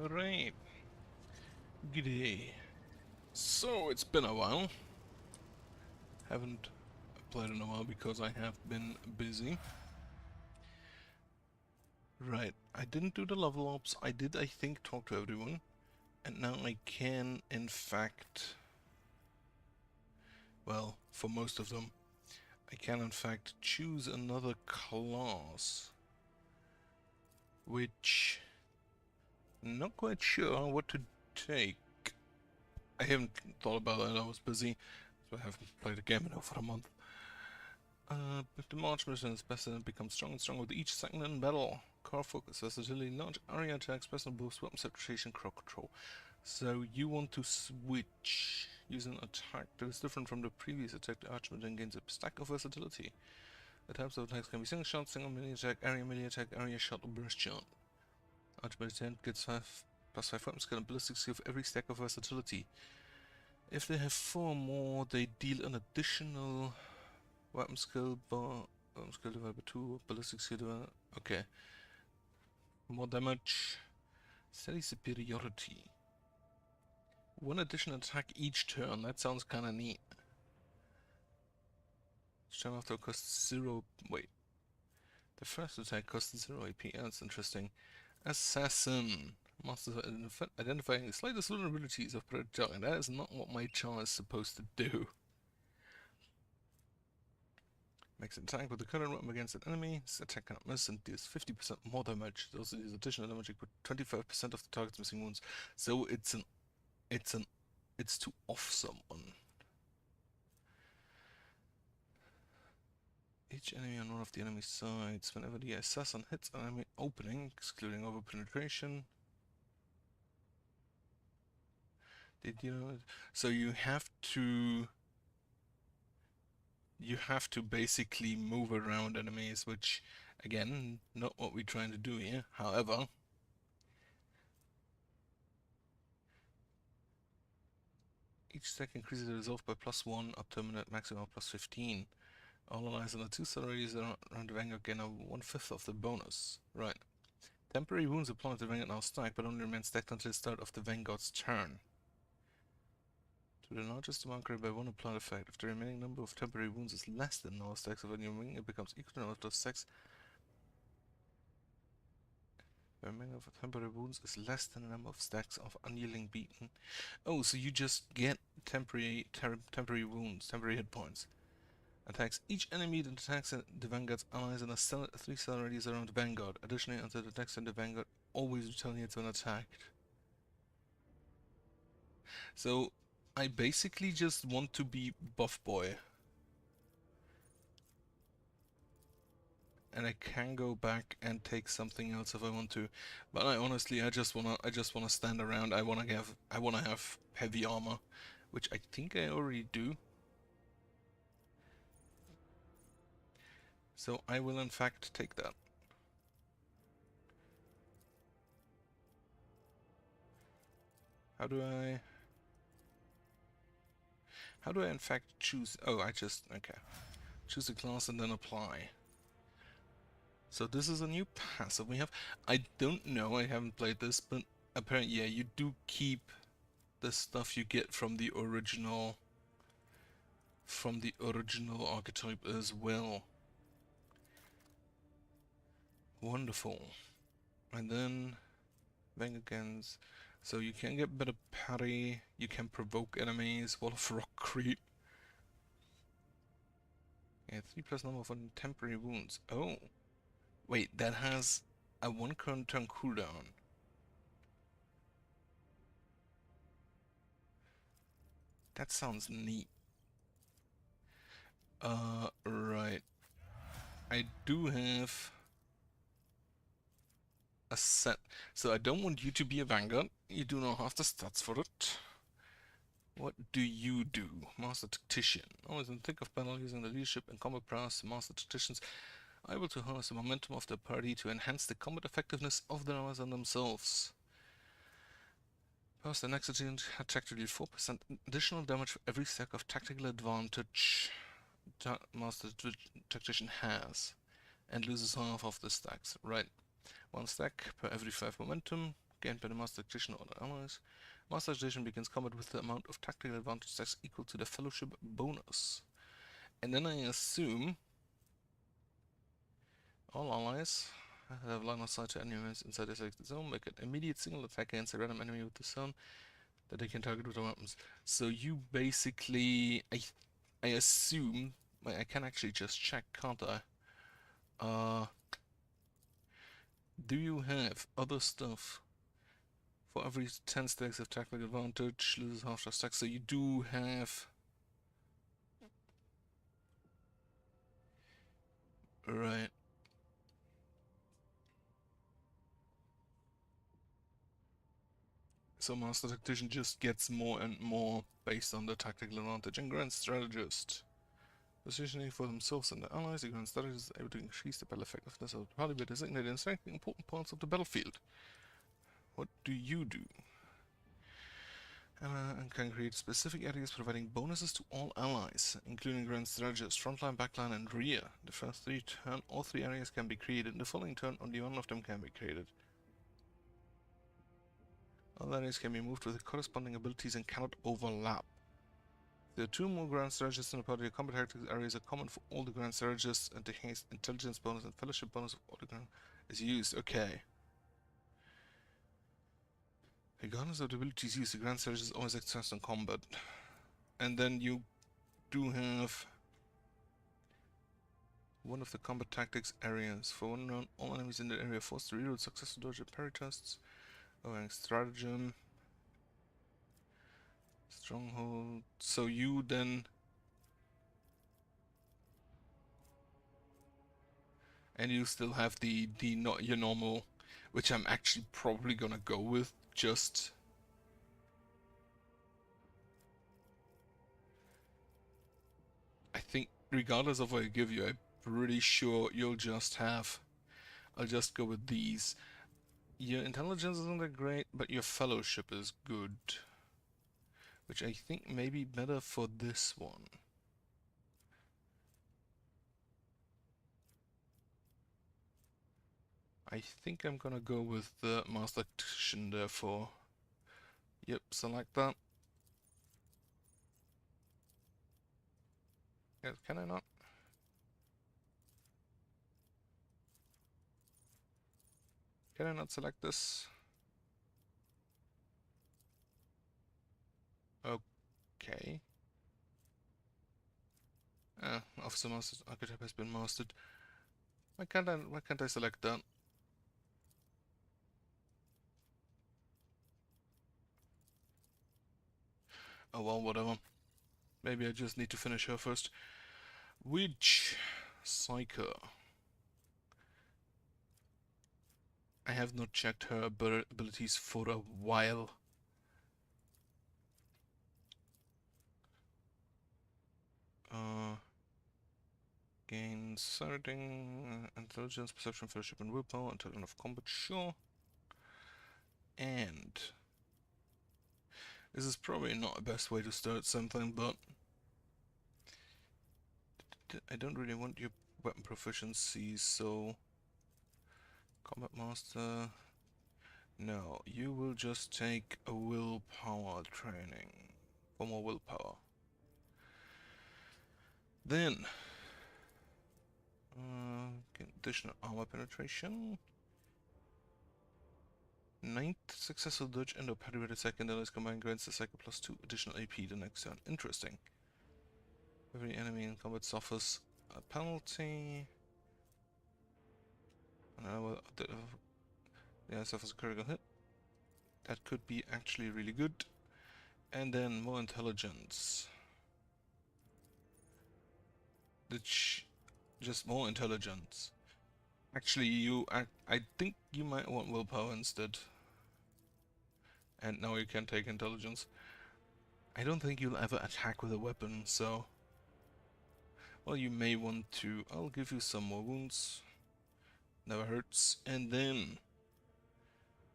Alright, g'day. So, it's been a while. Haven't played in a while because I have been busy. Right, I didn't do the level ups. I did, I think, talk to everyone. And now I can, in fact... Well, for most of them, I can, in fact, choose another class. Which... I'm not quite sure what to take. I haven't thought about that, I was busy. So I haven't played a game in over a month. But the March mission is best and it becomes stronger and stronger with each second in battle. Core focus, versatility, large area attacks, personal boost, weapon saturation, crowd control. So you want to switch. Use an attack that is different from the previous attack. The Archmage gains a stack of versatility. The types of attacks can be single shot, single melee attack, area shot, or burst shot. Archmage gets plus 5 weapon skill and ballistic skill for every stack of versatility. If they have 4 more, they deal an additional weapon skill bar, weapon skill divided by 2, ballistic skill divided, okay. More damage, steady superiority. 1 additional attack each turn, that sounds kinda neat. Each turn after costs 0, wait. The first attack costs 0 AP, that's interesting. Assassin. Masters identifying the slightest vulnerabilities of projectile. That is not what my char is supposed to do. Makes an attack with the current weapon against an enemy. This attack cannot miss and deals 50% more damage. It also deals additional damage equal to 25% of the target's missing wounds. So it's to off someone. Each enemy on one of the enemy sides. Whenever the assassin hits an enemy opening, excluding over penetration. So you have to basically move around enemies, which again, not what we're trying to do here. However, each stack increases the resolve by +1 up to a minute maximum of +15. All allies on the 2 salaries around the Vanguard gain a 1/5 of the bonus. Right. Temporary wounds applied to the Vanguard now stack, but only remain stacked until the start of the Vanguard's turn. To the largest amount created by 1 applied effect, if the remaining number of temporary wounds is less than the number of stacks of any wing, it becomes equal to the number of stacks. The remaining of temporary wounds is less than the number of stacks of unyielding beaten. Oh, so you just get temporary wounds, temporary hit points. Attacks each enemy that attacks the Vanguard's allies and 3 cell radius around the Vanguard. Additionally, until the attacks in the Vanguard always retaliates when attacked. So, I basically just want to be Buff Boy. And I can go back and take something else if I want to. But I just wanna stand around. I wanna have heavy armor, which I think I already do. So I will in fact take that. How do I in fact choose? Oh, okay. Choose a class and then apply. So this is a new passive we have. I don't know, I haven't played this, but apparently, yeah, you do keep the stuff you get from the original archetype as well. Wonderful. And then Vengans. So you can get better parry, you can provoke enemies, Wall of Rock creep. Yeah, 3+ number of temporary wounds. Oh. Wait, that has a 1 current turn cooldown. That sounds neat. Right. I do have a set. So I don't want you to be a Vanguard. You do not have the stats for it. What do you do? Master Tactician. Always in the thick of battle, using the leadership and combat prowess, Master Tacticians are able to harness the momentum of the party to enhance the combat effectiveness of the allies and themselves. Pass the next attack to deal 4% additional damage for every stack of tactical advantage Master Tactician has, and loses half of the stacks. Right. 1 stack per every 5 momentum. gained by the Master Tactician or the allies. Master Tactician begins combat with the amount of tactical advantage stacks equal to the Fellowship bonus. And then I assume all allies have line of sight to enemies inside the selected zone, make an immediate single attack against a random enemy with the zone that they can target with their weapons. So you basically, I assume, I can actually just check, can't I? Do you have other stuff? For every 10 stacks of tactical advantage, loses half your stacks. So you do have... Right. So Master Tactician just gets more and more based on the tactical advantage. And Grand Strategist. Positioning for themselves and their allies, the Grand Strategist is able to increase the battle effectiveness of the party by designating and selecting important parts of the battlefield. What do you do? And can create specific areas providing bonuses to all allies, including Grand Strategist, frontline, backline, and rear. The first turn, all 3 areas can be created. In the following turn, only one of them can be created. All areas can be moved with the corresponding abilities and cannot overlap. There are 2 more Grand Strategists in the party. The combat tactics areas are common for all the Grand Strategists, and the haste, intelligence bonus, and fellowship bonus of all the Grand is used. Okay. Regardless of the abilities used, the Grand Strategist always success in combat. And then you do have one of the combat tactics areas. For 1 round, all enemies in the area are forced to reroll successful dodge and parry tests. Stratagem. Stronghold. So you then... And you still have the not your normal, which I'm actually probably gonna go with, just... I think, regardless of what I give you, I'm pretty sure you'll just have... I'll just go with these. Your intelligence isn't that great, but your fellowship is good. Which I think may be better for this one. I think I'm gonna go with the Master Tactician therefore. Yep, select that. Yeah, can I not? Can I not select this? Okay. Officer Master Archetype has been mastered. Why can't I select that? Oh well, whatever. Maybe I just need to finish her first. Witch Psycho. I have not checked her abilities for a while. Gain starting intelligence, perception, fellowship, and willpower until end of combat. Sure. And this is probably not the best way to start something, but I don't really want your weapon proficiency, so Combat Master. No, you will just take a willpower training for more willpower. Then additional armor penetration. 9th successful dodge and or parry with a second allies combined grants the cycle +2 additional AP the next turn. Interesting. Every enemy in combat suffers a penalty. Yeah, suffers a critical hit. That could be actually really good. And then more intelligence. Just more intelligence. Actually, I think you might want willpower instead. And now you can take intelligence. I don't think you'll ever attack with a weapon, so... Well, you may want to... I'll give you some more wounds. Never hurts. And then...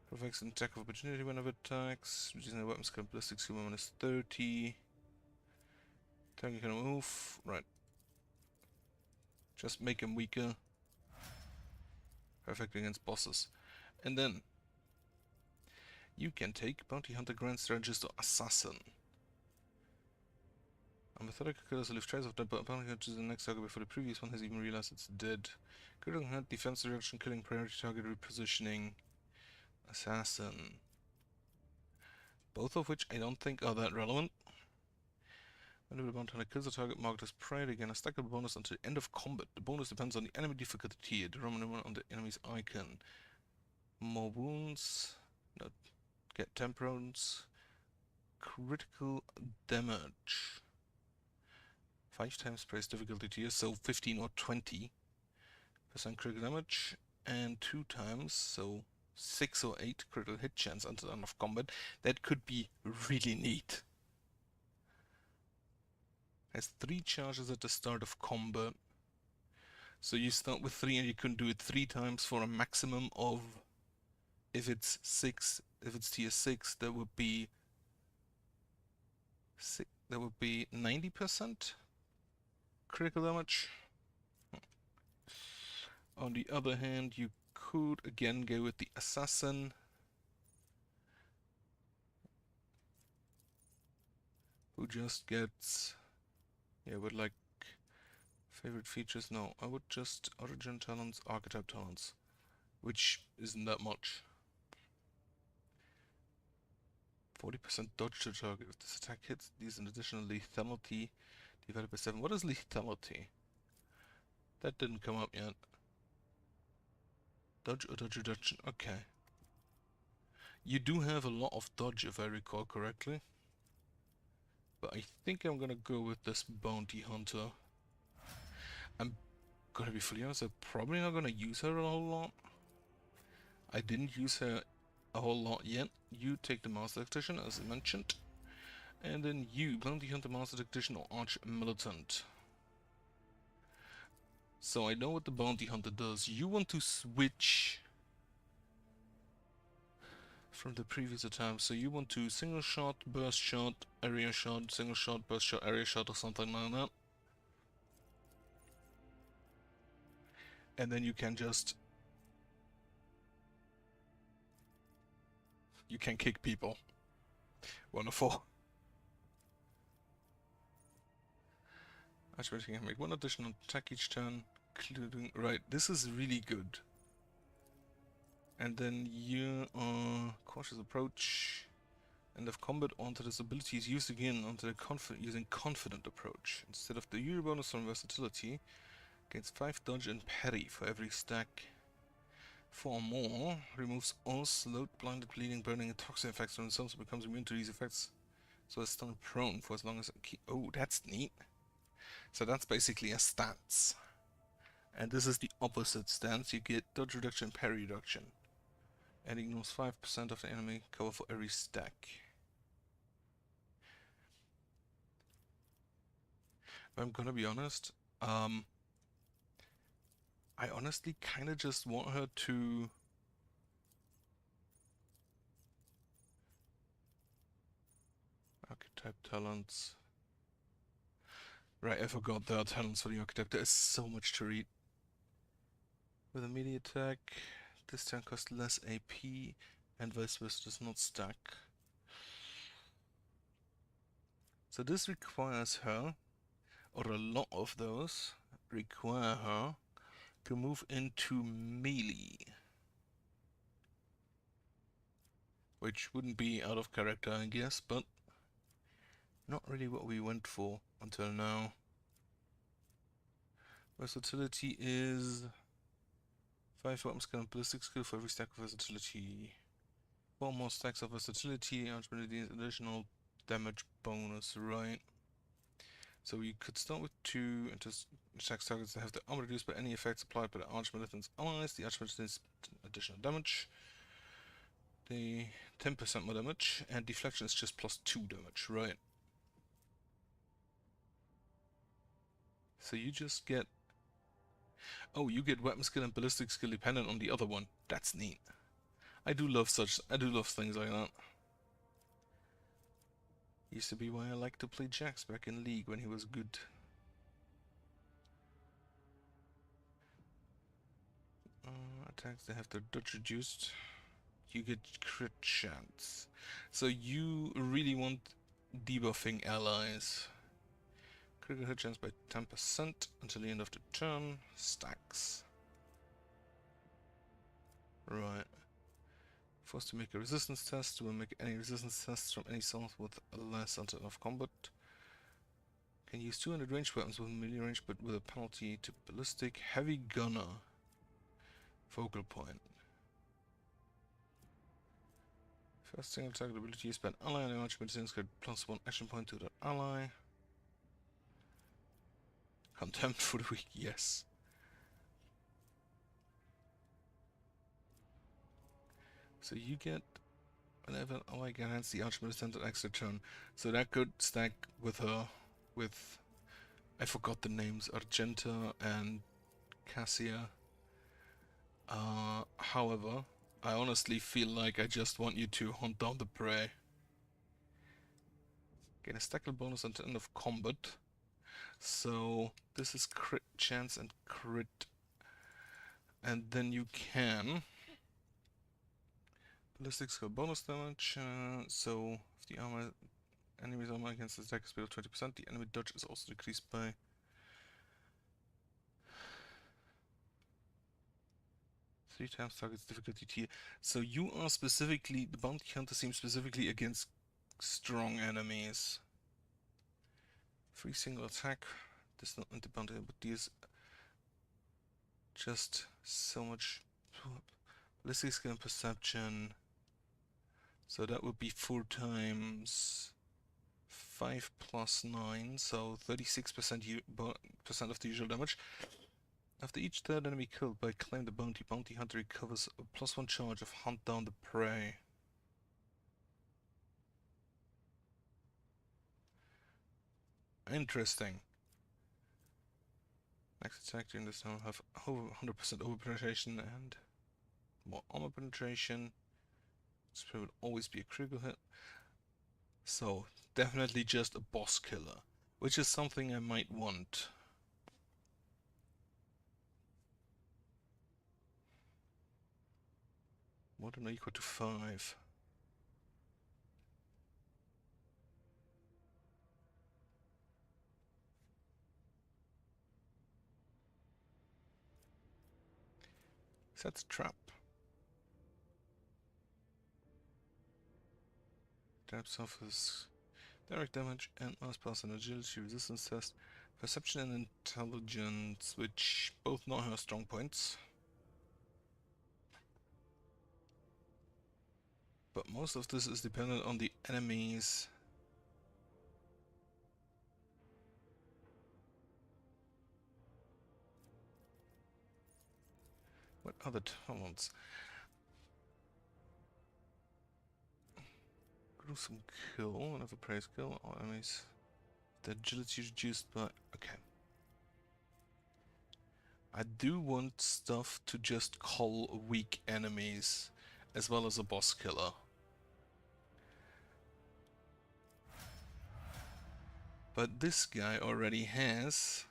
Perfects an attack of opportunity whenever attacks. Reducing the weapon's ballistic skill -30. Target can move. Right. Just make him weaker. Perfect against bosses. And then... You can take Bounty Hunter, Grand Strategist, or Assassin. A methodical killer leaves trace of the bounty hunter to the next target before the previous one has even realized it's dead. Critical hit, defense reduction, killing priority target, repositioning, assassin. Both of which I don't think are that relevant. Whenever the bounty hunter kills a target marked as priority, again a stackable bonus until the end of combat. The bonus depends on the enemy difficulty tier, the Roman numeral on the enemy's icon. More wounds, no, get temperance, critical damage. 5 times price difficulty tier, so 15 or 20% critical damage, and 2 times, so 6 or 8 critical hit chance until the end of combat. That could be really neat. Has 3 charges at the start of combat. So you start with 3 and you can do it 3 times for a maximum of, if it's tier 6, that would be 90% critical damage. On the other hand, you could again go with the assassin, who just gets, with like favorite features. No, I would just origin talents, archetype talents, which isn't that much. 40% dodge to target. If this attack hits, these an additional lethality divided by 7. What is lethality? That didn't come up yet. Dodge or dodge reduction. Okay. You do have a lot of dodge if I recall correctly. But I think I'm gonna go with this bounty hunter. I'm gonna be fully honest, I'm probably not gonna use her a whole lot. I didn't use her a whole lot yet. You take the Master Tactician, as I mentioned. And then you, Bounty Hunter, Master Tactician, or Arch Militant. So I know what the Bounty Hunter does. You want to switch from the previous attempt. So you want to single shot, burst shot, area shot, single shot, burst shot, area shot, or something like that. And then you can just... you can kick people. Wonderful. Actually, I can make 1 additional attack each turn, including... right, this is really good. And then you are cautious approach. End of combat onto this ability is used again onto the using confident approach. Instead of the usual bonus from versatility, gains 5 dodge and parry for every stack. 4 more, removes all slowed, blinded, bleeding, burning, and toxic effects from themselves and becomes immune to these effects. So it's stunned prone for as long as... oh, that's neat. So that's basically a stance. And this is the opposite stance. You get dodge reduction, parry reduction. And ignores 5% of the enemy cover for every stack. If I'm gonna be honest, I honestly kinda just want her to... archetype talents. Right, I forgot there are talents for the archetype. There is so much to read. With a melee attack, this turn costs less AP, and vice versa does not stack. So this requires her, or a lot of those require her, to move into melee. Which wouldn't be out of character, I guess, but not really what we went for until now. Versatility is 5 weapon skill and ballistic skill for every stack of versatility. 4 more stacks of versatility, additional damage bonus, right? So you could start with 2 and just attack targets that have the armor reduced by any effects applied by the Archmilitant's allies. The Archmilitant's additional damage. The 10% more damage, and deflection is just +2 damage, right? So you just get... oh, you get weapon skill and ballistic skill dependent on the other one. That's neat. I do love things like that. Used to be why I liked to play Jax back in League when he was good. Attacks, they have their dodge reduced. you get crit chance. So you really want debuffing allies. Critical hit chance by 10% until the end of the turn. Stacks. Right. Forced to make a resistance test. Will make any resistance tests from any source with less until end of combat. Can use 200 ranged weapons with melee range, but with a penalty to ballistic. Heavy gunner. Focal point. First single target ability used by an ally and launch medicines get +1 action point to that ally. Contempt for the weak, yes. So you get whenever ally grants the Archmedicine an extra turn. So that could stack with her, with, I forgot the names, Argenta and Cassia. However, I honestly feel like I just want you to hunt down the prey. Gain a stackle bonus until end of combat. So this is crit chance and crit. And then you can ballistics got bonus damage. So if the enemy's armor against the attack is below 20%, the enemy dodge is also decreased by 3 times target's difficulty tier. So you are specifically, the bounty hunter seems specifically against strong enemies. Free single attack does not end the bounty, but deals just so much ballistic skill and perception. So that would be 4 times 5 plus 9, so 36% of the usual damage. After each third enemy killed by claim the bounty, bounty hunter recovers a +1 charge of hunt down the prey. Interesting. Next attack during this time will have 100% over penetration and more armor penetration. This will always be a critical hit. So definitely just a boss killer, which is something I might want. More than or equal to 5. Sets trap. Trap suffers direct damage and must pass an agility resistance test. Perception and intelligence, which both now have strong points. But most of this is dependent on the enemies. What other talents? Gruesome kill, whenever praise kill, all enemies. The agility reduced by... okay. I do want stuff to just cull weak enemies, as well as a boss killer. But this guy already has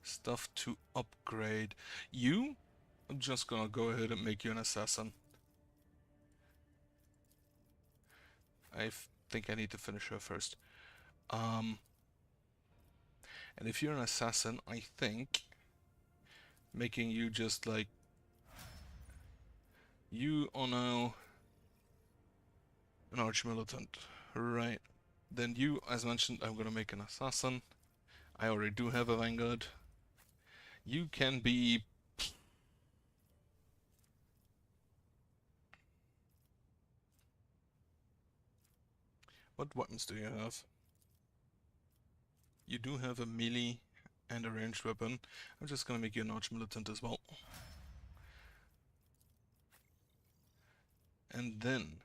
stuff to upgrade. You? I'm just gonna go ahead and make you an assassin. I think I need to finish her first. And if you're an assassin, I think making you just like... you are now an arch-militant, right? Then you, as mentioned, I'm gonna make an assassin. I already do have a vanguard. You can be... what weapons do you have? You do have a melee and a ranged weapon. I'm just gonna make you an arch-militant as well. And then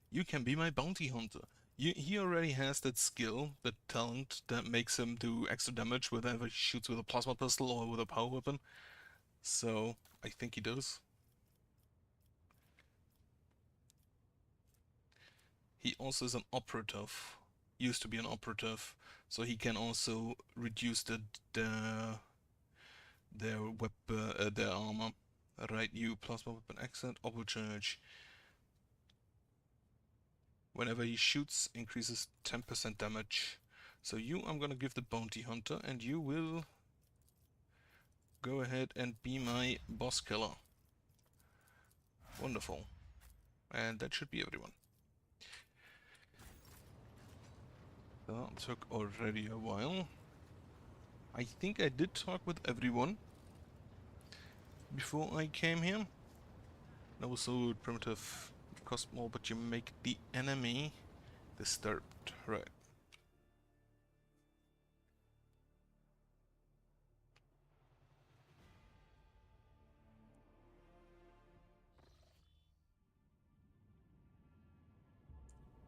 you can be my bounty hunter. He already has that skill, that talent, that makes him do extra damage whenever he shoots with a plasma pistol or with a power weapon. So, I think he does. He also is an operative. Used to be an operative. So he can also reduce their armor. Right, you. Plasma weapon accent, overcharge. Whenever he shoots, increases 10% damage. So you, I'm gonna give the bounty hunter, and you will go ahead and be my boss killer. Wonderful. And that should be everyone. That took already a while. I think I did talk with everyone before I came here. And also primitive cost more, but you make the enemy disturbed. Right.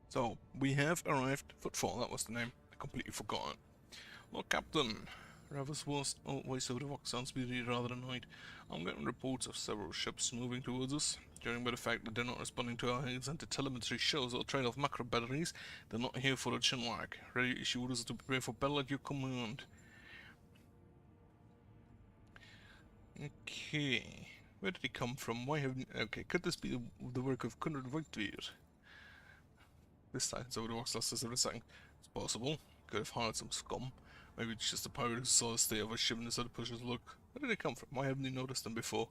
So, we have arrived. Footfall, that was the name. I completely forgot. Lord Captain, Ravus was always over the walk sounds really rather annoyed. I'm getting reports of several ships moving towards us. Judging by the fact that they're not responding to our hails and the telemetry shows or trade off macro batteries, they're not here for a chinwag. Ready to issue orders to prepare for battle at your command. Okay. Where did he come from? Why haven't... Okay, could this be the work of Conrad Voigtweir? This Titans over the rocks last us every second. It's possible. Could have hired some scum. Maybe it's just a pirate who saw us stay of a ship and decided to push us. Look, where did they come from? Why haven't you noticed them before?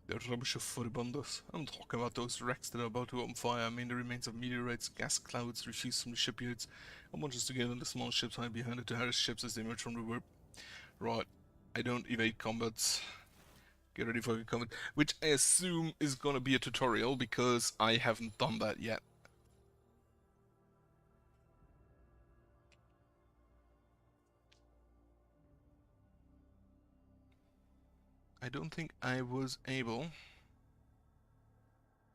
They're rubbish of furibundos. I'm talking about those wrecks that are about to open fire. I mean the remains of meteorites, gas clouds, refuse from the shipyards. I want us to get on the small ships hide behind it to harass ships as they emerge from the warp. Right. I don't evade combats. Get ready for a combat. Which I assume is gonna be a tutorial because I haven't done that yet. I don't think I was able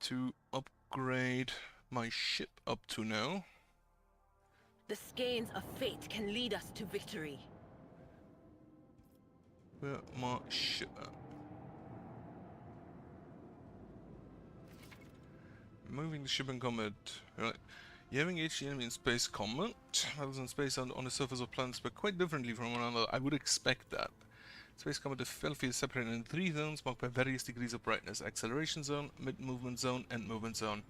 to upgrade my ship up to now. The skeins of fate can lead us to victory. Where my ship at? Moving the ship in combat. Right. You have engaged the enemy in space combat. Battles in space on the surface of planets but quite differently from one another. I would expect that. Space combat, the battlefield is separated in 3 zones marked by various degrees of brightness. Acceleration zone, mid-movement zone, and movement zone.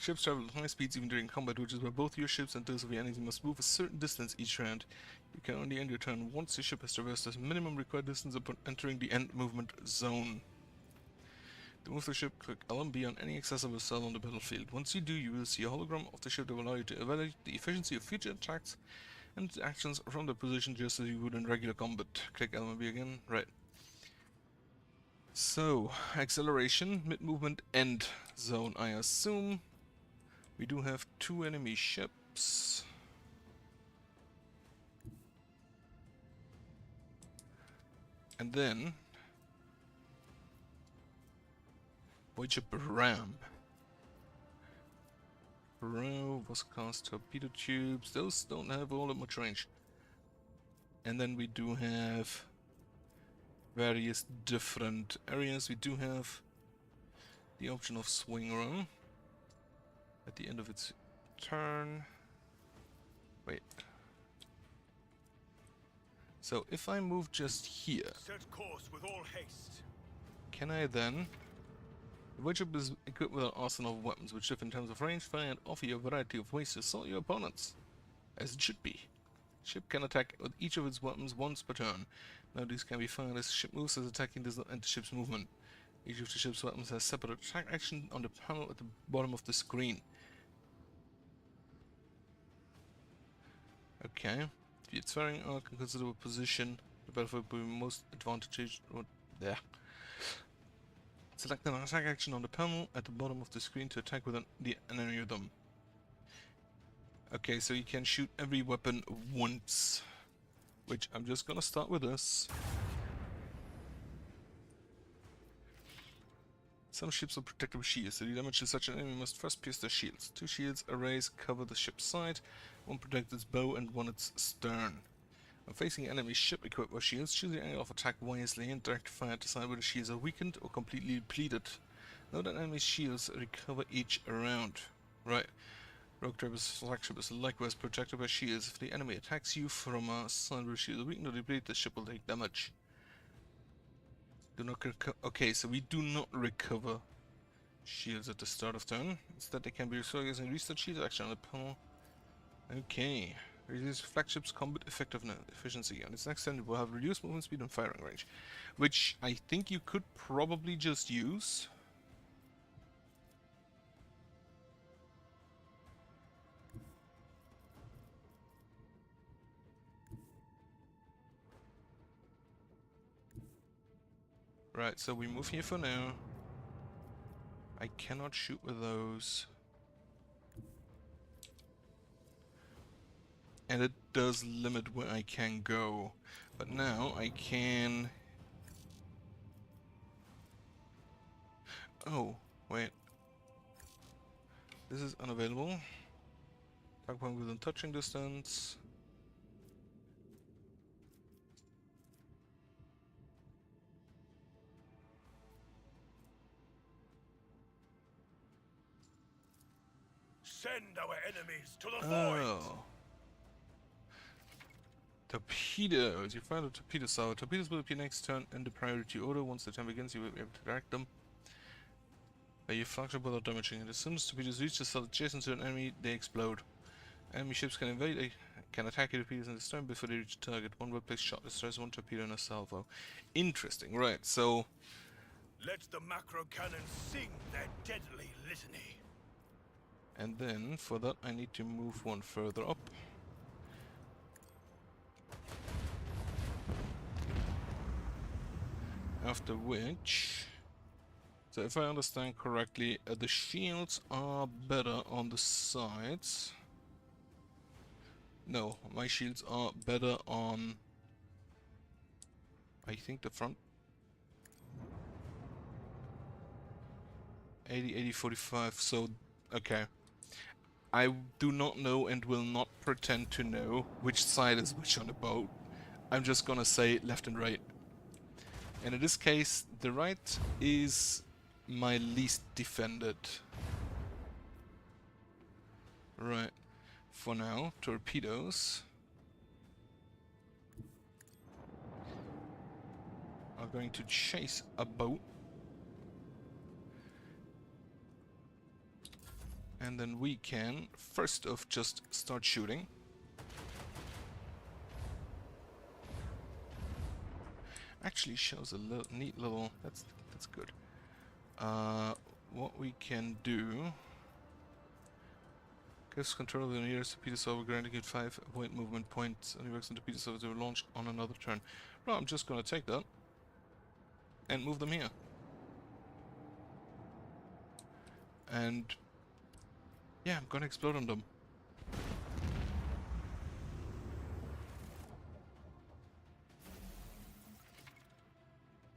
Ships travel at high speeds even during combat, which is where both your ships and those of your enemies must move a certain distance each round. You can only end your turn once your ship has traversed the minimum required distance upon entering the end movement zone. To move the ship, click LMB on any accessible cell on the battlefield. Once you do, you will see a hologram of the ship that will allow you to evaluate the efficiency of future attacks and actions from the position just as you would in regular combat. Click LMB again. Right. So, acceleration, mid-movement, end zone, I assume. We do have 2 enemy ships. And then... Void ship Ram. Row was cast torpedo tubes. Those don't have all that much range. And then we do have various different areas. We do have the option of swing row at the end of its turn. Wait. So if I move just here, set course with all haste. can I then... The void ship is equipped with an arsenal of weapons which differ in terms of range, fire, and offer you a variety of ways to assault your opponents. As it should be. Ship can attack with each of its weapons once per turn. Now these can be fired as the ship moves, as attacking does not end the ship's movement. Each of the ship's weapons has separate attack action on the panel at the bottom of the screen. Okay. The firing arc and considerable position. The battlefield will be most advantageous. There. Select an attack action on the panel at the bottom of the screen to attack with the enemy of them. Okay, so you can shoot every weapon once. Which I'm just gonna start with this. Some ships are protected with shields. To do damage to such an enemy, must first pierce their shields. 2 shields arrays cover the ship's side, 1 protects its bow and 1 its stern. When facing an enemy ship equipped with shields, choose the angle of attack wisely and direct fire to decide whether the shields are weakened or completely depleted. Note that enemy shields recover each round. Right. Rogue Trader's flagship is likewise protected by shields. If the enemy attacks you from a side where shields are weakened or depleted, the ship will take damage. Do not okay, so we do not recover shields at the start of turn. Instead, they can be restored using restart shield action on the panel. Okay. Reduce flagship's combat effectiveness efficiency. On its next turn, it will have reduced movement speed and firing range, which I think you could probably just use. Right, so we move here for now. I cannot shoot with those. And it does limit where I can go. But now I can... Oh, wait. This is unavailable. Target point within touching distance. Send our enemies to the void! Oh. Torpedoes. You find a torpedo tower. Torpedoes will appear next turn in the priority order. Once the turn begins, you will be able to direct them. You flagship without damaging it. As soon as torpedoes reach the cell adjacent to an enemy, they explode. Enemy ships can invade. They can attack your torpedoes in this turn before they reach the target. One well-placed shot destroys one torpedo in a salvo. Interesting. Right. So. Let the macro cannons sing their deadly litany. And then, for that, I need to move one further up. After which... So if I understand correctly, the shields are better on the sides. No, my shields are better on... I think the front. 80, 80, 45, so... Okay. I do not know and will not pretend to know which side is which on the boat. I'm just gonna say left and right. And in this case, the right is my least defended. Right. For now, torpedoes are going to chase a boat. And then we can, first off, just start shooting. Actually shows a little neat little... That's good. What we can do... Gives control of the nearest torpedo server, granting it 5 avoid movement points. Only works on torpedo server to launch on another turn. Well, I'm just gonna take that. And move them here. And... yeah, I'm gonna explode on them.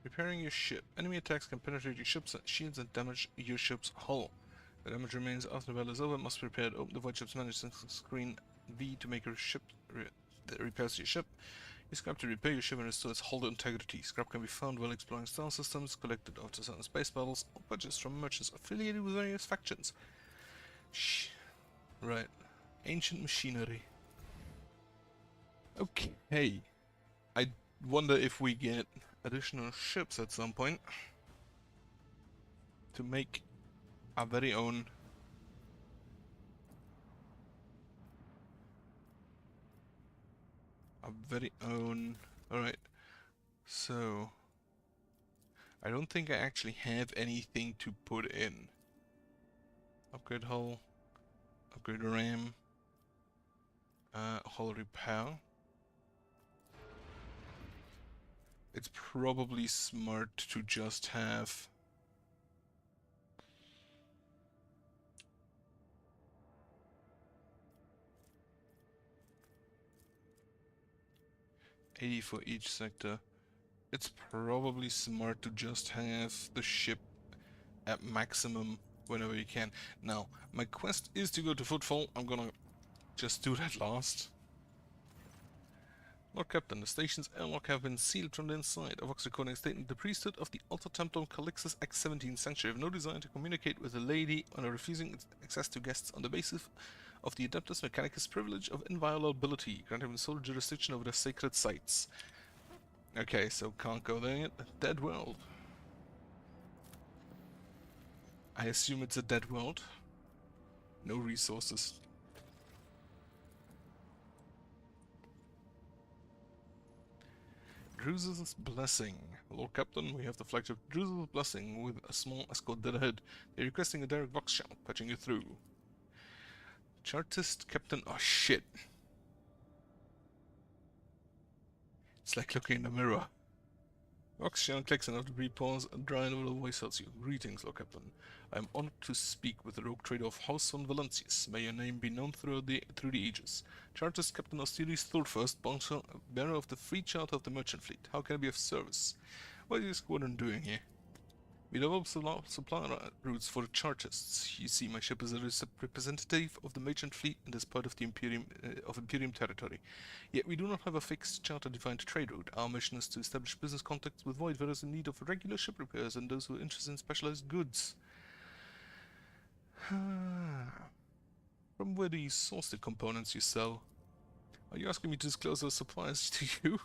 Repairing your ship. Enemy attacks can penetrate your ship's shields and damage your ship's hull. The damage remains after the battle is over. It must be repaired. Open the void ship's management screen V to make your ship repairs to your ship. Use scrap to repair your ship and restore its hull integrity. Scrap can be found while exploring star systems, collected after certain space battles, or purchased from merchants affiliated with various factions. Right. Ancient machinery. Okay. I wonder if we get additional ships at some point to make our very own alright, so I don't think I actually have anything to put in. Upgrade hull, upgrade RAM, hull repair. It's probably smart to just have $80 for each sector. It's probably smart to just have the ship at maximum whenever you can. Now, my quest is to go to Footfall. I'm gonna just do that last. Lord Captain, the station's airlock have been sealed from the inside. A Vox recording statement: the priesthood of the Alter Temptum Calixus X-17 Sanctuary have no desire to communicate with the lady and are refusing access to guests on the basis of the Adeptus Mechanicus privilege of inviolability, granting them sole jurisdiction over their sacred sites. Okay, so can't go there yet. Dead world. I assume it's a dead world. No resources. Drusus' Blessing. Lord Captain, we have the flagship Drusus' Blessing with a small escort dead ahead. They're requesting a direct vox channel, patching you through. Chartist Captain. Oh shit. It's like looking in the mirror. Vox channel clicks and after a brief pause, a dry and little voice tells you, "Greetings, Lord Captain. I am honored to speak with the rogue trader of House von Valancius. May your name be known through the ages. Chartist Captain Austerius Thorfirst, bearer of the free charter of the merchant fleet. How can I be of service? What is your squadron doing here? We develop supply routes for Chartists. You see, my ship is a representative of the merchant fleet and is part of the Imperium territory. Yet we do not have a fixed charter-defined trade route. Our mission is to establish business contacts with voidfarers in need of regular ship repairs and those who are interested in specialized goods. From where do you source the components you sell? Are you asking me to disclose those suppliers to you?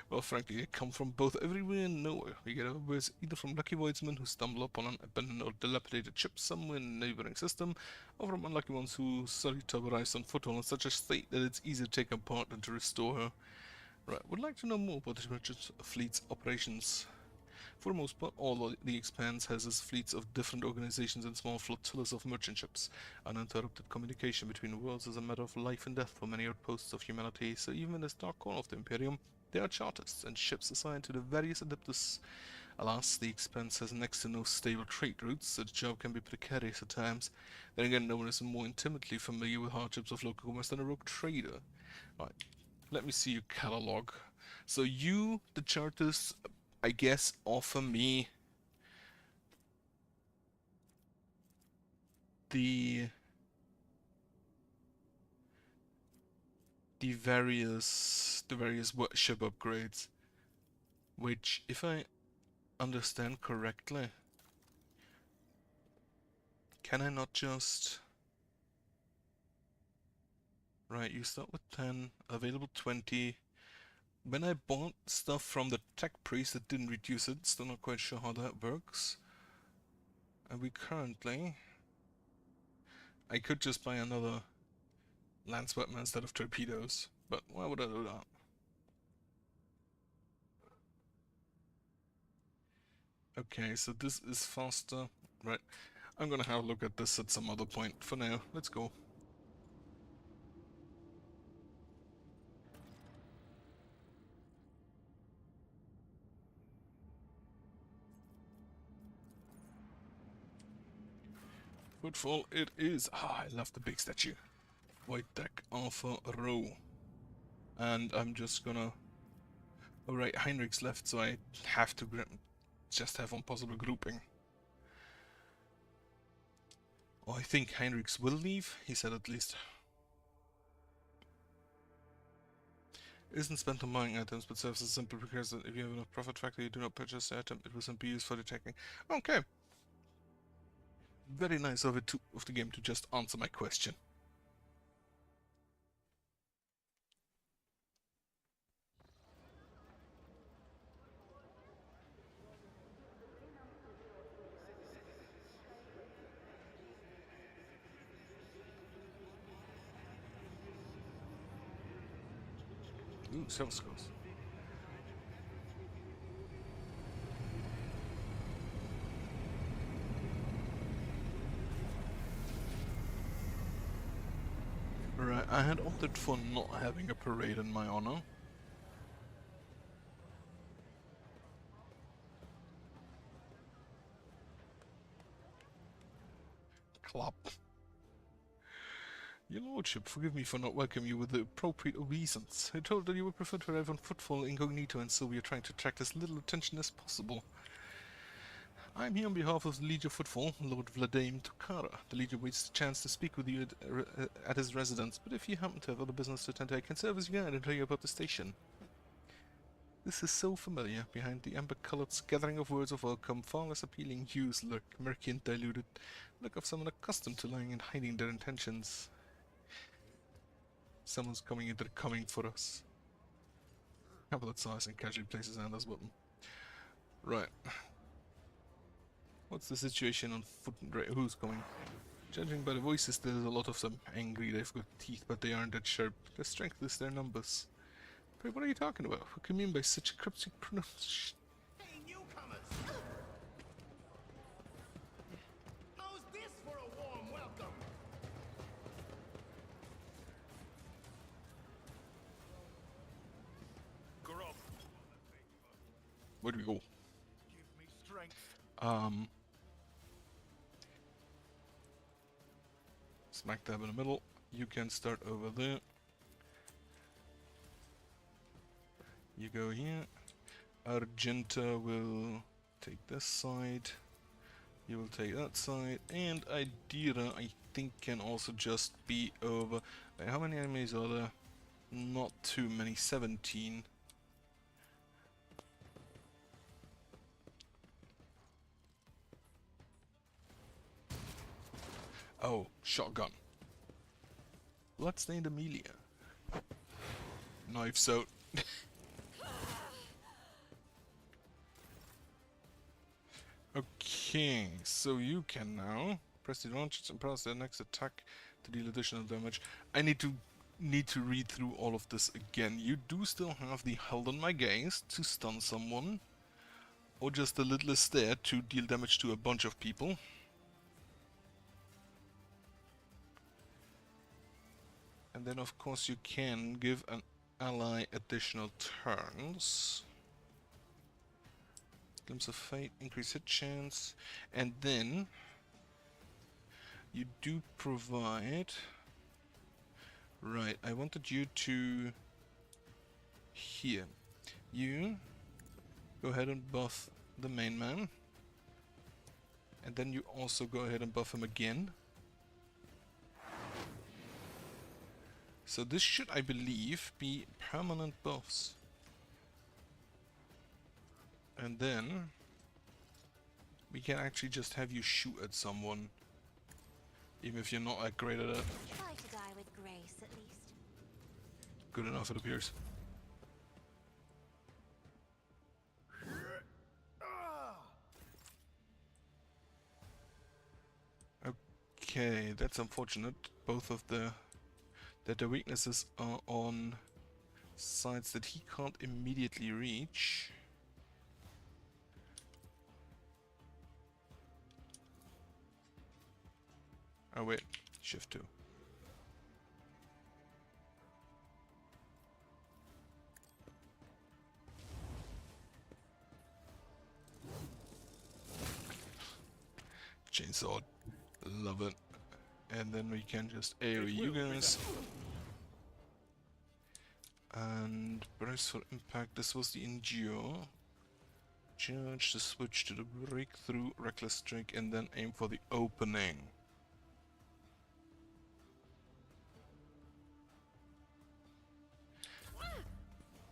Well, frankly, they come from both everywhere and nowhere. We get our wares either from lucky voidsmen who stumble upon an abandoned or dilapidated ship somewhere in a neighboring system, or from unlucky ones who suddenly turborize on foothold in such a state that it's easy to take apart and to restore her. Right, would like to know more about the merchant fleet's operations. For the most part, all the Expanse has is fleets of different organizations and small flotillas of merchant ships. Uninterrupted communication between worlds is a matter of life and death for many outposts of humanity, so even in this dark corner of the Imperium, there are chartists and ships assigned to the various adeptus. Alas, the Expanse has next to no stable trade routes, so the job can be precarious at times. Then again, no one is more intimately familiar with hardships of local commerce than a rogue trader. Right, let me see your catalog. So you, the chartists, I guess, offer me the various ship upgrades, which, if I understand correctly, can I not just... Right, you start with 10, available 20. When I bought stuff from the tech priest, it didn't reduce it. Still not quite sure how that works. And we currently... I could just buy another lance weapon instead of torpedoes, but why would I do that? Okay, so this is faster. Right, I'm gonna have a look at this at some other point. For now, let's go. Footfall it is. Ah, I love the big statue. White deck Arthur Row. And I'm just gonna... Oh right, Heinrich's left, so I have to just have one possible grouping. Oh, I think Heinrich's will leave, he said at least. Isn't spent on buying items, but serves as a simple precursor. If you have enough profit factor, you do not purchase the item, it will simply be used for detecting. Okay. Very nice of the game to just answer my question. Ooh, sales scores. Right, I had opted for not having a parade in my honor. Clap. Your lordship, forgive me for not welcoming you with the appropriate obeisance. I told that you would prefer to arrive on footfall incognito, and so we are trying to attract as little attention as possible. I am here on behalf of the Legion of Footfall, Lord Vladimir Tukara. The Legion waits the chance to speak with you at his residence, but if you happen to have other business to attend to, I can serve as your guide and tell you about the station. This is so familiar. Behind the amber-colored scattering of words of welcome, far less appealing hues lurk, murky and diluted, look of someone accustomed to lying and hiding their intentions. Someone's coming in, they're coming for us. Capital size and casually places hand as button. Right. What's the situation on foot? Right, who's coming? Judging by the voices, there's a lot of them angry. They've got teeth, but they aren't that sharp. Their strength is their numbers. But what are you talking about? What can you mean by such a cryptic pronunciation? Hey, newcomers! How's this for a warm welcome? Grob. Where do we go? Give me strength. Smack dab in the middle. You can start over there. You go here. Argenta will take this side. You will take that side. And Idira, I think, can also just be over. Wait, how many enemies are there? Not too many. 17. Oh, shotgun. Bloodstained Amelia. Knives out. Okay, so you can now press the launch and press the next attack to deal additional damage. I need to read through all of this again. You do still have the Held on My Gaze to stun someone, or just the Lidless Stare to deal damage to a bunch of people. And then of course you can give an ally additional turns. Glimpse of Fate, increase hit chance, and then you do provide... Right, I wanted you to... Here. You go ahead and buff the main man, and then you also go ahead and buff him again. So this should, I believe, be permanent buffs. And then we can actually just have you shoot at someone, even if you're not that great at it. Try to die with grace, at least. Good enough, it appears. Okay, that's unfortunate. Both of the weaknesses are on sides that he can't immediately reach. Oh wait, shift 2. Chainsaw, love it. And then we can just AoE you guys. And brace for impact. This was the Endure. Charge to switch to the Breakthrough, Reckless Strike, and then aim for the opening.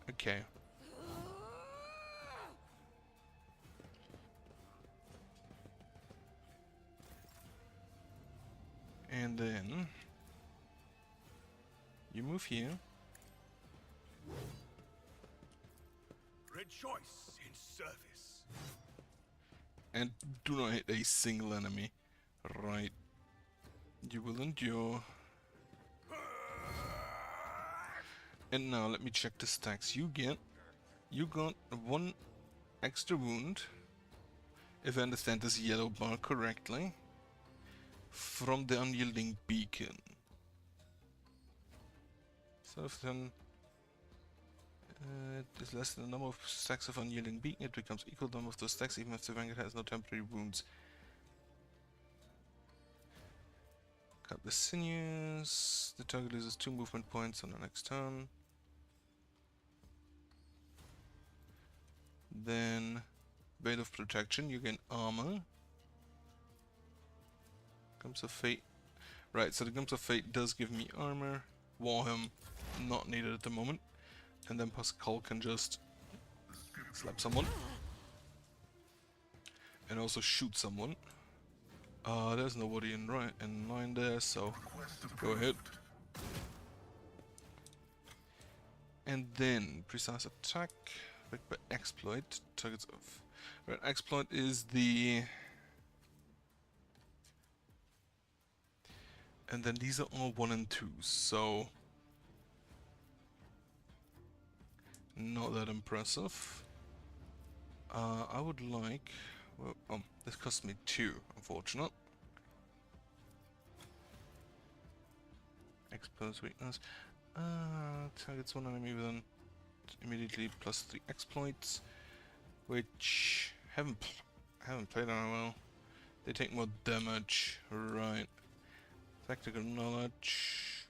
Okay. And then you move here. Rejoice in service. And do not hit a single enemy. Right. You will endure. And now let me check the stacks. You got 1 extra wound, if I understand this yellow bar correctly, from the Unyielding Beacon. So if then it is less than the number of stacks of Unyielding Beacon, it becomes equal to the number of those stacks, even if the Vanguard has no temporary wounds. Cut the sinews. The target loses 2 movement points on the next turn. Then, Veil of Protection, you gain armor. Glimpse of Fate. Right, so the Glimpse of Fate does give me armor. Warham, not needed at the moment. And then Pascal can just slap someone. And also shoot someone. There's nobody in line there, so go ahead. And then, Precise Attack. By exploit, targets of... Right, exploit is the And then these are all 1 and 2, so not that impressive. I would like... Well, this cost me 2, unfortunate. Expose weakness. Targets one enemy within immediately +3 exploits, which haven't played on a while. They take more damage, right? Tactical knowledge.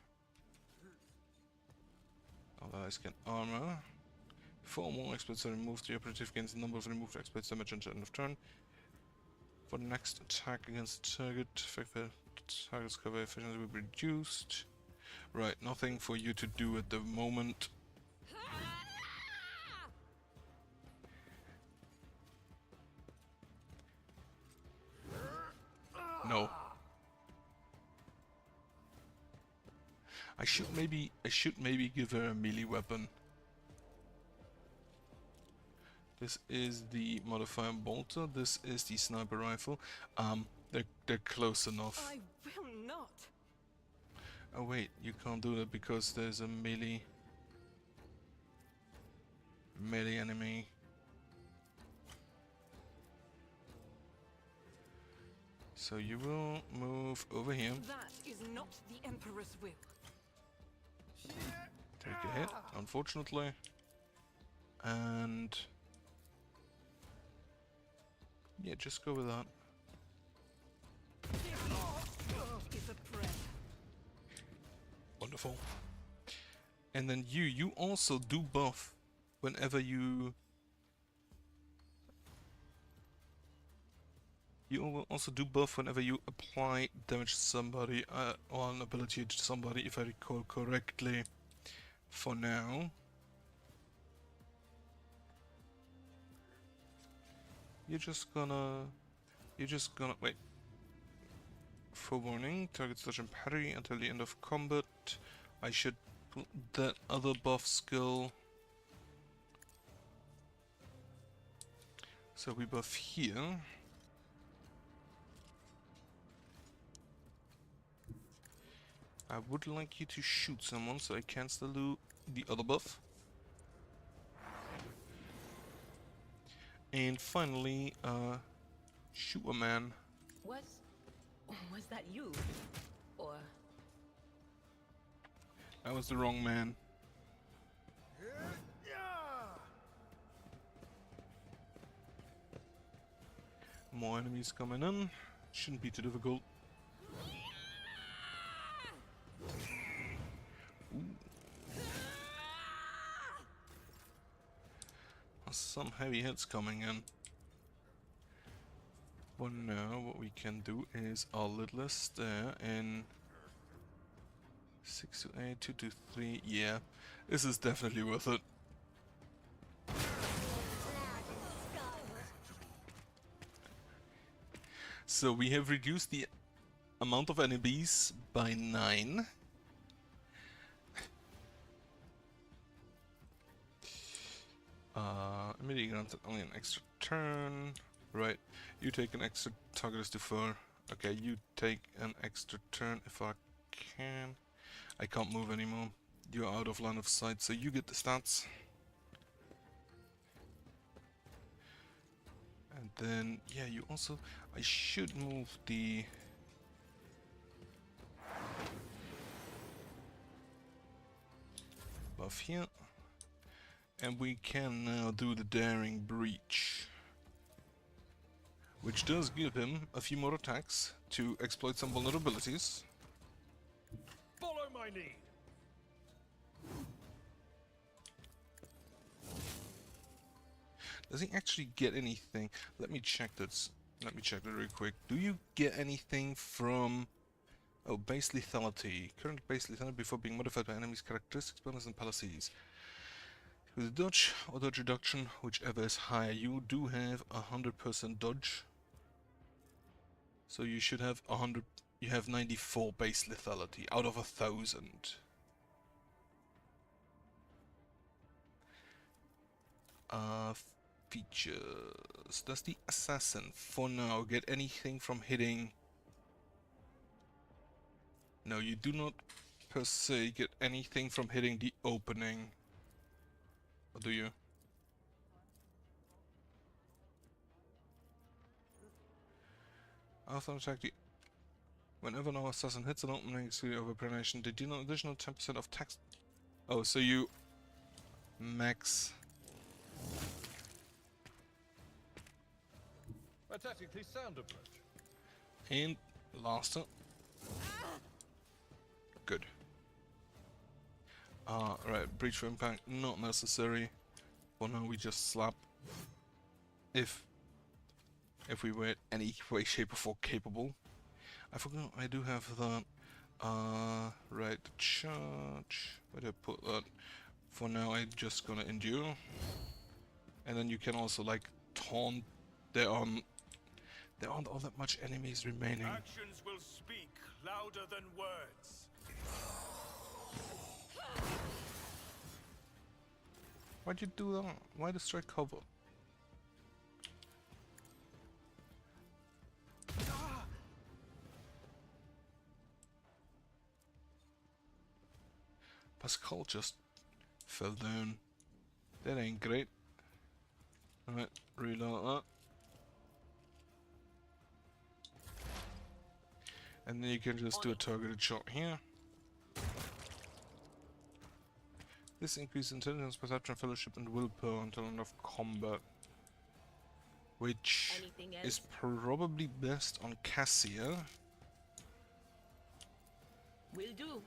Allies get armor. Before more exploits are removed, the operative gains the number of removed exploits damage until end of turn. For the next attack against the target, effect the target's cover efficiency will be reduced. Right, nothing for you to do at the moment. No. I should maybe give her a melee weapon. This is the modifier bolter. This is the sniper rifle. They're close enough. I will not. Oh wait, you can't do that because there's a melee enemy. So you will move over here. That is not the Emperor's will. Take a hit, unfortunately. And yeah, just go with that. Is a prayer. Wonderful. And then you also do buff whenever you will also do buff whenever you apply damage to somebody or an ability to somebody, if I recall correctly. For now, you're just gonna wait. Forewarning, targets dodge and parry until the end of combat. I should put that other buff skill. So we buff here. I would like you to shoot someone, so I cancel the other buff. And finally, shoot a man. Was that you? Or That was the wrong man. More enemies coming in. Shouldn't be too difficult. Some heavy hits coming in. But now what we can do is our littlest there in 6 to 8, 2 to 3. Yeah, this is definitely worth it. So we have reduced the amount of enemies by 9. Immediately granted only an extra turn. Right, you take an extra target is defer. Okay, you take an extra turn if I can. I can't move anymore. You're out of line of sight, so you get the stats. And then, yeah, you also... I should move the... buff here. And we can now do the Daring Breach, which does give him a few more attacks to exploit some vulnerabilities. Follow my lead. Does he actually get anything? Let me check this. Let me check that real quick. Do you get anything from... Oh, base lethality. Current base lethality before being modified by enemies' characteristics, bonus, and policies. With dodge or dodge reduction, whichever is higher, you do have 100% dodge. So you should have 100. You have 94 base lethality out of 1,000. Features. Does the assassin, for now, get anything from hitting No, you do not per se get anything from hitting the opening. Or do you? After attack, whenever an assassin hits an opening of a pronation, they deal an additional 10% of tax. Oh, so you max. A tactically sound approach. And last one. Good. Right, breach for impact, not necessary. For now we just slap. If we were any way, shape or form capable. I forgot I do have that. Right, charge. Where did I put that? For now I'm just gonna endure. And then you can also like taunt. There aren't all that much enemies remaining. Actions will speak louder than words. Why'd you do that? Why destroy cover? Pascal just fell down. That ain't great. Alright, reload that. And then you can just do a targeted shot here. This increases intelligence, perception, fellowship, and willpower until end of combat. Which Anything is else? probably best on Cassia. Will do.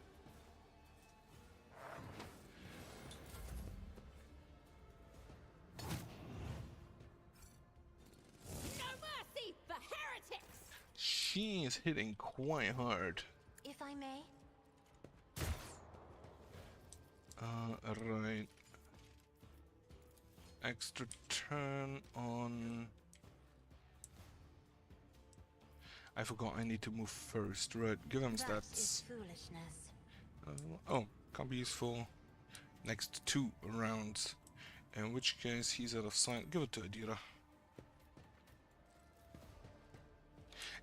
No mercy for heretics! She is hitting quite hard. If I may. Right. Extra turn on... I forgot I need to move first. Right, give him That stats. is foolishness. Oh, can't be useful next 2 rounds. In which case he's out of sight. Give it to Adira.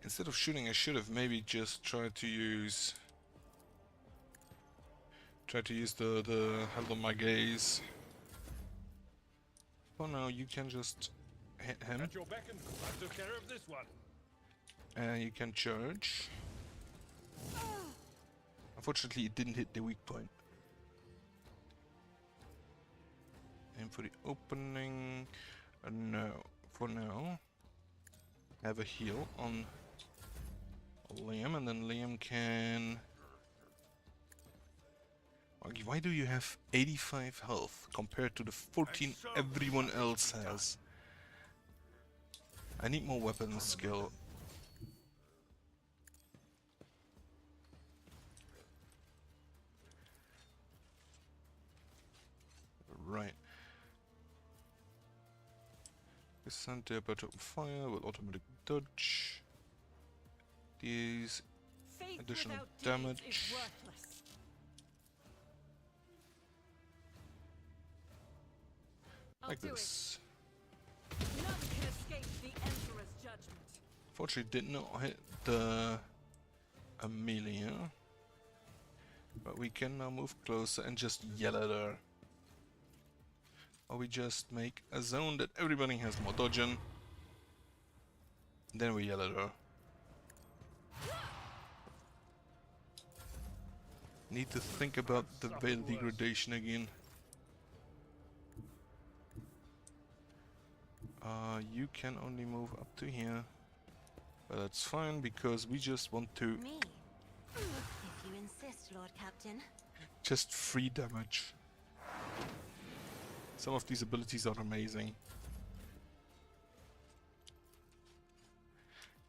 Instead of shooting, I should have maybe just tried to use... the held on my gaze. Oh no, you can just hit him. At your beck and call. I took care of this one. And you can charge. Unfortunately, it didn't hit the weak point. And for the opening, no. For now, have a heal on Liam, and then Liam can... Why do you have 85 health compared to the 14 everyone else has? I need more weapon skill. Right. Send the aperture on fire with automatic dodge. These Faith additional without deeds damage. is worthless. Like I'll do this. it. None can escape the Emperor's judgment. Fortunately, did not hit the Amelia. But we can now move closer and just yell at her. Or we just make a zone that everybody has more dodging. Then we yell at her. Need to think about the veil degradation again. You can only move up to here. But that's fine because we just want to Me? If you insist, Lord Captain. just free damage. Some of these abilities are amazing.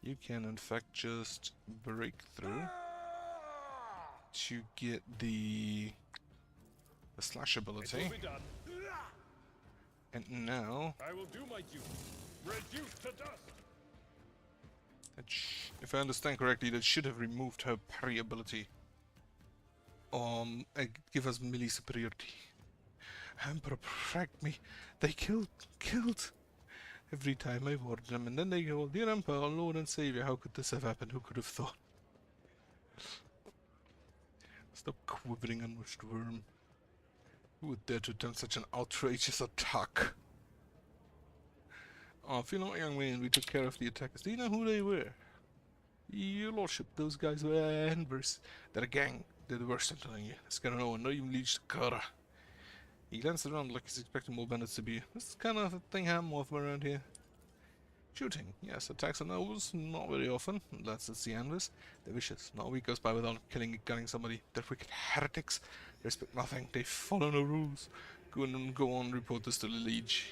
You can in fact just break through to get the slash It ability. will be done. And now, I will do my duty. Reduced to dust. if I understand correctly, that should have removed her parry ability. Give us melee superiority. Emperor, protect me. They killed. Every time I ward them, and then they go, dear Emperor, Lord and Savior, how could this have happened? Who could have thought? Stop quivering, unwished worm. Who would dare to attempt such an outrageous attack? Oh, fear not, young man, we took care of the attackers. Do you know who they were? Your lordship, those guys were Envers. They're a gang. They're the worst, I'm telling you. This guy don't know, and not even Leech Kara. He glanced around like he's expecting more bandits to be. This is kind of a thing I'm off around here. Shooting, yes, attacks on nobles, not very often. That's the Envers. They're vicious. Not a week goes by without gunning somebody. They're wicked heretics. They respect nothing. They follow no rules. Go on, report this to the Liege.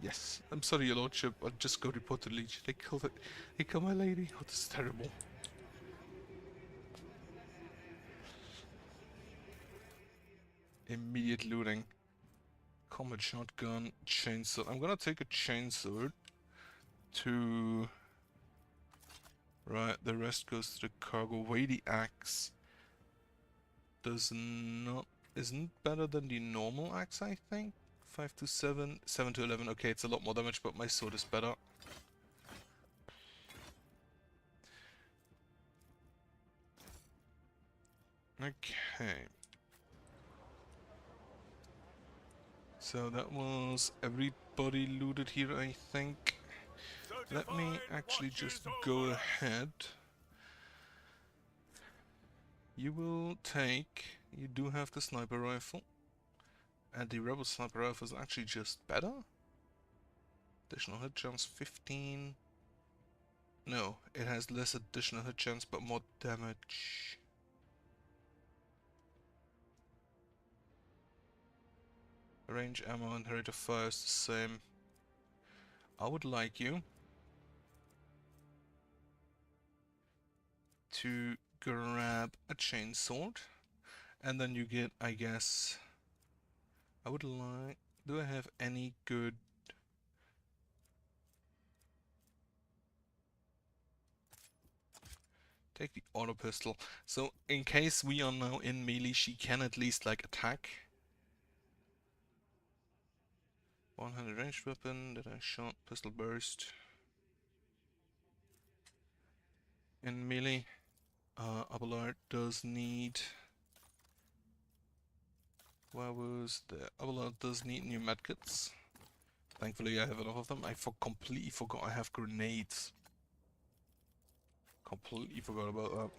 Yes, I'm sorry, your lordship. I'll just go report to the Liege. They killed my lady. Oh, this is terrible. Immediate looting. Combat shotgun, chainsaw. I'm gonna take a chainsaw to... Right, the rest goes to the cargo. Weighty axe isn't better than the normal axe, I think. 5 to 7, 7 to 11. Okay, it's a lot more damage, but my sword is better. Okay. So that was everybody looted here, I think. Let me actually just go ahead. You will take... You do have the sniper rifle. And the rebel sniper rifle is actually just better. Additional hit chance 15. No, it has less additional hit chance but more damage. Range ammo and rate of fire is the same. I would like you to grab a chainsword, and then you get, I guess, I would like, do I have any good, take the auto pistol, so in case we are now in melee, she can at least like attack. 100 ranged weapon that I shot, pistol burst. In melee, Abelard does need... Where was the... Abelard does need new medkits. Thankfully I have enough of them. I completely forgot I have grenades. Completely forgot about that.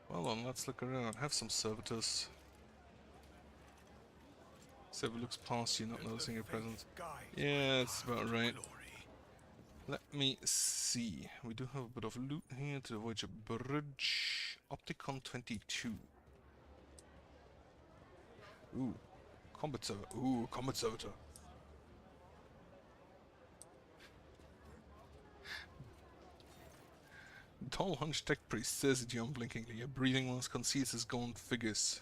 Well then, let's look around. Have some servitors. Sever looks past you, not noticing your presence. Yeah, that's about right. Let me see. We do have a bit of loot here to avoid a bridge. Opticon 22. Ooh. Combat servitor. Ooh, combat servitor. Tall hunched tech priest says it unblinkingly. A breathing mask conceals his gaunt features.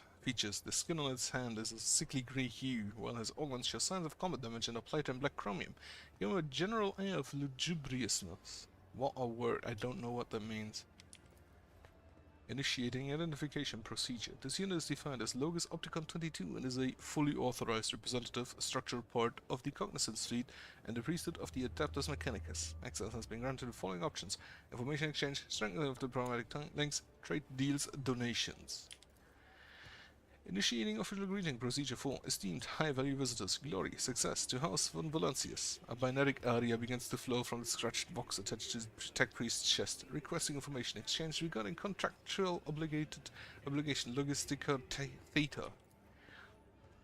The skin on its hand is a sickly grey hue, while his organs show signs of combat damage and are plated in black chromium. Give him a general air of lugubriousness. What a word, I don't know what that means. Initiating identification procedure. This unit is defined as Logos Opticon 22 and is a fully authorized representative, structural part of the Cognizance Fleet and the priesthood of the Adeptus Mechanicus. Access has been granted the following options: information exchange, strengthening of diplomatic links, trade deals, donations. Initiating official greeting procedure for esteemed high-value visitors. Glory, success to House von Valancius. A binaric area begins to flow from the scratched box attached to the tech priest's chest, requesting information exchange regarding contractual obligation logistica theta.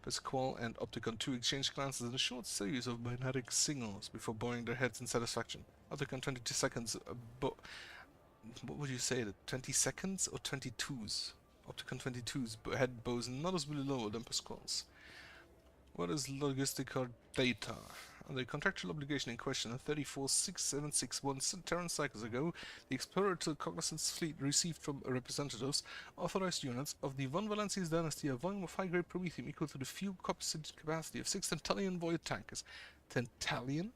Pasquale and Opticon 2 exchange glances in a short series of binaric signals before bowing their heads in satisfaction. Opticon 22 seconds, what would you say, 20 seconds or 22s? Opticon 22's head bows noticeably lower than Pasquale's. What is logistical data? The contractual obligation in question, 346761 Terran cycles ago, the Explorer to the Cognizance Fleet received from representatives, authorized units of the von Valancius dynasty a volume of high-grade promethium equal to the fuel capacity of 6 Tantalian void tankers. Tantalian?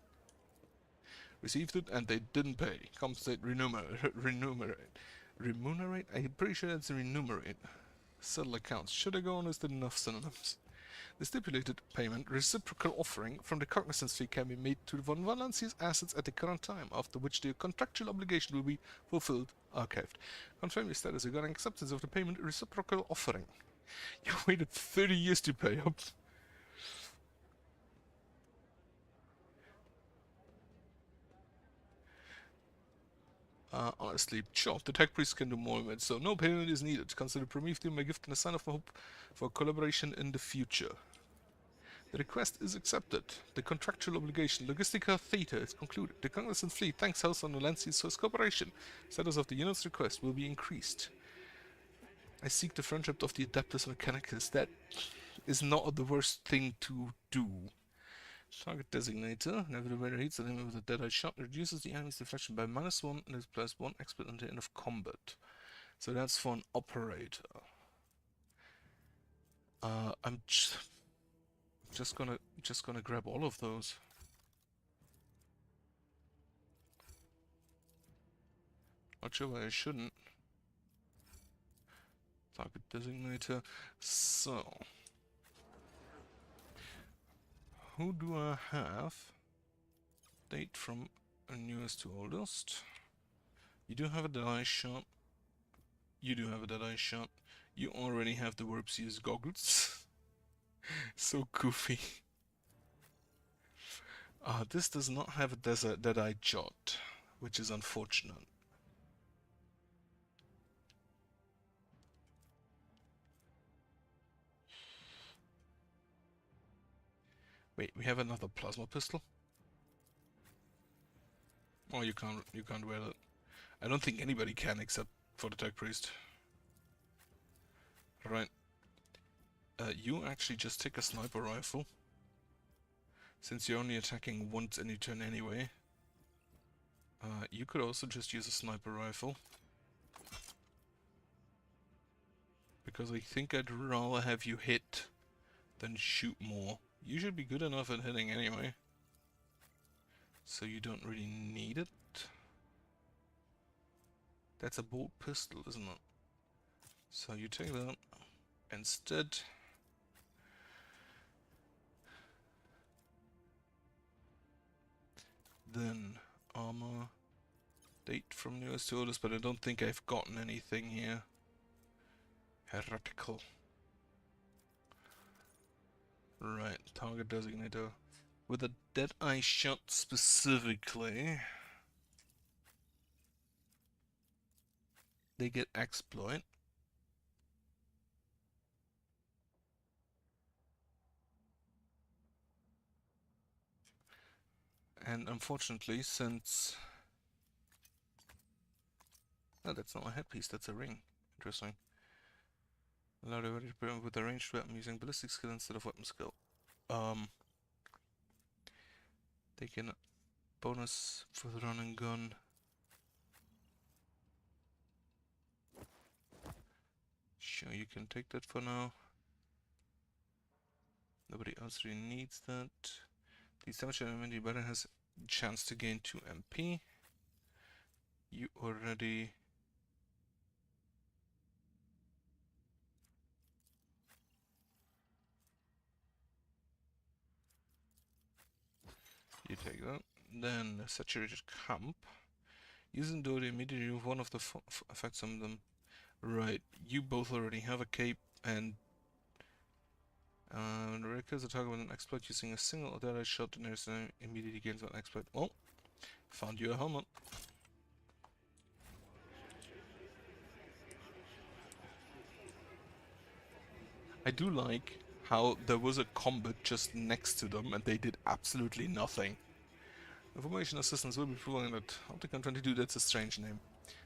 Received it and they didn't pay. Compensate, remunerate? I'm pretty sure that's remunerate. Settle accounts. Should I go on listed enough synonyms? The stipulated payment reciprocal offering from the Cognizance fleet can be made to Von Valancia's assets at the current time, after which the contractual obligation will be fulfilled. Archived. Confirm your status regarding acceptance of the payment reciprocal offering. You waited 30 years to pay up. Honestly, sure, the tech priest can do more of it, so no payment is needed. Consider Prometheus my gift and a sign of hope for collaboration in the future. The request is accepted. The contractual obligation, Logistica Theta, is concluded. The Cognizant fleet thanks House on Valancia's for its cooperation. Status of the unit's request will be increased. I seek the friendship of the Adeptus Mechanicus. That is not the worst thing to do. Target designator. Never the wearer hits the limit with a deadeye shot. Reduces the enemy's deflection by -1 and is +1 expert until the end of combat. So that's for an operator. I'm just gonna grab all of those. Not sure why I shouldn't. Target designator. So, who do I have? Date from newest to oldest. You do have a deadeye shot. You do have a deadeye shot. You already have the Warpseer's goggles. So goofy. This does not have a deadeye shot, which is unfortunate. Wait, we have another plasma pistol? Oh, you can't wear that. I don't think anybody can except for the tech priest. Right. You actually just take a sniper rifle. Since you're only attacking once in your turn anyway. You could also just use a sniper rifle. Because I think I'd rather have you hit than shoot more. You should be good enough at hitting anyway. So you don't really need it. That's a bolt pistol, isn't it? So you take that instead. Then armor. Date from newest to oldest, but I don't think I've gotten anything here. Heretical. Right, target designator. With a deadeye shot specifically, they get exploit. And unfortunately, since... Oh, that's not a headpiece, that's a ring. Interesting. Allow the ready to prevent with a ranged weapon using ballistic skill instead of weapon skill. They can bonus for the run and gun. Sure, you can take that for now. Nobody else really needs that. The damage element better has a chance to gain 2 MP. You already... You take that. Then saturated camp. Using Dory immediately remove one of the effects on them. Right, you both already have a cape, and recurs the target with an exploit using a single deadeye shot and there's an immediately gains one exploit. Oh, found you a helmet. I do like how there was a combat just next to them and they did absolutely nothing. Information assistance will be proven that Opticon 22, that's a strange name.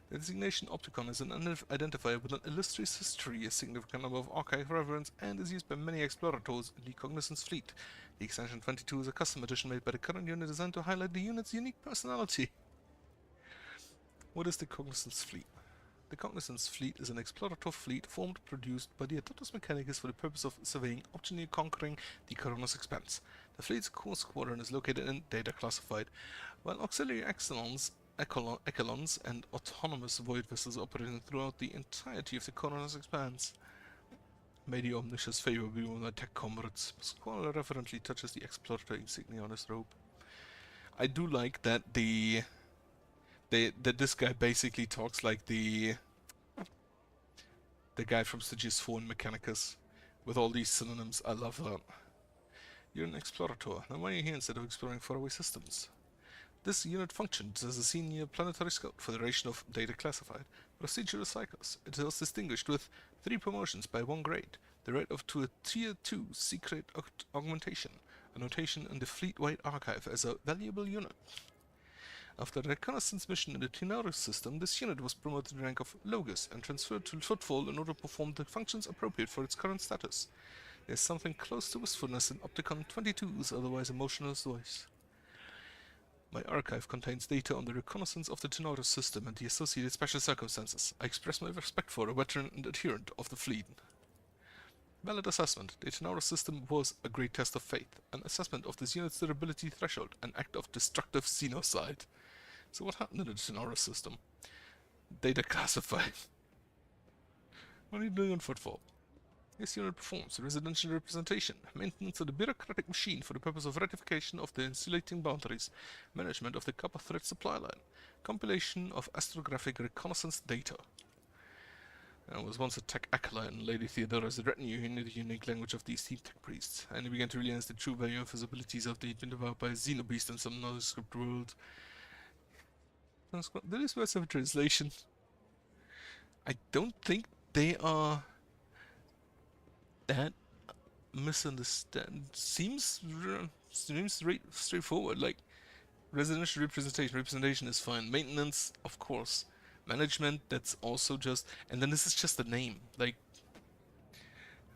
The designation Opticon is an identifier with an illustrious history, a significant number of archive reference, and is used by many explorators in the Cognizance fleet. The extension 22 is a custom edition made by the current unit designed to highlight the unit's unique personality. What is the Cognizance fleet? The Cognizance fleet is an explorator fleet formed and produced by the Adeptus Mechanicus for the purpose of surveying, optionally conquering the Coronis Expanse. The fleet's core squadron is located in Data Classified, while auxiliary echelons and autonomous void vessels operating throughout the entirety of the Coronis Expanse. May the omniscience favor be with my tech comrades. Pasquale reverently touches the explorator insignia on his robe. I do like that that this guy basically talks like the guy from Stygius 4 in Mechanicus, with all these synonyms. I love that. You're an explorator. Now why are you here instead of exploring faraway systems? This unit functions as a senior planetary scout for the duration of data classified procedural cycles. It was distinguished with 3 promotions by 1 grade, the right to a Tier 2 secret augmentation, a notation in the fleet-wide archive as a valuable unit. After a reconnaissance mission in the Tinaurus system, this unit was promoted to the rank of Logos and transferred to Footfall in order to perform the functions appropriate for its current status. There's something close to wistfulness in Opticon 22's otherwise emotionless voice. My archive contains data on the reconnaissance of the Tinaurus system and the associated special circumstances. I express my respect for a veteran and adherent of the fleet. Valid assessment. The Tinaurus system was a great test of faith. An assessment of this unit's durability threshold. An act of destructive xenocide. So what happened in the Tinaurus system? Data classified. What are you doing on Footfall? This unit performs residential representation, maintenance of the bureaucratic machine for the purpose of ratification of the insulating boundaries, management of the copper thread supply line, compilation of astrographic reconnaissance data. I was once a tech acolyte in Lady Theodora's retinue who knew the unique language of these steam tech priests, and he began to realize the true value of his abilities after he'd been devoured by a xenobeast in some nondescript world. Did this words have a translation? I don't think they are that misunderstand. Seems straightforward. Like residential representation is fine. Maintenance, of course. Management, that's also just. And then this is just a name. Like,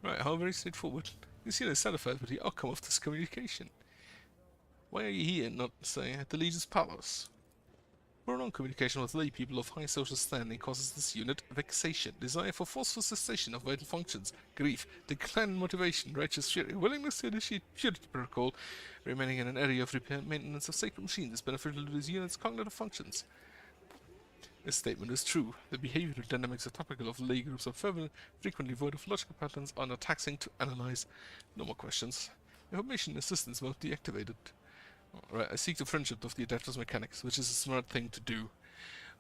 right? How very straightforward. You see, they're satisfied with the outcome of this communication. Why are you here, not say at the Legion's palace? Prolonged communication with lay people of high social standing causes this unit vexation, desire for forceful cessation of vital functions, grief, decline in motivation, righteous fury, willingness to initiate purity protocol, remaining in an area of repair and maintenance of sacred machines is beneficial to this unit's cognitive functions. This statement is true. The behavioral dynamics are topical of lay groups are frequently void of logical patterns are not taxing to analyze. No more questions. Information assistance mode deactivated. Right, I seek the friendship of the Adeptus Mechanicus, which is a smart thing to do.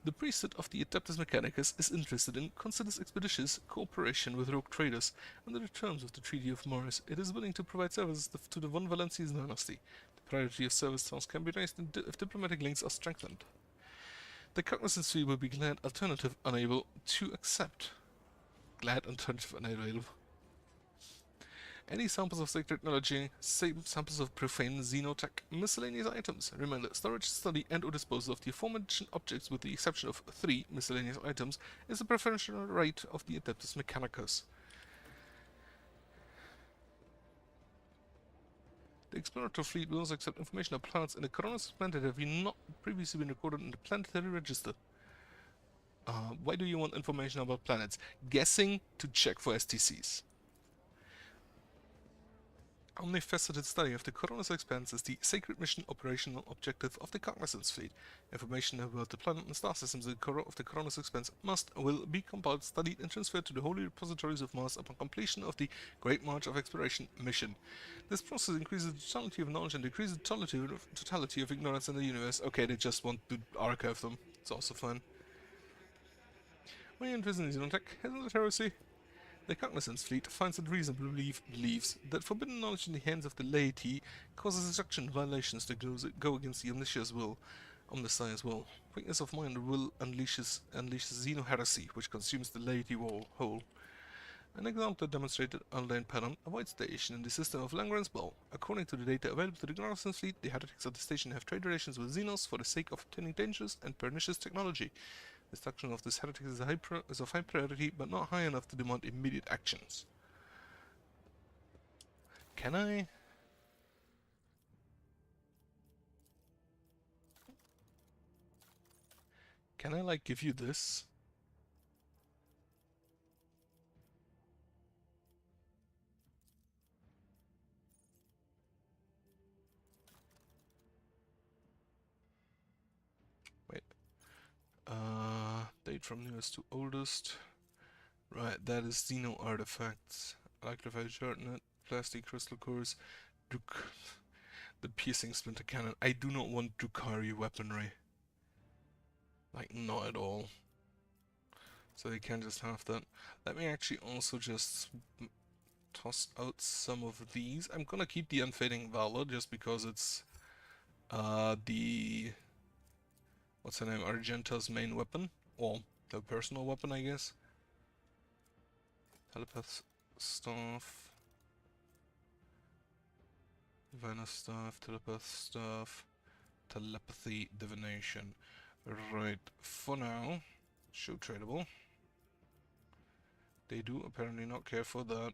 The priesthood of the Adeptus Mechanicus is interested in considers expeditious cooperation with rogue traders. Under the terms of the Treaty of Morris, it is willing to provide services to the Von Valencius dynasty. The priority of service terms can be raised if diplomatic links are strengthened. The Cognizance Fee will be glad alternative unable to accept. Glad alternative unavailable. Any samples of sacred technology, samples of profane xenotech, miscellaneous items. Remember, storage, study, and or disposal of the aforementioned objects with the exception of 3 miscellaneous items is the preferential right of the Adeptus Mechanicus. The exploratory fleet will also accept information of planets in the Coronis planet that have not previously been recorded in the planetary register. Why do you want information about planets? Guessing to check for STCs. Omnifaceted study of the Coronis expanse is the sacred mission operational objective of the Cognizance Fleet. Information about the planet and star systems of the Coronis expanse will be compiled, studied, and transferred to the holy repositories of Mars upon completion of the Great March of Exploration mission. This process increases the totality of knowledge and decreases the totality of ignorance in the universe. Okay, they just want to archive them. It's also fun. Why are you interested in xenotech? Isn't it heresy? The Cognizance Fleet finds it reasonable believes that forbidden knowledge in the hands of the laity causes instruction violations that go against the Omniscience's will. Weakness of mind will unleashes xeno-heresy, which consumes the laity whole. An example that demonstrated online pattern avoids station in the system of Langren's Bell. According to the data available to the Cognizance Fleet, the heretics of the station have trade relations with Xenos for the sake of obtaining dangerous and pernicious technology. Destruction of this heretic is of high priority, but not high enough to demand immediate actions. Can I? Can I, like, give you this? Wait. Date from newest to oldest. Right, that is Xeno artifacts. Like graphite shortnut, plastic crystal cores, the piercing splinter cannon. I do not want Drukhari weaponry. Like, not at all. So they can just have that. Let me actually also just toss out some of these. I'm gonna keep the Unfading Valor just because it's the what's her name, Argenta's main weapon, or her personal weapon, I guess. Telepath Staff, Diviner Staff, Telepath Staff, Telepathy Divination. Right, for now, show tradable. They do apparently not care for that.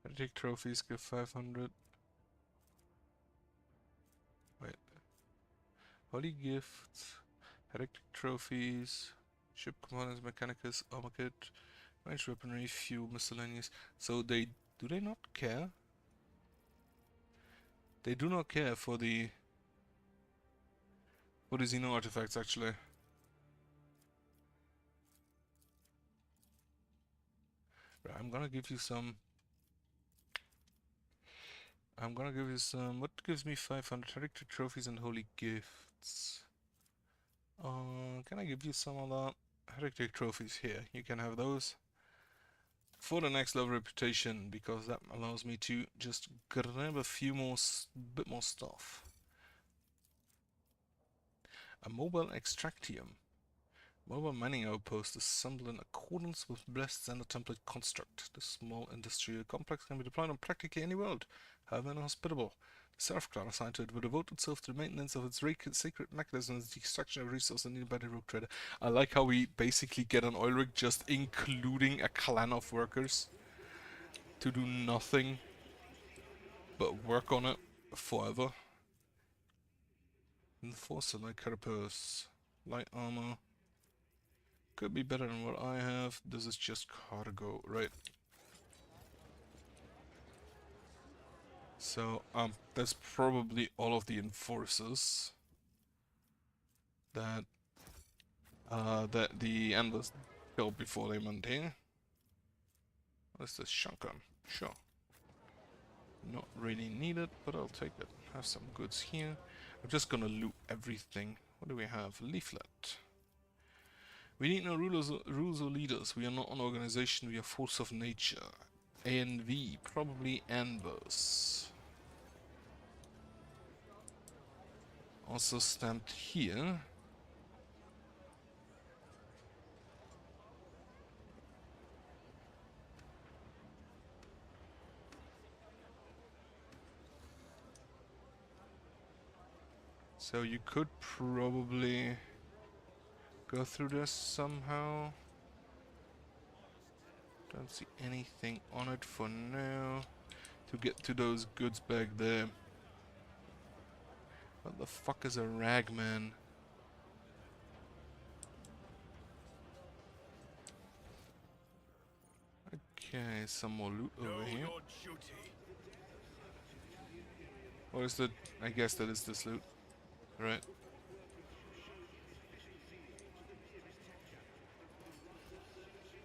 Heretic trophies give 500. Wait. Holy gifts. Heretic trophies. Ship components, Mechanicus, armor kit, range weaponry, fuel, miscellaneous. So do they not care? They do not care for the Xeno artifacts actually. Right, I'm gonna give you some. What gives me 500 heretic trophies and holy gifts? Can I give you some of that? Heretic trophies here. You can have those for the next level reputation because that allows me to just grab a few more, bit more stuff. A mobile extractium. Mobile mining outpost assembled in accordance with Blessed Xander template construct. The small industrial complex can be deployed on practically any world, however inhospitable. The Seraph clan assigned to it will devote itself to the maintenance of its sacred mechanisms and the extraction of resources needed by the rogue trader. I like how we basically get an oil rig just including a clan of workers to do nothing but work on it forever. Enforcer like carapace, light armor. Could be better than what I have. This is just cargo, right? So, that's probably all of the enforcers that the Endless killed before they went here. What is this? Shotgun. Sure. Not really needed, but I'll take it. Have some goods here. I'm just gonna loot everything. What do we have? Leaflet. We need no rules or leaders. We are not an organization, we are force of nature. ANV, probably Anvers. Also stamped here. So you could probably go through this somehow. Don't see anything on it for now. To get to those goods back there. What the fuck is a ragman? Okay, some more loot over here. Your duty. Or is that? I guess that is this loot. Right.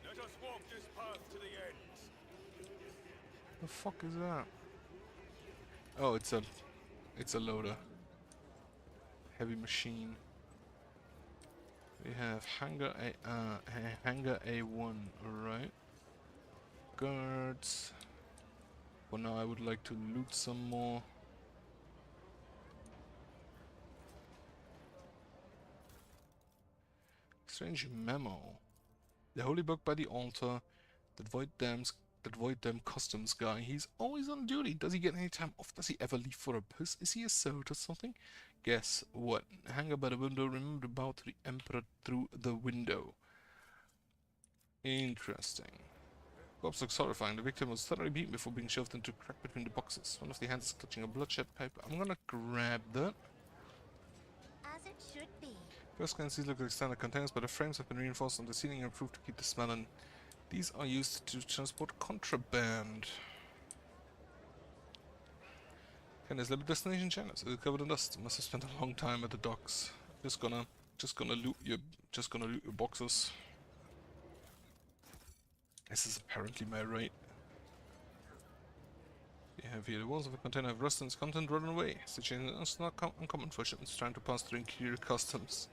Let us walk this path to the end. The fuck is that? Oh, it's a loader. Heavy machine. We have hangar A1, alright. Guards. For now I would like to loot some more. Strange memo. The holy book by the altar. That Void Dam customs guy. He's always on duty. Does he get any time off? Does he ever leave for a piss? Is he a servant or something? Guess what? Hangar by the window. Remember to bow to the Emperor through the window. Interesting. Corpse looks horrifying. The victim was thoroughly beaten before being shoved into a crack between the boxes. One of the hands is clutching a bloodshed pipe. I'm gonna grab that. As it should be. First glance, these look like standard containers, but the frames have been reinforced on the ceiling and improved to keep the smell in. These are used to transport contraband. Can this be destination Janus? Is it covered in dust? Must have spent a long time at the docks. Just gonna loot your boxes. This is apparently my rate. We have here the walls of a container have rust and its content rotten away. Situation is not uncommon for shipments trying to pass through interior customs.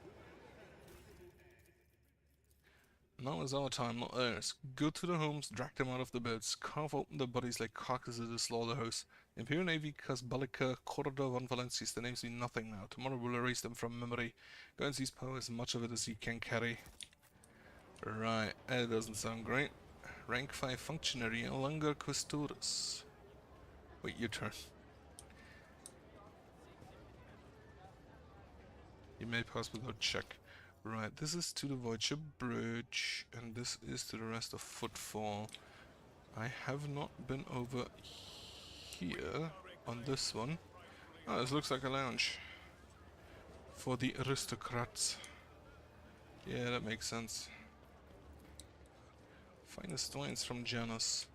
Now is our time, not theirs. Go to the homes, drag them out of the beds, carve open their bodies like carcasses of the slaughterhouse. Imperial Navy, Casbalica, Corridor von Valencias, the names mean nothing now. Tomorrow we'll erase them from memory. Go and seize power as much of it as he can carry. Right, that doesn't sound great. Rank 5 functionary, Alanga Custodes. Wait, your turn. You may pass without check. Right, this is to the Voyager Bridge, and this is to the rest of Footfall. I have not been over here on this one. Oh, this looks like a lounge. For the aristocrats. Yeah, that makes sense. Finest wines from Janus.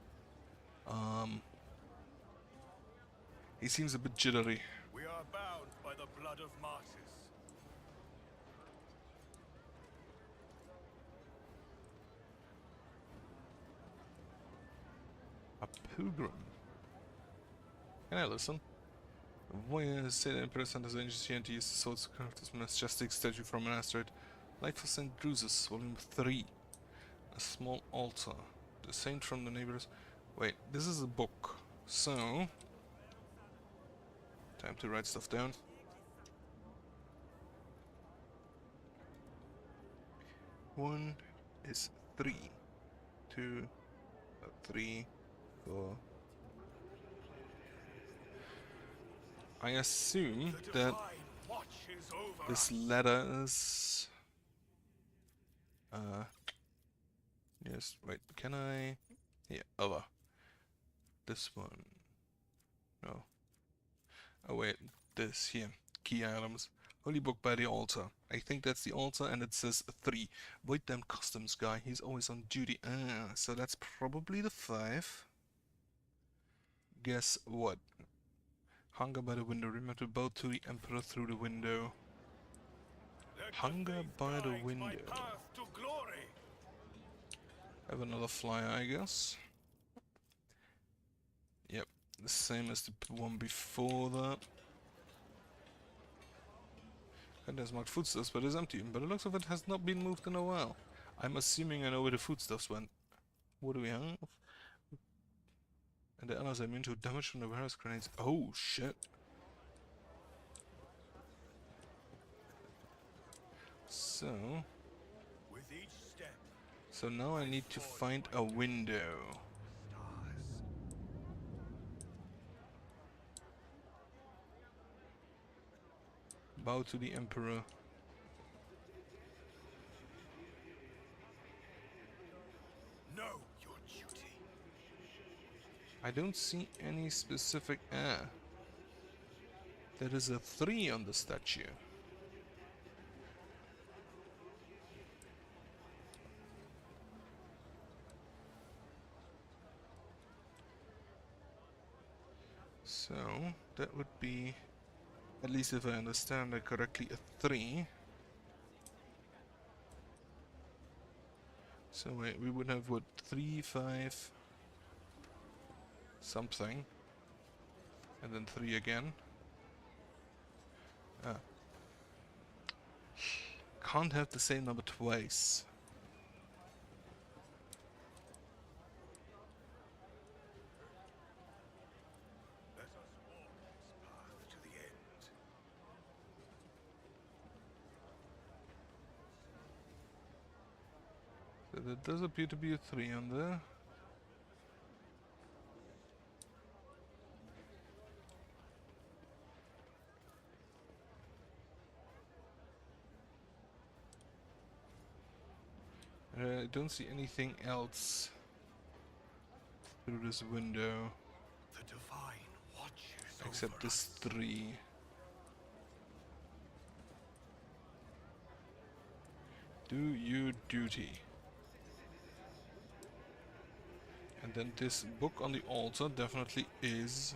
He seems a bit jittery. We are bound by the blood of martyrs. A pilgrim. Can I listen? Voyeur said the Emperor sent his angels here to use the swords to craft this majestic statue from an asteroid. Light for St. Drusus, Volume 3. A small altar. The saint from the neighbors. Wait, this is a book. So... time to write stuff down. One is 3. 2, 3, 4. I assume The that divine watch is over this us. letter is... yes, wait, can I... yeah, other. This one. No. Oh wait, this here. Key items. Holy book by the altar. I think that's the altar and it says 3. Void them customs guy, he's always on duty. Ah, so that's probably the 5. Guess what? Hunger by the window. Remember to bow to the Emperor through the window. Let the Hunger faith by the guide my window. path to glory. Have another flyer, I guess. Yep, the same as the one before that. And there's marked foodstuffs, but it's empty. But it looks like it has not been moved in a while. I'm assuming I know where the foodstuffs went. What do we have? And the allies are immune to damage from the warehouse grenades. Oh shit. So With each step, so now I need to find a window. stars. Bow to the Emperor. Know your duty. I don't see any specific... ah. There is a 3 on the statue. So, that would be, at least if I understand it correctly, a 3. So wait, we would have what, 3, 5, something, and then 3 again. Ah. Can't have the same number twice. Let us walk this path to the end. So there does appear to be a 3 on there. I don't see anything else through this window The divine watches except over this us. 3. Do your duty. And then this book on the altar definitely is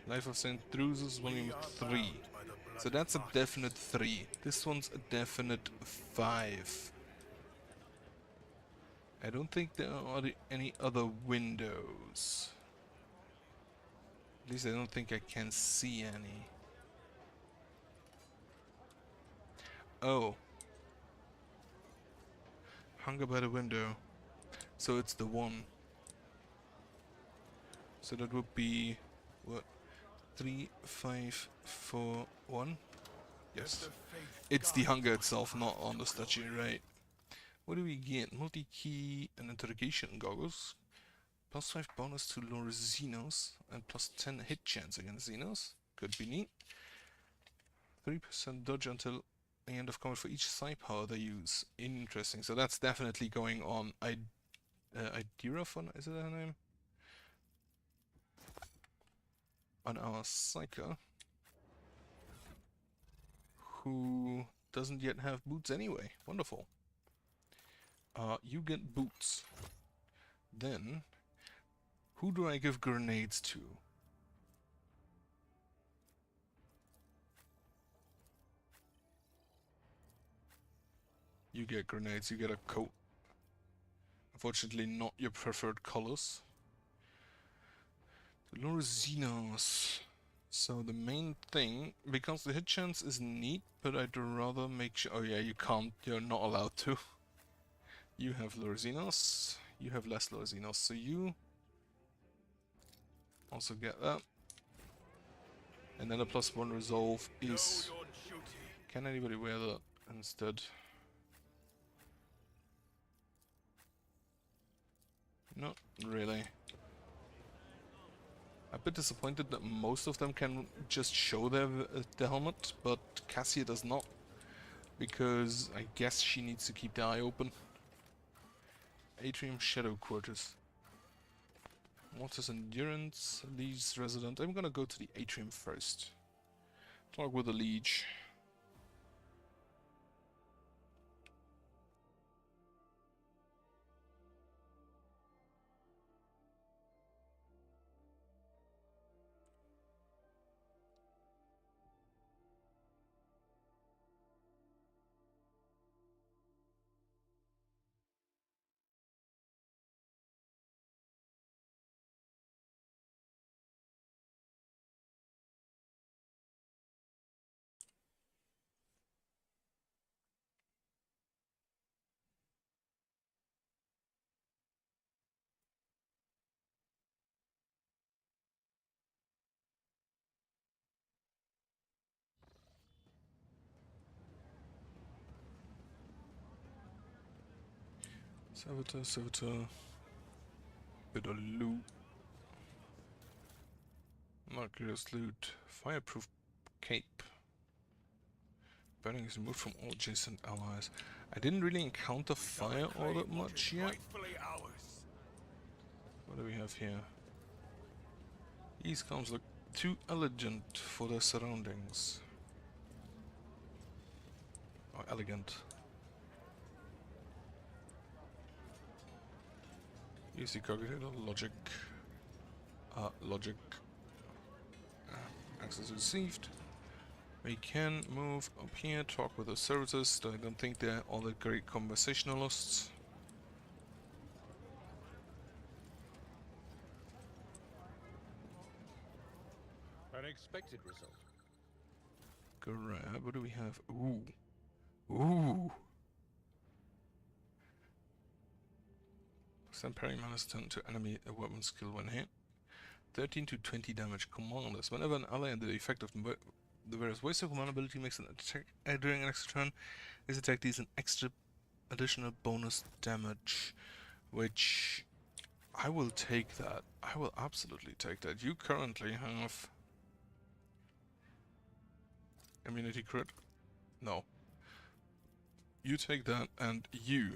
Life of St. Drusus, Volume We are 3. bound by the blood So of that's a martyrs. definite 3. This one's a definite 5. I don't think there are any other windows. At least I don't think I can see any. Oh. Hunger by the window. So it's the 1. So that would be... what? 3, 5, 4, 1? Yes. It's the hunger itself, not on the statue, right? What do we get? Multi-key and interrogation goggles. Plus 5 bonus to lure Xenos and plus 10 hit chance against Xenos. Could be neat. 3% dodge until the end of combat for each psi power they use. Interesting. So that's definitely going on Idiraphon, is it her name? On our Psyker, who doesn't yet have boots anyway. Wonderful. You get boots. Then, who do I give grenades to? You get grenades, you get a coat. Unfortunately, not your preferred colors. Lure Xenos. So the main thing, because the hit chance is neat, but I'd rather make sure... Oh yeah, you can't, you're not allowed to. You have Lure Xenos, you have less Lure Xenos, so you also get that. And then a +1 resolve is... Know your duty. Can anybody wear that instead? Not really. A bit disappointed that most of them can just show the helmet, but Cassia does not, because I guess she needs to keep the eye open. Atrium Shadow Quarters. Mortis Endurance, Liege Resident. I'm gonna go to the Atrium first. Talk with the Liege. Servitor. Bit of loot. Marcus loot. Fireproof cape. Burning is removed from all adjacent allies. I didn't really encounter fire all that Claim what much is yet. rightfully ours. What do we have here? These comms look too elegant for their surroundings. Or elegant. Easy calculator, logic. Logic. Access received. We can move up here, talk with the servitors. I don't think they're all that great conversationalists. Unexpected result. Grab, what do we have? Ooh. Ooh. Send parry minus 10 to enemy a weapon skill when hit. 13 to 20 damage. Commanders. Whenever an ally under the effect of the various voice of command ability makes an attack during an extra turn, this attack deals an extra additional bonus damage. Which I will take that. I will absolutely take that. You currently have immunity crit? No. You take that, and you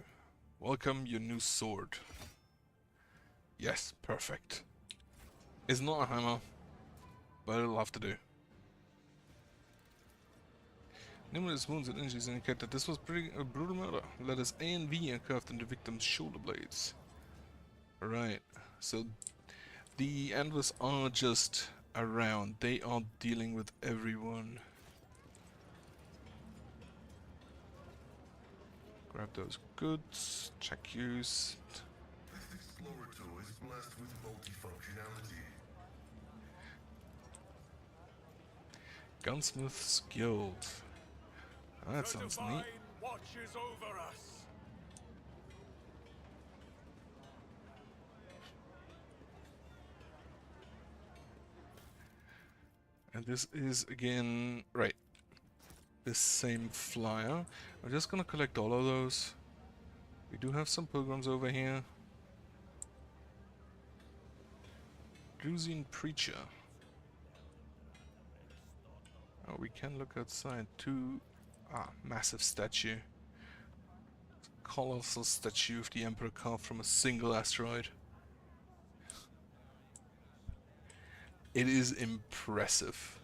welcome your new sword. Yes, perfect. It's not a hammer, but it'll have to do. Numerous wounds and injuries indicate that this was a brutal murder. Letters A and V are carved into victims' shoulder blades. Right, so the anvils are just around. They are dealing with everyone. Grab those goods. Check use. This Explorer tool is blessed with multifunctionality. Gunsmith's Guild. Oh, that The sounds Divine neat. watches over us. And this is again, right, this same flyer. I'm just gonna collect all of those. We do have some pilgrims over here. Drusian Preacher. Oh, we can look outside too. Ah, massive statue. Colossal statue of the Emperor carved from a single asteroid. It is impressive.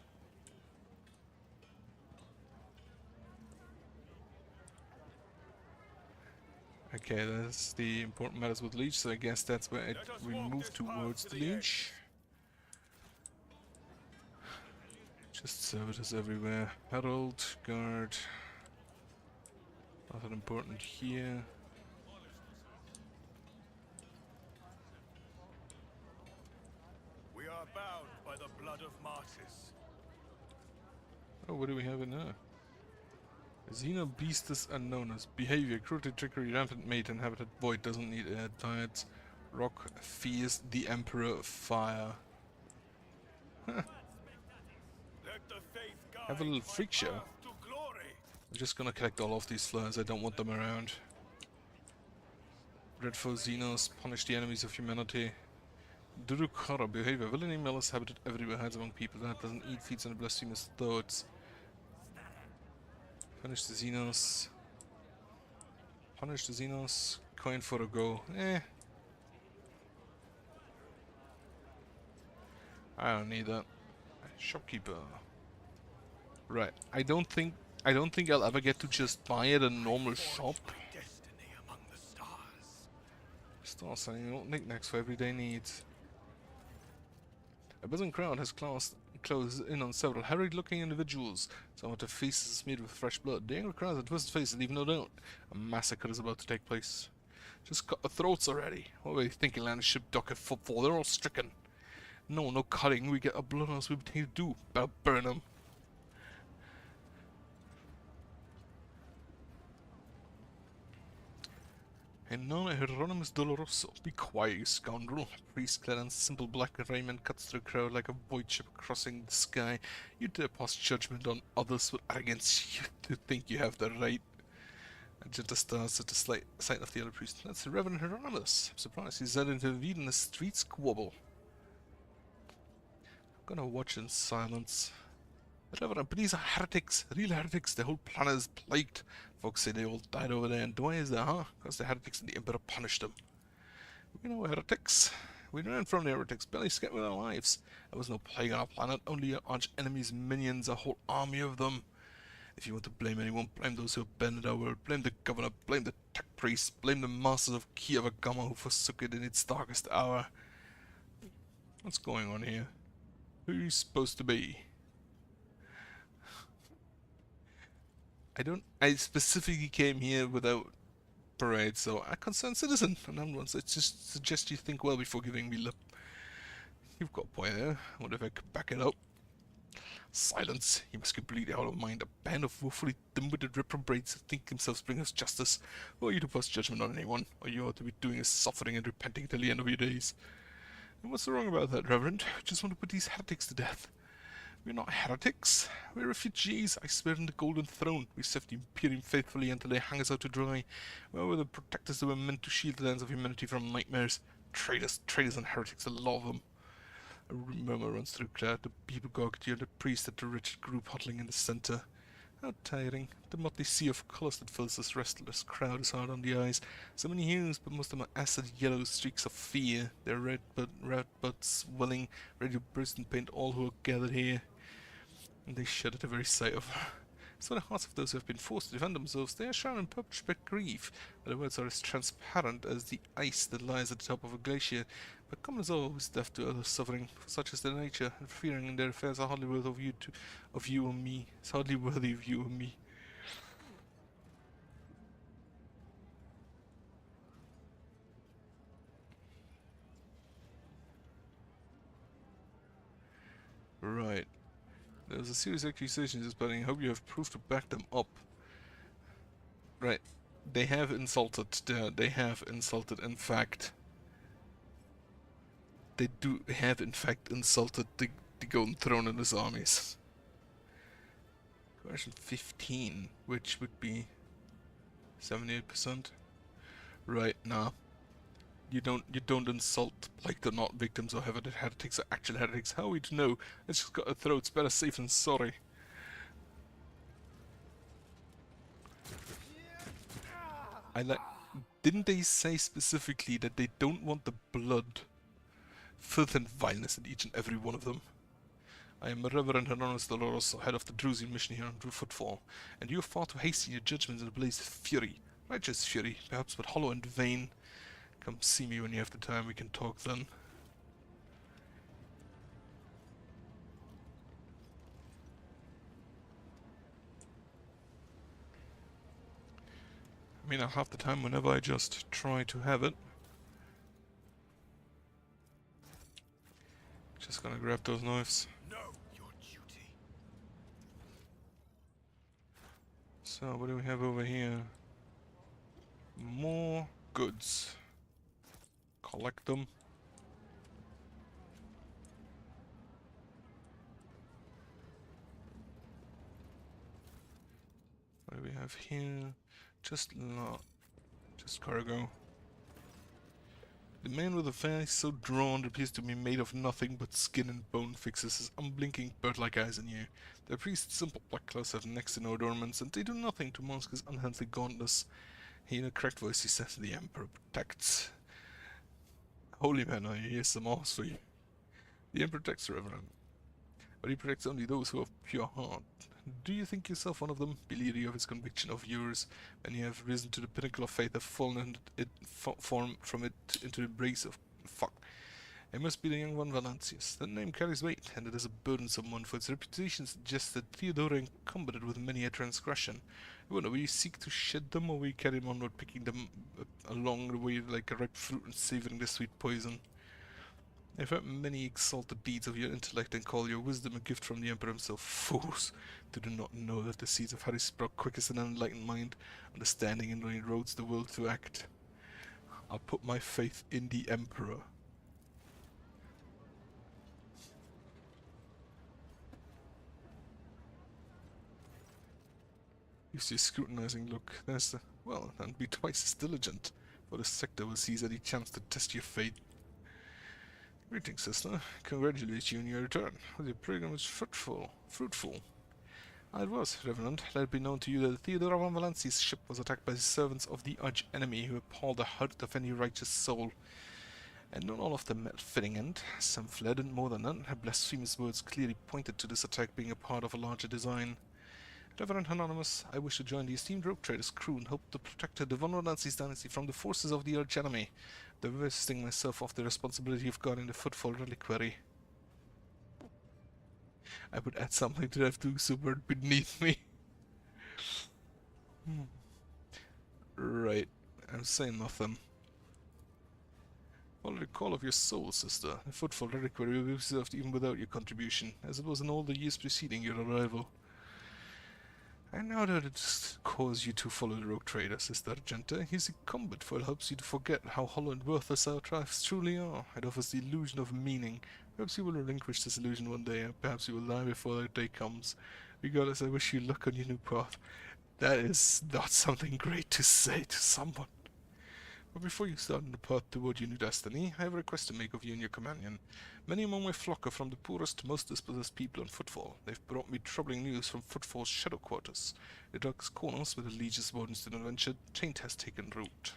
Okay, that's the important matters with Leech, so I guess that's where we move towards the Leech. Just servitors everywhere. Herald, guard. Nothing important here. We are bound by the blood of martyrs. Oh, what do we have in there? Xeno Beastus Unknownus. Behavior, cruelty, trickery, rampant mate, inhabited void, doesn't need air diets. Rock, fierce, the Emperor of Fire. Let the faith guide Have a little my freak show. path to glory. I'm just gonna collect all of these flyers, I don't want them around. Dreadful Xenos, punish the enemies of humanity. Durukara, behavior, villainy, malice, habited everywhere, hides among people, that doesn't eat, feeds on blasphemous thoughts. Punish the Xenos. Punish the Xenos. Coin for a go. Eh. I don't need that. Shopkeeper. Right. I don't think I'll ever get to just buy at a normal shop. Destiny among the stars. Start selling old knickknacks for everyday needs. A buzzing crowd has closed in on several harried-looking individuals. Some of their faces smeared with fresh blood. The angry crowds have twisted faces, leave no doubt. A massacre is about to take place. Just cut the throats already. What were you thinking, Landship Docket Football? They're all stricken. No cutting. We get a blood on us. We think to do. Better burn them. And now Hieronymus Doloroso. Be quiet, you scoundrel. Priest clad in simple black raiment cuts through a crowd like a void ship crossing the sky. You dare pass judgment on others with arrogance. You think you have the right. Jetta starts at the sight of the other priest. That's the Reverend Hieronymus. I'm surprised he's had intervened in the street squabble. I'm gonna watch in silence. Reverend, but these are heretics, real heretics. The whole planet is plagued. Folks say they all died over there, and why is that, huh? Because the heretics and the Emperor punished them. We know heretics. We ran from the heretics, barely escaped with our lives. There was no plague on our planet, only our arch enemies' minions, a whole army of them. If you want to blame anyone, blame those who abandoned our world, blame the governor, blame the tech priests, blame the masters of Kiavagama who forsook it in its darkest hour. What's going on here? Who are you supposed to be? I specifically came here without parade, so a concerned citizen. And I'm one, so I just suggest you think well before giving me lip. You've got a point there. What if I could back it up? Silence. You must completely out of mind. A band of woefully dim-witted reprobates who think themselves bring us justice. Who are you to pass judgment on anyone? All you ought to be doing is suffering and repenting till the end of your days. And what's wrong about that, Reverend? I just want to put these heretics to death. We're not heretics. We're refugees. I swear on the Golden Throne. We serve the Imperium faithfully until they hang us out to dry. We were the protectors that were meant to shield the lands of humanity from nightmares. Traitors and heretics, a lot of them. A murmur runs through the crowd. The people gawk at you, the priest at the wretched group huddling in the center. How tiring. The motley sea of colors that fills this restless crowd is hard on the eyes. So many hues, but most of them are acid yellow streaks of fear. Their red buds swelling, ready to burst and paint all who are gathered here. And they shudder at the very sight of So in the hearts of those who have been forced to defend themselves, they are shown in perpetual grief. Their words are as transparent as the ice that lies at the top of a glacier. But common is always deaf to others' suffering, for such is their nature. Interfering in their affairs are hardly worthy of you or me. It's hardly worthy of you or me. Right. There's a series of accusations, but I hope you have proof to back them up. Right. They have insulted. They have insulted. In fact, they do have in fact insulted the Golden Throne and his armies. Coercion 15, which would be 78%. Right. Nah. You don't insult like they're not victims or heretics or actual heretics. How are we to know? It's just got a throat. It's better safe than sorry. Didn't they say specifically that they don't want the blood, filth and vileness in each and every one of them? I am Reverend Hieronymus Dolores, head of the Drusian mission here on Footfall, and you are far too hasty in your judgments and a blaze of fury. Righteous fury, perhaps but hollow and vain. Come see me when you have the time, we can talk then. I mean, I'll have the time whenever I just try to have it. Just gonna grab those knives. Know your duty. So, what do we have over here? More goods. Collect them. What do we have here? Just cargo. The man with a face so drawn appears to be made of nothing but skin and bone fixes his unblinking bird-like eyes on you. The priest's simple black clothes have next to no adornments, and they do nothing to mask his unhealthy gauntness. He, in a cracked voice, he says, "The Emperor protects." Holy man, I hear some mass for you. The Emperor protects, Reverend. But he protects only those who have pure heart. Do you think yourself one of them? Be leery of his conviction of yours, when you have risen to the pinnacle of faith, have fallen from it into the embrace of fuck. It must be the young one Valancius. That name carries weight, and it is a burdensome one, for its reputation suggests that Theodora encumbered it with many a transgression. I wonder, will you seek to shed them, or will you carry them onward, picking them along the way like a ripe fruit and savouring the sweet poison? I've heard many exalted deeds of your intellect and call your wisdom a gift from the Emperor himself. Fools! Do not know that the seeds of Harry sprout quickest in an enlightened mind, understanding and knowing roads the will to act. I'll put my faith in the Emperor. You see a scrutinizing look. There's the... well, and be twice as diligent, for the sector will seize any chance to test your fate. Greetings, sister. Congratulate you on your return. The program was fruitful. It was, Reverend. Let it be known to you that Theodora von Valanci's ship was attacked by the servants of the arch-enemy who appalled the heart of any righteous soul. And not all of them met a fitting end. Some fled, and more than that, her blasphemous words clearly pointed to this attack being a part of a larger design. Reverend Hieronymus, I wish to join the esteemed rope traders' crew and hope to protect the von Valanci's dynasty from the forces of the arch-enemy, divesting myself of the responsibility of guarding the Footfall reliquary. I would add something to that too, so bird beneath me. Right, I'm saying nothing. Follow the call of your soul, sister. The Footfall reliquary will be preserved even without your contribution, as it was in all the years preceding your arrival. I know that it's caused you to follow the rogue trader, Sister Argenta. He's incumbent, for it helps you to forget how hollow and worthless our tribes truly are. It offers the illusion of meaning. Perhaps you will relinquish this illusion one day, and perhaps you will die before that day comes. Regardless, I wish you luck on your new path. That is not something great to say to someone. But before you start on the path toward your new destiny, I have a request to make of you and your companion. Many among my flock are from the poorest, most dispossessed people on Footfall. They've brought me troubling news from Footfall's shadow quarters. The darkest corners where the Legion's wardens did not venture, taint has taken root.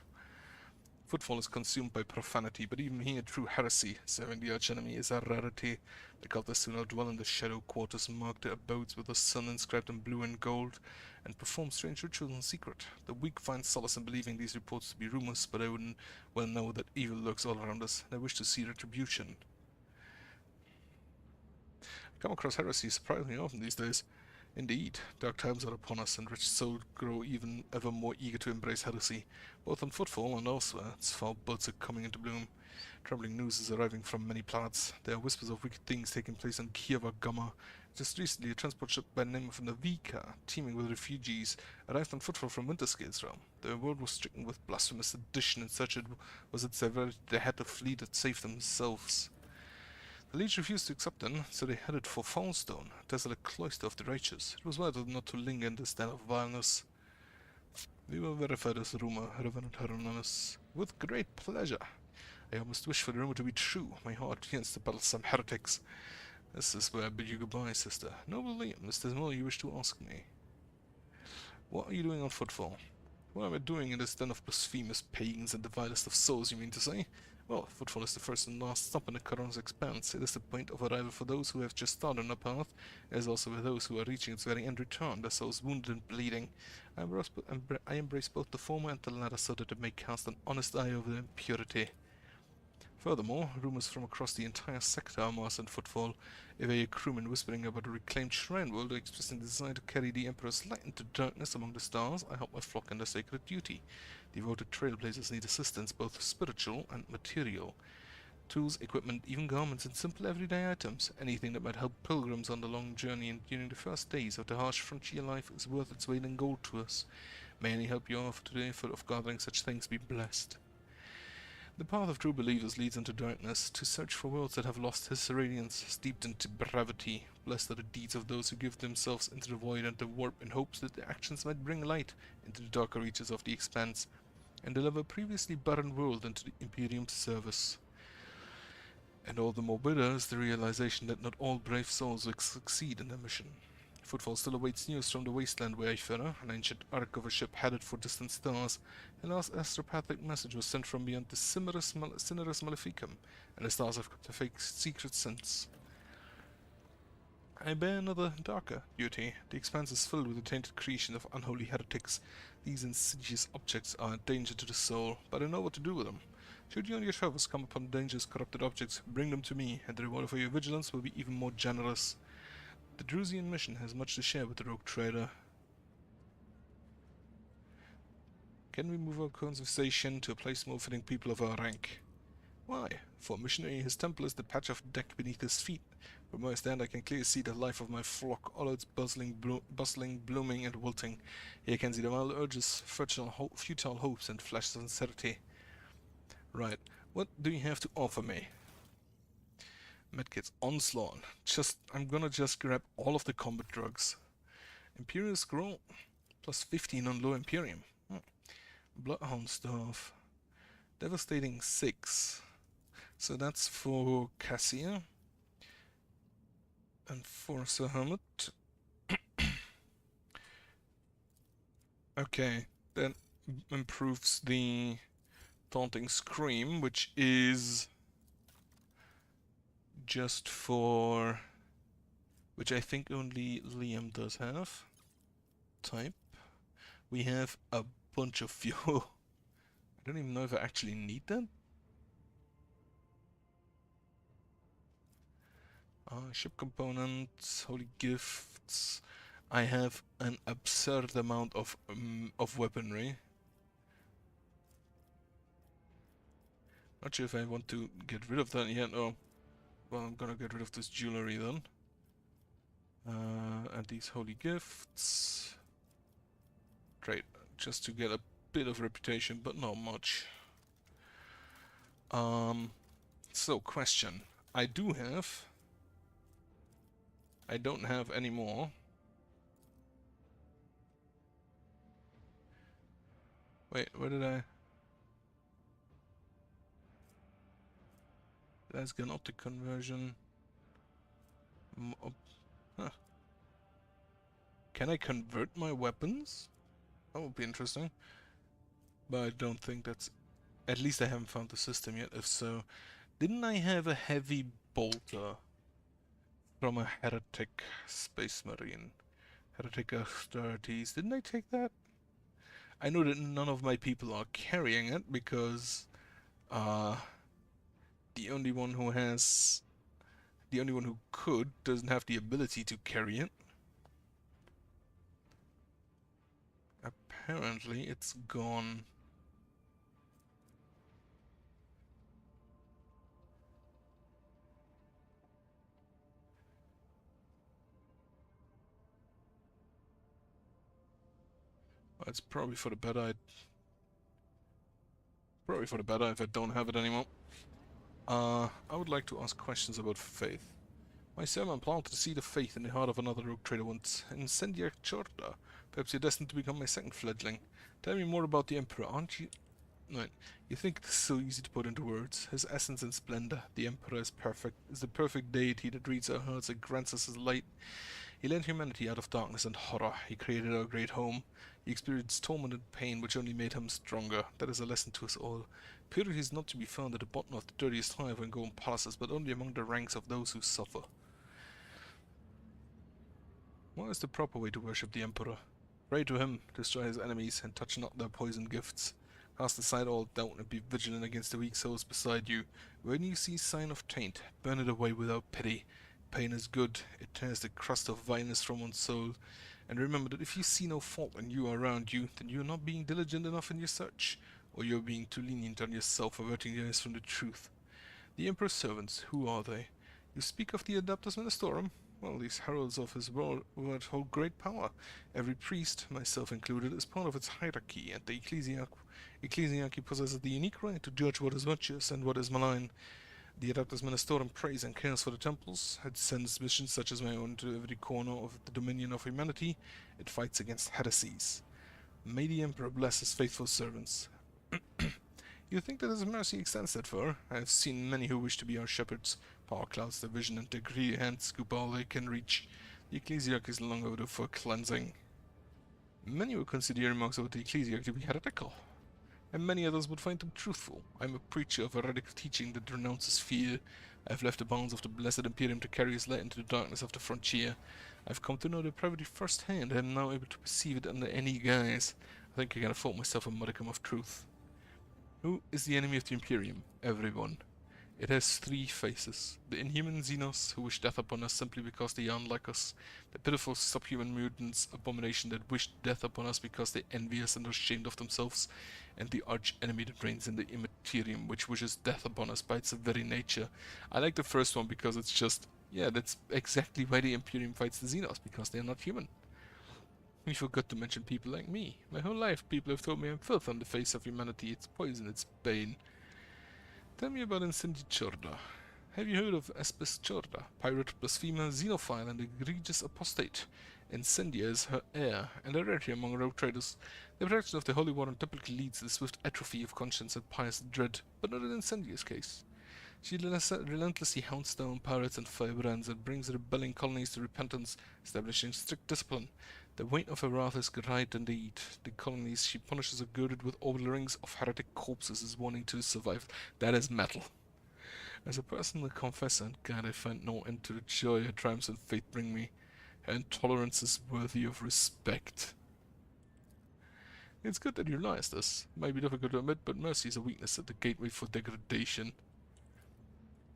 Footfall is consumed by profanity, but even here true heresy, serving the archenemy, is a rarity. The cultists who now dwell in the shadow quarters mark their abodes with the sun inscribed in blue and gold, and perform strange rituals in secret. The weak find solace in believing these reports to be rumors, but I wouldn't well know that evil lurks all around us, and I wish to see retribution. I come across heresy surprisingly often these days. Indeed, dark times are upon us, and rich souls grow even ever more eager to embrace heresy. Both on Footfall and elsewhere, its foul buds are coming into bloom. Troubling news is arriving from many planets. There are whispers of wicked things taking place on Kieva Gamma. Just recently, a transport ship by the name of Navika, teeming with refugees, arrived on Footfall from Winterscale's realm. The world was stricken with blasphemous sedition, and such it was its severity they had to flee to save themselves. The Legion refused to accept them, so they headed for Foulstone, a desolate cloister of the righteous. It was wiser not to linger in this den of vileness. We will verify this rumor, Reverend Hieronymus, with great pleasure. I almost wish for the rumor to be true. My heart yearns to battle some heretics. This is where I bid you goodbye, sister. Noble Liam, is there more you wish to ask me? What are you doing on Footfall? What am I doing in this den of blasphemous pagans and the vilest of souls, you mean to say? Well, Footfall is the first and last stop in the Charon's expanse. It is the point of arrival for those who have just started on a path. It is also for those who are reaching its very end return, their souls wounded and bleeding. I embrace both the former and the latter so that it may cast an honest eye over their impurity. Furthermore, rumors from across the entire sector are massed in Footfall. If a crewman whispering about a reclaimed shrine world or expressing the desire to carry the Emperor's light into darkness among the stars, I help my flock in their sacred duty. Devoted trailblazers need assistance, both spiritual and material. Tools, equipment, even garments, and simple everyday items. Anything that might help pilgrims on the long journey and during the first days of the harsh frontier life is worth its weight in gold to us. May any help you offer today of gathering such things be blessed. The path of true believers leads into darkness, to search for worlds that have lost his radiance, steeped in depravity. Blessed are the deeds of those who give themselves into the void and the warp in hopes that their actions might bring light into the darker reaches of the expanse, and deliver a previously barren world into the Imperium's service. And all the more bitter is the realization that not all brave souls will succeed in their mission. Footfall still awaits news from the wasteland wayfarer, an ancient ark of a ship headed for distant stars. A last astropathic message was sent from beyond the Cinerus Maleficum, and the stars have kept a fake secret since. I bear another darker duty. The expanse is filled with the tainted creation of unholy heretics. These insidious objects are a danger to the soul, but I know what to do with them. Should you and your travels come upon dangerous corrupted objects, bring them to me, and the reward for your vigilance will be even more generous. The Drusian mission has much to share with the rogue trader. Can we move our conversation to a place more fitting people of our rank? Why? For a missionary, his temple is the patch of deck beneath his feet. From where I stand, I can clearly see the life of my flock, all its bustling, blooming, and wilting. Here I can see the wild urges, futile hopes, and flesh sincerity. Right, what do you have to offer me? Medkits, Onslaught. I'm gonna just grab all of the combat drugs. Imperial Scroll, plus 15 on low Imperium. Bloodhound Staff. Devastating 6. So that's for Cassia. And for Sir Hermit. Okay, that improves the Taunting Scream, which is just for, which I think only Liam does have. Type. We have a bunch of fuel. I don't even know if I actually need that. Ship components, holy gifts. I have an absurd amount of weaponry. Not sure if I want to get rid of that yet. Oh, well, I'm gonna get rid of this jewelry then. And these holy gifts. Trade, just to get a bit of reputation, but not much. So question. I don't have any more. Wait, where did I? Let's get an optic conversion. Huh. Can I convert my weapons? That would be interesting. But I don't think that's At least I haven't found the system yet. If so, didn't I have a heavy bolter from a heretic space marine? Heretic austerities. Didn't I take that? I know that none of my people are carrying it because the only one who could doesn't have the ability to carry it. Apparently it's gone. It's probably for the better. Probably for the better if I don't have it anymore. I would like to ask questions about faith. My servant planted the seed of faith in the heart of another rogue trader once, Incendia Chorta. Perhaps you're destined to become my second fledgling. Tell me more about the Emperor, aren't you? No, you think it's so easy to put into words. His essence and splendor. The Emperor is perfect, is the perfect deity that reads our hearts and grants us his light. He led humanity out of darkness and horror. He created our great home. He experienced torment and pain, which only made him stronger. That is a lesson to us all. Purity is not to be found at the bottom of the dirtiest hive and golden palaces, but only among the ranks of those who suffer. What is the proper way to worship the Emperor? Pray to him, destroy his enemies, and touch not their poisoned gifts. Cast aside all doubt and be vigilant against the weak souls beside you. When you see sign of taint, burn it away without pity. Pain is good, it tears the crust of vileness from one's soul. And remember that if you see no fault in you or around you, then you are not being diligent enough in your search, or you are being too lenient on yourself, averting your eyes from the truth. The Emperor's servants, who are they? You speak of the Adeptus Ministorum? Well, these heralds of his word hold great power. Every priest, myself included, is part of its hierarchy, and the ecclesiarchy possesses the unique right to judge what is virtuous and what is malign. The Adeptus Ministorum prays and cares for the temples. It sends missions such as my own to every corner of the dominion of humanity. It fights against heresies. May the Emperor bless his faithful servants. You think that his mercy extends that far? I have seen many who wish to be our shepherds. Power clouds their vision and degree and scoop all they can reach. The ecclesiarch is long overdue for cleansing. Many would consider your remarks about the ecclesiarch to be heretical, and many others would find them truthful. I am a preacher of heretical teaching that renounces fear. I have left the bounds of the blessed Imperium to carry his light into the darkness of the frontier. I have come to know depravity firsthand, and am now able to perceive it under any guise. I think I can afford myself a modicum of truth. Who is the enemy of the Imperium? Everyone. It has three faces. The inhuman Xenos, who wish death upon us simply because they are unlike us. The pitiful subhuman mutants, abomination that wish death upon us because they envy us and are ashamed of themselves. And the arch-enemy that reigns in the Immaterium, which wishes death upon us by its very nature. I like the first one because it's just, yeah, that's exactly why the Imperium fights the Xenos, because they are not human. We forgot to mention people like me. My whole life people have told me I'm filth on the face of humanity, it's poison, it's bane. Tell me about Incendia Chorda. Have you heard of Espis Chorda, pirate, blasphemer, xenophile, and egregious apostate? Incendia is her heir, and a rarity among rogue traders. The protection of the Holy Warden typically leads to the swift atrophy of conscience and pious dread, but not in Incendia's case. She relentlessly hounds down pirates and firebrands and brings rebelling colonies to repentance, establishing strict discipline. The weight of her wrath is great indeed. The colonies she punishes are girded with orbital rings of heretic corpses as wanting to survive. That is metal. As a personal confessor and guide, I find no end to the joy her triumphs and faith bring me. Her intolerance is worthy of respect. It's good that you realize this. It might be difficult to admit, but mercy is a weakness at the gateway for degradation.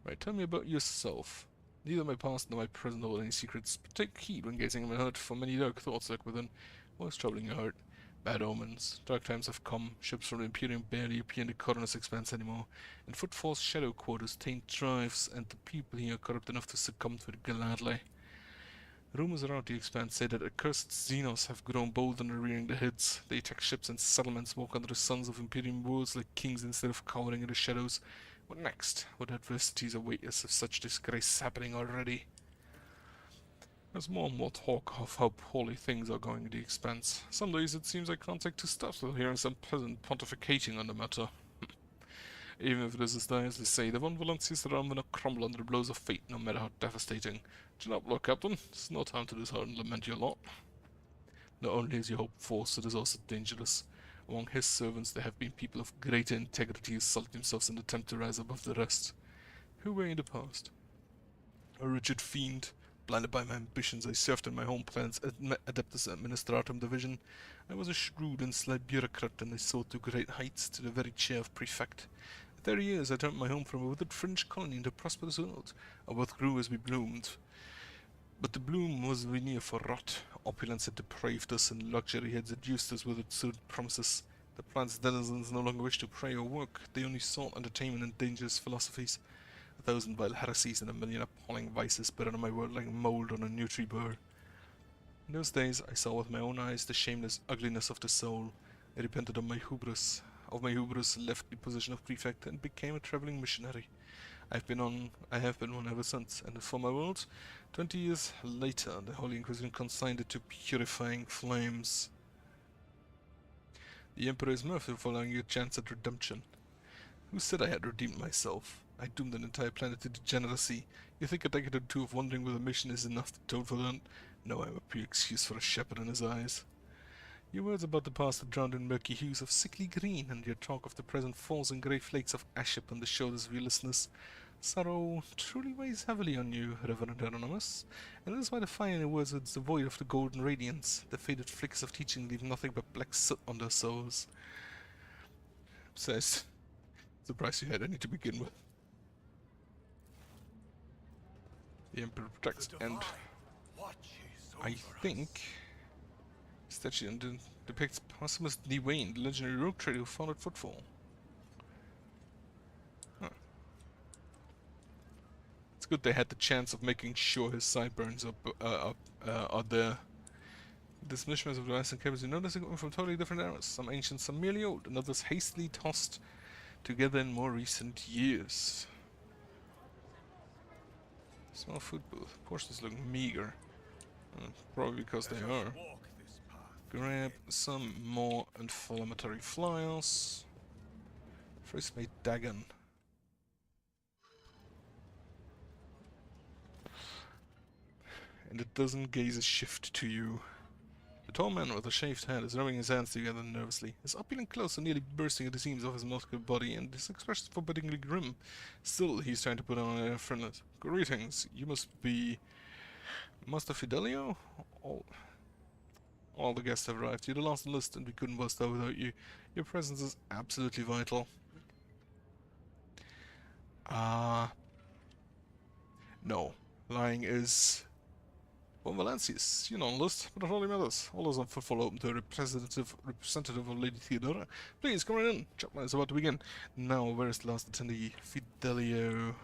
Right, tell me about yourself. Neither my past nor my present hold any secrets, but take heed when gazing at my heart, for many dark thoughts lurk within. What is troubling your heart? Bad omens. Dark times have come. Ships from the Imperium barely appear in the colorless expanse anymore. In Footfall's shadow quarters, taint drives, and the people here are corrupt enough to succumb to it gladly. Rumors around the expanse say that accursed Xenos have grown bold and are rearing their heads. They attack ships and settlements, walk under the suns of Imperium worlds like kings instead of cowering in the shadows. What next? What adversities await us if such disgrace is happening already? There's more and more talk of how poorly things are going in the expanse. Some days it seems I can't take two steps without hearing some peasant pontificating on the matter. Even if it is as dire as they say, the Von Valencia's realm will not crumble under the blows of fate, no matter how devastating. Chin up, Lord Captain. It's no time to dishearten and lament your lot. Not only is your hope false, it is also dangerous. Among his servants there have been people of greater integrity who sullied themselves in an attempt to rise above the rest. Who were in the past? A rigid fiend. Blinded by my ambitions, I served in my home planet's Adeptus Administratum division. I was a shrewd and sly bureaucrat, and I soared to great heights, to the very chair of prefect. At 30 years, I turned my home from a withered fringe colony into a prosperous world. Our wealth grew as we bloomed. But the bloom was veneer for rot. Opulence had depraved us, and luxury had seduced us with its sordid promises. The planet's denizens no longer wished to pray or work. They only sought entertainment and dangerous philosophies. 1,000 vile heresies and 1,000,000 appalling vices spread on my world like mold on a nutri-bur. In those days, I saw with my own eyes the shameless ugliness of the soul. I repented of my hubris, left the position of prefect, and became a traveling missionary. I have been one ever since, and for my world, 20 years later, the Holy Inquisition consigned it to purifying flames. The Emperor is merciful for allowing you a chance at redemption. Who said I had redeemed myself? I doomed an entire planet to degeneracy. You think a decade or two of wandering with a mission is enough to atone for that? No, I'm a pure excuse for a shepherd in his eyes. Your words about the past are drowned in murky hues of sickly green, and your talk of the present falls in grey flakes of ash upon the shoulders of your listeners. Sorrow truly weighs heavily on you, Reverend Anonymous, and that is why the fire in your words is devoid of the golden radiance. The faded flicks of teaching leave nothing but black soot on their souls. Says, surprised you had any to begin with. The Emperor protects, and I think statue depicts Posimus Dwayne, the legendary rogue trader who founded Footfall. Huh. It's good they had the chance of making sure his sideburns are there. This mission of device and cables, you notice it from totally different eras. Some ancient, some merely old, and others hastily tossed together in more recent years. Small food booth. Portions look meager. Probably because they are. Grab some more inflammatory flyers. First made Dagon. And it doesn't gaze a shift to you. The tall man with a shaved head is rubbing his hands together nervously. His opulent clothes are nearly bursting at the seams of his muscular body, and his expression is forbiddingly grim. Still, he's trying to put on an air of friendliness. Greetings, you must be Master Fidelio? All the guests have arrived. You're the last on the list, and we couldn't bust out without you. Your presence is absolutely vital. No. Lying is... Well, Valancius, you're not on the list, but not only matters. All those on Footfall open to a representative of Lady Theodora. Please, come right in. Chapman is about to begin. Now, where is the last attendee? Fidelio.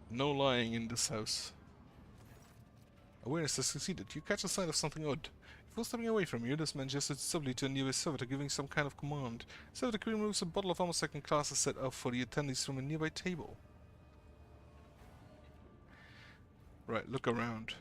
No lying in this house. Awareness has succeeded. You catch a sight of something odd. Before stepping away from you, this man gestured subtly to a nearby servitor, giving some kind of command. Servitor quickly removes a bottle of almost second class and set out for the attendees from a nearby table. Right, look around.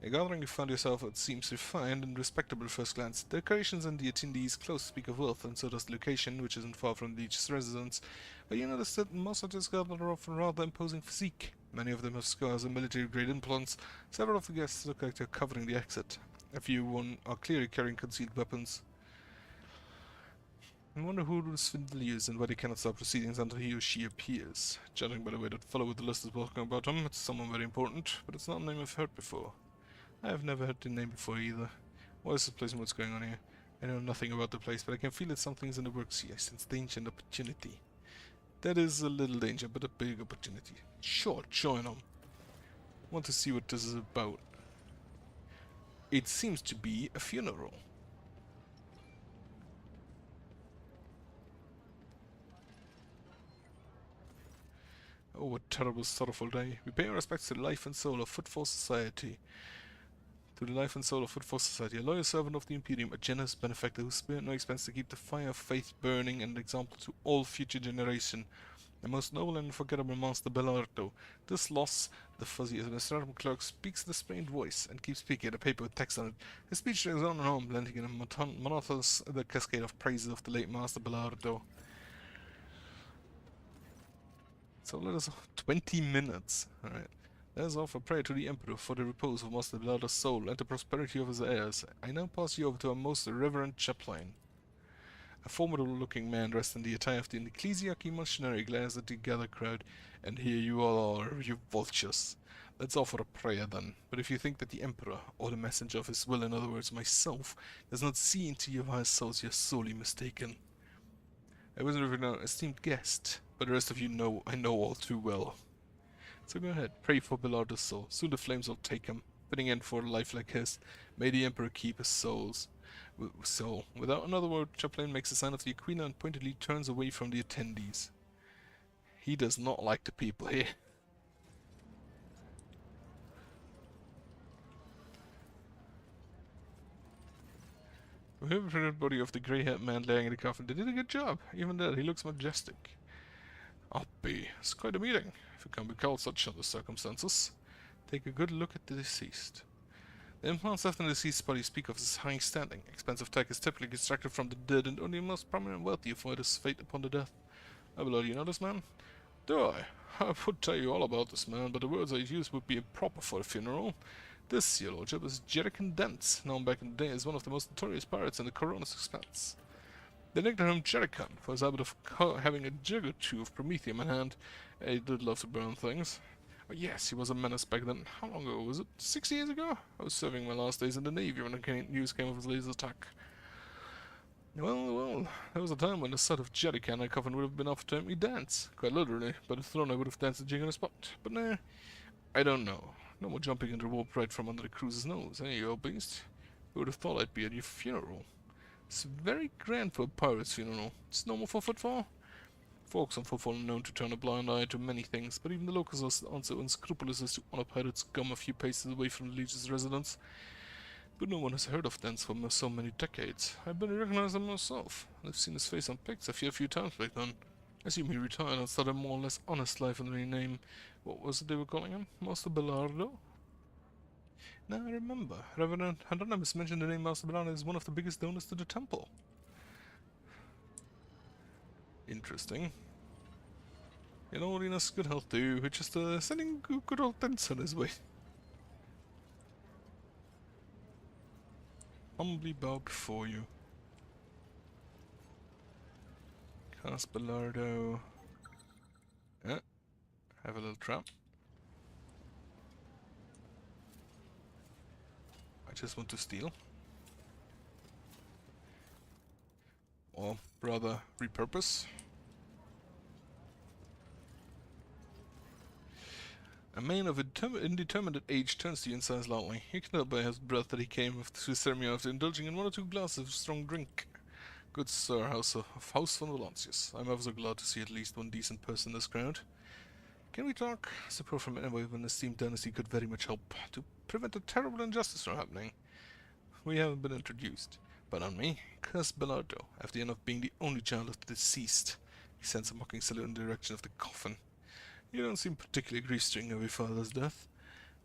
A gathering you found yourself at seems refined and respectable at first glance. The decorations and the attendees close speak of wealth, and so does the location, which isn't far from the Leech's residence. But you notice that most of this gathered are of a rather imposing physique. Many of them have scars and military-grade implants. Several of the guests look like they're covering the exit. A few are clearly carrying concealed weapons. I wonder who this Fidelio is and why they cannot stop proceedings until he or she appears. Judging by the way that fellow with the list is talking about him, it's someone very important, but it's not a name I've heard before. I have never heard the name before either. What is this place and what's going on here? I know nothing about the place, but I can feel that something's in the works here. I sense danger and opportunity. That is a little danger, but a big opportunity. Sure, join them. Want to see what this is about. It seems to be a funeral. Oh, what terrible, sorrowful day. We pay our respects to the life and soul of Footfall Society. To the life and soul of Footfall Society, a loyal servant of the Imperium, a generous benefactor who spared no expense to keep the fire of faith burning and an example to all future generations. A most noble and unforgettable Master Belardo. This loss, the fuzzy administrative clerk speaks in a strained voice and keeps speaking at a paper with text on it. His speech drags on and on, blending in a monotonous cascade of praises of the late Master Belardo. So let us 20 minutes. Alright. Let us offer prayer to the Emperor for the repose of Master Bilardo's soul and the prosperity of his heirs. I now pass you over to our most reverend chaplain. A formidable-looking man dressed in the attire of the ecclesiarchy missionary glares at the gathered crowd. And here you all are, you vultures. Let's offer a prayer then. But if you think that the Emperor, or the messenger of his will, in other words myself, does not see into your vile souls, you're sorely mistaken. I wasn't even an esteemed guest, but the rest of you know I know all too well. So go ahead, pray for Bilardo's soul. Soon the flames will take him. Putting in for a life like his, may the Emperor keep his soul. Without another word, Chaplain makes a sign of the Aquila and pointedly turns away from the attendees. He does not like the people here. Whoever the body of the grey-haired man laying in the coffin, they did a good job. Even dead, he looks majestic. It's quite a meeting, if it can be called such under circumstances. Take a good look at the deceased. The implants left in the deceased's body speak of his high standing. Expensive tech is typically extracted from the dead, and only the most prominent and wealthy avoid his fate upon the death. Abelard, you know this man? Do I? I would tell you all about this man, but the words I use would be improper for a funeral. This, your lordship, is Jerican Dents, known back in the day as one of the most notorious pirates in the Coronis Expanse. They nicknamed him Jerican for his habit of having a jug or two of promethium in hand. He did love to burn things. But yes, he was a menace back then. How long ago was it? 6 years ago? I was serving my last days in the Navy when the news came of his latest attack. Well, there was a time when the sight of Jerican in a coffin would have been offered to make me dance. Quite literally. By the throne I would have danced a jig on the spot. But nah, I don't know. No more jumping into the warp right from under the cruiser's nose, eh, you old beast? Who would have thought I'd be at your funeral? It's very grand for a pirate's funeral. It's normal for footfall. Folks on footfall are known to turn a blind eye to many things, but even the locals are so unscrupulous as to honor pirates scum a few paces away from the Legion's residence. But no one has heard of Dents for so many decades. I barely recognize him myself. I've seen his face on pics a few times back then. I assume he retired and started a more or less honest life under the name. What was it they were calling him? Master Bilardo? Now I remember. Reverend Hieronymus mentioned the name Master Bilardo as one of the biggest donors to the temple. Interesting. You know, Linus, good health too. We're just sending good old Dents on his way. Humbly bow before you. Cast Bilardo. Have a little trap. I just want to steal. Or rather, repurpose. A man of indeterminate age turns to you and sighs loudly. You can tell by his breath that he came to the ceremony after indulging in 1 or 2 glasses of strong drink. Good sir, House von Valancius. I'm ever so glad to see at least one decent person in this crowd. Can we talk? Support from anyone of an esteemed dynasty could very much help to prevent a terrible injustice from happening. We haven't been introduced, but on me, Curse Bilardo, after the end of being the only child of the deceased. He sends a mocking salute in the direction of the coffin. You don't seem particularly grief-stricken over your father's death.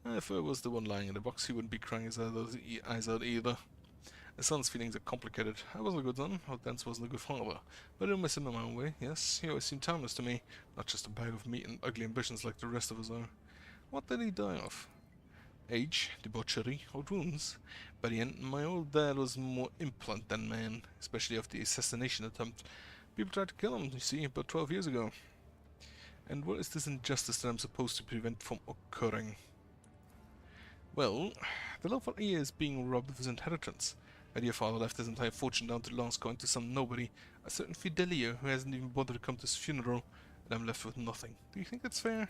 If I was the one lying in the box, he wouldn't be crying his eyes out either. His son's feelings are complicated. I wasn't a good son, or Dents wasn't a good father, but I don't miss him in my own way, yes. He always seemed timeless to me, not just a bag of meat and ugly ambitions like the rest of us are. What did he die of? Age, debauchery, or wounds? By the end, my old dad was more implant than man, especially after the assassination attempt. People tried to kill him, you see, about 12 years ago. And what is this injustice that I'm supposed to prevent from occurring? Well, the lawful heir is being robbed of his inheritance. My dear father left his entire fortune down to the last coin to some nobody, a certain Fidelio who hasn't even bothered to come to his funeral, and I'm left with nothing. Do you think that's fair?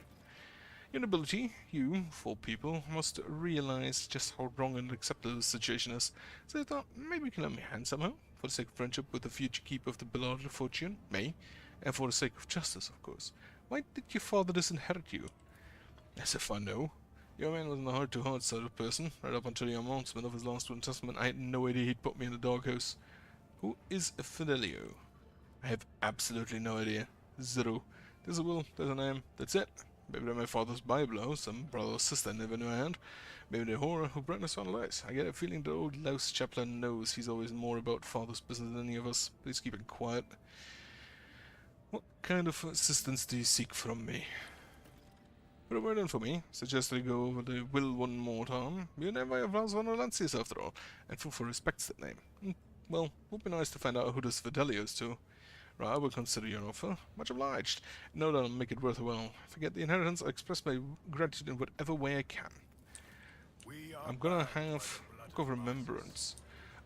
Your nobility, you, of all people, must realize just how wrong and unacceptable the situation is, so I thought maybe you can lend me a hand somehow, for the sake of friendship with the future keeper of the Bilardo fortune, me, and for the sake of justice, of course. Why did your father disinherit you? As if I know. Your man wasn't a heart-to-heart sort of person. Right up until the announcement of his last will and testament, I had no idea he'd put me in the doghouse. Who is a Fidelio? I have absolutely no idea. Zero. There's a will, there's a name, that's it. Maybe they're my father's Bible, or some brother or sister I never knew I had. Maybe they're horror who brought us on lives. I get a feeling the old louse chaplain knows he's always more about father's business than any of us. Please keep it quiet. What kind of assistance do you seek from me? Put a word in for me. Suggested I go over the will one more time. You're never of Lars von Valancius after all, and Fulfur respects that name. Well, would be nice to find out who this Fidelio is to. Right, I will consider your offer. Much obliged. No doubt I'll make it worthwhile. Forget the inheritance, I express my gratitude in whatever way I can. I'm gonna have Book of Remembrance.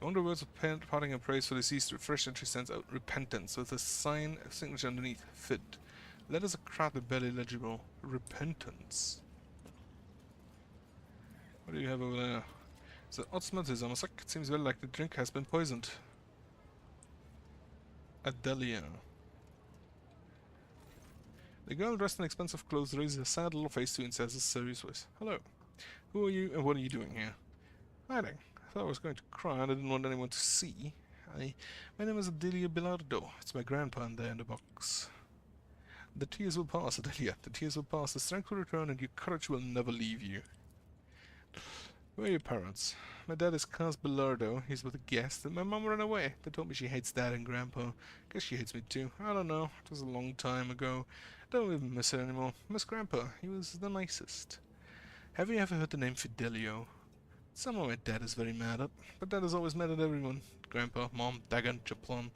Among the words of parting and praise for the deceased, fresh entry sends out repentance with a signature underneath. Fid. Letters are crowded, barely legible. Repentance. What do you have over there? The odd smell to Zamasak. It seems well like the drink has been poisoned. Adelia. The girl dressed in expensive clothes raises a sad little face to you and says in a serious voice, "Hello. Who are you and what are you doing here?" "Hiding. I thought I was going to cry and I didn't want anyone to see. My name is Adelia Bilardo. It's my grandpa in there in the box." "The tears will pass, Adelia. The tears will pass. The strength will return and your courage will never leave you." "Where are your parents?" "My dad is Kaz Bilardo. He's with a guest, and my mom ran away. They told me she hates dad and grandpa. Guess she hates me too. I don't know. It was a long time ago. Don't even miss it anymore. Miss grandpa. He was the nicest." "Have you ever heard the name Fidelio?" "Someone my dad is very mad at. But dad is always mad at everyone. Grandpa, mom, Dagon, Chaplon.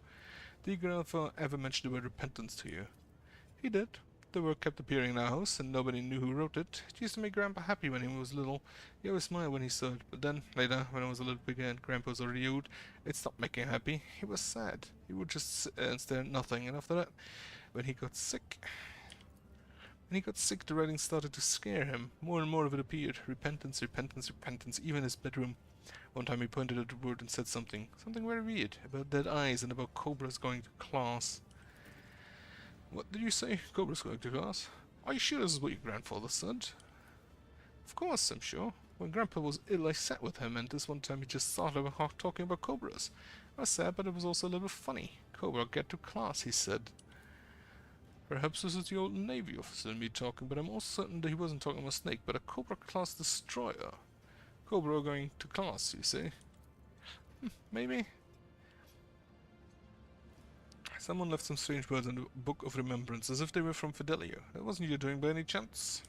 Did your grandpa ever mention the word repentance to you?" "He did. The word kept appearing in our house, and nobody knew who wrote it. It used to make Grandpa happy when he was little. He always smiled when he saw it. But then, later, when I was a little bigger and Grandpa was already old, it stopped making him happy. He was sad. He would just sit there and stare at nothing. And after that, when he got sick, the writing started to scare him. More and more of it appeared. Repentance, repentance, repentance, even in his bedroom. One time he pointed at the word and said something very weird, about dead eyes and about cobras going to class." "What did you say? Cobra's going to class? Are you sure this is what your grandfather said?" "Of course, I'm sure. When Grandpa was ill, I sat with him, and this one time he just started talking about cobras. I was sad, but it was also a little funny. Cobra get to class, he said." "Perhaps this is the old Navy officer in me talking, but I'm almost certain that he wasn't talking about a snake, but a Cobra-class destroyer. Cobra going to class, you say?" "Maybe." Someone left some strange words in the Book of Remembrance, as if they were from Fidelio. That wasn't you doing by any chance?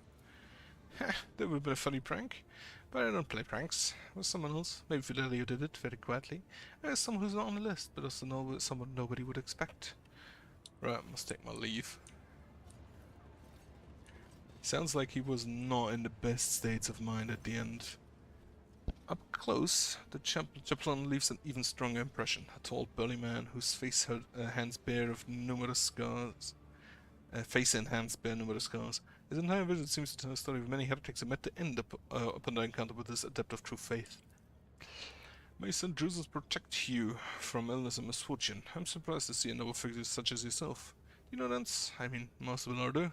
"Heh, that would have been a funny prank. But I don't play pranks. It was someone else. Maybe Fidelio did it, very quietly. There's someone who's not on the list, but also someone nobody would expect." Right, must take my leave. Sounds like he was not in the best states of mind at the end. Up close, the chaplain leaves an even stronger impression. A tall, burly man whose face and hands bear numerous scars. His entire vision seems to tell a story of many heretics who met to end upon their encounter with this adept of true faith. "May St. Drusus protect you from illness and misfortune. I'm surprised to see a noble figure such as yourself. You know Dance? I mean, Master Bilardo?"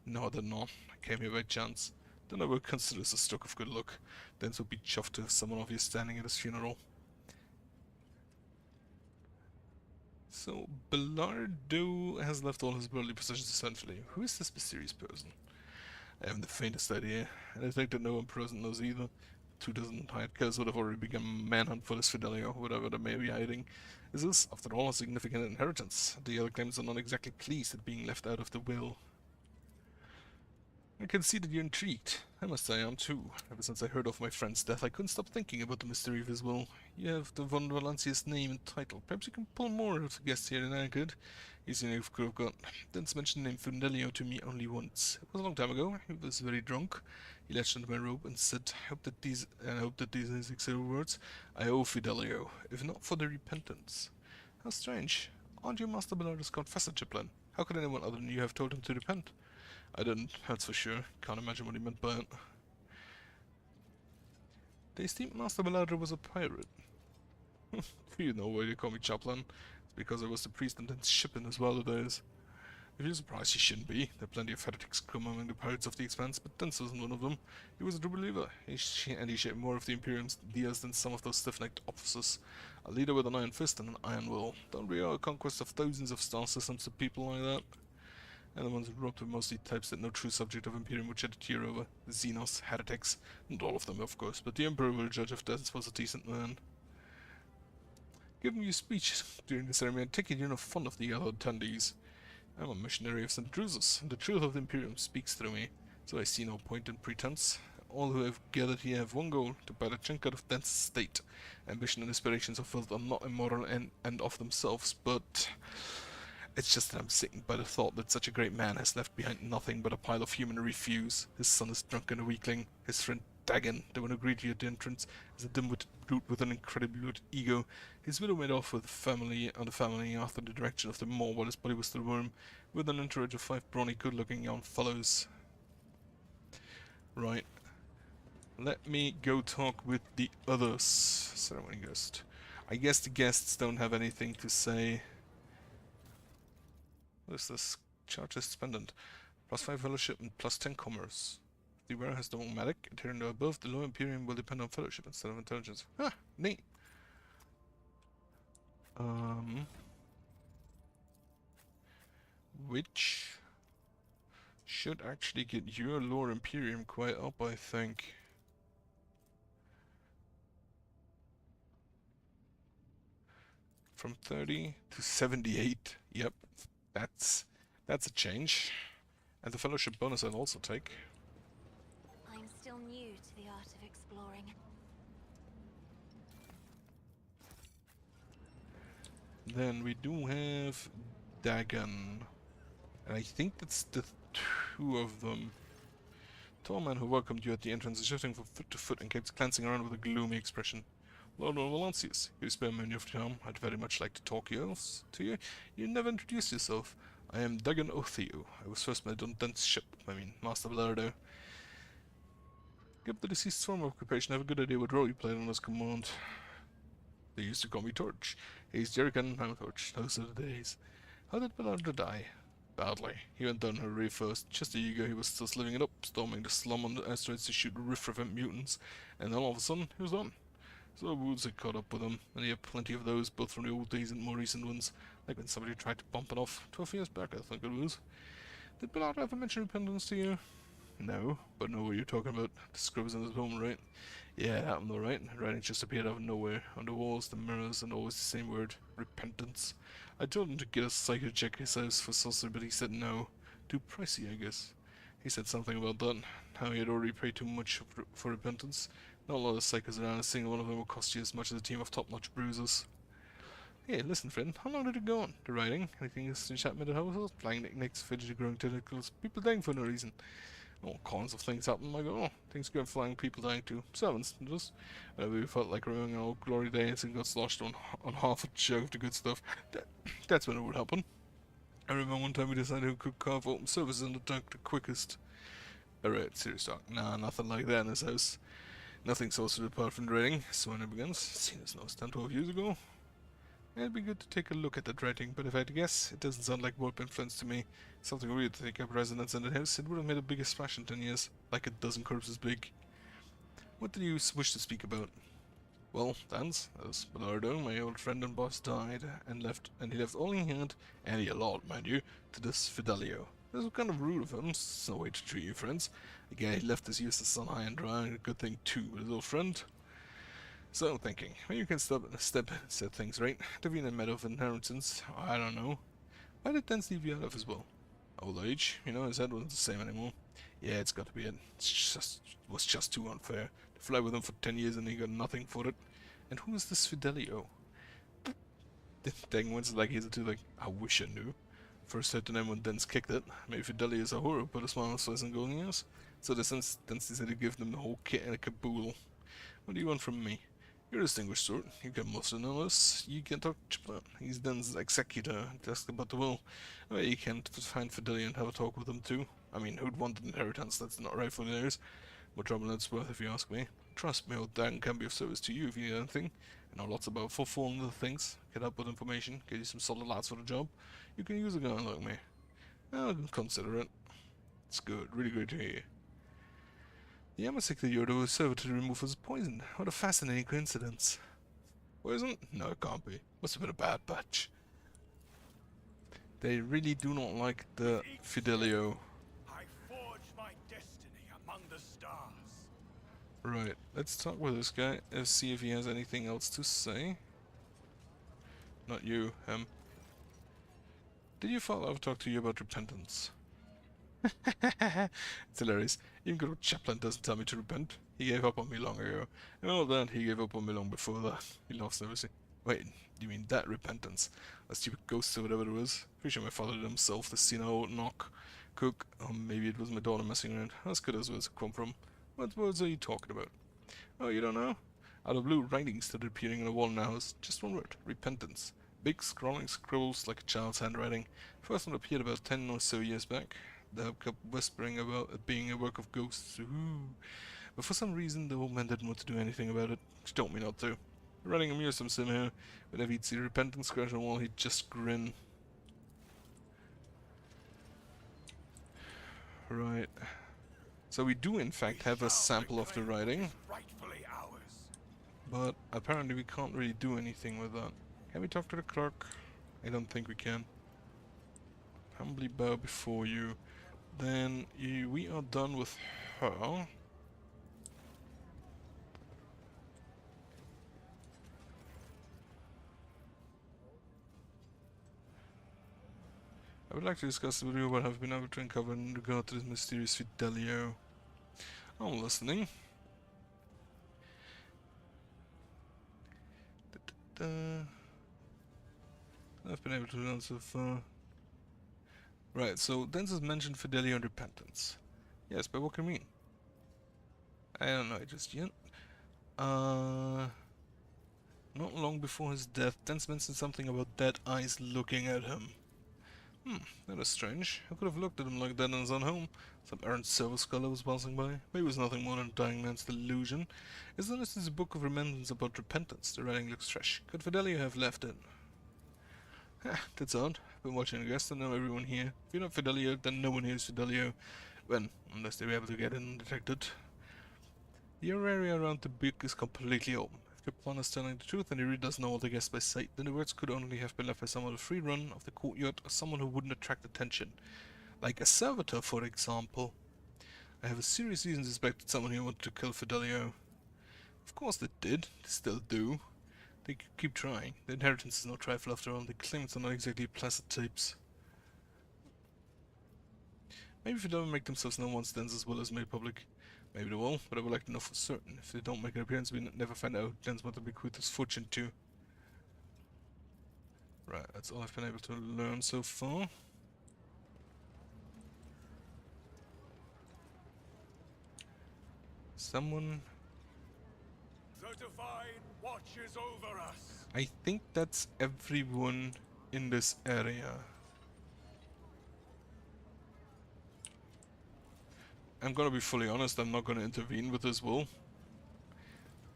"No, I did not. I came here by chance." "Then I would consider this a stroke of good luck. Dance would be chuffed to have someone of you standing at his funeral." So, Bilardo has left all his worldly possessions essentially. Who is this mysterious person? I haven't the faintest idea, and I think that no one present knows either. 2 hired killers would have already begun a manhunt for this Fidelio, whatever they may be hiding. Is this, after all, a significant inheritance? The other claimants are not exactly pleased at being left out of the will. "I can see that you're intrigued. I must say I am too. Ever since I heard of my friend's death, I couldn't stop thinking about the mystery of his will. You have the von Valancius name and title. Perhaps you can pull more out of the guests here than I could. You seem to have got. Didn't mention the name Fidelio to me only once. It was a long time ago. He was very drunk. He latched onto my robe and said, I hope that these exact words, I owe Fidelio, if not for the repentance." "How strange. Aren't you Master Bilardo's confessor, Chaplain? How could anyone other than you have told him to repent?" "I didn't, that's for sure. Can't imagine what he meant by it." "They esteemed Master Bilardo was a pirate." "Do you know why they call me Chaplain? It's because I was the priest in Dent's ship in his wilder days. If you're surprised, you shouldn't be. There are plenty of heretics come among the pirates of the Expanse, but Dent wasn't one of them. He was a true believer, and he shared more of the Imperium's ideas than some of those stiff-necked officers. A leader with an iron fist and an iron will. Don't we owe a conquest of thousands of star systems to people like that? And the ones who robbed were mostly types that no true subject of Imperium would shed a tear over. The Xenos, heretics. Not all of them, of course, but the Emperor will judge if Dent was a decent man." "Giving you speech during the ceremony, I take it you're not fond of the other attendees." "I'm a missionary of St. Drusus, and the truth of the Imperium speaks through me. So I see no point in pretense. All who have gathered here have one goal, to bite a chunk out of dense state. Ambition and aspirations of filth are not immoral and of themselves, but it's just that I'm sickened by the thought that such a great man has left behind nothing but a pile of human refuse. His son is drunk and a weakling. His friend Dagon, the one who greeted you at the entrance, is a dim-witted brute with an incredibly good ego. His widow made off with the family after the direction of the moor while his body was still warm, with an entourage of 5 brawny, good-looking young fellows. Right. Let me go talk with the others. Ceremony guest. I guess the guests don't have anything to say. What is this? Chartist pendant. +5 fellowship and +10 commerce. The wearer has no magic. Adhering to above, the low Imperium will depend on fellowship instead of intelligence. Ah, neat. Which should actually get your lore Imperium quite up, I think. From 30 to 78. Yep, that's a change. And the fellowship bonus I'll also take. I'm still new to the art of exploring. Then we do have Dagon. And I think that's the 2 of them. Tall man who welcomed you at the entrance is shifting from foot to foot and keeps glancing around with a gloomy expression. Lord Valancius, you spare me of time. I'd very much like to talk to you. You never introduced yourself. I am Dagon Othio. I was first met on Dent's ship. Master Bellardo. Give the deceased's former occupation. I have a good idea what role you played on his command. They used to call me Torch. He's Jerican, I'm Torch. Those are the days. How did Bellardo die? Badly. He went down her reef first. Just a year ago he was still living it up, storming the slum on the asteroids to shoot riff-raff mutants. And then all of a sudden, he was done. So wounds had caught up with him, and he had plenty of those, both from the old days and more recent ones, like when somebody tried to bump it off 12 years back, I think it was. Did Bernard ever mention repentance to you? No, but know what you're talking about. The scrubs in his home, right? Yeah, it happened alright. Writing just appeared out of nowhere. On the walls, the mirrors, and always the same word. Repentance. I told him to get a psycho check his house for saucer, but he said no. Too pricey, I guess. He said something about that. How he had already paid too much for repentance. Not a lot of psychos around, a single one of them will cost you as much as a team of top-notch bruisers. Hey, listen friend, how long did it go on? The writing? Anything else in Chapman at household? Flying knickknacks, fidgety growing tentacles, people dying for no reason. All kinds of things happen. I go, oh, things go flying, people dying too. Servants, just whenever we felt like running an old glory days and got sloshed on half a jug of the good stuff. That's when it would happen. I remember one time we decided who could carve open services in the tank the quickest. Alright, serious talk. Nah, nothing like that in his house. Nothing sorcered apart from the writing. So when it begins, seen as no 10-12 years ago. It'd be good to take a look at that writing, but if I had to guess, it doesn't sound like warp influence to me. Something weird to take up residence in the house. It would have made a bigger splash in 10 years, like a dozen corpses big. What did you wish to speak about? Well, Dan's, as Bellardo, my old friend and boss, died, and he left all he had, and he a lot, mind you, to this Fidelio. This was kind of rude of him. It's no way to treat your friends. The guy left his useless son high and dry, and a good thing too, with his old friend. So I'm thinking, well, you can step and set things right. Intervene in matter of inheritance. I don't know. Why did Dan leave you out of as well? Old age, you know, his head wasn't the same anymore. Yeah, it's got to be it. It was just too unfair. To fly with him for 10 years and he got nothing for it. And who is this Fidelio? The thing was like he's a two like, I wish I knew. First heard the name when Dens kicked it. Maybe Fidelio is a horror, but a smile on his face and golden years. So the sense Dens decided to give them the whole kit and a caboodle. What do you want from me? You're a distinguished sort. You can muster none us. You can talk to Chapman. He's Den's executor. Ask about the will. Well, you can find Fidelio and have a talk with him too. I mean, who'd want an inheritance that's not rightfully theirs? More trouble than it's worth if you ask me. Trust me, old Dan can be of service to you if you need anything. I know lots about fulfilling the things. Get up with information. Get you some solid lads for the job. You can use a guy like me. I'll consider it. It's good. Really good to hear you. The Yamasek that Yoda was served to remove was poisoned. What a fascinating coincidence. Poison? No, it can't be. Must have been a bad batch. They really do not like the Fidelio. I forged my destiny among the stars. Right, let's talk with this guy and see if he has anything else to say. Not you, him. Did your father ever talk to you about repentance? It's hilarious. Even good old Chaplain doesn't tell me to repent. He gave up on me long ago. And all that, he gave up on me long before that. He laughs nervously. Wait, you mean that repentance? A stupid ghost or whatever it was? Pretty sure my father did himself, the senile knock cook. Or maybe it was my daughter messing around. As good as where's it come from? What words are you talking about? Oh, you don't know? Out of blue, writing started appearing on the wall in the house. Just one word. Repentance. Big scrawling scribbles like a child's handwriting. First one appeared about 10 or so years back. The hub kept whispering about it being a work of ghosts. Ooh. But for some reason, the old man didn't want to do anything about it. She told me not to. The writing amused him somehow. Whenever he'd see repentance scratch on the wall, he'd just grin. Right. So we do in fact have a sample of the writing, Rightfully ours. but apparently we can't really do anything with that. Can we talk to the clerk? I don't think we can. Humbly bow before you. Then we are done with her. I would like to discuss with you what I've been able to uncover in regard to this mysterious Fidelio. I'm listening. I've been able to learn so far. Right, so Dens has mentioned Fidelio and repentance. Yes, but what can it mean? I don't know just yet. Not long before his death, Dens mentioned something about dead eyes looking at him. That is strange. Who could have looked at him like that in his own home? Some errant service scholar was passing by. Maybe it was nothing more than a dying man's delusion. Isn't this a book of remembrance about repentance? The writing looks fresh. Could Fidelio have left it? That's odd. I've been watching the guests and know everyone here. If you're not Fidelio, then no one here is Fidelio. When, unless they were able to get in undetected. The area around the book is completely open. If Caplan is telling the truth and he really does know all the guests by sight, then the words could only have been left by someone with a free run of the courtyard or someone who wouldn't attract attention. Like a servitor, for example. I have a serious reason to suspect that someone here wanted to kill Fidelio. Of course they did. They still do. They keep trying. The inheritance is no trifle after all. The claimants are not exactly pleasant types. Maybe Fidelio make themselves known once Dens as well as made public. Maybe they will, but I would like to know for certain. If they don't make an appearance, we never find out Dens want to bequeath his fortune to. Right, that's all I've been able to learn so far. Someone... The divine watches over us. I think that's everyone in this area. I'm gonna be fully honest, I'm not gonna intervene with his will.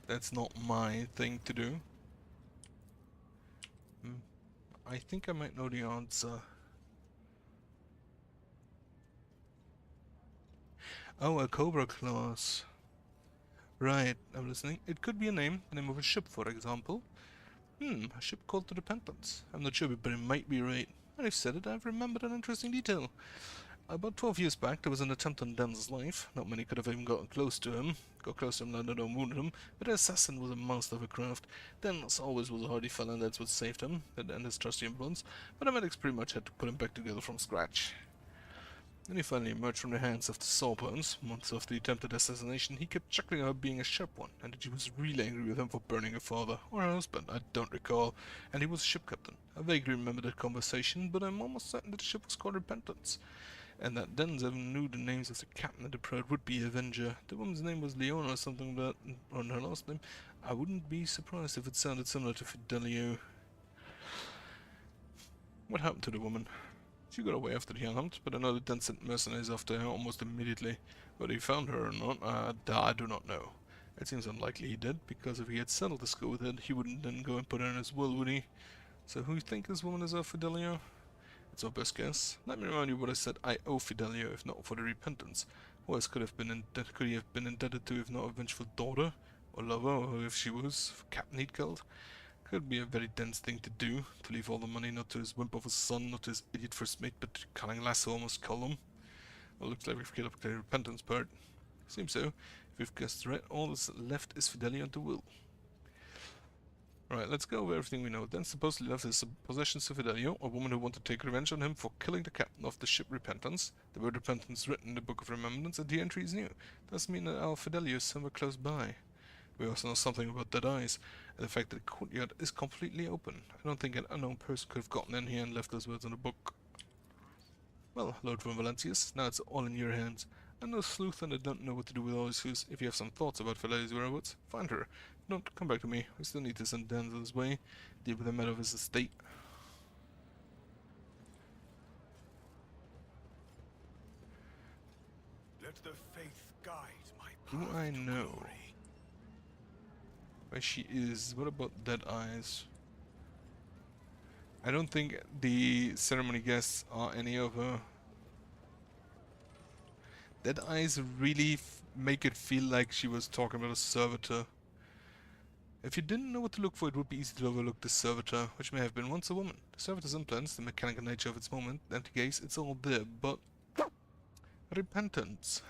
That's not my thing to do. I think I might know the answer. Oh, a Cobra class. Right, I'm listening. It could be a name, the name of a ship, for example. A ship called the Repentance. I'm not sure, but it might be right. When I've said it, I've remembered an interesting detail. About 12 years back, there was an attempt on Den's life. Not many could have even gotten close to him. Got close to him, landed and wounded him, but the assassin was a master of a craft. Den, as always, was a hardy fellow, and that's what saved him, and his trusty influence, but the medics pretty much had to put him back together from scratch. When he finally emerged from the hands of the Sawbones, months after the attempted assassination, he kept chuckling about being a sharp one, and that she was really angry with him for burning her father, or her husband, I don't recall, and he was a ship captain. I vaguely remember that conversation, but I'm almost certain that the ship was called Repentance, and that Dens even knew the names of the captain and the proud would-be Avenger. The woman's name was Leona or something like that, or her last name. I wouldn't be surprised if it sounded similar to Fidelio. What happened to the woman? She got away after the hunt, but I know that Dens sent mercenaries after her almost immediately. Whether he found her or not, I do not know. It seems unlikely he did, because if he had settled the score with it, he wouldn't then go and put her in his will, would he? So who you think this woman is of, Fidelio? It's our best guess. Let me remind you what I said. I owe Fidelio, if not for the repentance. Who else could he have been indebted to if not a vengeful daughter, or lover, or if she was captain he'd killed? Could be a very dense thing to do, to leave all the money not to his wimp of a son, not to his idiot first mate, but to cunning lasso almost call him. Well, looks like we've killed up the repentance part. Seems so. If we've guessed right, all that's left is Fidelio and the will. Right, let's go over everything we know. Then supposedly left his possessions to Fidelio, a woman who wanted to take revenge on him for killing the captain of the ship Repentance. The word Repentance written in the Book of Remembrance, and the entry is new. Does mean that our Fidelio is somewhere close by. We also know something about Dead Eyes, and the fact that the courtyard is completely open. I don't think an unknown person could have gotten in here and left those words in the book. Well, Lord von Valancius, now it's all in your hands. I'm no sleuth and I don't know what to do with all these clues. If you have some thoughts about Fidelia's whereabouts, find her. If not, come back to me. We still need to send Denzel's way, deal with the matter of his estate. Let the faith guide my Do path I to know glory. where she is? What about Dead Eyes? I don't think the ceremony guests are any of her. Dead Eyes really make it feel like she was talking about a servitor. If you didn't know what to look for, it would be easy to overlook the servitor, which may have been once a woman. The servitor's implants, the mechanical nature of its moment, the empty gaze, it's all there, but... Repentance.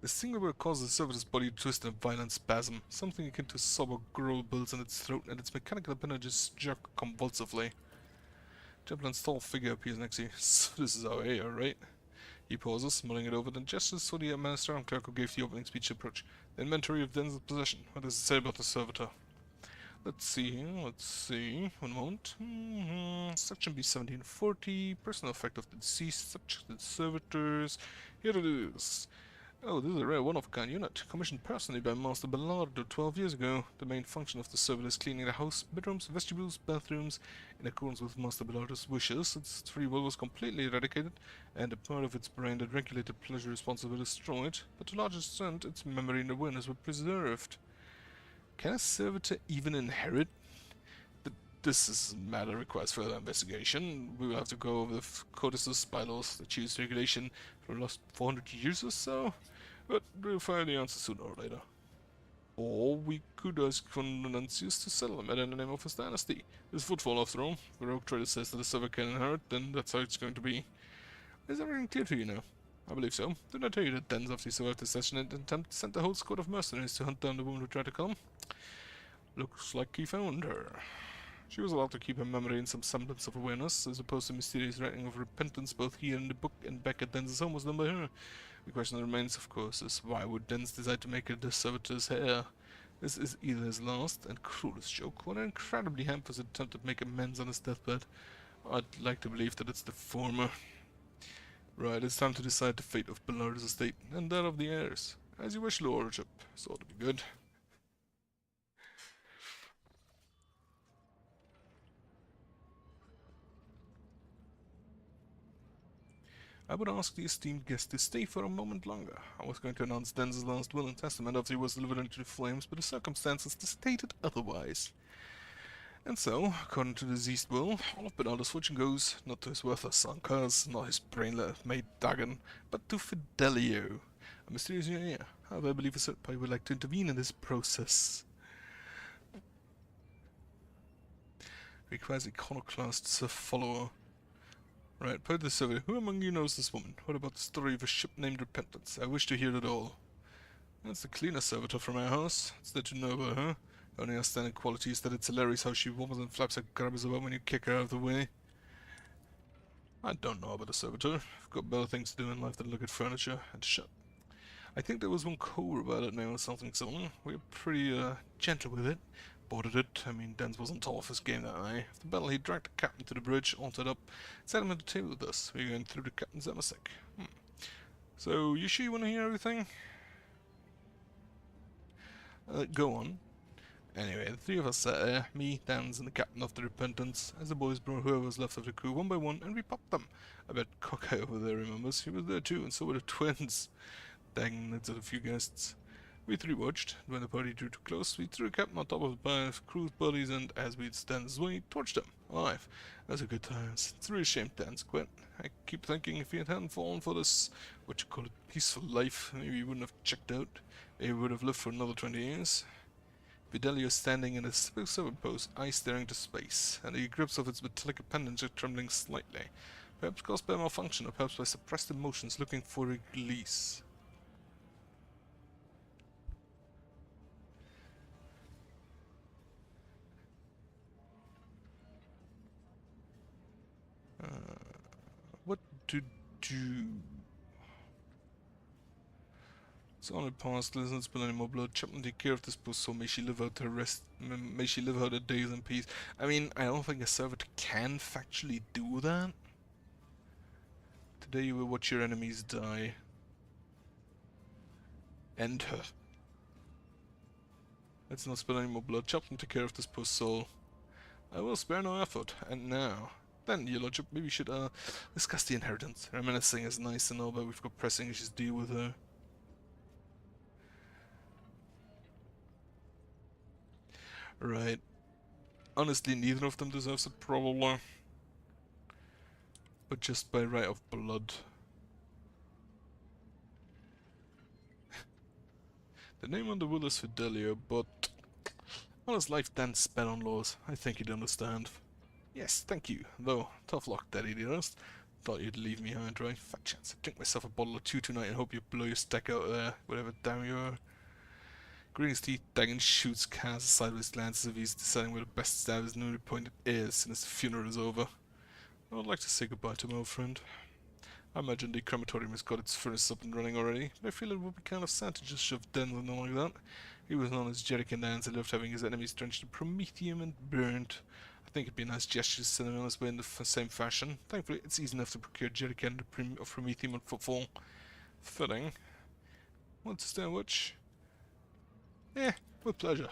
The single word causes the servitor's body to twist in a violent spasm. Something akin to a sob or growl builds in its throat, and its mechanical appendages jerk convulsively. Templin's tall figure appears next to you. So this is our AR, right? He pauses, mulling it over, then gestures for the administrator clerk who gave the opening speech to approach. The inventory of Denzel's possession. What does it say about the servitor? Let's see. One moment. Section B 1740. Personal effect of the deceased. Subjected servitors. Here it is. Oh, this is a rare one-of-a-kind unit, commissioned personally by Master Bellardo 12 years ago. The main function of the servitor is cleaning the house, bedrooms, vestibules, bathrooms. In accordance with Master Bellardo's wishes, its free will was completely eradicated, and a part of its brain that regulated pleasure responses were destroyed, but to a large extent its memory and awareness were preserved. Can a servitor even inherit? This is a matter that requires further investigation. We will have to go over the codices, bylaws, the choose regulation for the last 400 years or so, but we'll find the answer sooner or later. Or we could ask von Valancius to settle the matter in the name of his dynasty. There's footfall after all. The rogue trader says that the server can inherit, then that's how it's going to be. Is everything clear to you now? I believe so. Didn't I tell you that Denz, after he survived the session and attempt, sent a whole squad of mercenaries to hunt down the woman who tried to kill him? Looks like he found her. She was allowed to keep her memory in some semblance of awareness, as opposed to mysterious writing of repentance both here in the book and back at Denz's home was done by her. The question that remains, of course, is why would Denz decide to make her the servitor's heir? This is either his last and cruelest joke, or an incredibly hamper's attempt to make amends on his deathbed. I'd like to believe that it's the former. Right, it's time to decide the fate of Bellardo's estate, and that of the heirs. As you wish, lordship. So to be good. I would ask the esteemed guest to stay for a moment longer. I was going to announce Denz's last will and testament after he was delivered into the flames, but the circumstances stated otherwise. And so, according to the deceased will, all of Bellardo's fortune goes not to his worthless son Kaz, nor his brainless-made Dagon, but to Fidelio, a mysterious new heir. However, I believe a certain party would like to intervene in this process. Requires iconoclasts a follower. Right, part of the survey. Who among you knows this woman? What about the story of a ship named Repentance? I wish to hear it all. That's the cleaner servitor from our house. It's that you know about her. The only outstanding quality is that it's hilarious how she wobbles and flaps her grabbers about when you kick her out of the way. I don't know about a servitor. I've got better things to do in life than look at furniture and shut. I think there was one cobra about it now or something similar. We were pretty gentle with it. Boarded it. I mean, Denz wasn't tall for his game that night. After the battle, he dragged the captain to the bridge, altered up, sat him at the table with us. We were going through the captain's emissary. So, you sure you want to hear everything? Go on. Anyway, the three of us sat there, me, Denz, and the captain of the Repentance, as the boys brought whoever was left of the crew one by one, and we popped them. I bet Cockeye over there remembers. He was there too, and so were the twins. Dang, that's a few guests. We three watched. When the party drew too close, we threw the captain on top of the pile of crew's bodies and, as we'd stand his way, torched him, alive. Those are good times. It's a real shame Denz quit. I keep thinking if he hadn't fallen for this, what you call it, peaceful life, maybe he wouldn't have checked out. Maybe he would have lived for another 20 years. Fidelio standing in a servant pose, eyes staring to space, and the grips of its metallic appendage are trembling slightly. Perhaps caused by malfunction, or perhaps by suppressed emotions looking for release. What to do? It's only past. Let's not spill any more blood. Chapman, take care of this poor soul. May she live out her rest. May she live out her days in peace. I mean, I don't think a server can factually do that. Today you will watch your enemies die. End her. Let's not spill any more blood. Chapman, take care of this poor soul. I will spare no effort. And now, then, your lordship, maybe we should discuss the inheritance. Reminiscing is nice and all, but we've got pressing issues to deal with her. Right. Honestly, neither of them deserves it, probably. But just by right of blood. The name on the will is Fidelio, but all his life Dan spent on laws. I think he'd understand. Yes, thank you. Though, tough luck, Daddy dearest. Thought you'd leave me high and dry. Fat chance. I drink myself a bottle or two tonight and hope you blow your stack out there, whatever damn you are. Green's teeth, Dagon shoots, casts a sideways glance as if he's deciding where to best stab his newly appointed heir as soon as the funeral is over. I would like to say goodbye to my old friend. I imagine the crematorium has got its furnace up and running already, but I feel it would be kind of sad to just shove Denzel along like that. He was known as Jericho Nance and loved having his enemies drenched in promethium and burnt. I think it'd be a nice gesture to send him on his way in the same fashion. Thankfully, it's easy enough to procure Jericho and of promethium and footfall. Fitting. Want to stay and watch? Eh, with pleasure.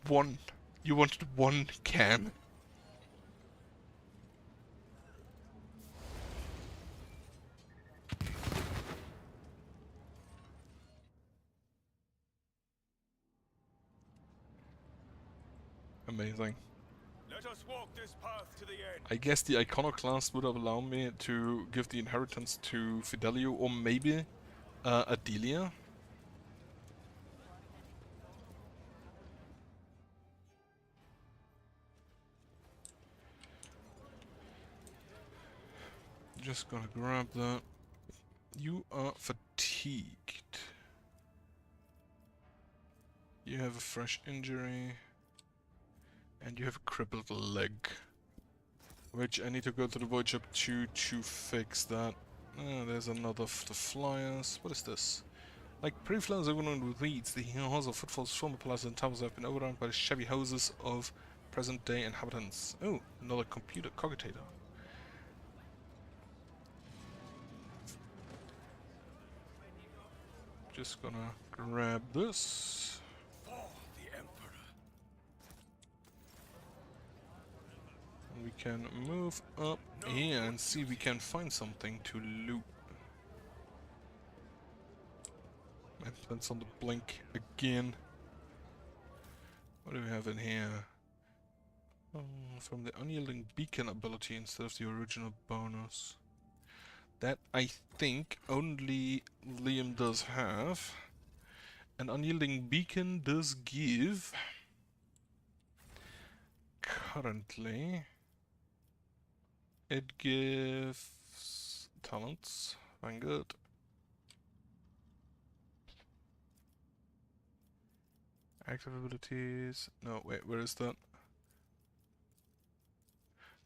One. You wanted one can. Amazing. Let us walk this path to the end. I guess the iconoclast would have allowed me to give the inheritance to Fidelio or maybe Adelia. Just gonna grab that. You are fatigued. You have a fresh injury. And you have a crippled leg. Which I need to go to the Void Shop to fix that. There's another of the flyers. What is this? Like pre-flowers overrun with weeds, the halls of footfalls from the palace and towers have been overrun by the shabby houses of present-day inhabitants. Oh, another computer cogitator. Just gonna grab this. For the Emperor. And we can move up here and see if we can find something to loot. My plan's on the blink again. What do we have in here? From the unyielding beacon ability instead of the original bonus. That I think only Liam does have. An unyielding beacon does give currently it gives talents. Vanguard. Active abilities. No, wait, where is that?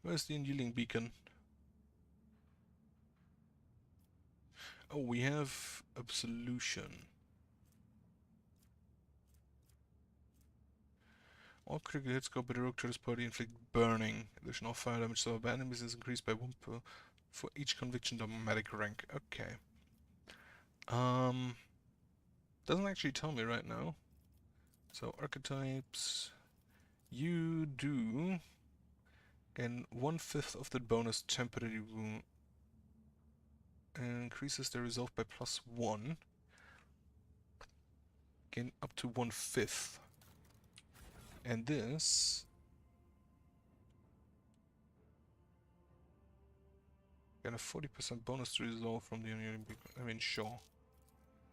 Where's the unyielding beacon? Oh, we have Absolution. All critical hits go by the rogue trader's party inflict burning. Additional fire damage so by enemies is increased by 1 for each conviction dogmatic rank. Okay. Doesn't actually tell me right now. So archetypes, you do gain 1/5 of the bonus temporary wound. And increases the resolve by +1. Gain up to 1/5. And this get a 40% bonus to resolve from the unyielding beacon. I mean, sure.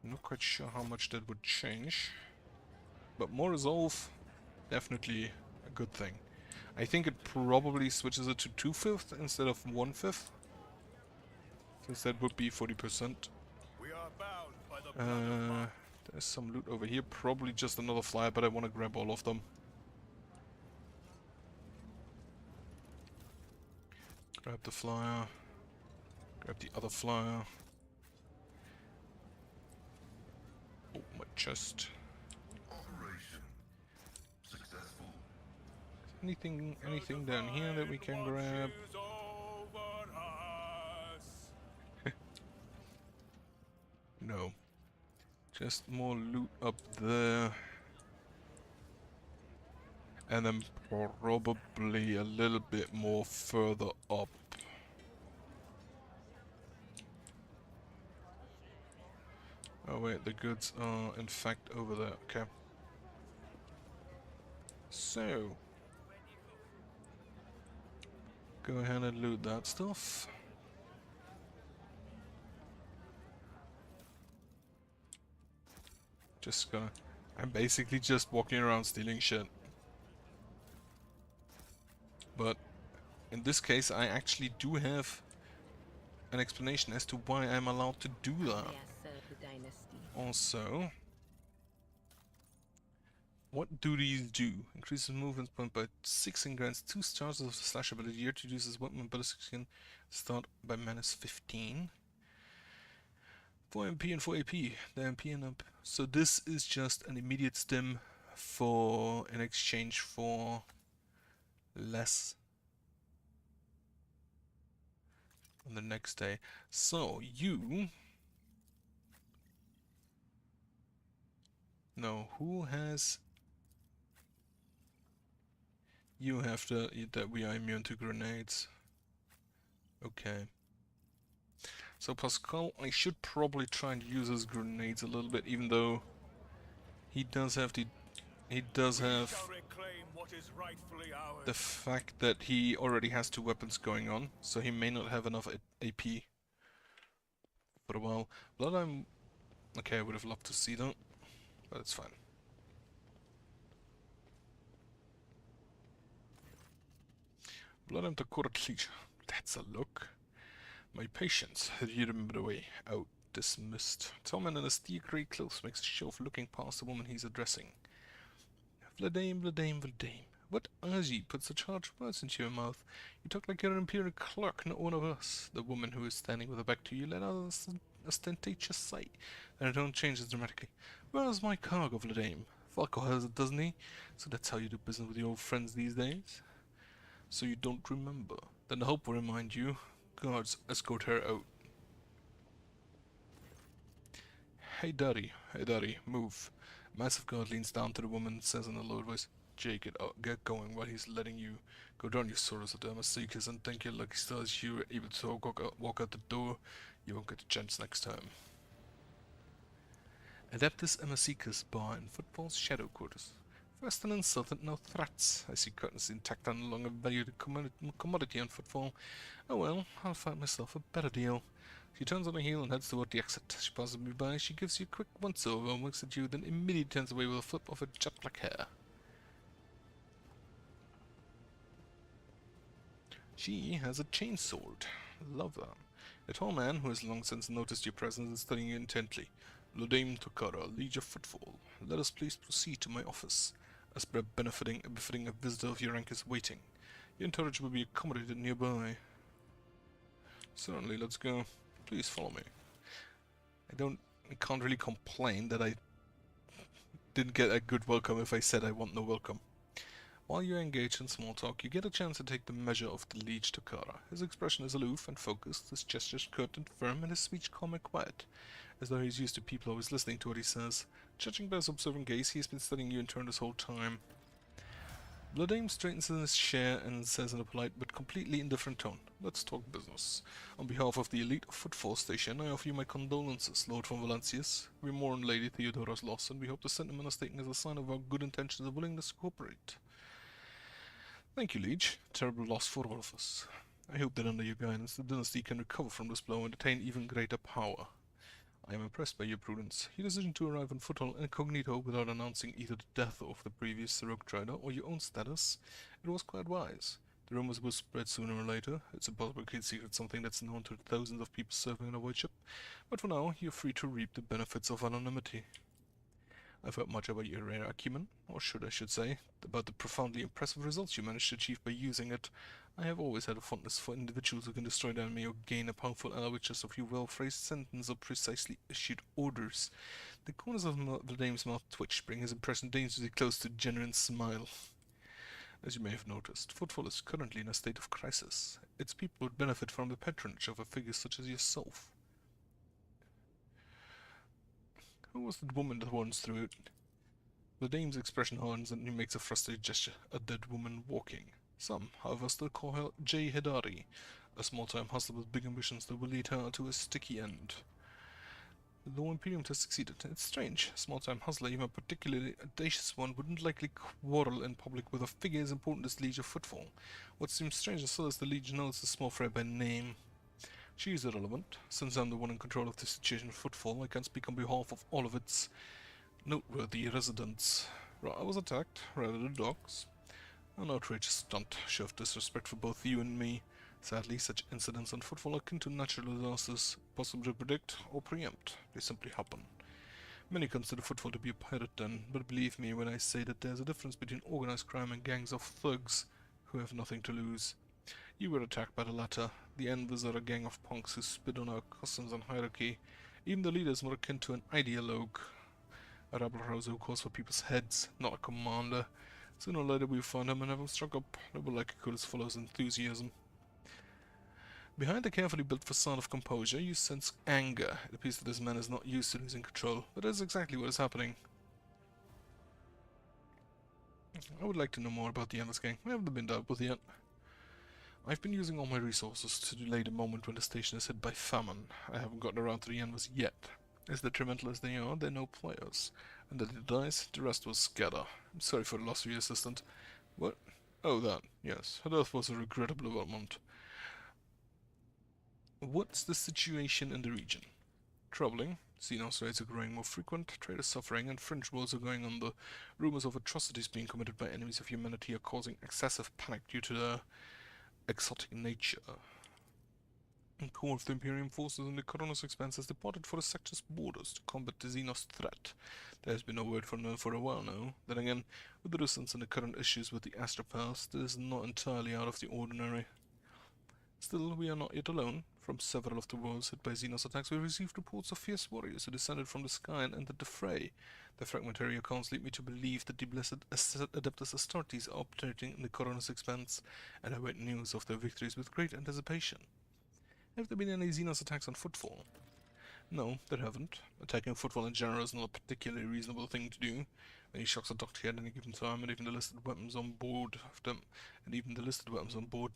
I'm not quite sure how much that would change. But more resolve, definitely a good thing. I think it probably switches it to 2/5 instead of 1/5, since that would be 40%. We are bound by the blood of man. There's some loot over here, probably just another flyer, but I want to grab all of them. Grab the flyer, grab the other flyer. Oh, my chest. Operation successful. Anything down here that we can grab? Watches over us. No. Just more loot up there. And then probably a little bit more further up. Oh wait, the goods are in fact over there. Okay. So, go ahead and loot that stuff. I'm basically just walking around stealing shit. But in this case, I actually do have an explanation as to why I'm allowed to do that. Yes, the dynasty. Also, what do these do? Increases movement point by 6 and grants 2 stars of the slash ability. Here to use weapon and ballistic skin start by -15. 4 MP and 4 AP. The MP and up. So this is just an immediate stim for in exchange for less on the next day. So you no, who has you have to that we are immune to grenades. Okay. So Pascal, I should probably try and use his grenades a little bit, even though he does have Shall reclaim what is rightfully ours. the fact that he already has 2 weapons going on, so he may not have enough AP for a while. But okay, I would have loved to see that, but it's fine. Blood to Kortlich. That's a look. My patience, do you remember the way out? Dismissed. Tommen in his steel grey clothes makes a show of looking past the woman he's addressing. Vladame, Vladame, Vladame. What Aji put such harsh words into your mouth? You talk like you're an imperial clerk, not one of us. The woman who is standing with her back to you let out an ostentatious sigh, and her tone changes dramatically. Where's my cargo, Vladame? Falco has it, doesn't he? So that's how you do business with your old friends these days? So you don't remember? Then I hope will remind you. Guards, escort her out. Hey Daddy, move. A massive guard leans down to the woman and says in a low voice, Jake, get going while he's letting you go down your swords at the Amaseekers and thank your lucky stars you were able to walk out the door. You won't get a chance next time. Adeptus Amaseekers bar in Footfall's shadow quarters. First an insult and now threats. I see curtains intact and no longer valued commodity on Footfall. Oh well, I'll find myself a better deal. She turns on her heel and heads toward the exit. She passes me by, she gives you a quick once-over and winks at you, then immediately turns away with a flip of her jet black hair. She has a chainsword. Love that. A tall man who has long since noticed your presence is studying you intently. Lodame Tokara, lead your Footfall. Let us please proceed to my office, as befitting a visitor of your rank is waiting. Your entourage will be accommodated nearby. Certainly, let's go. Please follow me. I can't really complain that I didn't get a good welcome if I said I want no welcome. While you're engaged in small talk, you get a chance to take the measure of the Liege Tokara. His expression is aloof and focused, his gestures curt and firm, and his speech calm and quiet, as though he's used to people always listening to what he says. Judging by his observant gaze, he has been studying you in turn this whole time. Vladame straightens in his chair and says in a polite but completely indifferent tone, Let's talk business. On behalf of the elite of Footfall Station, I offer you my condolences, Lord von Valancius. We mourn Lady Theodora's loss, and we hope the sentiment is taken as a sign of our good intentions and willingness to cooperate. Thank you, Liege. Terrible loss for all of us. I hope that under your guidance the dynasty can recover from this blow and attain even greater power. I am impressed by your prudence. Your decision to arrive on Foothold incognito without announcing either the death of the previous rogue trader or your own status, it was quite wise. The rumors will spread sooner or later. It's impossible to keep secret something that's known to thousands of people serving on a void ship. But for now, you're free to reap the benefits of anonymity. I've heard much about your rare acumen, or I should say, about the profoundly impressive results you managed to achieve by using it. I have always had a fondness for individuals who can destroy the enemy or gain a powerful ally with just a few well-phrased sentences or precisely issued orders. The corners of the dame's mouth twitched, bringing his impression dangerously close to a genuine smile. As you may have noticed, Footfall is currently in a state of crisis. Its people would benefit from the patronage of a figure such as yourself. Who was that woman that runs through it? The dame's expression hardens and he makes a frustrated gesture. A dead woman walking. Some, however, still call her Jay Hidari, a small-time hustler with big ambitions that will lead her to a sticky end. The low Imperium has succeeded. It's strange. A small-time hustler, even a particularly audacious one, wouldn't likely quarrel in public with a figure as important as Liege of Footfall. What seems strange as well as the Liege knows the small fry by name. She is irrelevant. Since I'm the one in control of the situation of Footfall, I can speak on behalf of all of its noteworthy residents. I was attacked, rather the dogs. An outrageous stunt, show of disrespect for both you and me. Sadly, such incidents on Footfall are akin to natural disasters, possible to predict or preempt. They simply happen. Many consider Footfall to be a pirate den, but believe me when I say that there's a difference between organized crime and gangs of thugs who have nothing to lose. You were attacked by the latter. The Envers are a gang of punks who spit on our customs and hierarchy. Even the leader is more akin to an ideologue. A rabble-rouser who calls for people's heads, not a commander. Sooner or later we'll find him and have him struck up. They will likely cool as follows enthusiasm. Behind the carefully built facade of composure, you sense anger. It appears that this man is not used to losing control, but that is exactly what is happening. I would like to know more about the Endless Gang. I haven't been dealt with yet. I've been using all my resources to delay the moment when the station is hit by famine. I haven't gotten around to the Envers yet. As detrimental as they are, they're no players. And that it dies, the rest will scatter. I'm sorry for the loss of your assistant. What? Oh, that. Yes. Her death was a regrettable development. What's the situation in the region? Troubling. Xenos raids are growing more frequent, traders suffering, and fringe wars are going on. The rumors of atrocities being committed by enemies of humanity are causing excessive panic due to their exotic nature. The core of the Imperium forces in the Coronos Expanse has departed for the sector's borders to combat the Xenos threat. There has been no word from them for a while now. Then again, with the distance and the current issues with the Astropaths, this is not entirely out of the ordinary. Still, we are not yet alone. From several of the worlds hit by Xenos attacks, we received reports of fierce warriors who descended from the sky and entered the fray. The fragmentary accounts lead me to believe that the blessed Adeptus Astartes are operating in the Coronos Expanse, and I await news of their victories with great anticipation. Have there been any Xenos attacks on Footfall? No, there haven't. Attacking Footfall in general is not a particularly reasonable thing to do. Many shocks are docked here at any given time, and even the listed weapons on board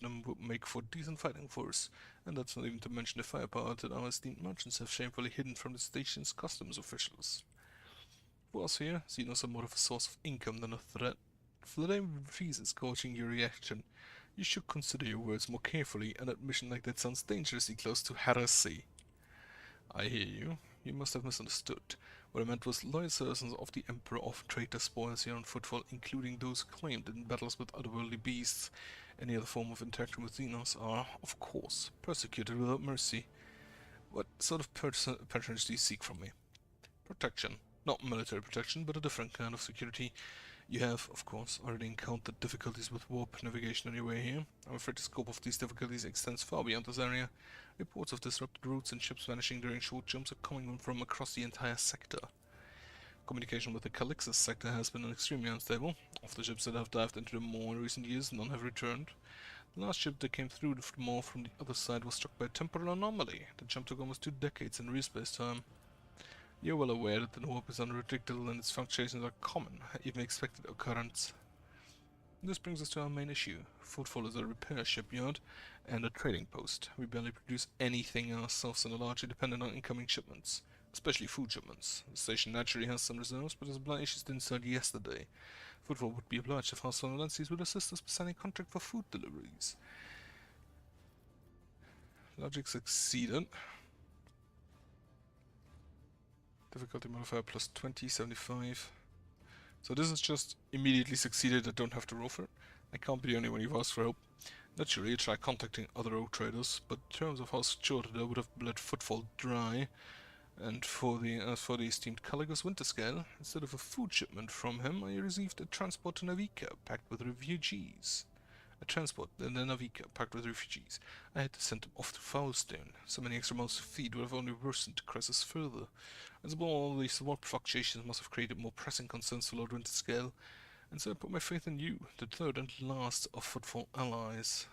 them would make for a decent fighting force. And that's not even to mention the firepower that our esteemed merchants have shamefully hidden from the station's customs officials. For us here, Xenos are more of a source of income than a threat. For the name of reasons causing your reaction, you should consider your words more carefully. An admission like that sounds dangerously close to heresy. I hear you. You must have misunderstood. What I meant was loyal citizens of the Emperor often trade their spoils here on Footfall, including those claimed in battles with otherworldly beasts. Any other form of interaction with Xenos are, of course, persecuted without mercy. What sort of patronage do you seek from me? Protection. Not military protection, but a different kind of security. You have, of course, already encountered difficulties with warp navigation on your way here. I'm afraid the scope of these difficulties extends far beyond this area. Reports of disrupted routes and ships vanishing during short jumps are coming from across the entire sector. Communication with the Calixus sector has been extremely unstable. Of the ships that have dived into the maw in recent years, none have returned. The last ship that came through the maw from the other side was struck by a temporal anomaly. The jump took almost 2 decades in real space time. You're well aware that the warp is unpredictable and its fluctuations are common, even expected occurrence. This brings us to our main issue. Footfall is a repair shipyard and a trading post. We barely produce anything ourselves and are largely dependent on incoming shipments, especially food shipments. The station naturally has some reserves, but as supply issues didn't start yesterday. Footfall would be obliged if House Sonolenses would assist us by signing a contract for food deliveries. Logic succeeded. Difficulty modifier plus 20, 75. So this is just immediately succeeded. I don't have to roll for it. I can't be the only one you've asked for help. Naturally, I try contacting other oak traders, but in terms of how short I would have let Footfall dry. And for the esteemed Caligus Winterscale, instead of a food shipment from him, I received a transport to Navika packed with refugees. A transport in the Navika packed with refugees. I had to send them off to Foulstone. So many extra mouths to feed would have only worsened the crisis further. As well, all these swap fluctuations must have created more pressing concerns for Lord Winterscale, and so I put my faith in you, the third and last of Footfall allies.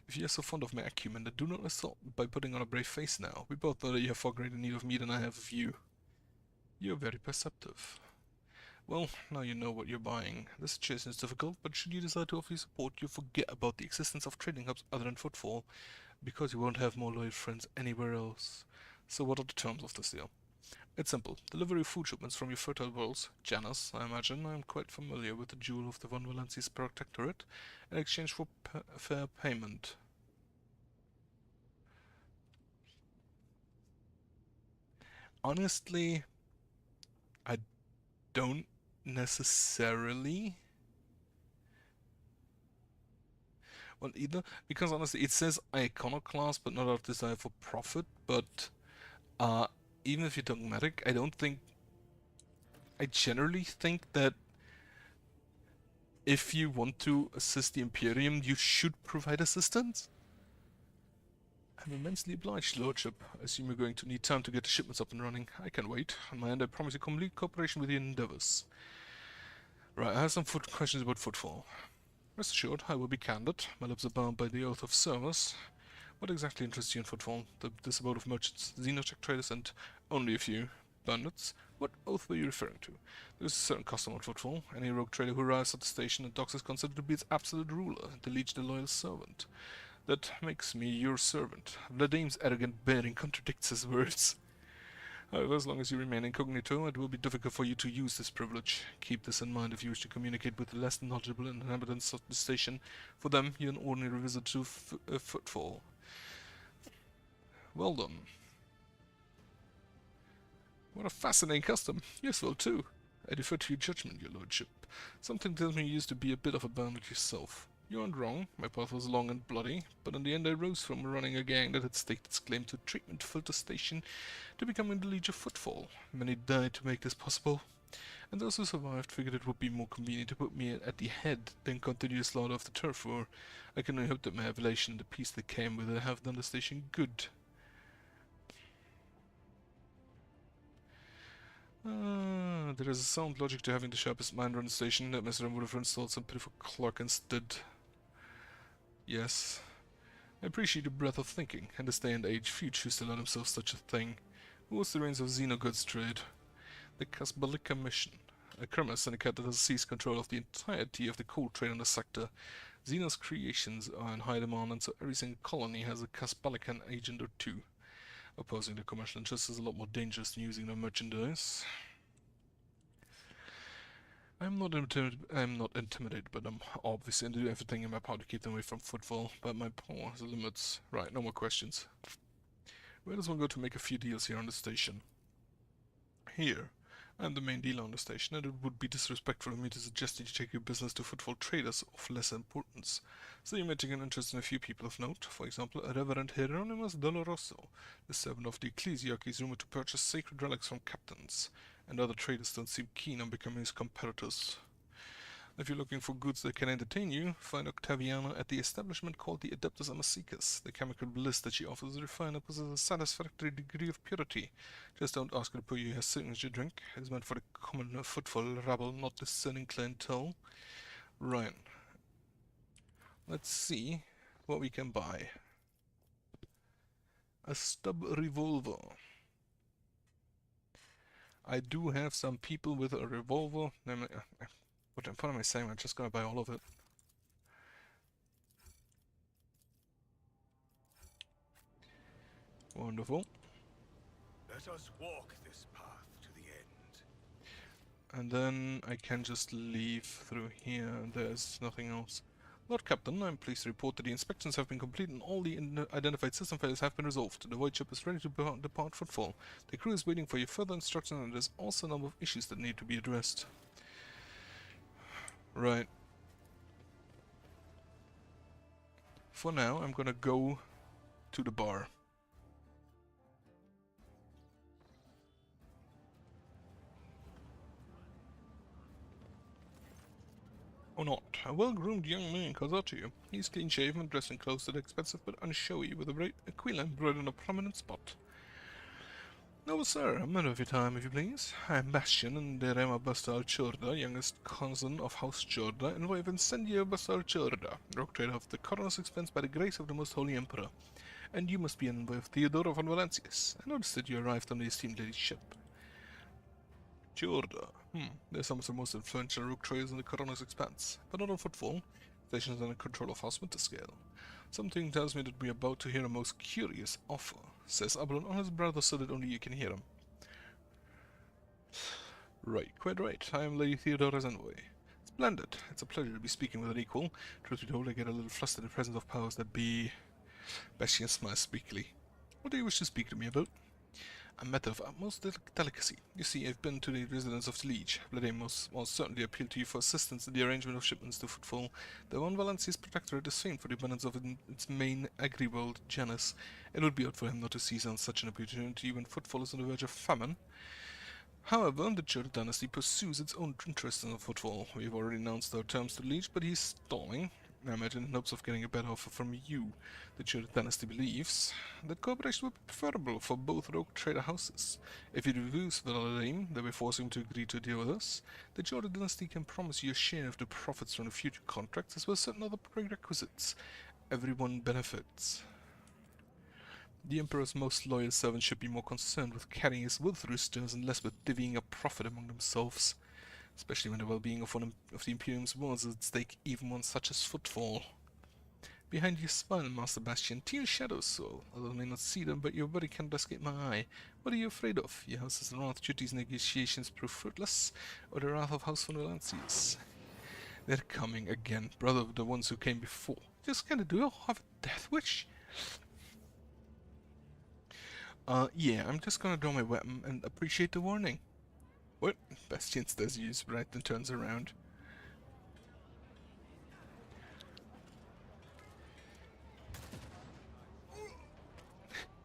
If you are so fond of my acumen, then do not assault by putting on a brave face now. We both know that you have far greater need of me than I have of you. You are very perceptive. Well, now you know what you're buying. The situation is difficult, but should you decide to offer your support, you forget about the existence of trading hubs other than Footfall, because you won't have more loyal friends anywhere else. So what are the terms of this deal? It's simple. Delivery of food shipments from your fertile worlds, Janus, I imagine. I'm quite familiar with the jewel of the Von Valensis Protectorate, in exchange for fair payment. Honestly, I don't necessarily. Well, either, because honestly, it says iconoclast, but not out of desire for profit, but even if you're dogmatic, I generally think that if you want to assist the Imperium, you should provide assistance. I'm immensely obliged, Lordship. I assume you're going to need time to get the shipments up and running. I can wait. On my end, I promise you complete cooperation with your endeavors. Right, I have some questions about Footfall. Rest assured, I will be candid. My lips are bound by the oath of service. What exactly interests you in Footfall? This abode of merchants, xenotech traders, and only a few bandits? What oath were you referring to? There is a certain custom on Footfall. Any rogue trader who arrives at the station and docks is considered to be its absolute ruler, the liege the loyal servant. That makes me your servant. Vladimir's arrogant bearing contradicts his words. However, as long as you remain incognito, it will be difficult for you to use this privilege. Keep this in mind if you wish to communicate with the less knowledgeable inhabitants of the station. For them, you're an ordinary visitor to Footfall. Well done. What a fascinating custom. Useful, too. I defer to your judgment, your lordship. Something tells me you used to be a bit of a bandit yourself. You aren't wrong. My path was long and bloody, but in the end I rose from running a gang that had staked its claim to treatment filter station to becoming the Liege of Footfall. Many died to make this possible, and those who survived figured it would be more convenient to put me at the head than continue the slaughter of the turf war. I can only hope that my evolution and the peace that came with it have done the station good. There is a sound logic to having the sharpest mind run the station. That Mr. would have installed some pitiful clerk instead. Yes. I appreciate your breadth of thinking. In this day and age, few choose to allow themselves such a thing. Who holds the reins of Xenogoods trade? The Kasbalika Mission. A criminal syndicate that has seized control of the entirety of the coal trade in the sector. Xenos creations are in high demand, and so every single colony has a Kasbalikan agent or two. Opposing the commercial interests is a lot more dangerous than using their merchandise. I'm not intimidated, but I'm obviously doing everything in my power to keep them away from Footfall, but my power has limits. Right, no more questions. Where does one go to make a few deals here on the station? Here. I'm the main dealer on the station, and it would be disrespectful of me to suggest that you take your business to Footfall traders of less importance. So you may take an interest in a few people of note, for example, Reverend Hieronymus Doloroso, the servant of the Ecclesiarchy is rumored to purchase sacred relics from captains, and other traders don't seem keen on becoming his competitors. If you're looking for goods that can entertain you, find Octaviana at the establishment called the Adeptus Amazicus. The chemical bliss that she offers is refined and possesses a satisfactory degree of purity. Just don't ask her to pour you her signature drink. It is meant for the common Footfall rabble, not discerning clientele. Right. Let's see what we can buy. A stub revolver. I do have some people with a revolver. What am I saying? I'm just gonna buy all of it. Wonderful. Let us walk this path to the end. And then I can just leave through here. There's nothing else. Lord Captain, I am pleased to report that the inspections have been completed and all the identified system failures have been resolved. The void ship is ready to depart Footfall. The crew is waiting for your further instructions, and there's also a number of issues that need to be addressed. Right. For now, I'm gonna go to the bar. Or not. A well-groomed young man calls out to you. He's clean-shaven, dressed in clothes that are expensive but unshowy, with a bright aquila embroidered on a prominent spot. No, sir, a minute of your time, if you please. I am Bastian, and Derema Bastal Churda, youngest cousin of House Churda, and wife Incendio Bastal Churda, rogue trader of the coroner's expense by the grace of the Most Holy Emperor. And you must be an envoy of Theodora von Valancius. I noticed that you arrived on the esteemed lady's ship. Churda. They're some of the most influential rogue traders in the coroner's expanse, but not on Footfall. Stations under control of House Winterscale. Something tells me that we are about to hear a most curious offer, says Ablon on his brother so that only you can hear him. Right, quite right. I am Lady Theodora's envoy. Splendid. It's a pleasure to be speaking with an equal. Truth be told, I get a little flustered in the presence of powers that be. Bastian smiles weakly. What do you wish to speak to me about? A matter of utmost delicacy. You see, I've been to the residence of the Liege. Blade most certainly appealed to you for assistance in the arrangement of shipments to Footfall. The Von Valancius Protectorate is famed for the abundance of its main agri-world, Janus. It would be odd for him not to seize on such an opportunity when Footfall is on the verge of famine. However, the Churda dynasty pursues its own interests in Footfall. We've already announced our terms to Liege, but he's stalling. I imagine in hopes of getting a better offer from you. The Churda dynasty believes that cooperation would be preferable for both rogue trader houses. If you refuse Valadaim, that we force him to agree to a deal with us, the Churda dynasty can promise you a share of the profits from the future contracts as well as certain other prerequisites. Everyone benefits. The Emperor's most loyal servants should be more concerned with carrying his will through his stores and less with divvying up profit among themselves. Especially when the well-being of one of the Imperium's was at stake, even one such as Footfall. Behind your smile, Master Bastian, teal shadows soar. Although I may not see them, but your body cannot escape my eye. What are you afraid of? Your house's wrath should these negotiations prove fruitless, or the wrath of House von Valancius? They're coming again, brother of the ones who came before. Just kinda do you have a death wish? Yeah, I'm just gonna draw my weapon and appreciate the warning. What? Bastian does use right and turns around.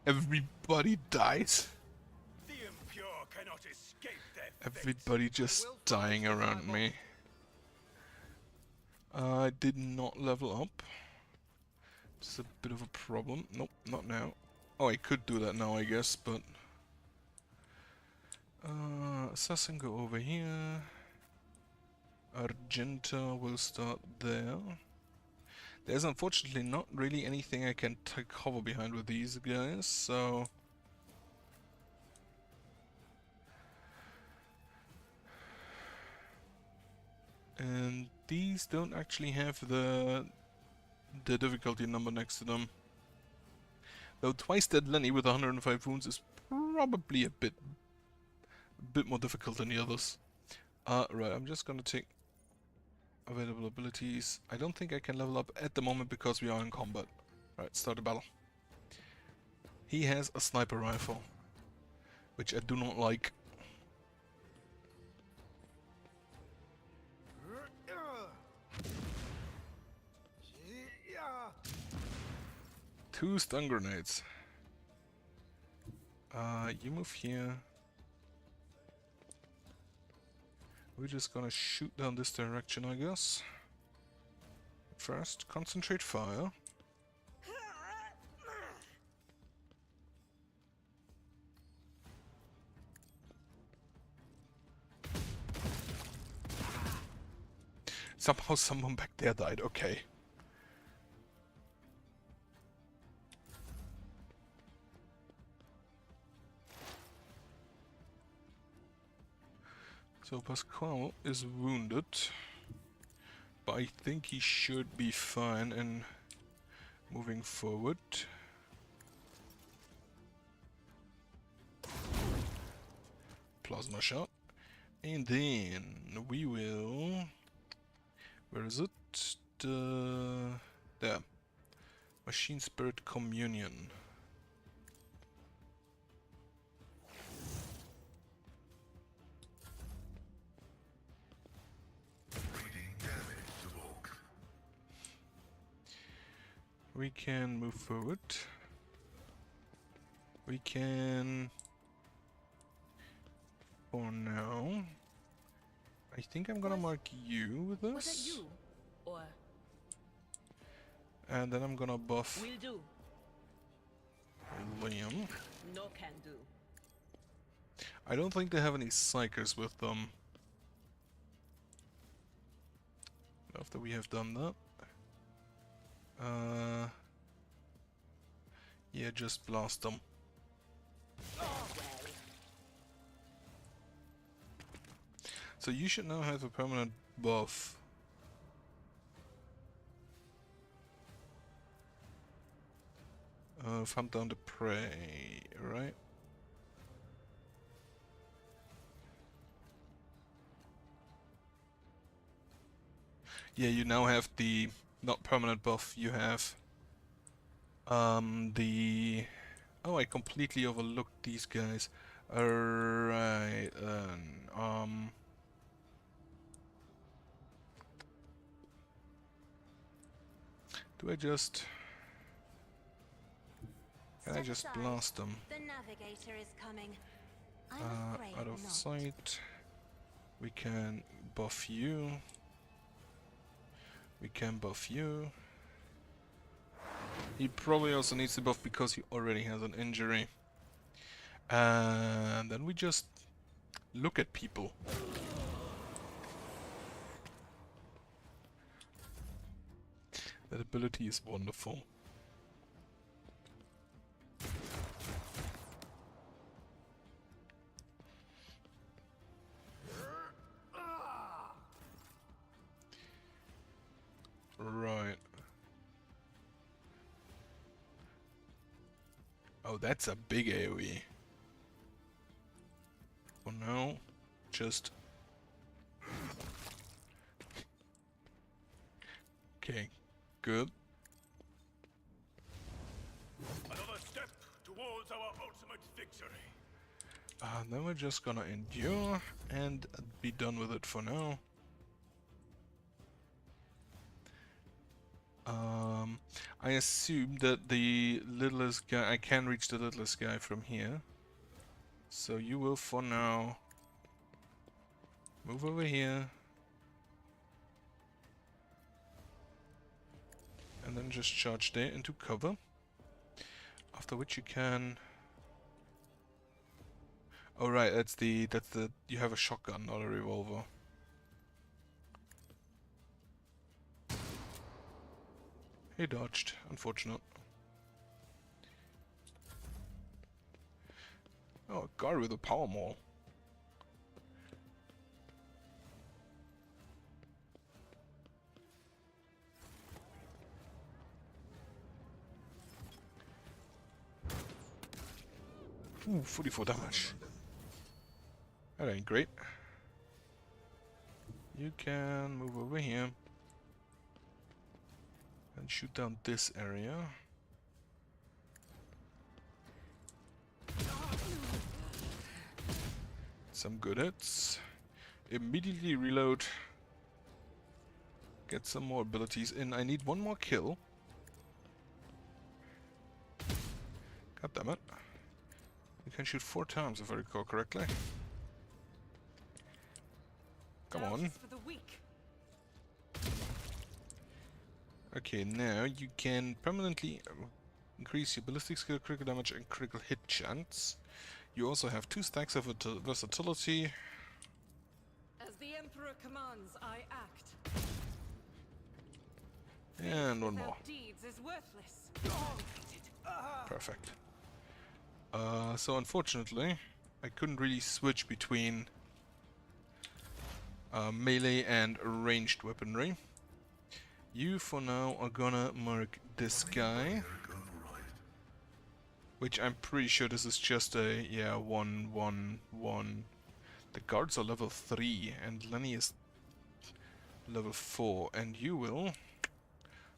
Everybody dies. The impure cannot escape their fate. Everybody just dying around me. I did not level up. It's a bit of a problem. Nope, not now. Oh, I could do that now, I guess, but... Assassin, go over here. Argenta will start there. There's unfortunately not really anything I can take cover behind with these guys, so... And these don't actually have the difficulty number next to them. Though twice dead Lenny with 105 wounds is probably a bit more difficult than the others. Right, I'm just gonna take available abilities. I don't think I can level up at the moment because we are in combat. Right, start the battle. He has a sniper rifle, which I do not like. Two stun grenades. You move here. We're just gonna shoot down this direction, I guess. First, concentrate fire. Somehow someone back there died, okay. So Pasquale is wounded, but I think he should be fine in moving forward. Plasma shot. And then we will... Where is it? there. Machine Spirit Communion. Reading damage to Volk. We can move forward. We can... For now... I think I'm gonna mark you with this. Was that you? Or And then I'm gonna buff will do? Liam. No can do. I don't think they have any psychers with them. After we have done that. Yeah, just blast them. Oh well. So you should now have a permanent buff. Hunt down the prey, right? Yeah, you now have the not permanent buff. You have the oh, I completely overlooked these guys. Alright, do I just can I Step just aside. blast them The navigator is coming. I'm afraid out of not. sight? We can buff you. We can buff you. He probably also needs the buff because he already has an injury. And then we just look at people. That ability is wonderful. Right. Oh, that's a big AoE. For now, just... Okay, good. Another step towards our ultimate victory. Then we're just gonna endure and be done with it for now. I assume that the littlest guy, I can reach the littlest guy from here. So you will for now move over here. And then just charge there into cover. After which you can... Oh right, that's the, you have a shotgun, not a revolver. He dodged, unfortunate. Oh, a guard with a power maul. Ooh, 44 damage. That ain't great. You can move over here. And shoot down this area. Some good hits. Immediately reload. Get some more abilities in. I need one more kill. God damn it. You can shoot 4 times if I recall correctly. Come on. For the weak. Okay, now you can permanently increase your ballistic skill, critical damage, and critical hit chance. You also have 2 stacks of versatility. As the Emperor commands, I act. And one more. Without deeds is worthless. Perfect. So unfortunately, I couldn't really switch between melee and ranged weaponry. You, for now, are gonna mark this guy. Which I'm pretty sure this is just a, yeah, 1-1-1. The guards are level 3, and Lenny is level 4, and you will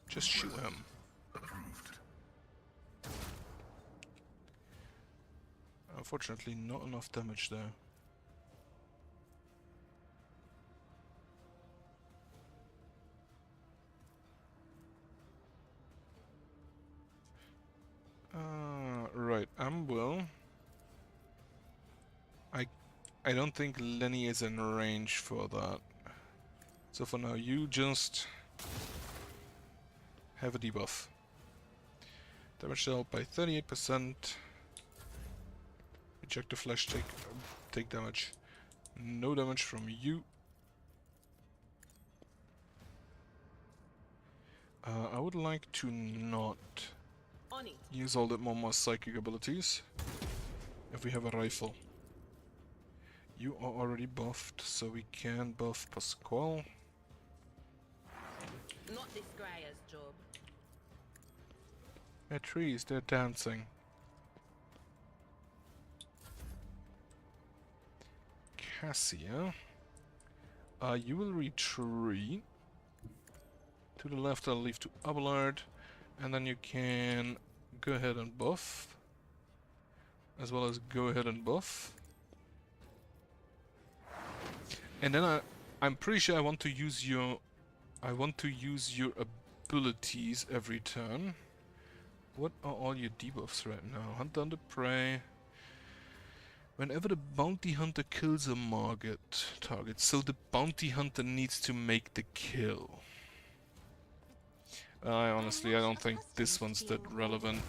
Just shoot him. Approved. Unfortunately, not enough damage there. Right, Will. I don't think Lenny is in range for that. So for now, you just have a debuff. Damage dealt by 38%. Eject the flash, take damage. No damage from you. I would like to not On it. use all that more psychic abilities if we have a rifle. You are already buffed, so we can buff Pasquale. Not this Greyer's job. They're trees, they're dancing. Cassia, you will retreat. To the left, I'll leave to Abelard, and then you can go ahead and buff, as well as go ahead and buff. And then I'm pretty sure I want to use your abilities every turn. What are all your debuffs right now? Hunt down the prey. Whenever the bounty hunter kills a target, so the bounty hunter needs to make the kill. I honestly don't think this one's that relevant.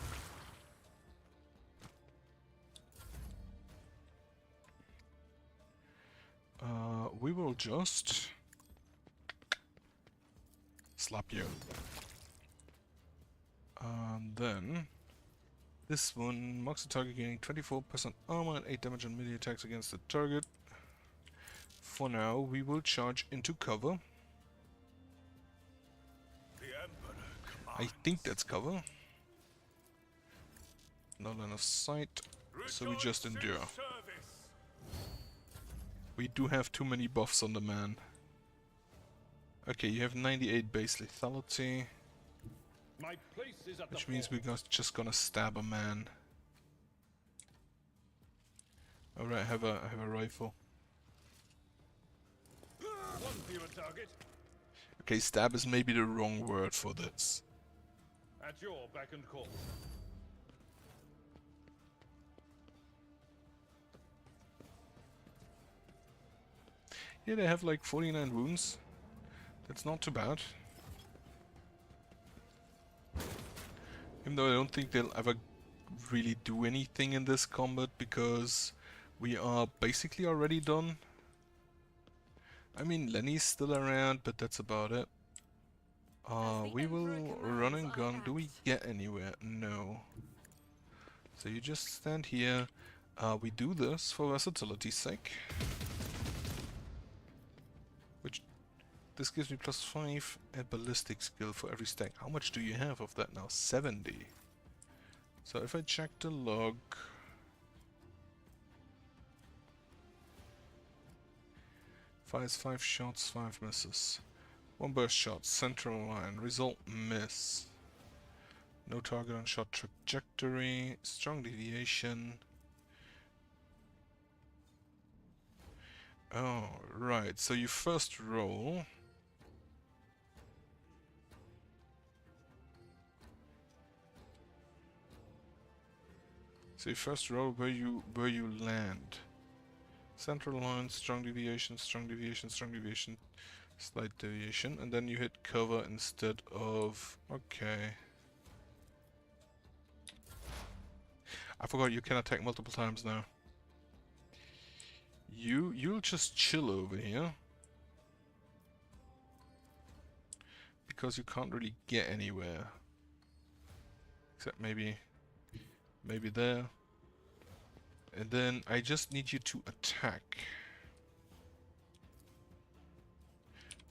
We will just slap you. And then this one marks the target gaining 24% armor and 8 damage on melee attacks against the target. For now, we will charge into cover. The Emperor I commands. think that's cover. No line of sight, so we just Rejoice in endure. service. We do have too many buffs on the man. Okay, you have 98 base lethality, My place is at which the means fore. we're just gonna stab a man. Alright, have a rifle. One fewer target. Okay, stab is maybe the wrong word for this. At your beck and call. Yeah, they have like 49 wounds. That's not too bad. Even though I don't think they'll ever really do anything in this combat because we are basically already done. I mean, Lenny's still around, but that's about it. We will run and gun. Do we get anywhere? No. So you just stand here. We do this for versatility's sake. Which, this gives me +5 at ballistic skill for every stack. How much do you have of that now? 70. So if I check the log... Fires 5 shots, 5 misses. 1 burst shot, central line, result miss. No target on shot trajectory, strong deviation. Oh, right, so you first roll. So you first roll where you land. Central line, strong deviation, strong deviation, strong deviation, slight deviation, and then you hit cover instead of... Okay. I forgot you can attack multiple times now. You'll just chill over here. Because you can't really get anywhere. Except maybe there. And then I just need you to attack.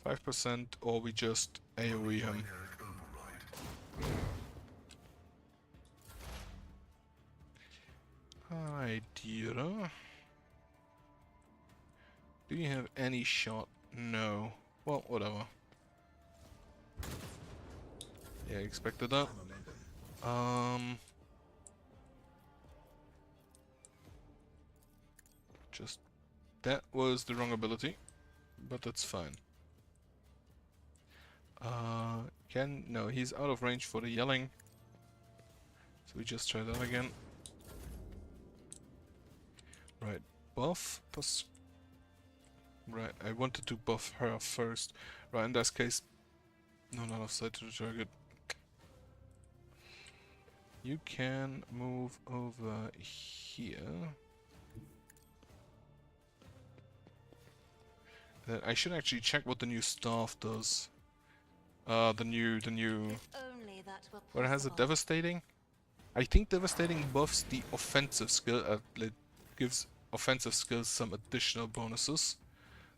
5% or we just AoE him. Binary override. Hi, Dira. Do you have any shot? No. Well, whatever. Yeah, I expected that. Just that was the wrong ability, but that's fine. No, he's out of range for the yelling. So we just try that again. Right, buff plus. Right, I wanted to buff her first. Right, in this case, no line of sight to the target. You can move over here. I should actually check what the new staff does. The new. If only that were Where it has a possible. devastating. I think devastating buffs the offensive skill. It gives offensive skills some additional bonuses.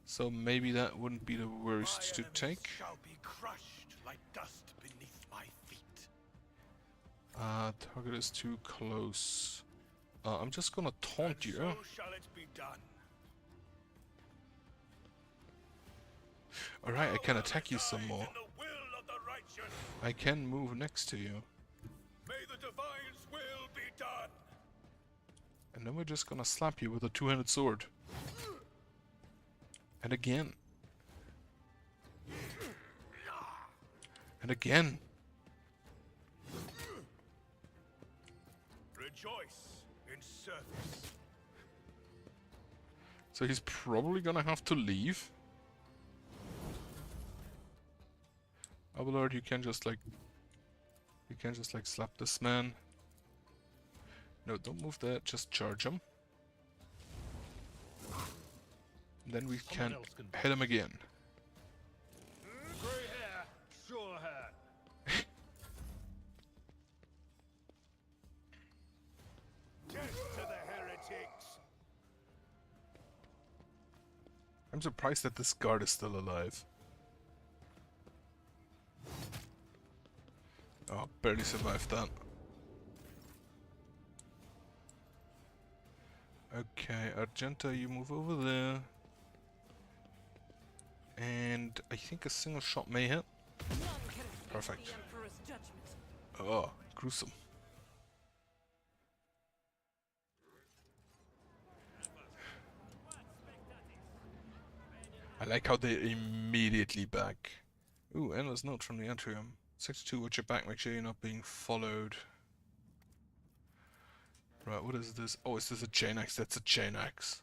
So maybe that wouldn't be the worst to My enemies take. shall be crushed like dust beneath my feet. Target is too close. I'm just gonna taunt you. So shall it be done. Alright, I can attack you some more. In the will of the righteous. I can move next to you. May the divine's will be done. And then we're just gonna slap you with a two-handed sword. And again. And again. Rejoice in service. So he's probably gonna have to leave. Abelard, you can just like slap this man. No, don't move that, just charge him. Then we can else can hit him again. Grey hair, sure hand. Death to the heretics. I'm surprised that this guard is still alive. Oh, barely survived that. Okay, Argenta, you move over there. And I think a single shot may hit. Perfect. Oh, gruesome. I like how they're immediately back. Ooh, endless note from the atrium. 62, watch your back, make sure you're not being followed. Right, what is this? Oh, is this a chain axe? That's a chain axe.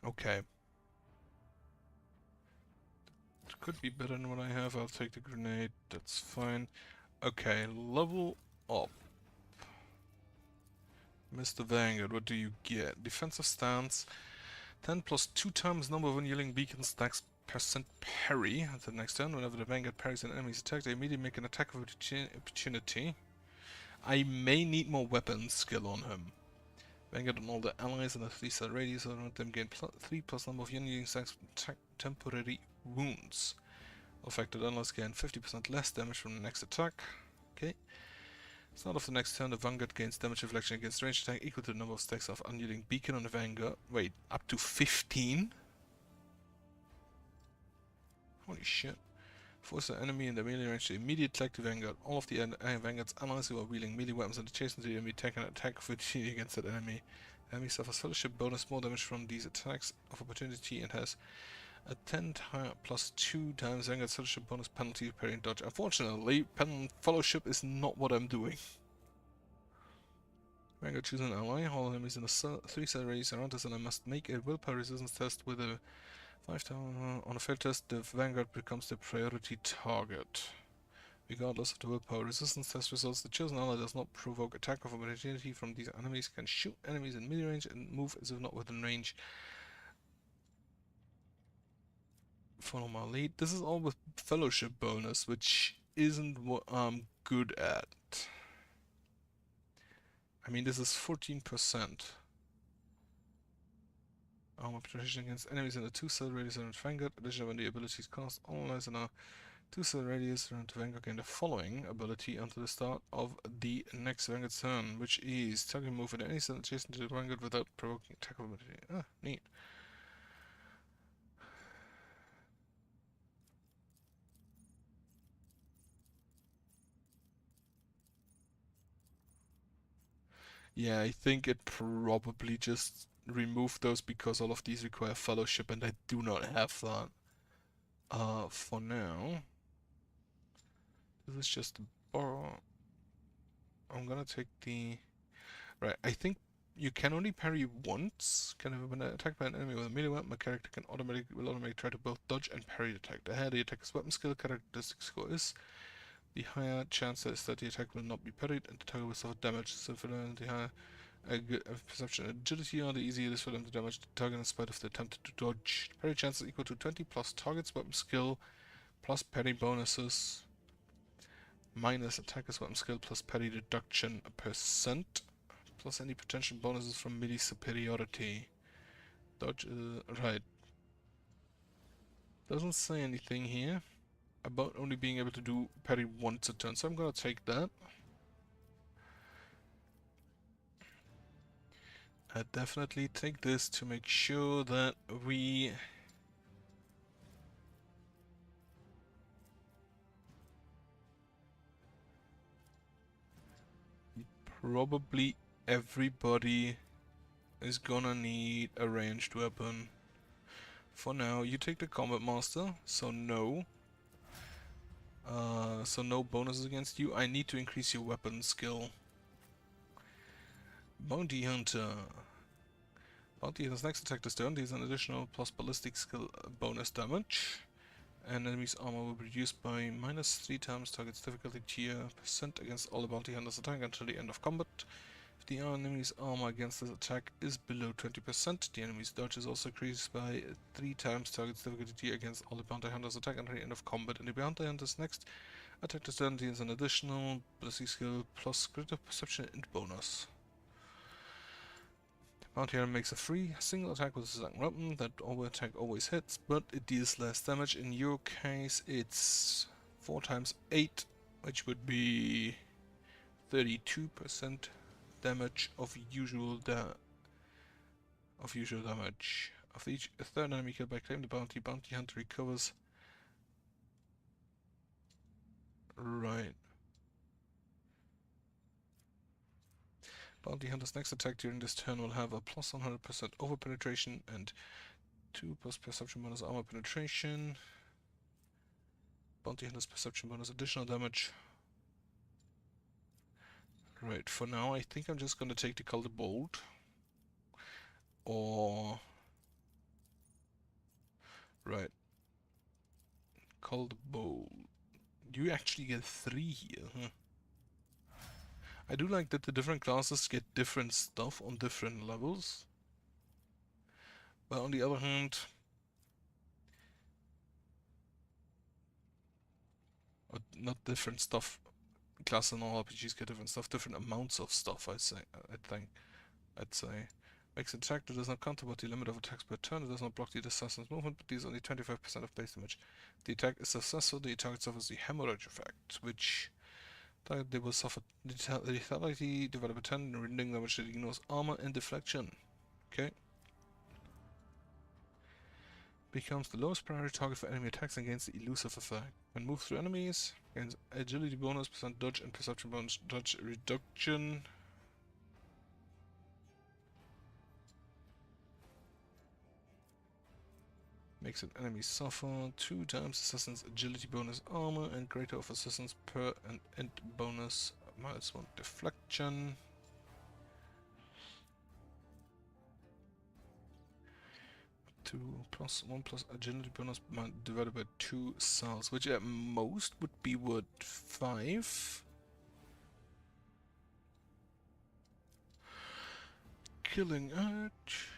Okay. It could be better than what I have. I'll take the grenade. That's fine. Okay, level up. Mr. Vanguard, what do you get? Defensive stance. 10 plus 2 times number of unyielding beacon stacks percent parry. At the next turn, whenever the Vanguard parries an enemy's attack, they immediately make an attack of opportunity. I may need more weapons skill on him. Vanguard on all the allies in the 3-star radius around them gain 3 plus number of unyielding stacks temporary wounds. Affected allies gain 50% less damage from the next attack. Okay. Start of the next turn, the Vanguard gains damage reflection against ranged attack equal to the number of stacks of unyielding beacon on the Vanguard. Wait, up to 15? Holy shit. Force the enemy in the melee range to immediately attack the Vanguard. All of the Vanguard's allies who are wielding melee weapons and adjacent to the enemy take an attack of opportunity against that enemy. The enemy suffers fellowship bonus, more damage from these attacks of opportunity, and has a 10 plus 2 times Vanguard fellowship bonus penalty parry and dodge. Unfortunately, fellowship is not what I'm doing. Vanguard choose an ally. All enemies in the 3-star radius around us, and I must make a willpower resistance test with a 5 on a failed test. The Vanguard becomes the priority target. Regardless of the willpower resistance test results, the chosen ally does not provoke attack of opportunity from these enemies, can shoot enemies in melee range, and move as if not within range. Follow my lead. This is all with fellowship bonus, which isn't what I'm good at. I mean, this is 14%. Armor protection against enemies in a 2-star radius around Vanguard. Additionally, when the ability is cast, all allies in a 2-star radius around Vanguard gain the following ability until the start of the next Vanguard turn, which is target move at any stand adjacent to the Vanguard without provoking attack ability. Ah, neat. Yeah, I think it probably just removed those because all of these require fellowship and I do not have that. For now. This is just a borrow. I'm gonna take the... Right, I think you can only parry once. When attacked by an enemy with a melee weapon, my character will automatically try to both dodge and parry the attack. The higher the attacker's weapon skill characteristic score is, the higher chance is that the attack will not be parried and the target will suffer damage. So for the higher perception and agility are, the easier it is for them to damage the target in spite of the attempt to dodge. The parry chance is equal to 20 plus target's weapon skill plus parry bonuses minus attacker's weapon skill plus parry deduction percent plus any potential bonuses from melee superiority. Dodge, right. Doesn't say anything here about only being able to do parry once a turn, so I'm gonna take that. I definitely take this to make sure that we probably everybody is gonna need a ranged weapon. For now, you take the Combat Master, so no. So no bonuses against you. I need to increase your weapon skill. Bounty Hunter. Bounty Hunter's next attack this turn deals an additional plus ballistic skill bonus damage. And enemy's armor will be reduced by -3 times target's difficulty tier percent against all the Bounty Hunter's attack until the end of combat. If the enemy's armor against this attack is below 20%, the enemy's dodge is also increased by 3 times target's difficulty tier against all the Bounty Hunter's attack until the end of combat. And the Bounty Hunter's next attack this turn deals an additional ballistic skill plus greater perception and bonus. Bounty Hunter makes a free single attack with a second weapon. That attack always hits, but it deals less damage. In your case, it's 4 times 8, which would be 32% damage of usual damage. Of each third enemy killed by claim the bounty hunter recovers. Right. Bounty Hunter's next attack during this turn will have a plus 100% over penetration and 2 plus perception bonus armor penetration. Bounty Hunter's perception bonus additional damage. Right, for now I think I'm just gonna take the Call the Bolt. Or... Right. Call the Bolt. You actually get 3 here, huh? I do like that the different classes get different stuff on different levels. But on the other hand, not different stuff. Classes in all RPGs get different stuff, different amounts of stuff. I'd say. Makes an attack that does not counterpart the limit of attacks per turn. It does not block the assassin's movement, but deals only 25% of base damage. The attack is successful. The target suffers the hemorrhage effect, which they will suffer lethality divided by 10, rendering damage that ignores armor and deflection. Okay. Becomes the lowest priority target for enemy attacks and gains the elusive effect. When moved through enemies, gains agility bonus, percent dodge, and perception bonus dodge reduction. Makes an enemy suffer 2 times assassin's agility bonus armor and greater of assassin's per and end bonus -1 deflection. +1 plus agility bonus divided by 2 cells, which at most would be what, 5? Killing Edge.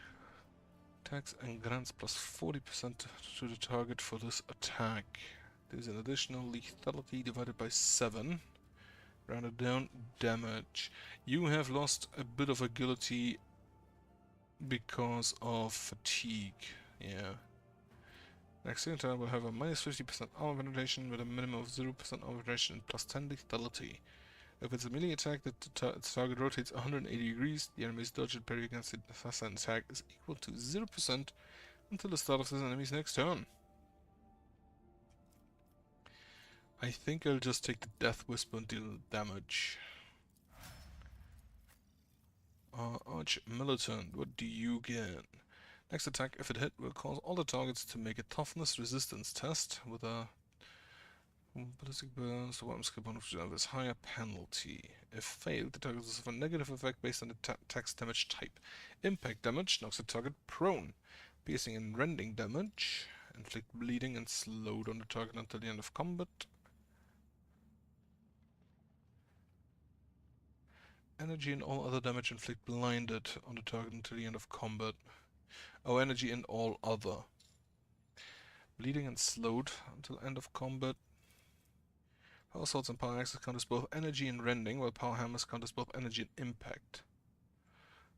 Attacks and grants plus 40% to the target for this attack. There's an additional lethality divided by 7. Rounded down damage. You have lost a bit of agility because of fatigue. Yeah. Next turn will have a -50% armor penetration with a minimum of 0% armor penetration and plus 10 lethality. If it's a melee attack that its target rotates 180 degrees, the enemy's dodge and parry against the assassin attack is equal to 0% until the start of this enemy's next turn. I think I'll just take the Death Whisper and deal damage. Arch Militant, what do you get? Next attack, if it hit, will cause all the targets to make a toughness resistance test with a ballistic burst, weapon skill bonus with higher penalty. If failed, the target will suffer a negative effect based on the attack's damage type. Impact damage knocks the target prone. Piercing and rending damage inflict bleeding and slowed on the target until the end of combat. Energy and all other damage inflict blinded on the target until the end of combat. Oh, energy and all other. Bleeding and slowed until end of combat. Power swords and power axes counters both energy and rending, while power hammers counters both energy and impact.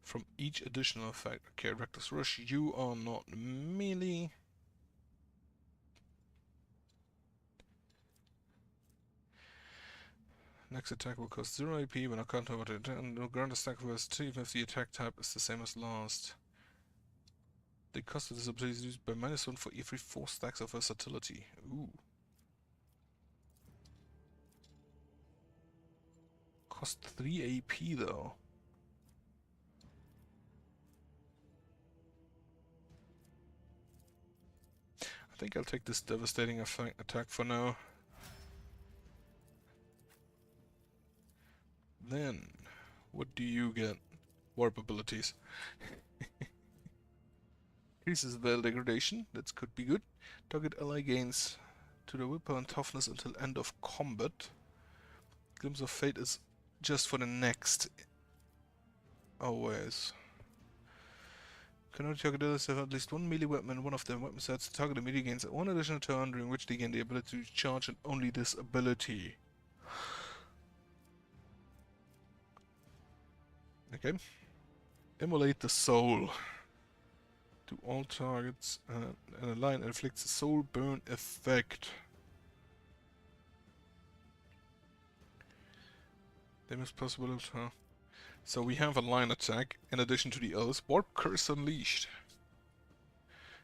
From each additional effect. Okay, Reckless Rush, you are not melee. Next attack will cost 0 AP when I counter what it and grant a stack versus 2 even if the attack type is the same as last. The cost of this ability is used by -1 for every 4 stacks of versatility. Ooh. Cost 3 AP though. I think I'll take this devastating attack for now. Then, what do you get? Warp abilities. Increases Veil Degradation, that could be good. Target ally gains to the willpower and toughness until end of combat. Glimpse of Fate is just for the next. Always. Can only target allies have at least one melee weapon in one of their weapon sets. The target immediately gains one additional turn during which they gain the ability to charge and only this ability. Okay. Immolate the soul. To all targets and a line inflicts a soul burn effect. Damage possible. So we have a line attack in addition to the others. Warp Curse Unleashed.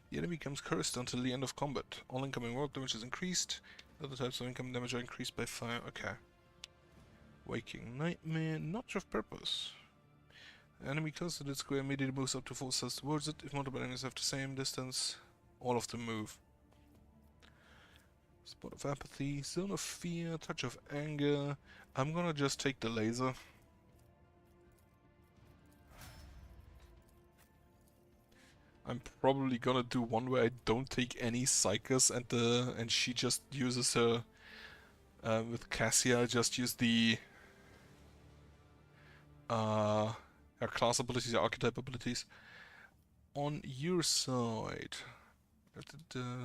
The enemy becomes cursed until the end of combat. All incoming warp damage is increased. Other types of incoming damage are increased by 5. Okay. Waking Nightmare. Notch of Purpose. Enemy close to the square immediately moves up to 4 cells towards it. If multiple enemies have the same distance, all of them move. Spot of Apathy, Zone of Fear, Touch of Anger. I'm gonna just take the laser. I'm probably gonna do one where I don't take any Psychers and she just uses her with Cassia. I just use the her class abilities, her archetype abilities. On your side,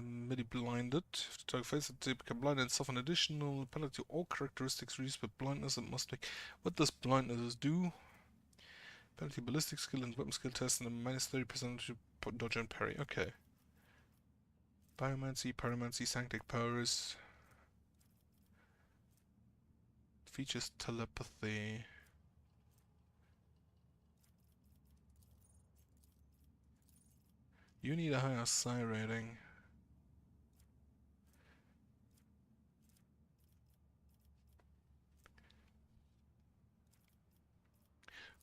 midi blinded. If the target fails it, they become blind and suffer an additional penalty to all characteristics reduced by blindness and must make. What does blindness do? Penalty ballistic skill and weapon skill test and a -30% to dodge and parry. Okay. Pyromancy, Sanctic powers. Features telepathy. You need a higher psi rating.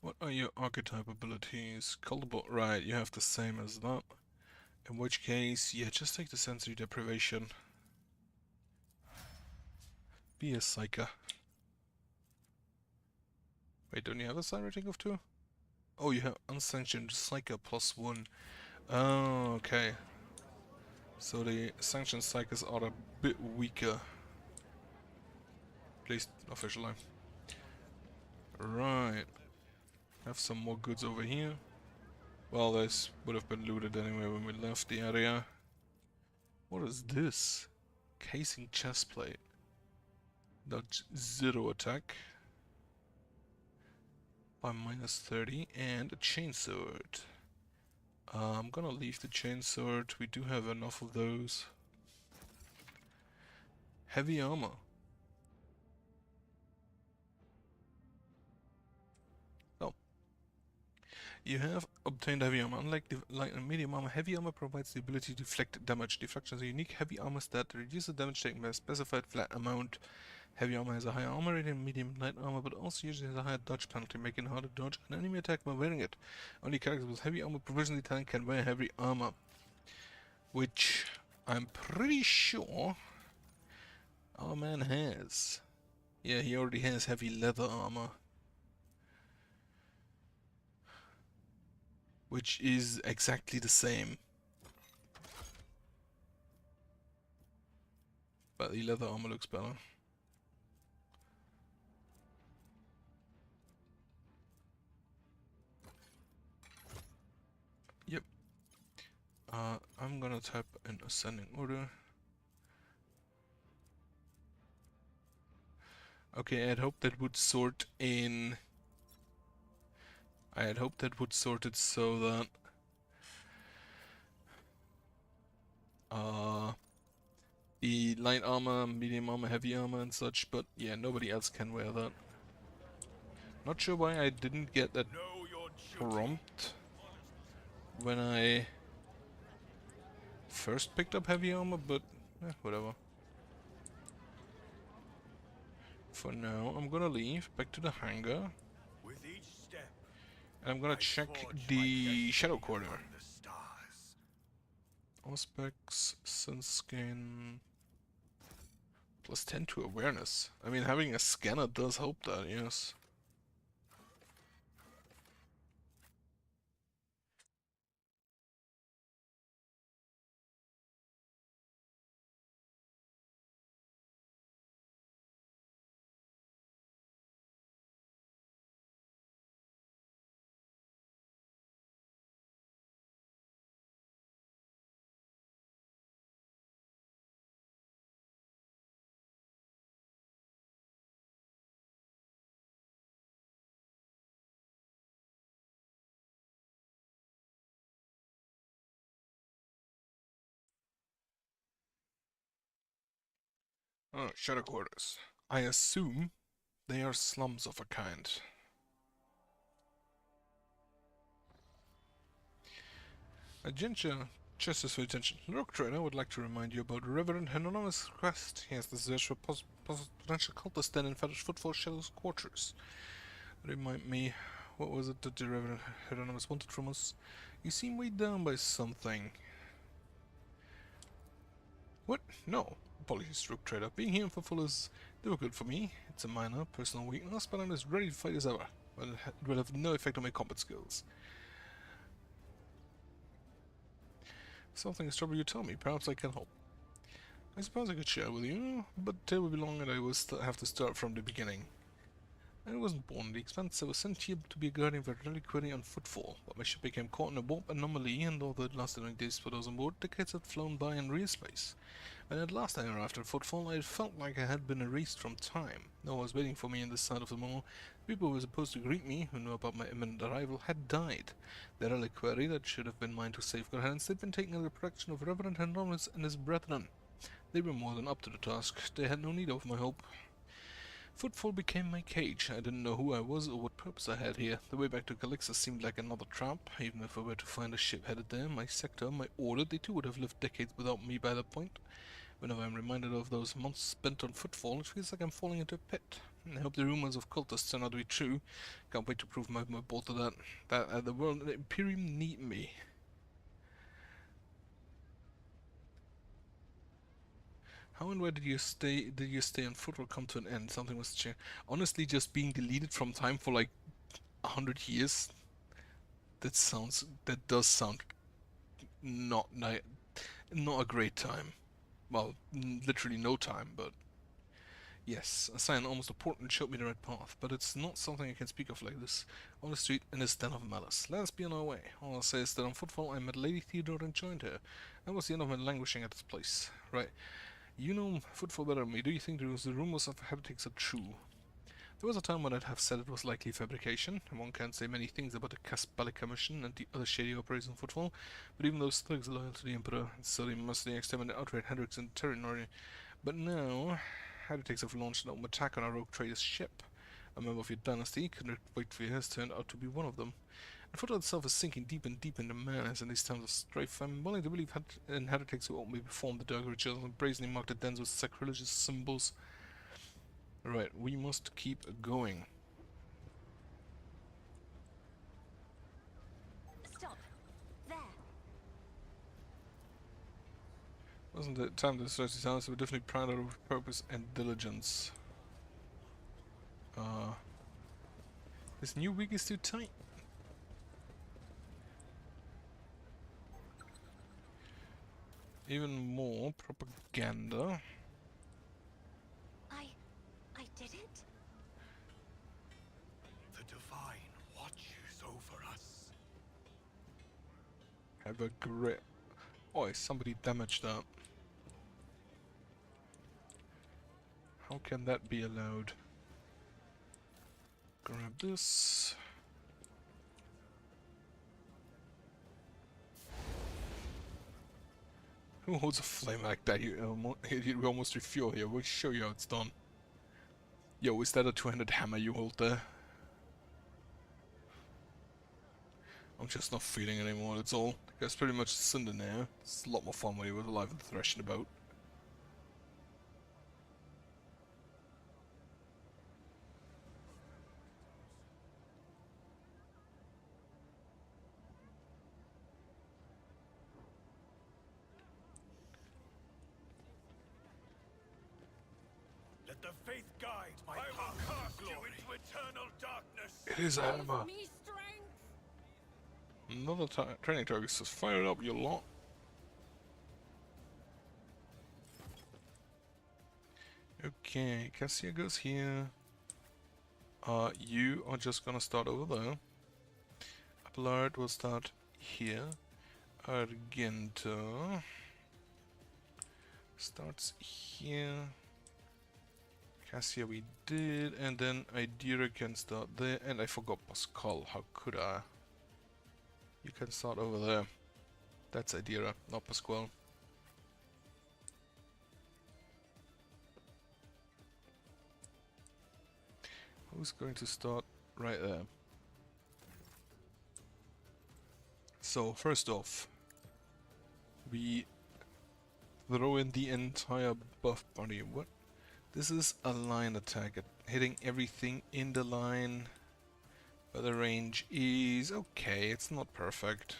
What are your archetype abilities? Cultibot, right, you have the same as that. In which case, yeah, just take the sensory deprivation. Be a psyker. Wait, don't you have a psi rating of 2? Oh, you have unsanctioned psyker +1. Oh, okay. So the sanctioned psychers are a bit weaker. At least officially. Right. Have some more goods over here. Well, this would have been looted anyway when we left the area. What is this? Casing chestplate. Dodge 0 attack. By -30 and a chainsword. I'm gonna leave the chainsword. We do have enough of those. Heavy armor. Oh. You have obtained heavy armor. Unlike the light and medium armor, heavy armor provides the ability to deflect damage. Deflection is a unique heavy armor stat that reduces damage taken by a specified flat amount. Heavy armor has a higher armor rating and medium light armor, but also usually has a higher dodge penalty, making it harder to dodge an enemy attack by wearing it. Only characters with heavy armor proficiency talent can wear heavy armor, which I'm pretty sure our man has. Yeah, he already has heavy leather armor, which is exactly the same. But the leather armor looks better. Yep. I'm gonna type in ascending order. Okay, I had hoped that would sort in. I had hoped that would sort it so that the light armor, medium armor, heavy armor and such, but yeah, nobody else can wear that. Not sure why I didn't get that Know your duty. prompt when I first picked up heavy armor, but whatever. For now, I'm gonna leave back to the hangar, With each step, and I'm gonna I check forge my the destiny shadow corridor. among the stars. All specs, sun scan, plus 10 to awareness. I mean, having a scanner does help that, yes. Oh, shadow quarters. I assume they are slums of a kind. Agenda, justice for attention. Rogue Trader would like to remind you about Reverend Hieronymus' request. He has the search for potential cultists then in Fetish Footfall Shadow's quarters. Remind me, what was it that the Reverend Hieronymus wanted from us? You seem weighed down by something. What? No. Apologies, Rogue Trader. Being here in Footfall is difficult for me. It's a minor personal weakness, but I'm as ready to fight as ever. Well, it will have no effect on my combat skills. Something is trouble, you tell me. Perhaps I can help. I suppose I could share with you, but it would be long and I will have to start from the beginning. I wasn't born in the Expanse. I was sent here to be a guardian for reliquary on Footfall, but my ship became caught in a warp anomaly, and although it lasted only days for those on board, decades had flown by in real space. When at last I arrived at Footfall, I felt like I had been erased from time. No one was waiting for me on this side of the mall. The people who were supposed to greet me, who knew about my imminent arrival, had died. The reliquary that should have been mine to safeguard had instead been taken under the protection of Reverend Hieronymus and his brethren. They were more than up to the task. They had no need of my help. Footfall became my cage. I didn't know who I was or what purpose I had here. The way back to Calixus seemed like another trap. Even if I were to find a ship headed there, my sector, my order, they too would have lived decades without me by that point. Whenever I'm reminded of those months spent on Footfall, it feels like I'm falling into a pit. I hope the rumors of cultists turn out to be true. Can't wait to prove my bolt to that the world and the Imperium need me. How and where did you stay on Football come to an end? Something was changed. Honestly, just being deleted from time for like 100 years. That does sound not a great time. Well, literally no time, but yes, a sign almost a portent showed me the right path, but it's not something I can speak of like this. On the street in this den of malice. Let us be on our way. All I'll say is that on Footfall I met Lady Theodore and joined her. That was the end of my languishing at this place. Right. You know Footfall better than me. Do you think the rumors of heretics are true? There was a time when I'd have said it was likely fabrication, and one can't say many things about the Kaspalika mission and the other shady operations in Footfall, but even those thugs are loyal to the Emperor, and so they must exterminate and outright Hendrix in the territory. But now, heretics have launched an open attack on our rogue trader's ship. A member of your dynasty, Kendrick Wakefield, has turned out to be one of them. And Football itself is sinking deep and deep into madness in these times of strife. I'm willing to believe in heretics who openly perform the dirty rituals and brazenly mark the dens with sacrilegious symbols. Right, we must keep going. Stop. There. Wasn't it time to search these houses? We're definitely proud of purpose and diligence. This new wig is too tight. Even more propaganda. I did it? The Divine watches over us. Have a great... Oh, somebody damaged that. How can that be allowed? Grab this. Who holds a flame like that? You almost refuel here. We'll show you how it's done. Yo, is that a two-handed hammer you hold there? I'm just not feeling anymore, that's all. That's pretty much Cinder now. It's a lot more fun when he was alive and thrashing about. Let the faith guide my path. I will cast you into eternal darkness. It is a hammer. Me strength. Another training target says, fire it up, you lot. Okay, Cassia goes here. You are just gonna start over there. Abelard will start here. Argento starts here. Cassia we did, and then Idira can start there, and I forgot Pascal, how could I? You can start over there. That's Idira, not Pascal. Who's going to start right there? So, first off, we throw in the entire buff body. What? This is a line attack, hitting everything in the line, but the range is okay, it's not perfect.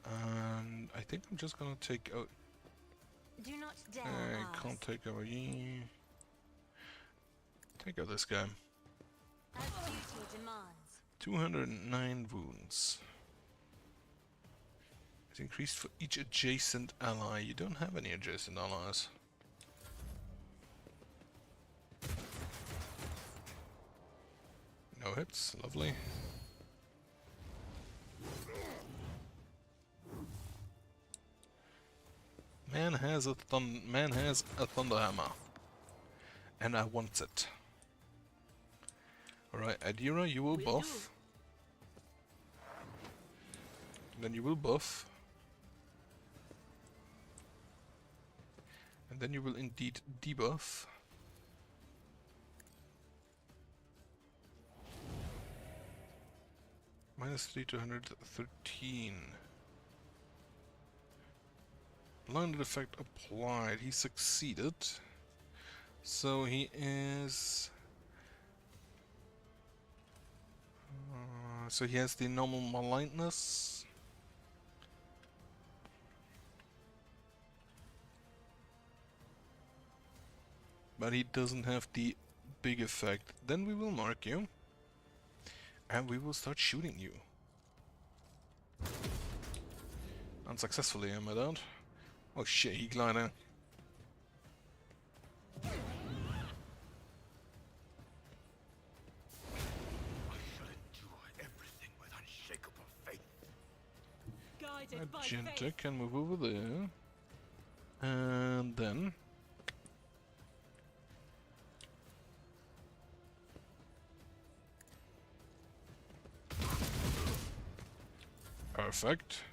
And I think I'm just gonna take out... Do not dare I can't ask. take out you. Take out this guy. As duty demands. 209 wounds. It's increased for each adjacent ally. You don't have any adjacent allies. No hits, lovely. Man has a thunder hammer, and I want it. All right, Idira, you will buff. Then you will buff. And then you will indeed debuff. -3 to 113. Blinded effect applied. He succeeded. So he is... so he has the normal maligness. But he doesn't have the big effect. Then we will mark you. And we will start shooting you. Unsuccessfully, I might add. Oh shit, he glided. I shall endure everything with unshakable faith. Guided by Magenta faith. can move over there. And then... perfect.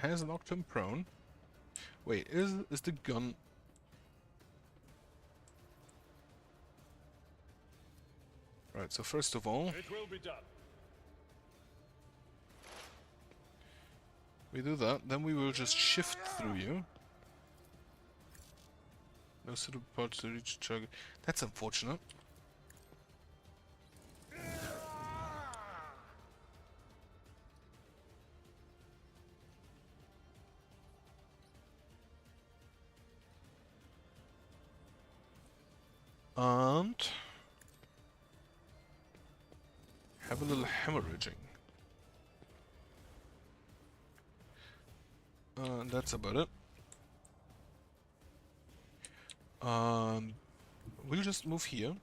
Has knocked him prone. Wait, is the gun... Right, so first of all... It will be done. We do that, then we will just shift through you. No suitable parts to reach the target. That's unfortunate. And have a little hemorrhaging. That's about it. We'll just move here.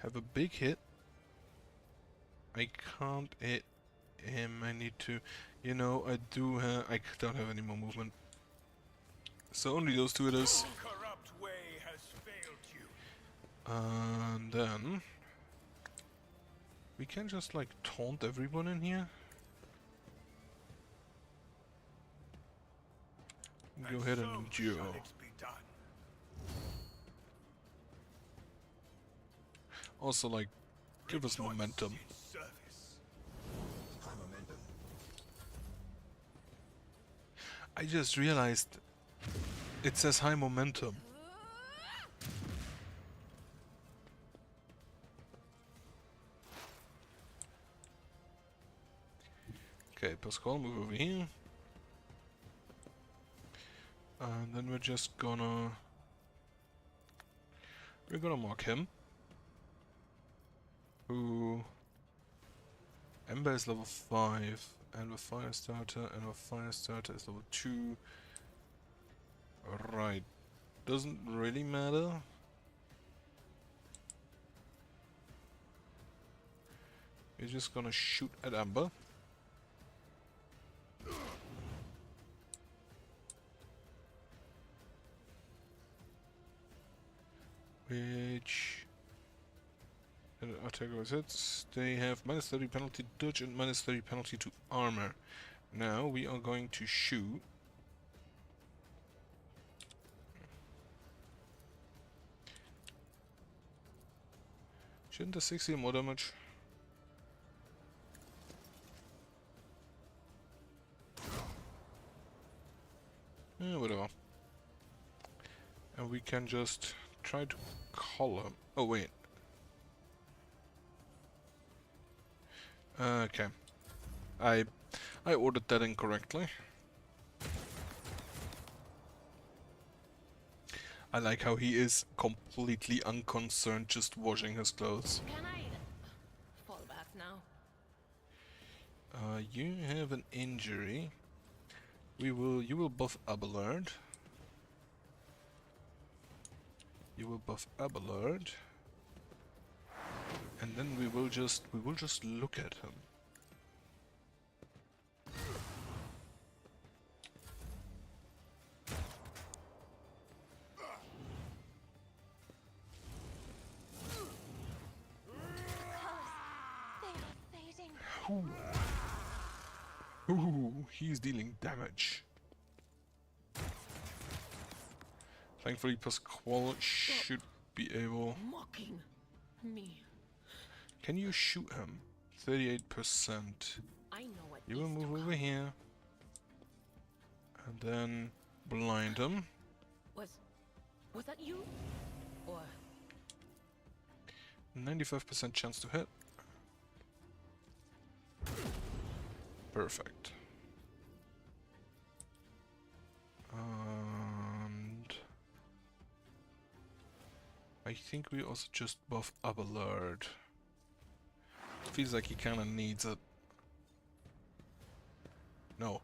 Have a big hit. I can't hit him. I need to, you know, I don't have any more movement. So only those two it is. Corrupt way has failed you. And then we can just like taunt everyone in here. Go ahead and So duo. shall it be done. Also, like, give us Rejoice momentum. in service. High momentum. I just realized it says high momentum. Okay, Pascal, move over here. And then we're gonna mark him. Who Ember is level 5, and the fire starter is level 2. Right. Doesn't really matter. We're just gonna shoot at Amber. Which attacker was hits. They have minus 30 penalty dodge and minus 30 penalty to armor. Now we are going to shoot. Shouldn't the 60 more damage? Whatever. And we can just try to column. Oh wait. Okay. I ordered that incorrectly. I like how he is completely unconcerned just washing his clothes. Can I fall back now? You have an injury. You will buff Abelard. You will buff Abelard. And then we will just look at him. They are fading. Ooh, he's dealing damage. Thankfully, Pasquale should be able. Mocking me. Can you shoot him? 38%. I know what You will needs to move over come. here. And then blind him. Was that you? Or 95% chance to hit. Perfect. And I think we also just buff Abelard. Feels like he kinda needs it. No.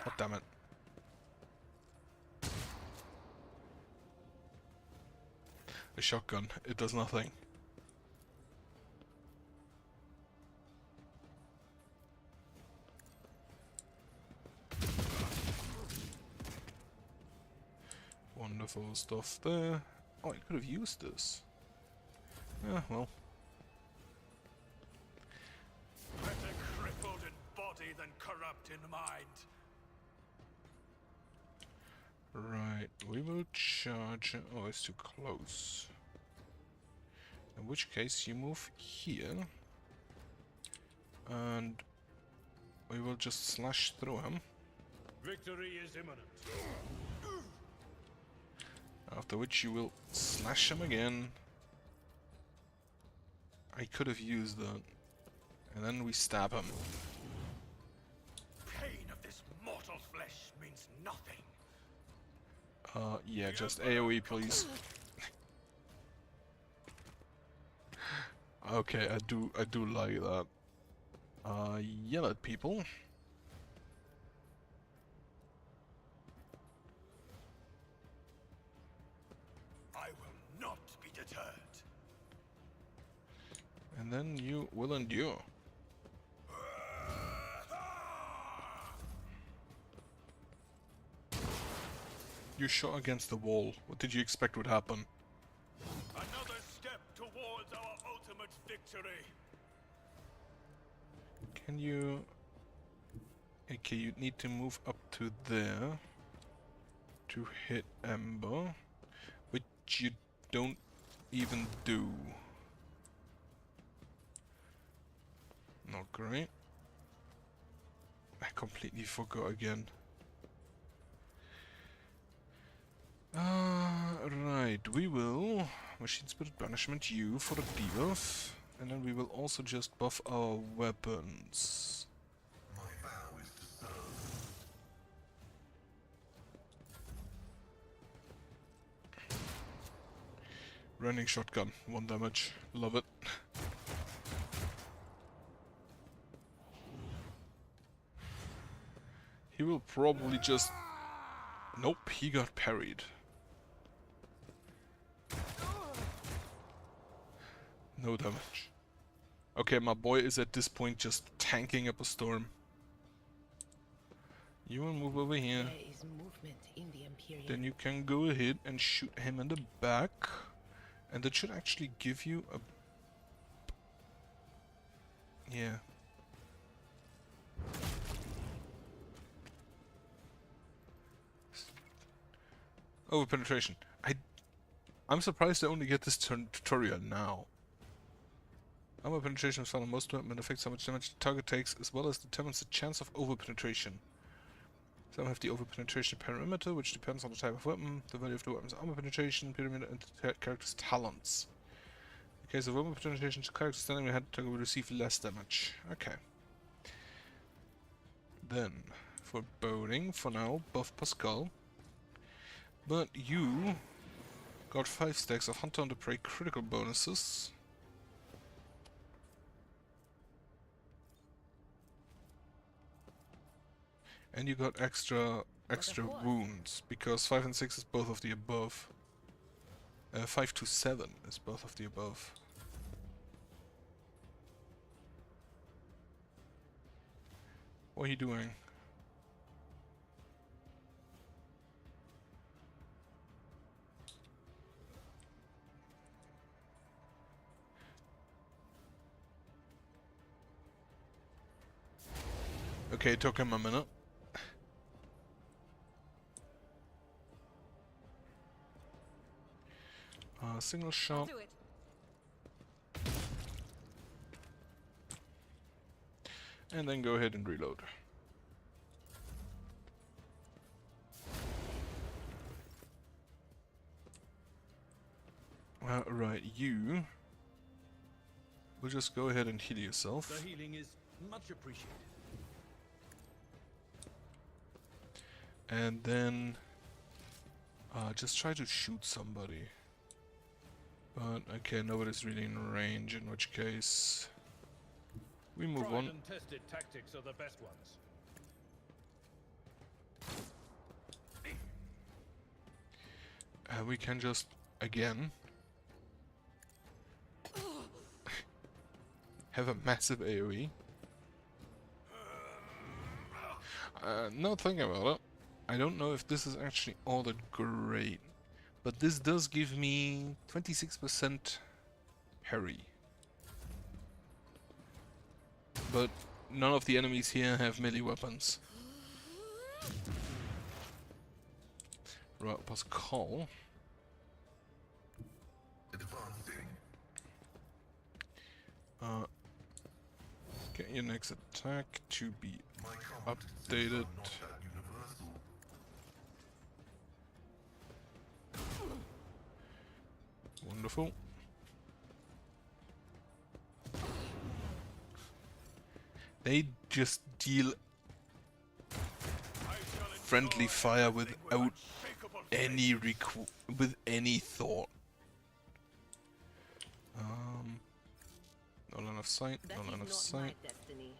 God damn it. A shotgun, it does nothing. Wonderful stuff there. Oh, I could have used this. Yeah, well. Better crippled in body than corrupt in mind. Right, we will charge. Oh, it's too close. In which case, you move here. And we will just slash through him. Victory is imminent. After which you will slash him again. I could have used that. And then we stab him. Pain of this mortal flesh means nothing. Yeah, just AoE, please. Okay, I do like that. Yell at people. I will not be deterred. And then you will endure. You shot against the wall. What did you expect would happen? Another step towards our ultimate victory. Can you... Okay, you need to move up to there to hit Ember, which you don't even do. Not great. I completely forgot again. Right, we will Machine Spirit Banishment you for the debuff, and then we will also just buff our weapons. My vow is to serve. Running shotgun, 1 damage, love it. He will probably just... Nope, he got parried. No damage. Okay, my boy is at this point just tanking up a storm. You will move over here. There is movement in the Imperium. Then you can go ahead and shoot him in the back. And that should actually give you a... Yeah. Over penetration. I'm surprised I only get this tutorial now. Armor penetration is found on most weapons and affects how much damage the target takes, as well as determines the chance of over penetration. Some have the over penetration parameter, which depends on the type of weapon, the value of the weapon's armor penetration, pyramid, and the character's talents. In case of armor penetration, the character standing behind the target will receive less damage. Okay. Then, for boating, for now, buff Pascal. But you got 5 stacks of Hunter on the Prey critical bonuses. And you got extra wounds, because 5 and 6 is both of the above. 5 to 7 is both of the above. What are you doing? Okay, it took him a minute. Single shot. Do it. And then go ahead and reload. Right, you will just go ahead and heal yourself. The healing is much appreciated. And then just try to shoot somebody. But okay, nobody's really in range, in which case we move Tried on. and tested tactics are the best ones. We can just again have a massive AoE. Now thinking about it, I don't know if this is actually all that great, but this does give me 26% parry. But none of the enemies here have melee weapons. Right, Pascal. Advancing. Get your next attack to be My competencies are updated. not that universal. Wonderful. They just deal friendly fire without any with any thought. Not enough sight. That Not is enough not sight. my destiny.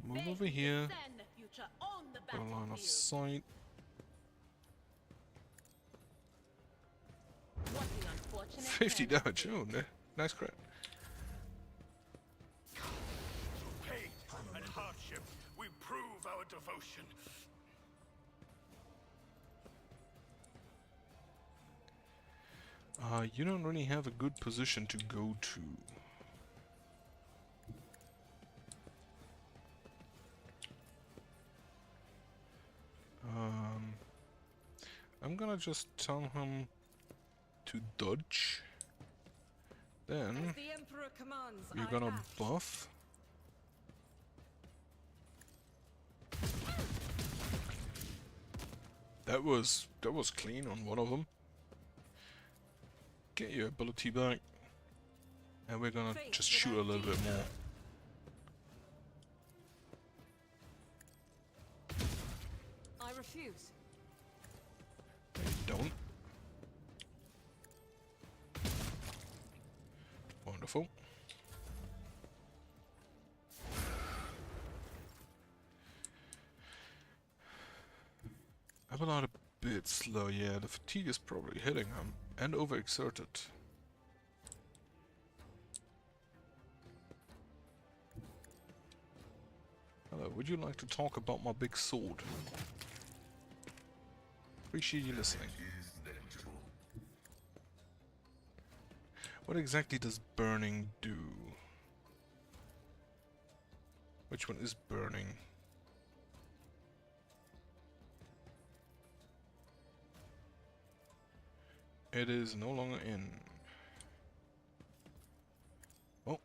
Move over here. Send the future on the Got a line of battlefield. sight. What an unfortunate 50 turn of damage. fate. Oh, nice crit. Pain and hardship, we prove our devotion. You don't really have a good position to go to. I'm gonna just tell him to dodge. Then The Emperor commands. you're gonna buff. That was clean on one of them. Get your ability back. And we're gonna just shoot a little bit more. I refuse. Don't. Wonderful. Abelard a bit slow, yeah, the fatigue is probably hitting him, and overexerted. Hello, would you like to talk about my big sword? Appreciate you listening. Is negligible. What exactly does burning do? Which one is burning? It is no longer in. Oh.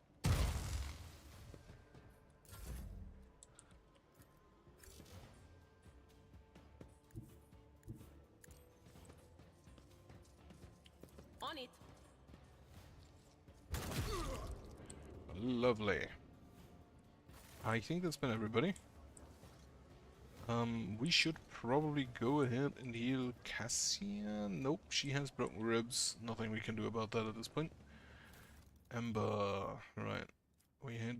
On it. Lovely. I think that's been everybody. We should probably go ahead and heal Cassia. Nope, she has broken ribs. Nothing we can do about that at this point. Ember, right.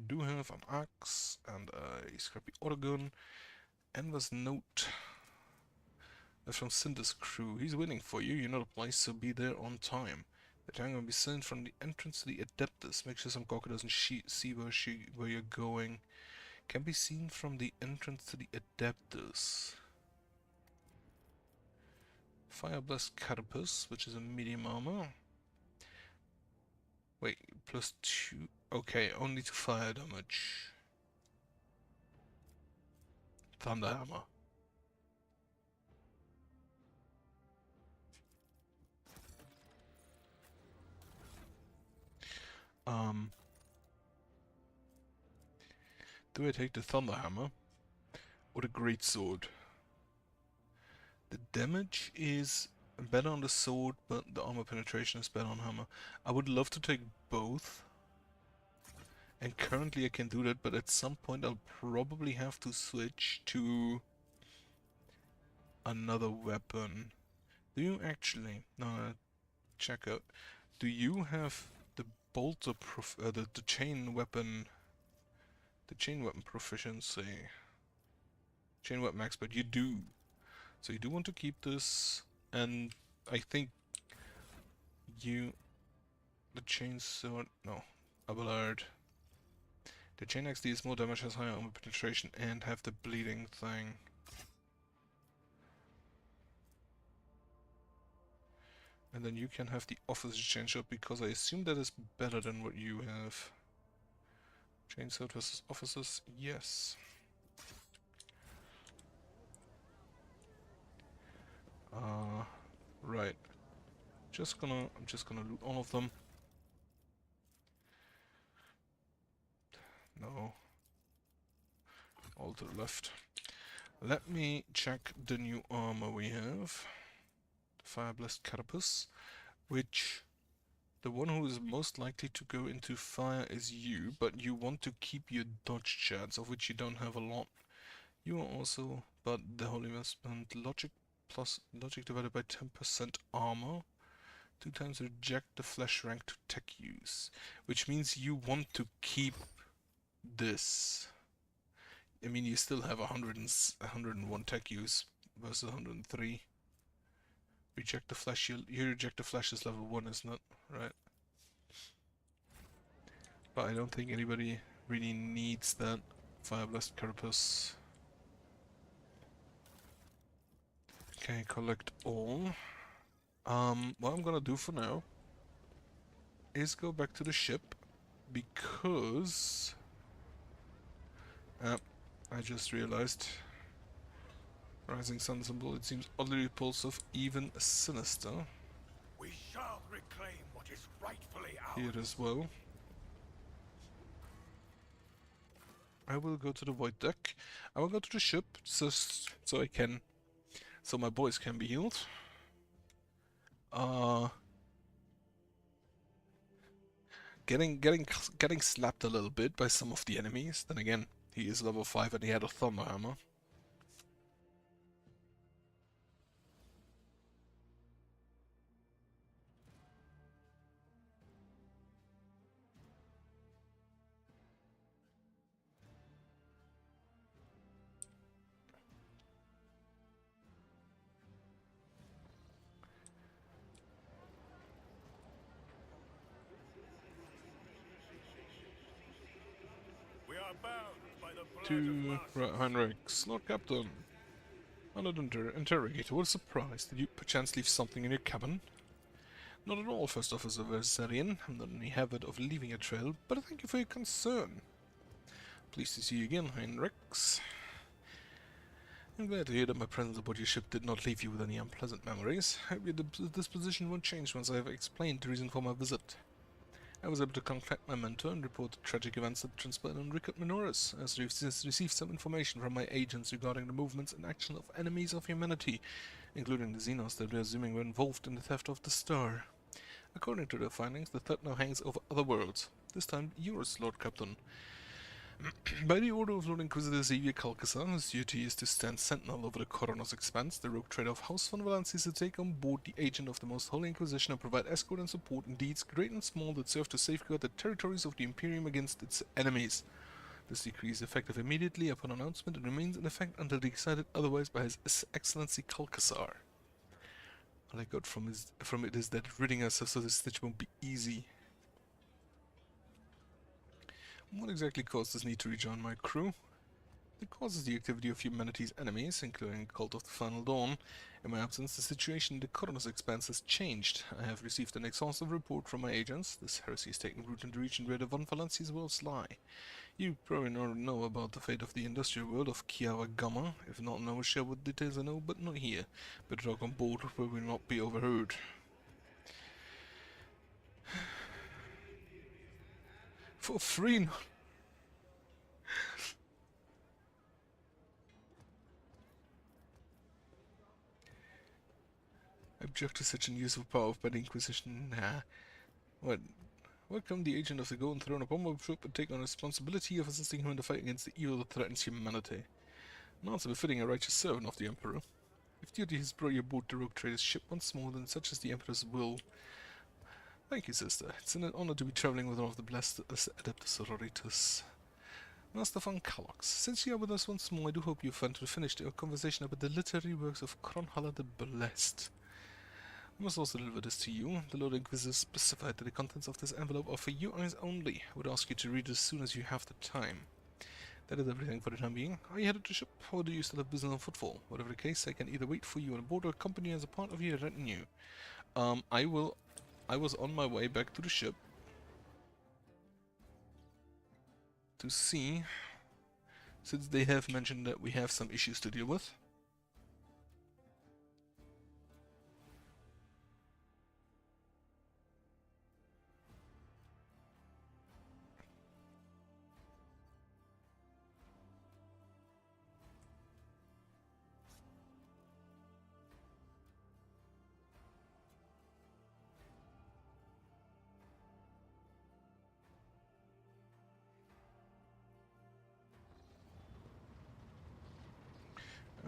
Do have an axe and a scrappy autogun. Enver's note. That's from Cinder's crew. He's waiting for you. You're not obliged, so be there on time. The tank will be seen from the entrance to the Adeptus. Make sure some Gorka doesn't see where you're going. Can be seen from the entrance to the Adeptus. Fire Blast Carapace, which is a medium armor. Wait, +2. Okay, only to fire damage. Thunder Hammer. Do I take the Thunder Hammer or the Great Sword? The damage is better on the sword, but the armor penetration is better on hammer. I would love to take both, and currently I can do that, but at some point I'll probably have to switch to another weapon. Do you actually? No, check out. Do you have the bolter the chain weapon? The chain weapon proficiency. Chain weapon expert, you do. So you do want to keep this, and I think the chain sword, no, Abelard. The chain XD is more damage, has higher armor penetration, and have the bleeding thing. And then you can have the officer chain sword, because I assume that is better than what you have. Chain sword versus officers, yes. Right. I'm just gonna loot all of them. No. All to the left. Let me check the new armor we have. The Fire Blessed Carapace, which the one who is most likely to go into fire is you, but you want to keep your dodge chance, of which you don't have a lot. You are also, but the whole investment logic plus logic divided by 10% armor. 2 times reject the flesh rank to tech use, which means you want to keep this. I mean, you still have 101 tech use versus 103. Reject the flesh. You reject the flesh is level 1, isn't it? Right. But I don't think anybody really needs that Fire Blessed Carapace. Okay, collect all. What I'm gonna do for now is go back to the ship because I just realized Rising Sun symbol, it seems oddly repulsive, even sinister. We shall reclaim what is rightfully ours. Here as well. I will go to the void deck. I will go to the ship so my boys can be healed. Getting slapped a little bit by some of the enemies. Then again, he is level 5 and he had a thunder hammer. We are bound by the blood To of Martians. Heinrichs, Lord Captain. Honored interrogator, what a surprise. Did you perchance leave something in your cabin? Not at all, First Officer Versarian. I'm not in the habit of leaving a trail, but thank you for your concern. Pleased to see you again, Heinrichs. I'm glad to hear that my presence aboard your ship did not leave you with any unpleasant memories. I hope your disposition won't change once I have explained the reason for my visit. I was able to contact my mentor and report the tragic events that transpired on Rickard Minoris, as we've since received some information from my agents regarding the movements and action of enemies of humanity, including the Xenos that we're assuming were involved in the theft of the star. According to their findings, the threat now hangs over other worlds, this time yours, Lord Captain. By the order of Lord Inquisitor Xavier Calcasar, whose duty is to stand sentinel over the Coronos Expanse, the rogue trader of House von Valancia is to take on board the agent of the Most Holy Inquisition and provide escort and support in deeds great and small that serve to safeguard the territories of the Imperium against its enemies. This decree is effective immediately upon announcement and remains in effect until decided otherwise by His Excellency Calcasar. All I got from it is that ridding us of this stitch won't be easy. What exactly caused this need to rejoin my crew? It causes the activity of humanity's enemies, including the Cult of the Final Dawn. In my absence, the situation in the Coronos Expanse has changed. I have received an exhaustive report from my agents. This heresy is taking root in the region where the Von Valancia's worlds lie. You probably know about the fate of the industrial world of Kiara Gamma. If not, I will share what details I know, but not here. Better talk on board where we will not be overheard. For free, no. I object to such an use of power by the Inquisition. Nah. What? Welcome the agent of the Golden Throne upon my ship and take on the responsibility of assisting him in the fight against the evil that threatens humanity. An answer befitting a righteous servant of the Emperor. If duty has brought you aboard the rogue trader's ship once more, then such is the Emperor's will. Thank you, sister. It's an honor to be traveling with one of the blessed Adeptus Sororitas. Master von Kalox, since you are with us once more, I do hope you find to finish our conversation about the literary works of Kronhala the Blessed. I must also deliver this to you. The Lord Inquisitor specified that the contents of this envelope are for your eyes only. I would ask you to read it as soon as you have the time. That is everything for the time being. Are you headed to ship, or do you still have business on footfall? Whatever the case, I can either wait for you on board or accompany you as a part of your retinue. I was on my way back to the ship to see, since they have mentioned that we have some issues to deal with.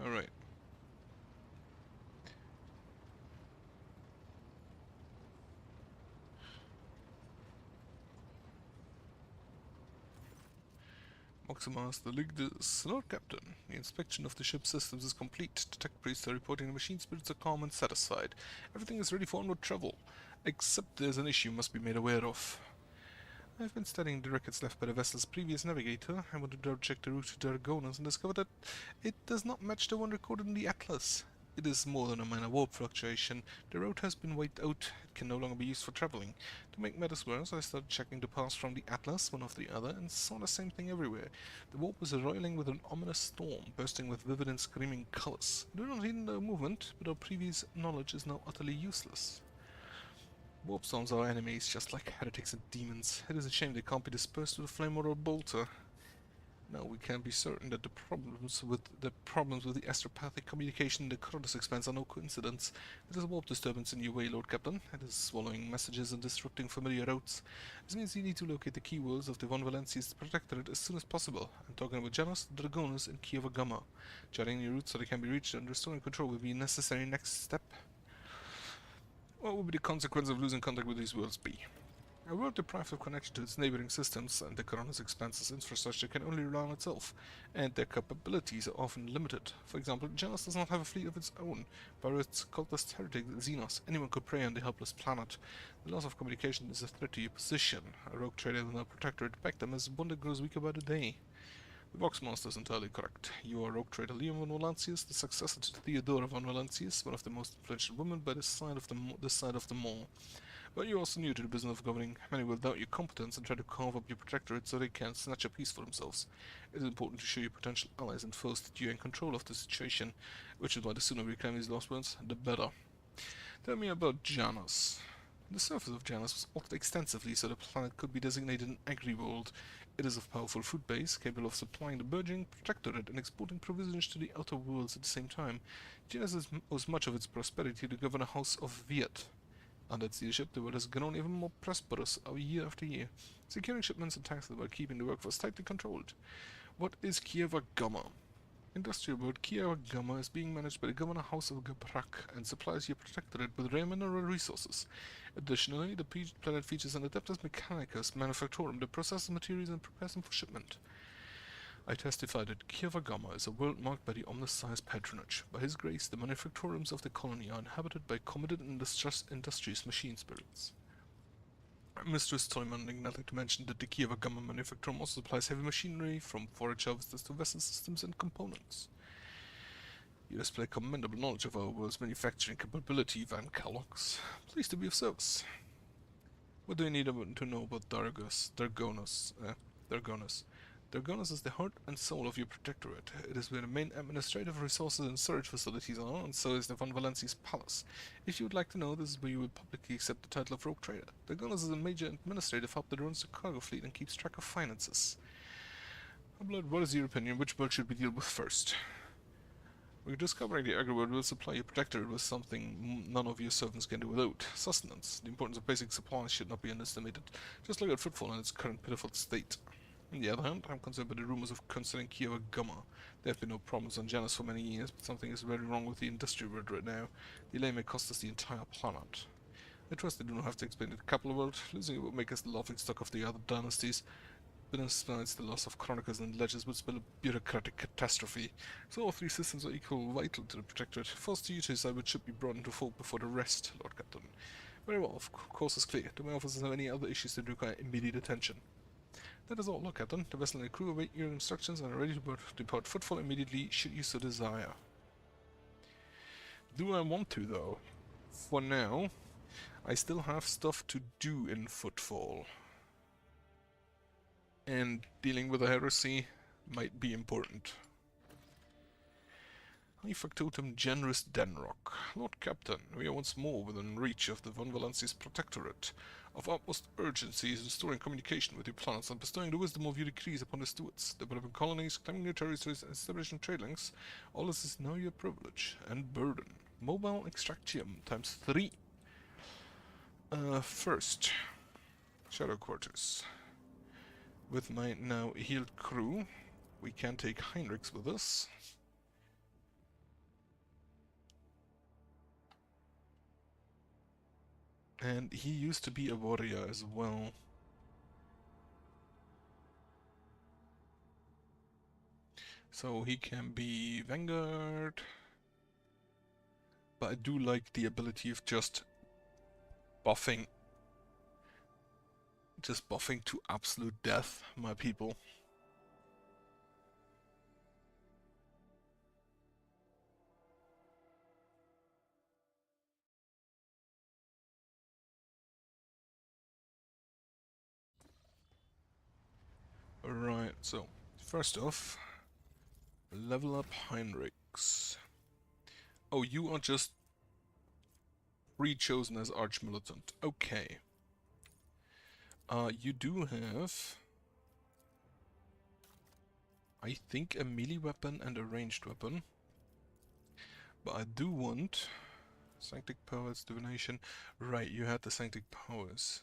Alright. Maximus, the Ligdus, Lord Captain. The inspection of the ship's systems is complete. The tech priests are reporting the machine spirits are calm and satisfied. Everything is ready for onward travel. Except there's an issue must be made aware of. I've been studying the records left by the vessel's previous navigator. I wanted to check the route to Dargonas and discovered that it does not match the one recorded in the Atlas. It is more than a minor warp fluctuation. The route has been wiped out. It can no longer be used for traveling. To make matters worse, I started checking the paths from the Atlas, one after the other, and saw the same thing everywhere. The warp was roiling with an ominous storm, bursting with vivid and screaming colors. I do not hinder movement, but our previous knowledge is now utterly useless. Warp storms are enemies, just like heretics and demons. It is a shame they can't be dispersed with a flame or a bolter. Now we can be certain that the problems with the astropathic communication in the Cronus Expanse are no coincidence. It is a warp disturbance in your way, Lord Captain. It is swallowing messages and disrupting familiar routes. This means you need to locate the key worlds of the Von Valencia's Protectorate as soon as possible. I'm talking about Janos, Dragonis, and Kieva Gamma. Charting your routes so they can be reached and restoring control will be a necessary next step. What will be the consequence of losing contact with these worlds be? A world deprived of connection to its neighboring systems and the Cronus Expanse's infrastructure can only rely on itself, and their capabilities are often limited. For example, Janus does not have a fleet of its own. By its cultist heretic Xenos, anyone could prey on the helpless planet. The loss of communication is a threat to your position. A rogue trader in the Protectorate backed them as one that grows weaker by the day. The Vox Monster is entirely correct. You are rogue trader Leon von Valancius, the successor to Theodora von Valancius, one of the most influential women by the side of them all. But you're also new to the business of governing. Many will doubt your competence and try to carve up your protectorate so they can snatch a piece for themselves. It is important to show your potential allies and foes that you're in control of the situation, which is why the sooner we reclaim these lost ones, the better. Tell me about Janus. The surface of Janus was altered extensively so the planet could be designated an agri-world. It is a powerful food base, capable of supplying the burgeoning protectorate and exporting provisions to the outer worlds at the same time. Janus owes much of its prosperity to the governor house of Viet. Under its leadership, the world has grown even more prosperous year after year, securing shipments and taxes while keeping the workforce tightly controlled. What is Kieva Gamma? Industrial world Kieva Gamma is being managed by the Governor House of Gabrak and supplies your protectorate with rare mineral resources. Additionally, the planet features an Adeptus Mechanicus Manufactorum that processes materials and prepares them for shipment. I testify that Kieva Gamma is a world marked by the omniscience patronage. By his grace, the manufactorums of the colony are inhabited by committed and industrious machine spirits. Mistress Toyman neglected to mention that the Kieva Gamma manufactorum also supplies heavy machinery, from forage harvesters to vessel systems and components. You display commendable knowledge of our world's manufacturing capability, Van Kallox. Pleased to be of service. What do you need to know about Dargonas? Dargonas is the heart and soul of your protectorate. It is where the main administrative resources and storage facilities are, and so is the Von Valancius Palace. If you would like to know, this is where you will publicly accept the title of Rogue Trader. Dargonas is a major administrative hub that runs the cargo fleet and keeps track of finances. Blood, what is your opinion? Which world should we deal with first? We're discovering the agri-world will supply your protectorate with something none of your servants can do without. Sustenance. The importance of basic supplies should not be underestimated. Just look at Footfall in its current pitiful state. On the other hand, I'm concerned by the rumors of concerning Kieva Gamma. There have been no problems on Janus for many years, but something is very wrong with the industrial world right now. Delay may cost us the entire planet. I trust I do not have to explain it to Capital World. Losing it would make us the laughingstock of the other dynasties. But besides, the loss of chronicles and ledgers would spell a bureaucratic catastrophe. So all three systems are equally vital to the Protectorate. Forced to decide which should be brought into fold before the rest, Lord Captain. Very well, of course it's clear. Do my officers have any other issues that require immediate attention? That is all, Lord Captain. The vessel and the crew await your instructions and are ready to depart Footfall immediately, should you so desire. Do I want to, though? For now, I still have stuff to do in Footfall. And dealing with a heresy might be important. High Factotum Generous Denrock. Lord Captain, we are once more within reach of the Von Valancius Protectorate. Of utmost urgency is restoring communication with your planets and bestowing the wisdom of your decrees upon the stewards, developing colonies, claiming new territories, and establishing trade links. All this is now your privilege and burden. Mobile Extractium times 3. First, Shadow Quarters. With my now healed crew, we can take Heinrichs with us. And he used to be a warrior as well. So he can be Vanguard. But I do like the ability of just buffing. Just buffing to absolute death, my people. Right, so first off, level up Heinrichs. Oh, you are just re-chosen as Arch-Militant. Okay. You do have, I think, a melee weapon and a ranged weapon. But I do want Sanctic Powers, Divination. Right, you had the Sanctic Powers,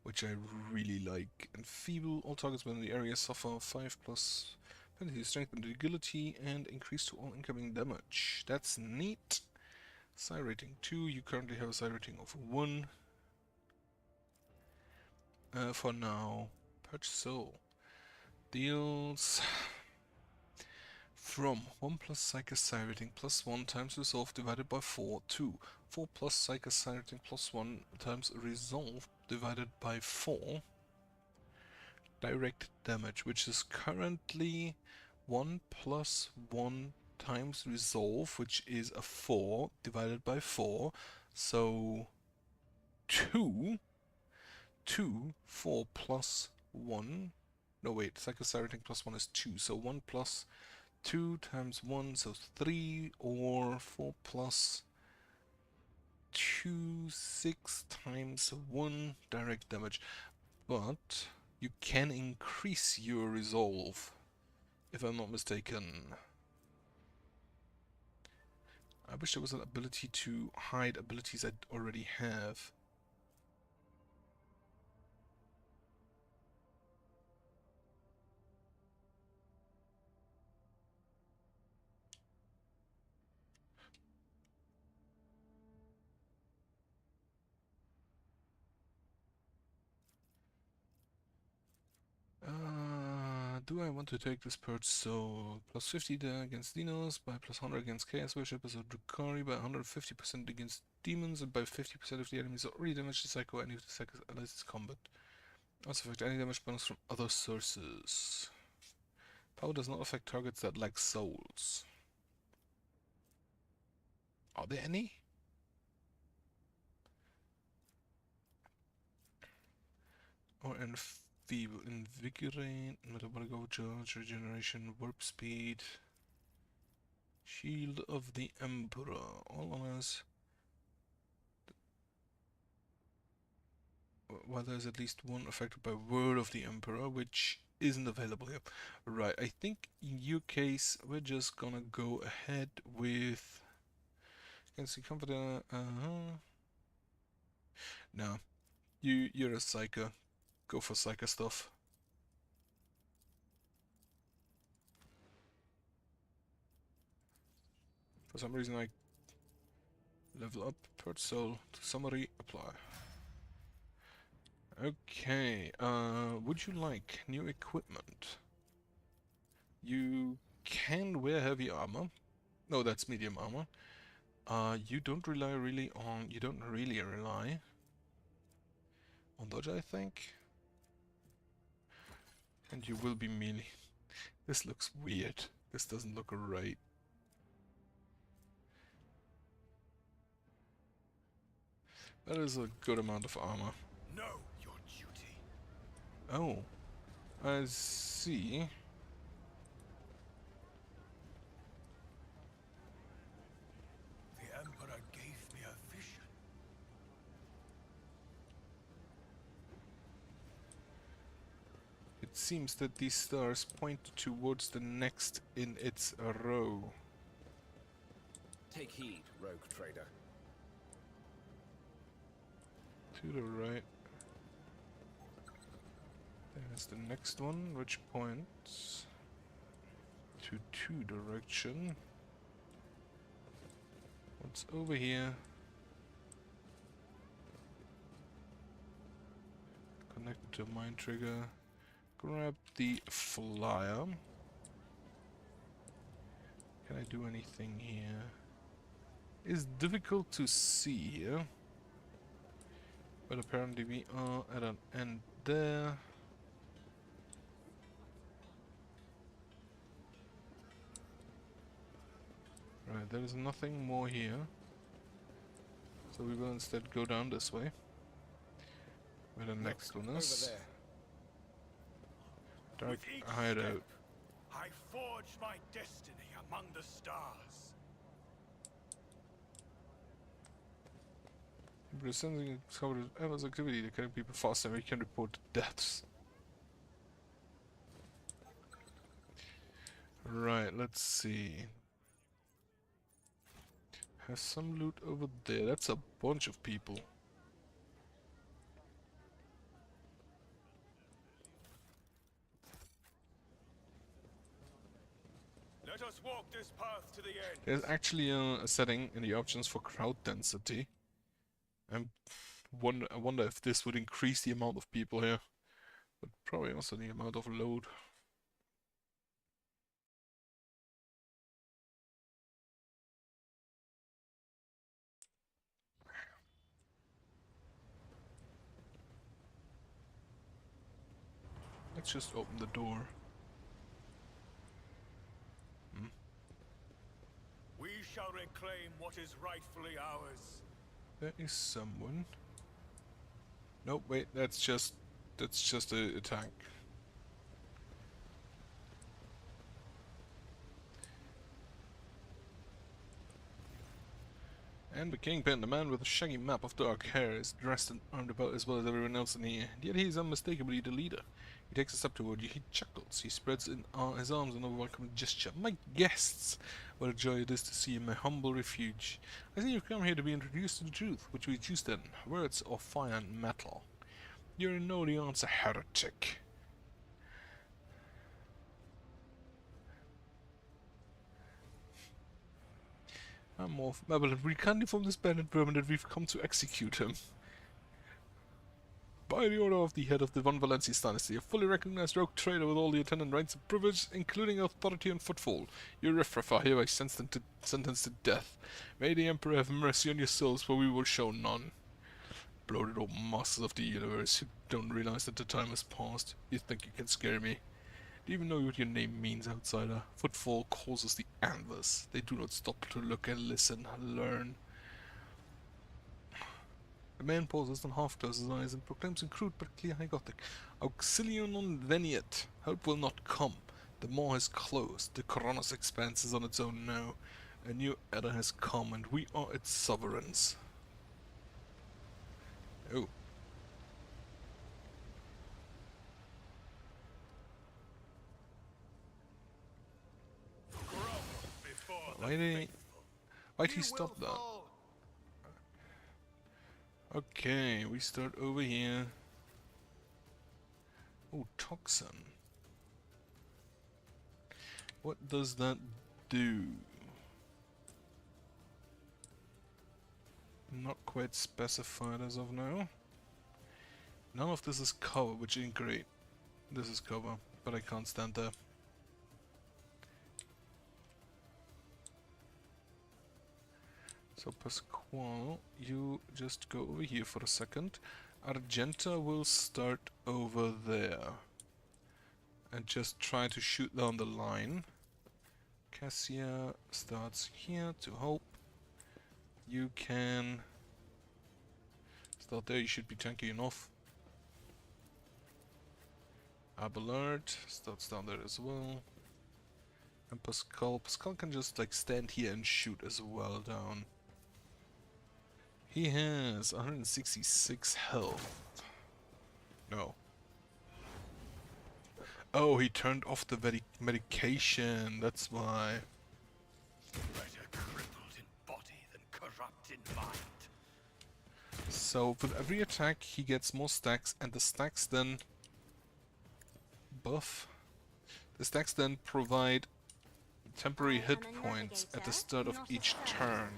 which I really like. Enfeeble, all targets within the area suffer 5+ penalty strength and agility, and increase to all incoming damage. That's neat. Psi rating 2, you currently have a Psi rating of 1. For now, Purge Soul deals from 1 plus Psychic Psi rating plus 1 times Resolve divided by 4 to 4 plus Psychic Psi rating plus 1 times Resolve divided by 4 direct damage, which is currently 1 plus 1 times Resolve, which is a 4 divided by 4, so 2, 4 plus 1, no wait, Psychic Psi rating plus 1 is 2, so 1 plus 2 times 1, so 3, or 4 plus 2, 6 times 1 direct damage. But you can increase your resolve, if I'm not mistaken. I wish there was an ability to hide abilities I already have. Do I want to take this Purge Soul? Plus 50 against Dinos, by plus 100 against Chaos Worshippers or Drukhari, by 150% against demons, and by 50% if the enemies are already damaged to Psycho any of the Psycho's allies in combat. Also affect any damage bonus from other sources. Power does not affect targets that lack souls. Are there any? Or Enfeeble, Invigorate, Metabolic Overcharge, Regeneration, Warp Speed, Shield of the Emperor, all on us. While there's at least one affected by Word of the Emperor, which isn't available here. Right, I think in your case, we're just gonna go ahead with... Can see Confident, No, you're a Psyker. Go for Psyker stuff. For some reason I level up Purge Soul to summary, apply. Okay, would you like new equipment? You can wear heavy armor. No, that's medium armor. You don't really rely on dodge, I think. And you will be melee. This looks weird. This doesn't look right. That is a good amount of armor. Know your duty. Oh, I see. The Emperor gave me a vision. It seems that these stars point towards the next in its row. Take heed, rogue trader. To the right. There's the next one, which points to 2 direction. What's over here? Connect to mine trigger. Grab the flyer. Can I do anything here? It's difficult to see here. But apparently we are at an end there. Right, there is nothing more here. So we will instead go down this way. Where the next one Over is. there. Dark With each hideout. step, I forge my destiny among the stars. But sensing discovered Emma's activity to killing people faster, we can report deaths. Right, let's see. Has some loot over there. That's a bunch of people. Let us walk this path to the end. There's actually a setting in the options for crowd density. I wonder if this would increase the amount of people here. But probably also the amount of load. Let's just open the door. We shall reclaim what is rightfully ours. There is someone. Nope, wait, that's just a tank. And the Kingpin, the man with the shaggy map of dark hair, is dressed and armed about as well as everyone else in here. Yet he is unmistakably the leader. He takes a step toward you, he chuckles, he spreads his arms in a welcoming gesture. My guests! What a joy it is to see you in my humble refuge. I see you've come here to be introduced to the truth, which we choose then, words or fire and metal. You're in no the answer, heretic. I'm off. Babylon, we can't inform this bandit vermin that we've come to execute him. By the order of the head of the Von Valencius dynasty, a fully recognized rogue trader with all the attendant rights and privileges, including authority and footfall, you riffraff are hereby sentenced to death. May the Emperor have mercy on your souls, for we will show none. Bloated old masters of the universe, you don't realize that the time has passed. You think you can scare me? Do you even know what your name means, outsider? Footfall causes the antlers. They do not stop to look and listen, learn. The man pauses and half closes his eyes and proclaims in crude but clear high Gothic, Auxilium non veniet. Help will not come. The maw has closed. The Coronis expanse is on its own now. A new era has come and we are its sovereigns. Oh. Why'd he stop that? Okay, we start over here. Oh, toxin. What does that do? Not quite specified as of now. None of this is cover, which ain't great. This is cover, but I can't stand there. So Pasquale, you just go over here for a second. Argenta will start over there. And just try to shoot down the line. Cassia starts here to help. You can start there, you should be tanky enough. Abelard starts down there as well. And Pascal can just like stand here and shoot as well down. He has 166 health. No. Oh, he turned off the medication, that's why. Better crippled in body than corrupt in mind. So with every attack he gets more stacks, and the stacks then buff. The stacks then provide temporary hit points at the start of each turn.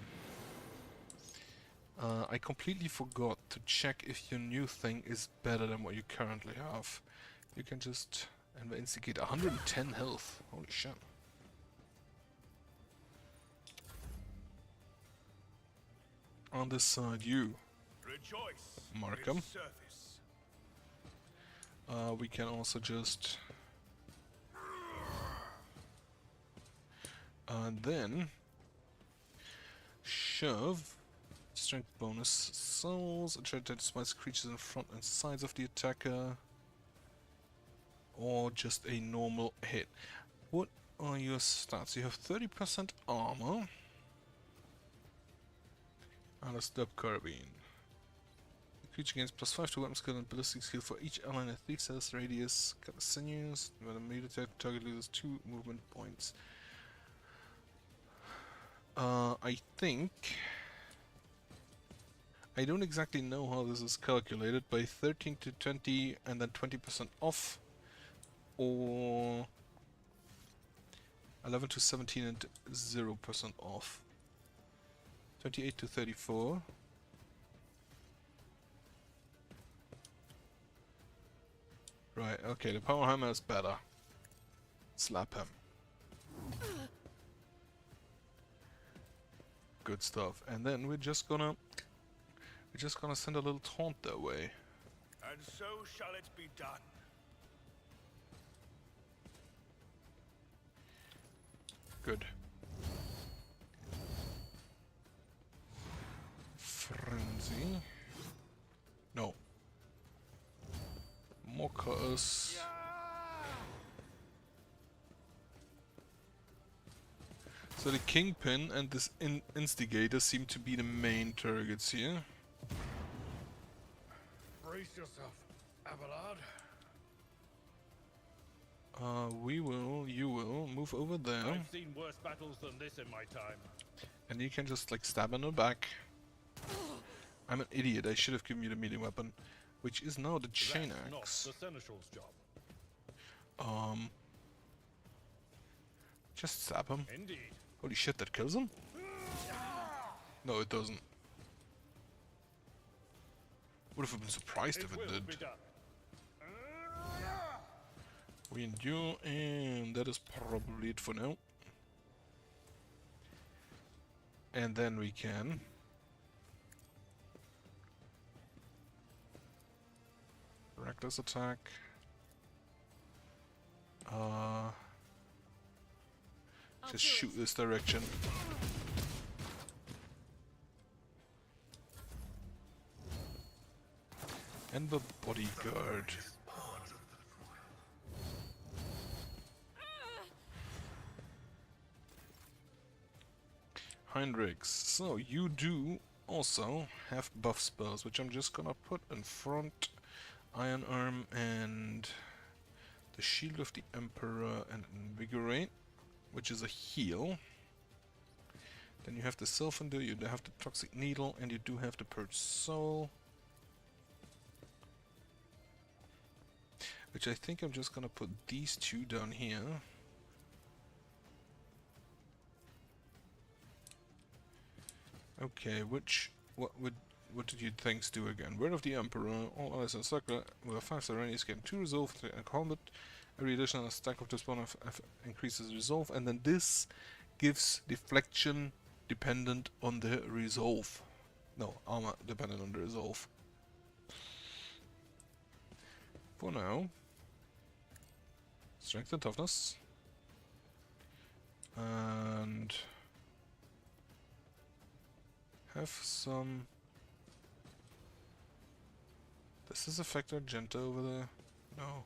I completely forgot to check if your new thing is better than what you currently have. You can just instigate 110 health. Holy shit. On this side, you, Rejoice. Markham. With service. We can also just... then... shove... Strength bonus souls, attract despite creatures in front and sides of the attacker. Or just a normal hit. What are your stats? You have 30% armor. And a stub carbine. The creature gains +5 to weapon skill and ballistic skill for each ally in a 3 cells radius. Cut the sinews. When a melee attack, target loses 2 movement points. I think... I don't exactly know how this is calculated, by 13 to 20 and then 20% off, or 11 to 17 and 0% off. 28 to 34. Right, okay, the power hammer is better. Slap him. Good stuff. And then we're just gonna send a little taunt their way. And so shall it be done. Good. Frenzy. No. More cutters. So the Kingpin and this Instigator seem to be the main targets here. Brace yourself, Abelard. You will move over there. I've seen worse battles than this in my time. And you can just like stab in the back. I'm an idiot, I should have given you the melee weapon. Which is now the chain That's axe. not the Seneschal's job. Just stab him. Indeed. Holy shit, that kills him? No, it doesn't. Would have been surprised if it will did. be done. We endure, and that is probably it for now. And then we can... reckless attack. Just shoot this direction. And the bodyguard. Heinrichs, so you do also have buff spells, which I'm just gonna put in front. Iron Arm and the Shield of the Emperor and Invigorate, which is a heal. Then you have the Sylphander, you have the Toxic Needle, and you do have the Purge Soul. Which I think I'm just gonna put these two down here. Okay, what did you things do again? Word of the Emperor, all allies in circle with a 5-star enemies get 2 resolve and combat. Every additional stack of this one increases resolve, and then this gives deflection dependent on the resolve. No, armor dependent on the resolve. For now, strength and toughness. And have some... Does this affect Argenta over there? No.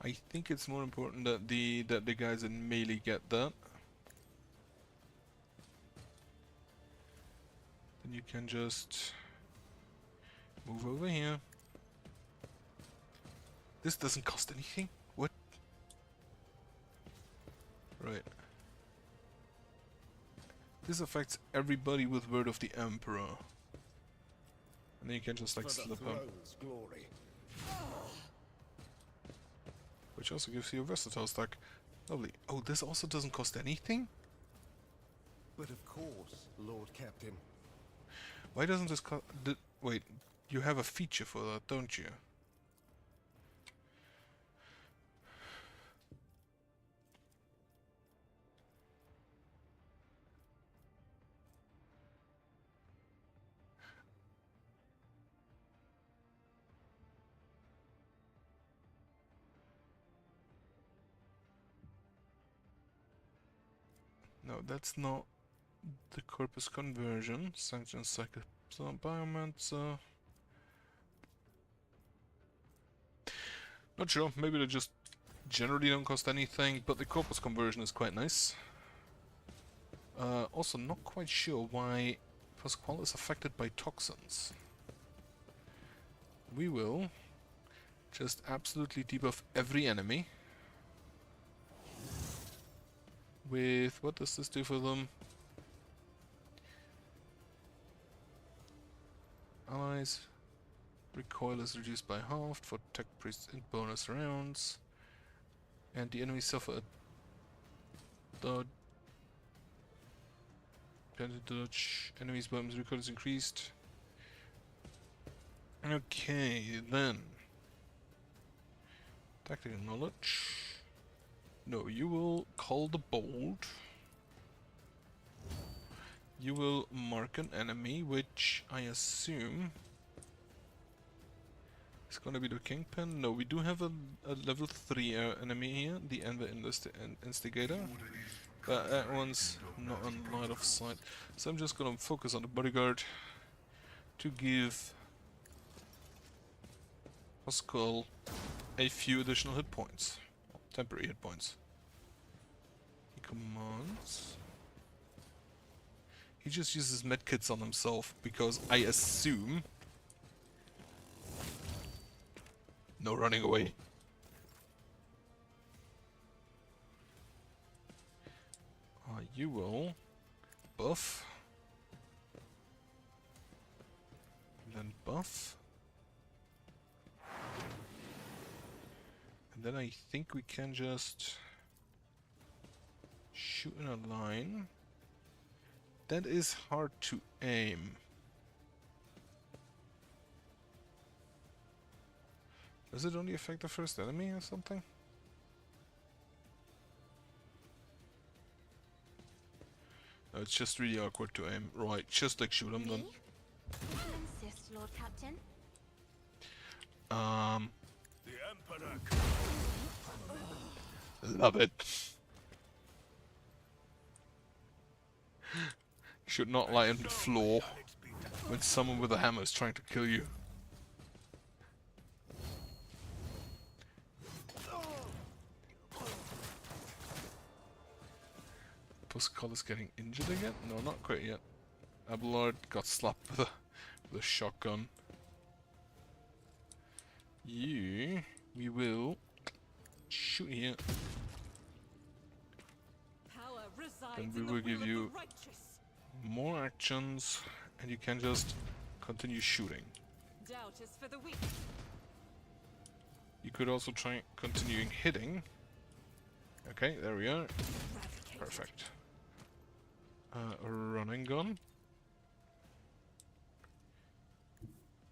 I think it's more important that the guys in melee get that. Then you can just move over here. This doesn't cost anything? What? Right. This affects everybody with Word of the Emperor. And then you can just like slip them. Glory. Which also gives you a versatile stack. Lovely. Oh, this also doesn't cost anything? But of course, Lord Captain. Why doesn't this wait, you have a feature for that, don't you? No, that's not the corpus conversion. Sanction cycle biomancer. Not sure, maybe they just generally don't cost anything, but the corpus conversion is quite nice. Also, not quite sure why Pasquale is affected by toxins. We will just absolutely debuff every enemy. With, what does this do for them? Allies. Recoil is reduced by half for tech priests in bonus rounds. And the enemies suffer a dodge. Penalty dodge. Enemies' weapons recoil is increased. Okay, then. Tactical knowledge. No, you will call the bold. You will mark an enemy, which I assume is gonna be the Kingpin. No, we do have a level 3 enemy here, the Enver Instigator. But that one's not on line of sight. So I'm just gonna focus on the bodyguard to give Pascal a few additional hit points. Temporary hit points. He commands. He just uses medkits on himself because I assume. No running away. You will buff. Then buff. And then I think we can just shoot in a line. That is hard to aim. Does it only affect the first enemy or something? No, it's just really awkward to aim. Right, just like shoot him then. Me? You insist, Lord Captain. The Emperor. Love it. You should not lie on the floor when someone with a hammer is trying to kill you. Pascal is getting injured again? No, not quite yet. Abelard got slapped with a shotgun. We will shoot here. And we will give you more actions, and you can just continue shooting. Doubt is for the weak. You could also try continuing hitting. Okay, there we are. Perfect. Running gun.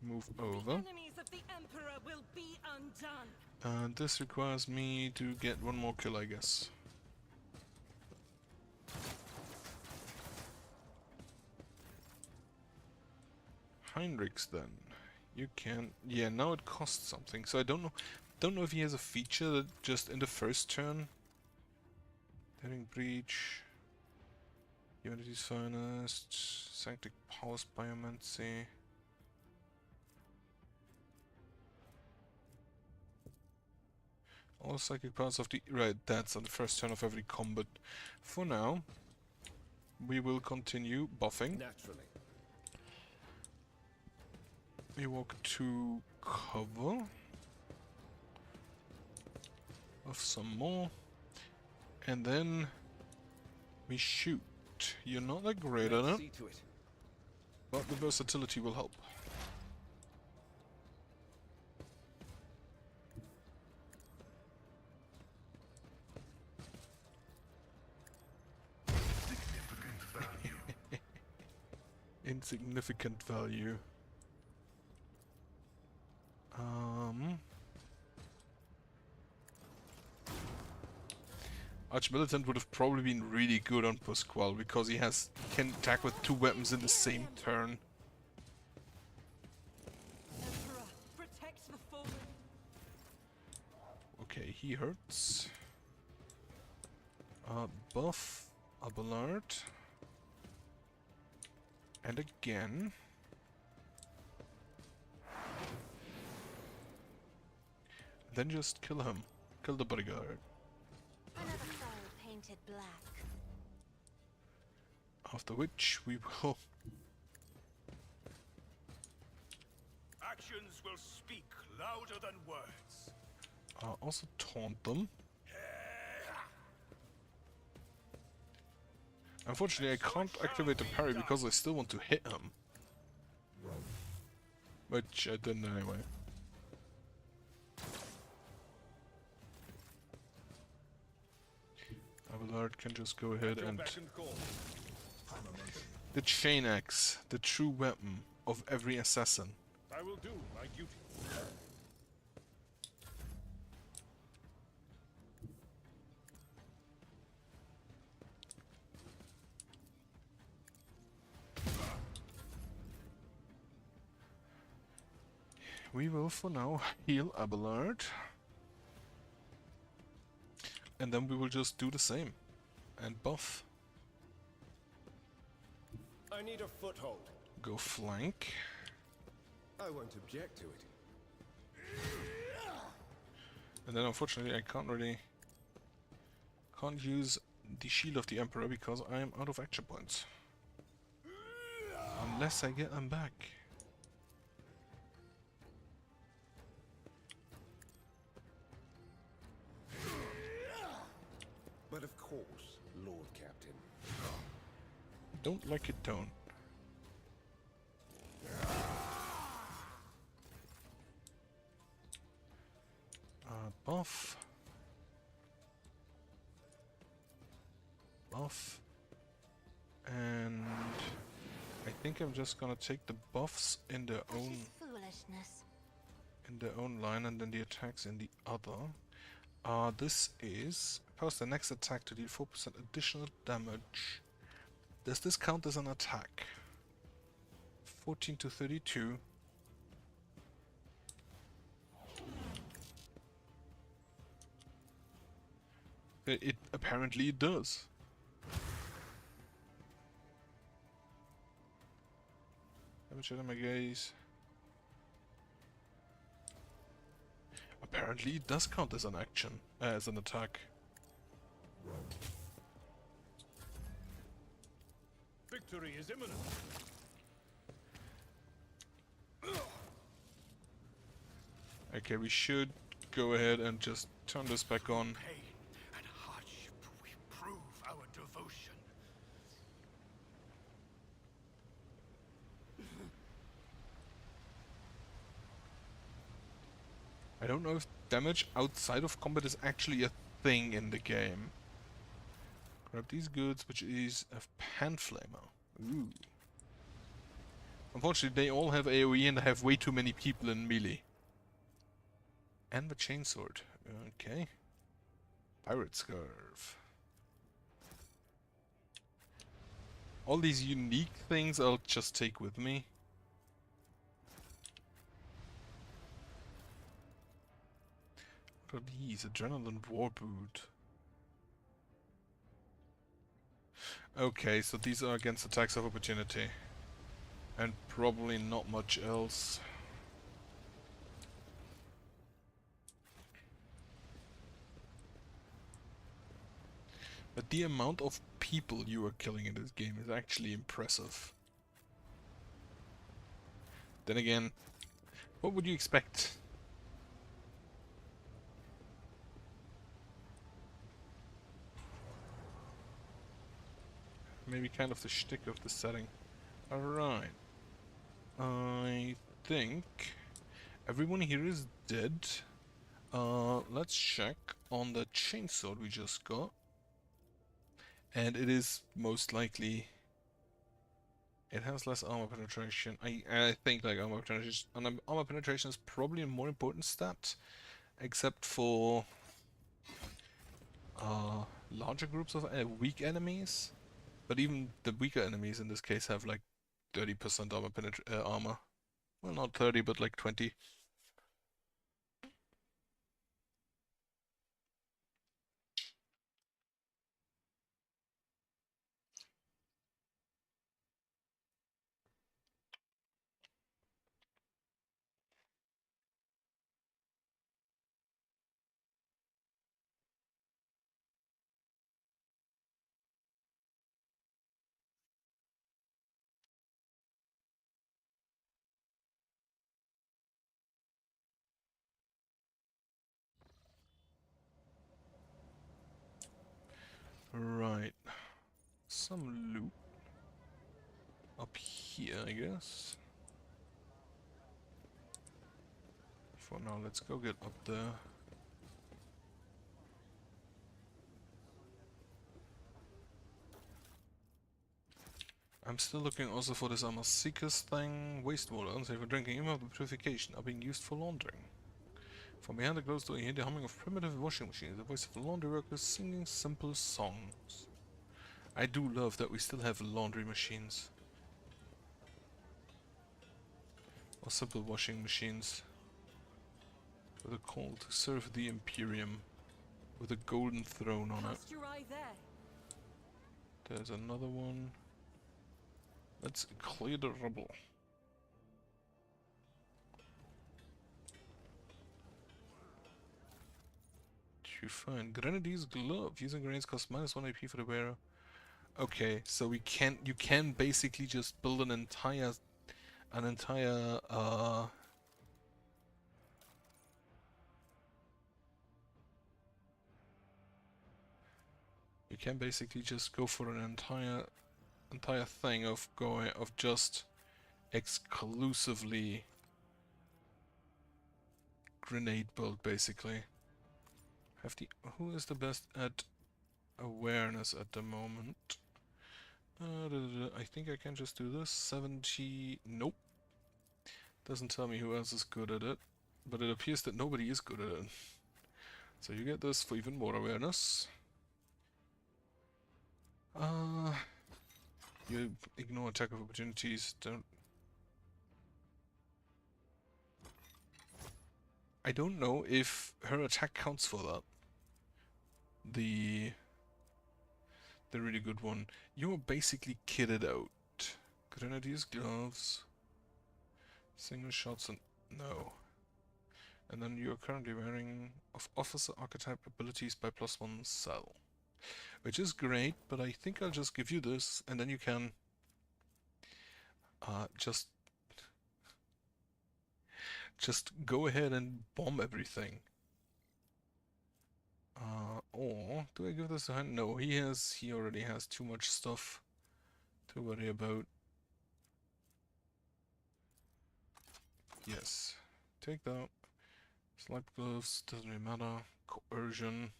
Move over. Enemies of the Emperor will be undone. And this requires me to get one more kill, I guess. Heinrichs then. You can, yeah, now it costs something. So I don't know if he has a feature that just in the first turn. Daring Breach, Humanity's Finest, Sanctic Powers Biomancy. All psychic powers of the right, that's on the first turn of every combat. For now, we will continue buffing. Naturally. We walk to cover of some more, and then we shoot. You're not that great at it, See to it. but the versatility will help. Significant value. insignificant value. Archmilitant would have probably been really good on Pasquale because he can attack with 2 weapons in the same turn. Emperor, protect the fallen. Okay, he hurts. Buff Abelard. And again. Then just kill him. Kill the bodyguard. Another foe painted black. After which we will... Actions will speak louder than words. also taunt them. Unfortunately, I can't activate the parry because I still want to hit him. Which I didn't anyway. Abelard can just go ahead and... The chain axe, the true weapon of every assassin. I will do my duty. We will for now heal Abelard. And then we will just do the same. And buff. I need a foothold. Go flank. I won't object to it. And then unfortunately I can't use the Shield of the Emperor because I am out of action points. Unless I get them back. But of course, Lord Captain. Don't like it, don't. Buff. Buff. And I think I'm just gonna take the buffs in their That own is foolishness. line and then the attacks in the other. This is post the next attack to deal 4% additional damage. Does this count as an attack? 14 to 32. It apparently does. Damage out my gaze. Apparently it does count as an action, as an attack. Victory is imminent. Okay, we should go ahead and just turn this back on. Pain and hardship, we prove our devotion. I don't know if damage outside of combat is actually a thing in the game. Grab these goods, which is a Panflamer. Ooh. Unfortunately, they all have AoE and I have way too many people in melee. And the chainsword. Okay. Pirate Scarf. All these unique things I'll just take with me. What are these? Adrenaline War Boot. Okay, so these are against attacks of opportunity. And probably not much else. But the amount of people you are killing in this game is actually impressive. Then again, what would you expect? Maybe kind of the shtick of the setting. Alright. I think everyone here is dead. Let's check on the chainsword we just got. And it is most likely It has less armor penetration. I think like armor penetration is probably a more important stat, except for larger groups of weak enemies. But even the weaker enemies in this case have like 30% armor. Well, not 30, but like 20. Right. Some loot up here, I guess. For now, let's go get up there. I'm still looking also for this Armor Seekers thing. Wastewater, unsafe for drinking, even after purification, are being used for laundering. From behind the closed door, you hear the humming of primitive washing machines, the voice of laundry workers singing simple songs. I do love that we still have laundry machines. Or simple washing machines. With a call to serve the Imperium. With a golden throne on it. Cast your eye there. There's another one. Let's clear the rubble. You find Grenadier's glove. Using grenades costs -1 AP for the wearer. Okay, so you can basically just build an entire you can basically just go for an entire thing of just exclusively grenade build, basically. Who is the best at awareness at the moment? I think I can just do this. 70. Nope. Doesn't tell me who else is good at it, but it appears that nobody is good at it. So you get this for even more awareness. You ignore attack of opportunities. I don't know if her attack counts for that. The really good one. You are basically kitted out. Grenadier's gloves. Single shots and no. And then you are currently wearing officer archetype abilities by +1 cell. Which is great, but I think I'll just give you this, and then you can just go ahead and bomb everything. Or do I give this to him? No, he already has too much stuff to worry about. Yes. Take that. Slap gloves, doesn't really matter. Coercion.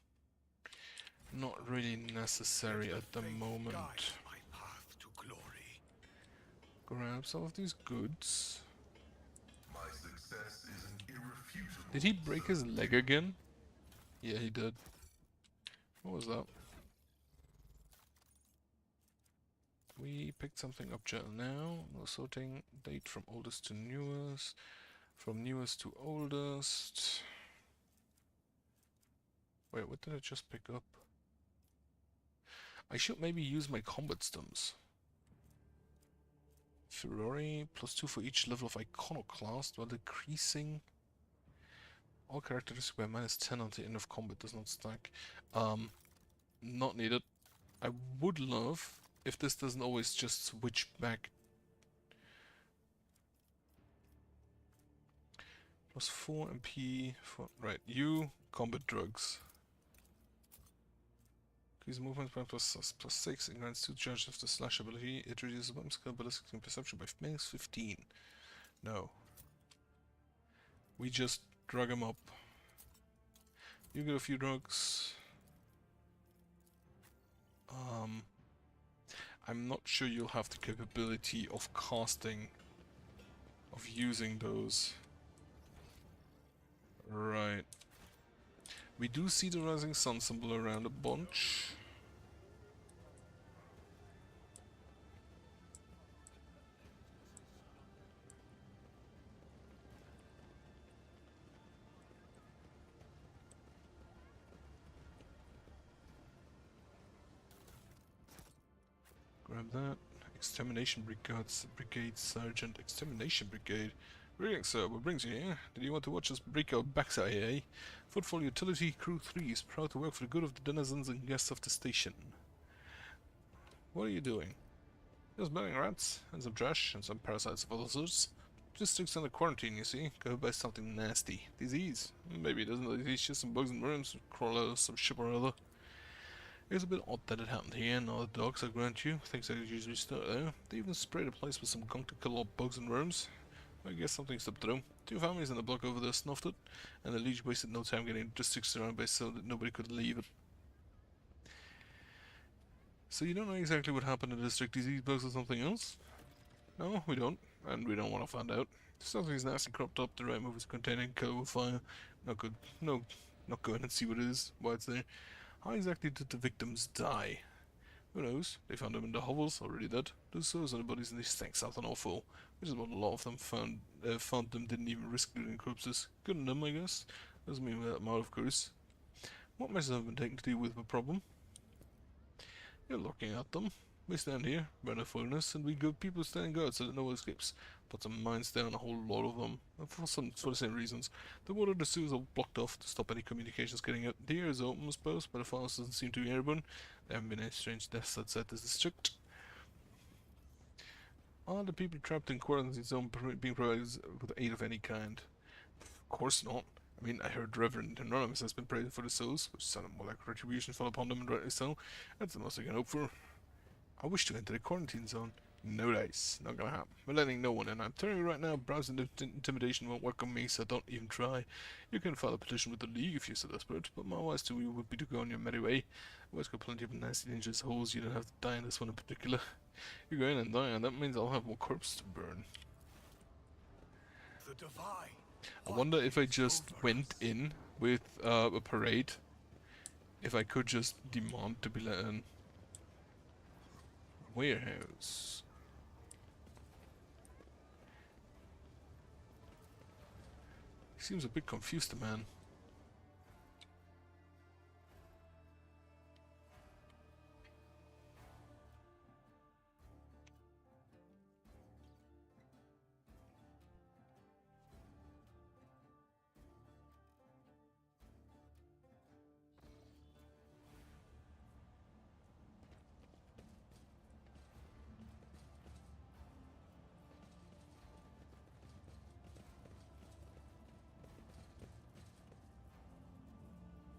Not really necessary at the moment. My path to glory. Grab some of these goods. My success is an irrefutable. Did he break his leg again? Yeah, he did. What was that? We picked something up just now. No sorting. Date from oldest to newest. From newest to oldest. Wait, what did I just pick up? I should maybe use my combat stims. Ferrari, +2 for each level of Iconoclast, while decreasing all characteristics by -10 until the end of combat does not stack. Not needed. I would love if this doesn't always just switch back. +4 MP for right. You combat drugs. Increase movement by +6 and grants 2 charges of the slash ability. It reduces weapon skill, ballistic and perception by -15. No. We just drug him up. You get a few drugs. I'm not sure you'll have the capability of casting, of using those. Right. We do see the rising sun symbol around a bunch. Grab that. Extermination Brigade Sergeant. Extermination Brigade. Greetings, sir. What brings you here? Did you want to watch us break our backs out here, eh? Footfall Utility Crew 3 is proud to work for the good of the denizens and guests of the station. What are you doing? Just burning rats, and some trash, and some parasites of other sorts. District's under quarantine, you see. Covered by something nasty. Disease. Maybe it isn't. It's just some bugs and worms crawl out of some ship or other. It's a bit odd that it happened here, and all the dogs, I grant you. Things that usually start there. They even sprayed the place with some gunk to kill all bugs and worms. I guess something slipped through. 2 families in the block over there snuffed it, and the Legion wasted no time getting the district surrounded by so that nobody could leave it. So you don't know exactly what happened in the district. Is these bugs or something else? No, we don't, and we don't want to find out. Something's nasty cropped up. The right move is containing kill with fire. Not good. No, not go in and see what it is, why it's there. How exactly did the victims die? Who knows? They found them in the hovels, already dead. Those souls and the bodies in these stank south and awful. Which is what a lot of them found them didn't even risk looting corpses. Good on them, I guess. Doesn't mean we let them out, of course. What measures have been taken to deal with the problem? You're looking at them. We stand here, burn our furnace, and we good people standing guard so that no one escapes. Put some mines down, a whole lot of them. And for the same reasons. The water and the sewers are blocked off to stop any communications getting out. The air is open, I suppose, but the files doesn't seem to be airborne. There haven't been any strange deaths outside this district. Are the people trapped in quarantine zone being provided with aid of any kind? Of course not. I mean, I heard Reverend Anonymous has been praying for the souls, which sounded more like retribution fell upon them, and rightly so. That's the most I can hope for. I wish to enter the quarantine zone. No dice. Not gonna happen. We're letting no one in. I'm telling you right now, browsing intimidation won't work on me, so don't even try. You can file a petition with the League if you're so desperate, but my advice to you would be to go on your merry way. I've always got plenty of nasty dangerous holes. You don't have to die in this one in particular. You go in and die, and that means I'll have more corpses to burn. The divine. I wonder if I just went in with a parade, if I could just demand to be let in. Warehouse. He seems a bit confused, the man.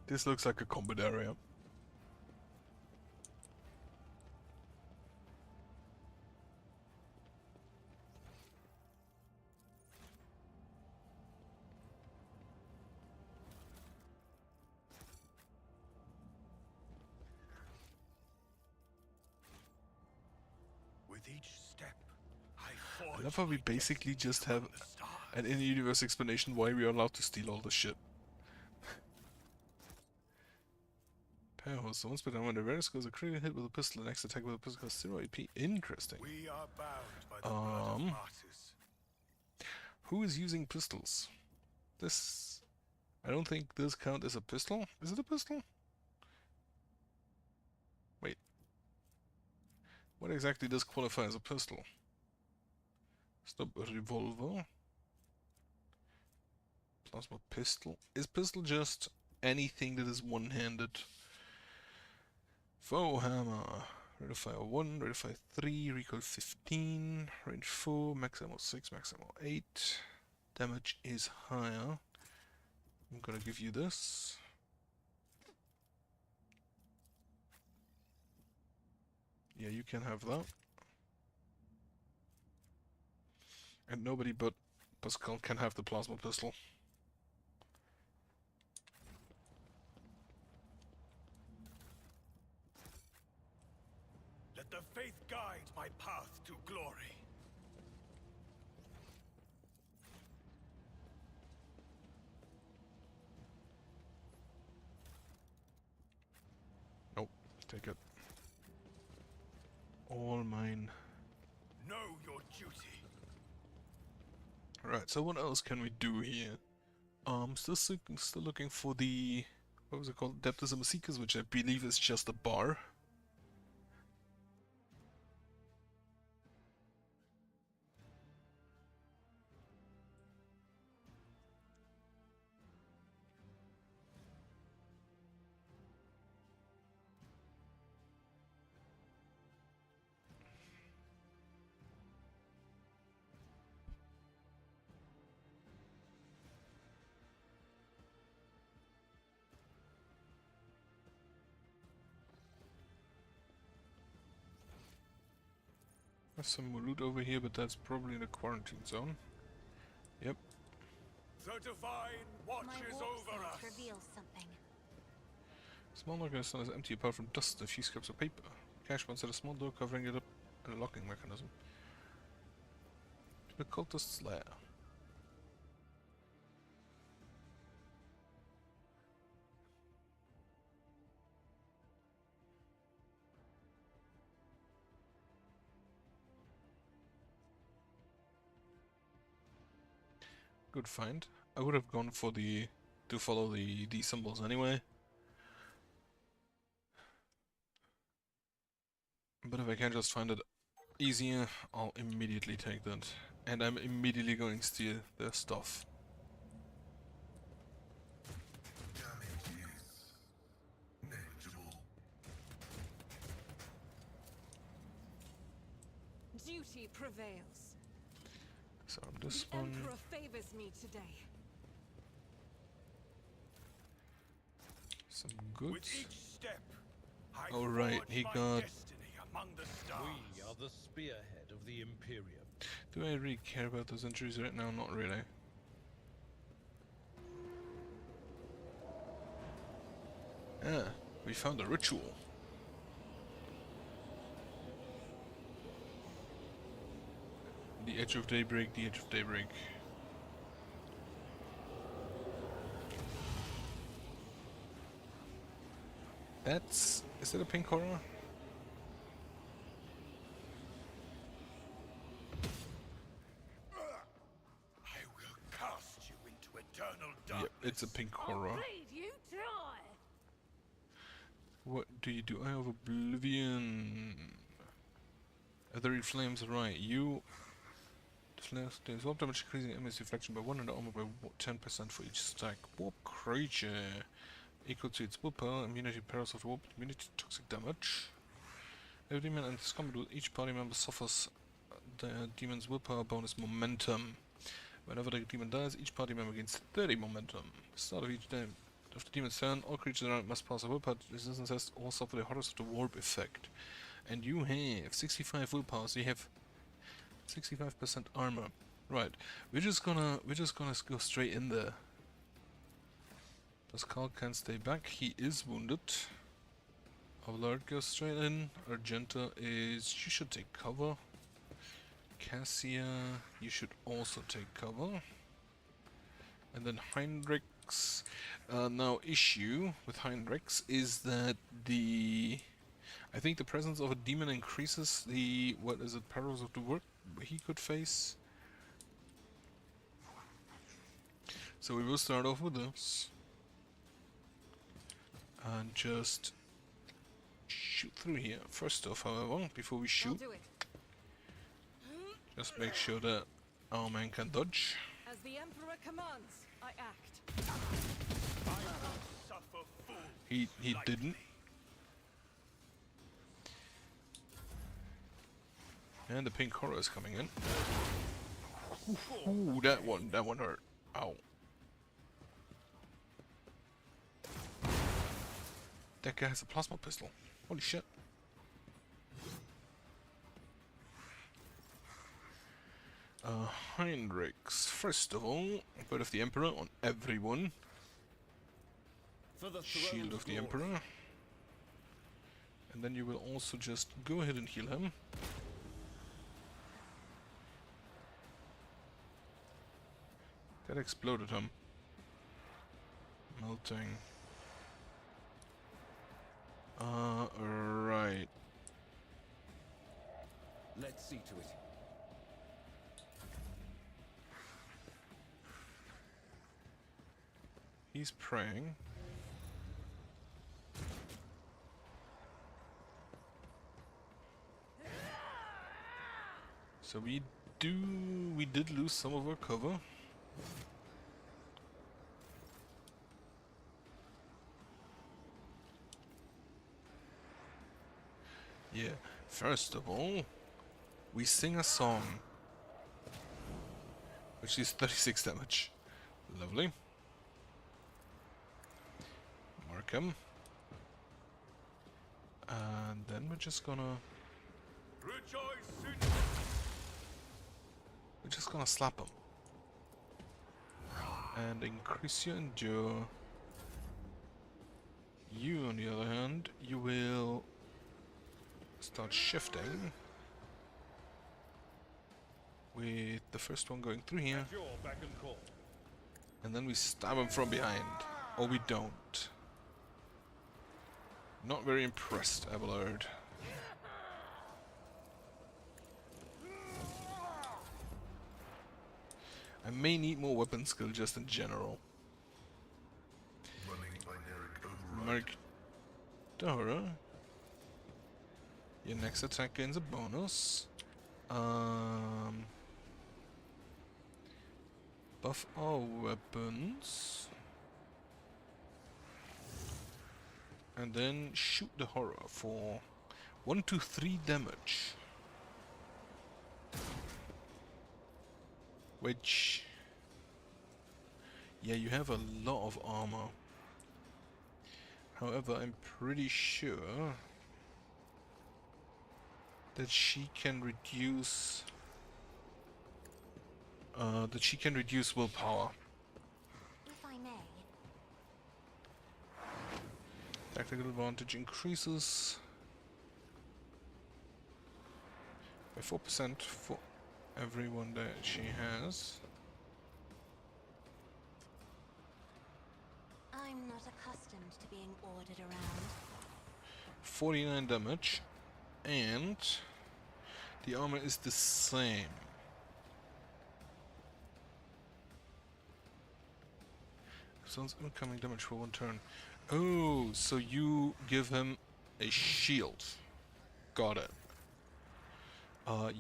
This looks like a combat area. With each step, I I love how we basically just have an in-universe explanation why we are allowed to steal all the shit. Powerhouse. So once per time when the rare scores a critical hit with a pistol, the next attack with a pistol costs 0 AP. Interesting. We are bound by the blood of martyrs. Who is using pistols? This... I don't think this count as a pistol. Is it a pistol? Wait. What exactly does qualify as a pistol? Stop, a revolver. Plasma pistol. Is pistol just anything that is one-handed? Foe hammer. Rate of fire 1, rate of fire 3, recoil 15, range 4, max ammo 6, max ammo 8. Damage is higher. I'm gonna give you this. Yeah, you can have that. And nobody but Pascal can have the plasma pistol. Let the faith guide my path to glory. Nope, take it. All mine. Know your duty. Right, so what else can we do here? Still looking for the, what was it called? Adeptus Amicus, which I believe is just a bar. There's some loot over here, but that's probably in a quarantine zone. Yep. The divine My watches warp over sight us. reveals something. Small organism is empty apart from dust and a few scraps of paper. Cash once at a small door covering it up and a locking mechanism. The cultist's lair. Good find. I would have gone for the to follow the symbols anyway. But if I can just find it easier, I'll immediately take that. And I'm immediately going to steal their stuff. Damage is negligible. Duty prevails. So this The one. Emperor favors me today. Some With goods. each step, I Oh, right, forge he my got- destiny among the stars. We are the spearhead of the Imperium. Do I really care about those injuries right now? Not really. Ah, we found a ritual. The Edge of Daybreak, the Edge of Daybreak. That's... is that a pink horror? I will cast you into eternal Yep, darkness. it's a pink horror. Bleed you dry. What do you do? Eye of Oblivion. Ethereal Flames, right. You... There's warp damage increasing enemy's deflection by 1 and armor by 10% for each stack. Warp creature. Equal to its willpower, immunity, perils of warp, immunity to toxic damage. Every demon and his combat with each party member suffers the demon's willpower bonus momentum. Whenever the demon dies, each party member gains 30 momentum. Start of each day of the demon's turn, all creatures around it must pass a willpower resistance test or suffer the horrors of the warp effect. And you have 65 willpower, so you have 65% armor. Right, we're just gonna go straight in there. Pascal can stay back, he is wounded. Avlard goes straight in. Argenta is... you should take cover. Cassia, you should also take cover. And then Heinrichs. Now, issue with Heinrichs is that the... I think the presence of a demon increases the... what is it? Perils of the work he could face. So we will start off with this. And just shoot through here. First off, however, before we I'll shoot, do it. just make sure that our man can dodge. As the Emperor commands, I act. Suffer fools He lightly. didn't. And the pink horror is coming in. Ooh, that one hurt. Ow. That guy has a plasma pistol. Holy shit. Heinrichs. First of all, Bird of the Emperor on everyone. For the Shield throne's of the glory. Emperor. And then you will also just go ahead and heal him. That exploded him. Melting. Right. Let's see to it. He's praying. So we did lose some of our cover. Yeah, first of all, we sing a song, which is 36 damage. Lovely. Mark him. And then we're just gonna slap him. And increase your endure. You, on the other hand, you will start shifting. With the first one going through here. At your beck and call. And then we stab him from behind. Or we don't. Not very impressed, Abelard. I may need more weapon skill just in general. Running Ineric override. Mark Dora. Your next attack gains a bonus. Buff all weapons. And then shoot the horror for 1 to 3 damage. Which... yeah, you have a lot of armor. However, I'm pretty sure that she can reduce willpower. If I may. Tactical advantage increases by 4% for every one that she has. I'm not accustomed to being ordered around. 49 damage, and the armor is the same. Sounds incoming damage for 1 turn. Oh, so you give him a shield. Got it.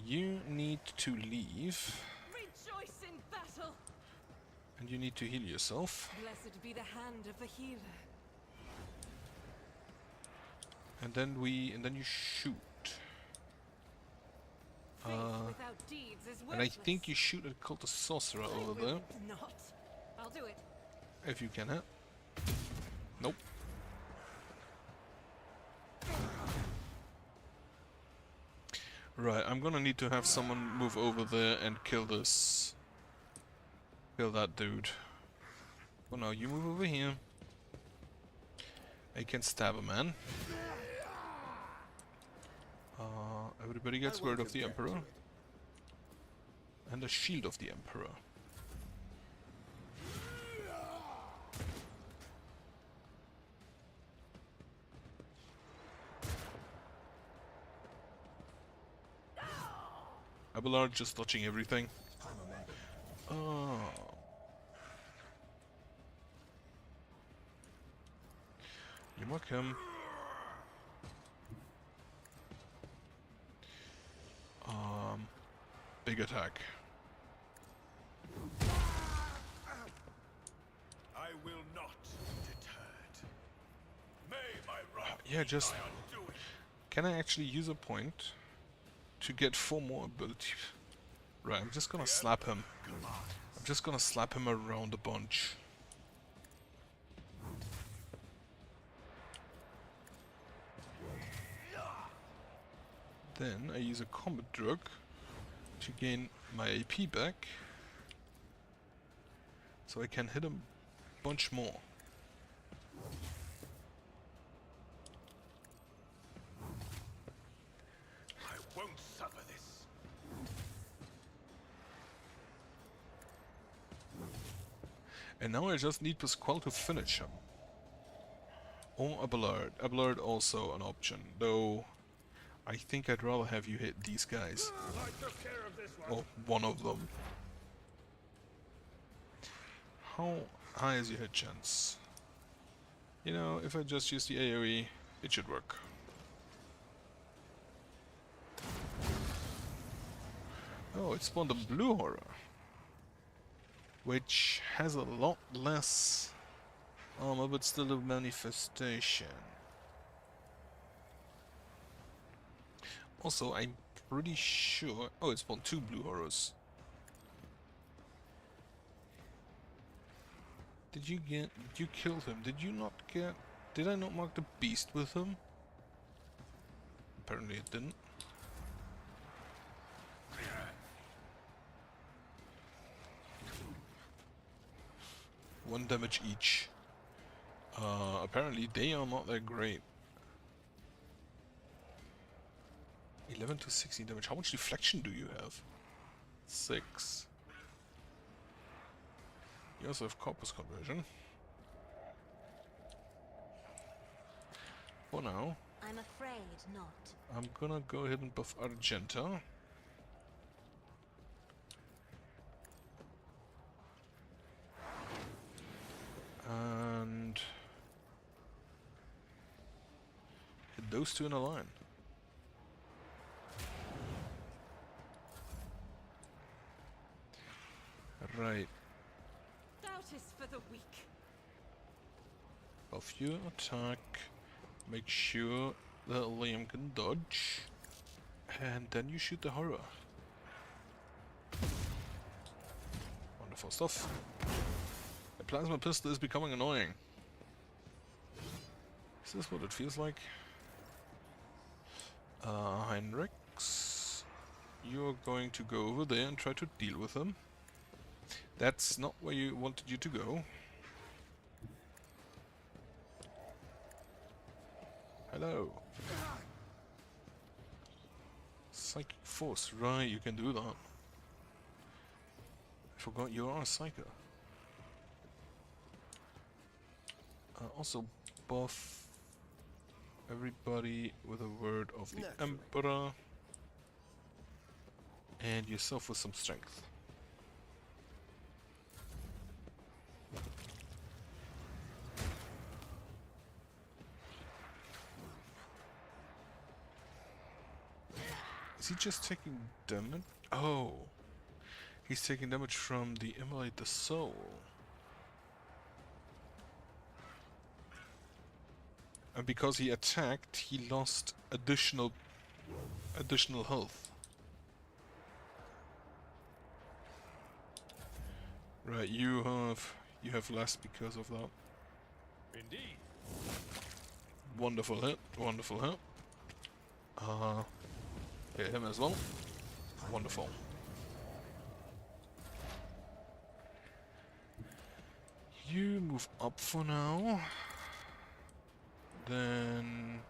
You need to leave, Rejoice in battle! and you need to heal yourself. Blessed be the hand of the healer. And then you shoot. Faith without deeds is And I worthless. think you shoot at Cultist Sorcerer I over will there. not. I'll do it. If you can hit. Nope. Right, I'm gonna need to have someone move over there and kill this. Kill that dude. Oh no, you move over here. I can stab a man. Everybody gets I word won't of the object to Emperor. it. And a shield of the Emperor. Abelard just dodging everything. Oh. You mark him. Big attack. I will not be deterred. May my wrath Yeah, just... I undo it. Can I actually use a point to get 4 more ability? Right, I'm just gonna slap him. I'm just gonna slap him around a bunch. Then I use a combat drug to gain my AP back, so I can hit him a bunch more. And now I just need Pasquale to finish him. Or Abelard. Abelard also an option, though I think I'd rather have you hit these guys. I took care of this one. Or one of them. How high is your hit chance? You know, if I just use the AoE, it should work. Oh, it spawned a blue horror, which has a lot less armor, but still a manifestation. Also, I'm pretty sure... Oh, it spawned 2 blue horrors. Did you kill him? Did you not get... Did I not mark the beast with him? Apparently it didn't. One damage each. Apparently they are not that great. 11 to 16 damage. How much deflection do you have? 6. You also have corpus conversion. For now, I'm afraid not. I'm gonna go ahead and buff Argenta. And hit those 2 in a line. Right. Doubt is for the weak. Buff your attack. Make sure that Liam can dodge. And then you shoot the horror. Wonderful stuff. The plasma pistol is becoming annoying. Is this what it feels like? Heinrichs, you're going to go over there and try to deal with him. That's not where you wanted you to go. Hello. Psychic force, right, you can do that. I forgot you are a psyker. Also buff everybody with a word of the Emperor. And yourself with some strength. Is he just taking damage? Oh, he's taking damage from the Immolate the Soul. And because he attacked, he lost additional health. Right, you have less because of that. Indeed. Wonderful hit, wonderful hit. Hit him as well. Wonderful. You move up for now. Then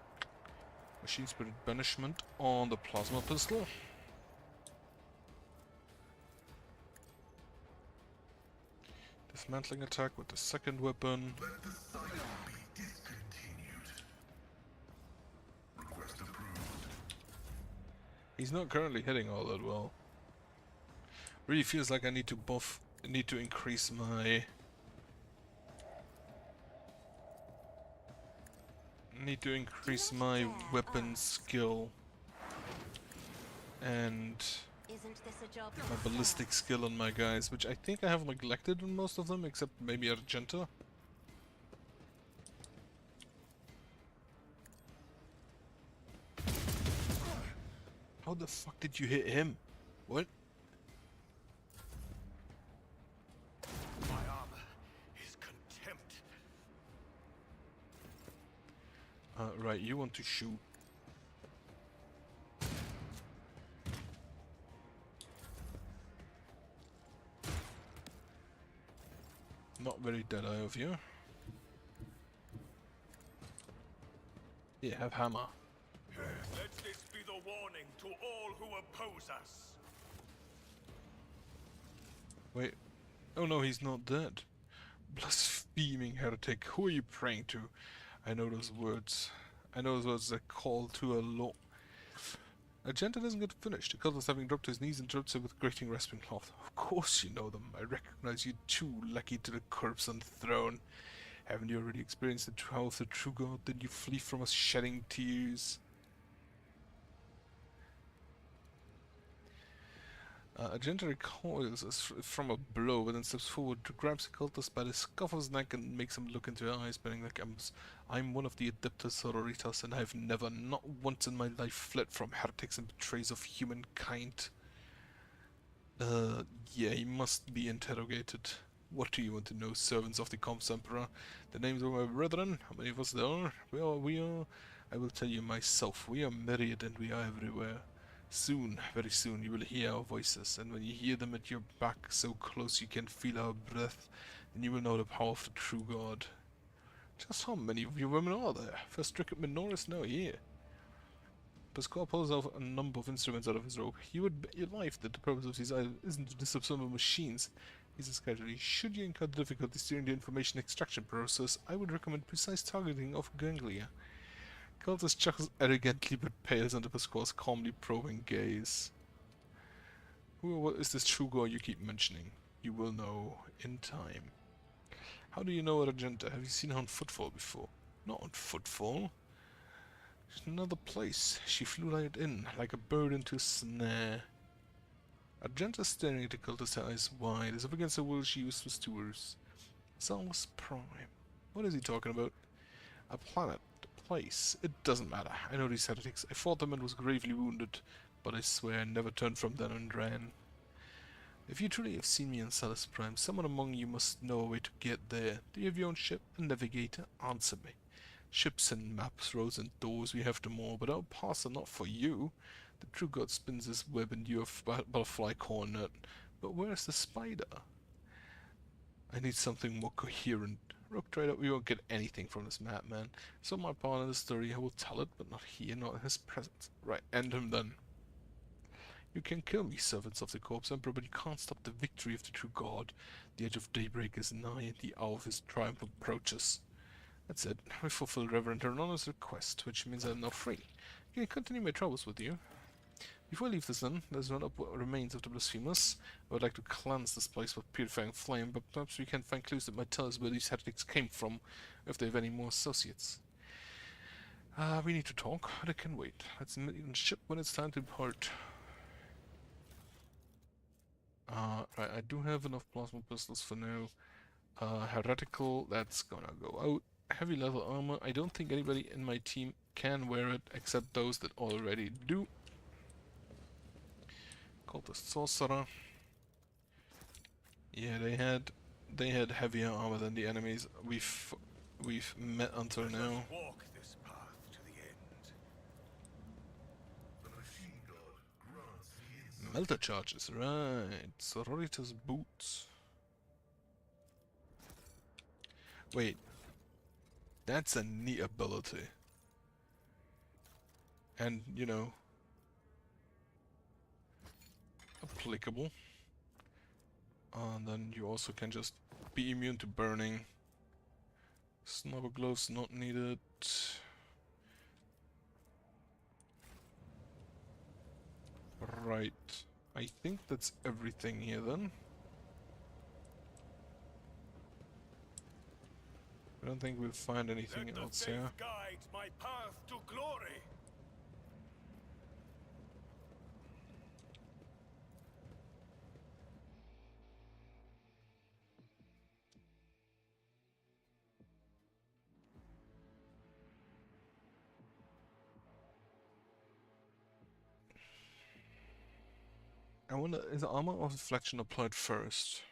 Machine Spirit Banishment on the Plasma Pistol. Dismantling attack with the second weapon. Let the cycle be discontinued. Request approved. He's not currently hitting all that well. Really feels like I need to increase my... weapon skill and Isn't this a job my ballistic skill on my guys, which I think I have neglected on most of them, except maybe Argenta. How the fuck did you hit him? What? My armor is contempt. Right, you want to shoot. Not very dead-eye of you. Yeah, have hammer. Let this be the warning to all who oppose us. Wait. Oh no, he's not dead. blaspheming heretic, who are you praying to? I know those words. I know those words that call to a law. Argenta doesn't get finished. The cultist, having dropped to his knees, interrupts her with grating rasping cloth. Of course you know them. I recognize you too, lucky to the corpse on the throne. Haven't you already experienced the power of the true God? Then you flee from us shedding tears. Argenta recoils as from a blow, but then steps forward, grabs the cultist by the scuff of his neck and makes him look into her eyes, burning like embers. I'm one of the Adeptus Sororitas, and I have never, not once in my life, fled from heretics and betrayers of humankind. Yeah, he must be interrogated. What do you want to know, servants of the Comps Emperor? The names of my brethren? How many of us there are? We are. I will tell you myself. We are myriad and we are everywhere. Soon, very soon, you will hear our voices, and when you hear them at your back, so close you can feel our breath, then you will know the power of the true God. Just how many of you women are there? First Rickard Minoris, now here. Pasquale pulls out a number of instruments out of his robe. You would bet your life that the purpose of these items isn't to disassemble machines. He says casually, should you encounter difficulties during the information extraction process, I would recommend precise targeting of ganglia. Cultist chuckles arrogantly but pales under Pasquale's calmly probing gaze. Who or what is this true God you keep mentioning? You will know in time. How do you know Argenta? Have you seen her on Footfall before? Not on Footfall. She's another place. She flew right in, like a bird into a snare. Argenta's staring at the cultist, her eyes wide, as if against the will she used for stewards. Salus Prime. What is he talking about? A planet. Place. It doesn't matter. I know these heretics. I fought them and was gravely wounded, but I swear I never turned from them and ran. If you truly have seen me on Salus Prime, someone among you must know a way to get there. Do you have your own ship? A navigator? Answer me. Ships and maps, roads and doors, we have them all, but our paths are not for you. The true God spins his web and you a butterfly cornet. But where's the spider? I need something more coherent. Rogue Trader, we won't get anything from this madman. So my part in the story, I will tell it, but not here, not in his presence. Right, end him then. You can kill me, servants of the Corpse Emperor, but you can't stop the victory of the true God. The edge of daybreak is nigh, and the hour of his triumph approaches. That's it. I fulfill Reverend Hernona's request, which means I'm now free. I can continue my travels with you. Before I leave this then, there's not up what remains of the blasphemous. I would like to cleanse this place with purifying flame, but perhaps we can find clues that might tell us where these heretics came from, if they have any more associates. We need to talk. I can wait. Let's meet on ship when it's time to depart. Right, I do have enough plasma pistols for now. Heretical, that's gonna go out. Heavy leather armor, I don't think anybody in my team can wear it, except those that already do. Cultist Sorcerer. Yeah, they had heavier armor than the enemies we've met until now. Walk this path to the end. The machine god grants the insight. Melter charges, right. Sororitas boots. Wait. That's a neat ability. And, you know, applicable. And then you also can just be immune to burning. Snubber gloves not needed. Right. I think that's everything here then. I don't think we'll find anything Let the else faith here. guide my path to glory. I wonder, is the armor of reflection applied first?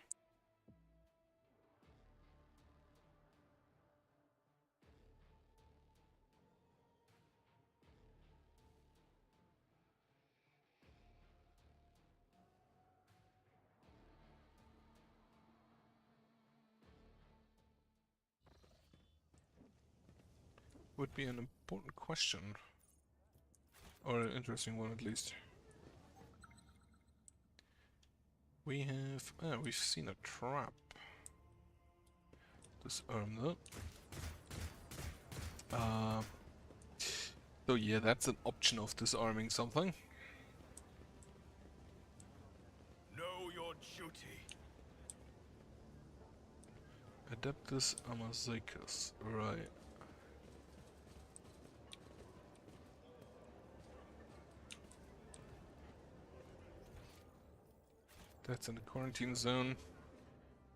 Would be an important question. Or an interesting one at least. We have... we've seen a trap. disarm that. So yeah, that's an option of disarming something. Know your duty. Adeptus Amazicus, right. That's in the quarantine zone.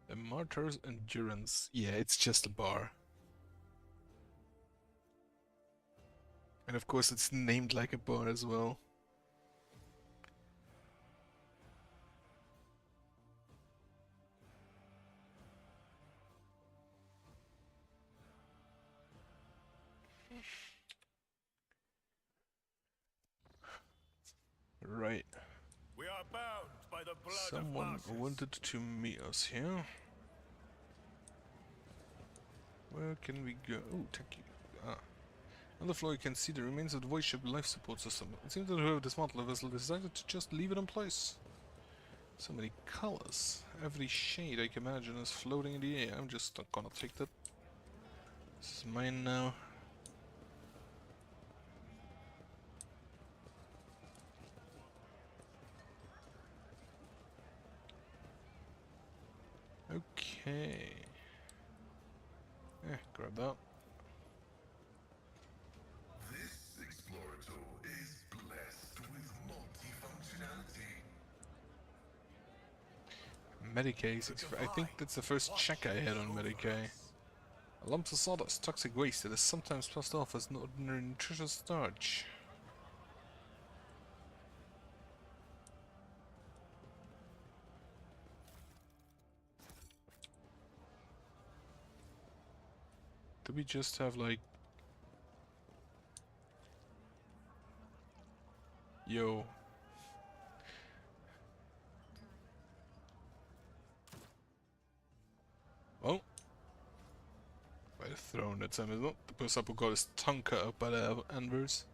The Martyr's Endurance. Yeah, it's just a bar. And of course it's named like a bar as well. Right. We are bound by the blood Someone of Martyrs. wanted to meet us here. Where can we go? Oh, thank you. Ah. On the floor you can see the remains of the void ship life support system. It seems that whoever dismantled the vessel decided to just leave it in place. So many colors. Every shade I can imagine is floating in the air. I'm just not gonna take that. This is mine now. Okay. Grab that. This Explorator is blessed with multifunctionality. Medicae. I think that's the first check I had on Medicae. Lumps of sawdust, toxic waste that is sometimes passed off as an ordinary nutritious starch. Do we just have like... Yo. Oh. By the throne that time, isn't it? The person who got his tongue cut out by the anvers.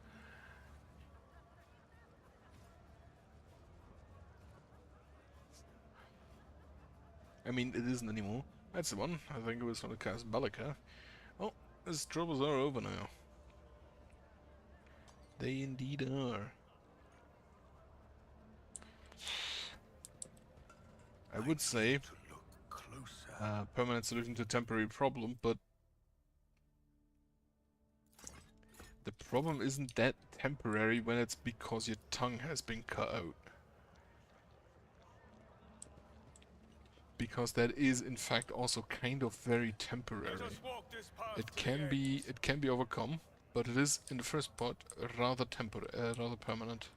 I mean, it isn't anymore. That's the one. I think it was from the cast Bellica. Oh, his troubles are over now. They indeed are. I would say permanent solution to temporary problem, but the problem isn't that temporary when it's because your tongue has been cut out. Because that is in fact also kind of very temporary. It can be overcome, but it is in the first part rather rather permanent.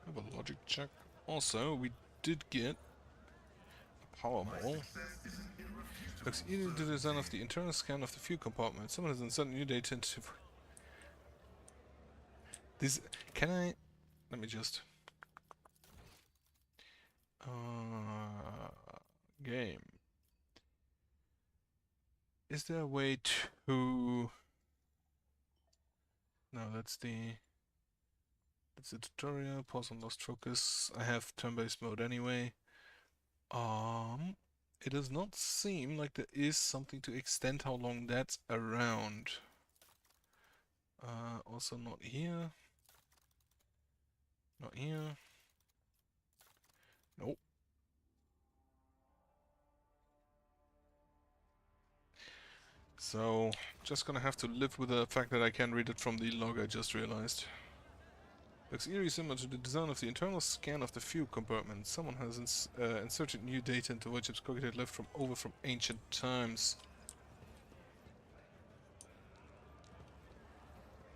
Have a logic check. Also, we did get a power mole. Looks either the design of the internal scan of the fuel compartment. Someone has inserted new data into this. Can I? Let me just. Game. Is there a way to? No, that's the tutorial. Pause on lost focus. I have turn-based mode anyway. It does not seem like there is something to extend how long that's around. Also not here. Not here. Nope. So, just gonna have to live with the fact that I can't read it from the log I just realized. Looks eerie similar to the design of the internal scan of the fuel compartment. Someone has inserted new data into Void Ship's cockpit left over from ancient times.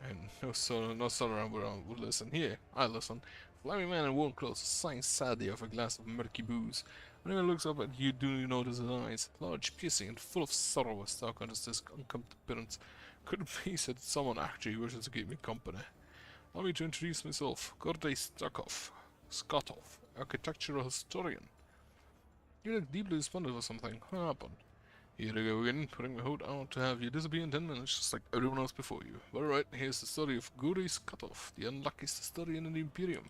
And no solar around would listen. Here, I listen. Flabby man in warm clothes, sighing sadly of a glass of murky booze. When he looks up at you, do you notice his eyes? Large, piercing, and full of sorrow as dark as this unkempt appearance. Could it be that someone actually wishes to keep me company? Allow me to introduce myself, Gordy Skotov, architectural historian. You look deeply despondent for something. What happened? Here I go again, putting my hood out to have you disappear in 10 minutes, just like everyone else before you. Alright, here's the story of Gordy Skotov, the unluckiest historian in the Imperium.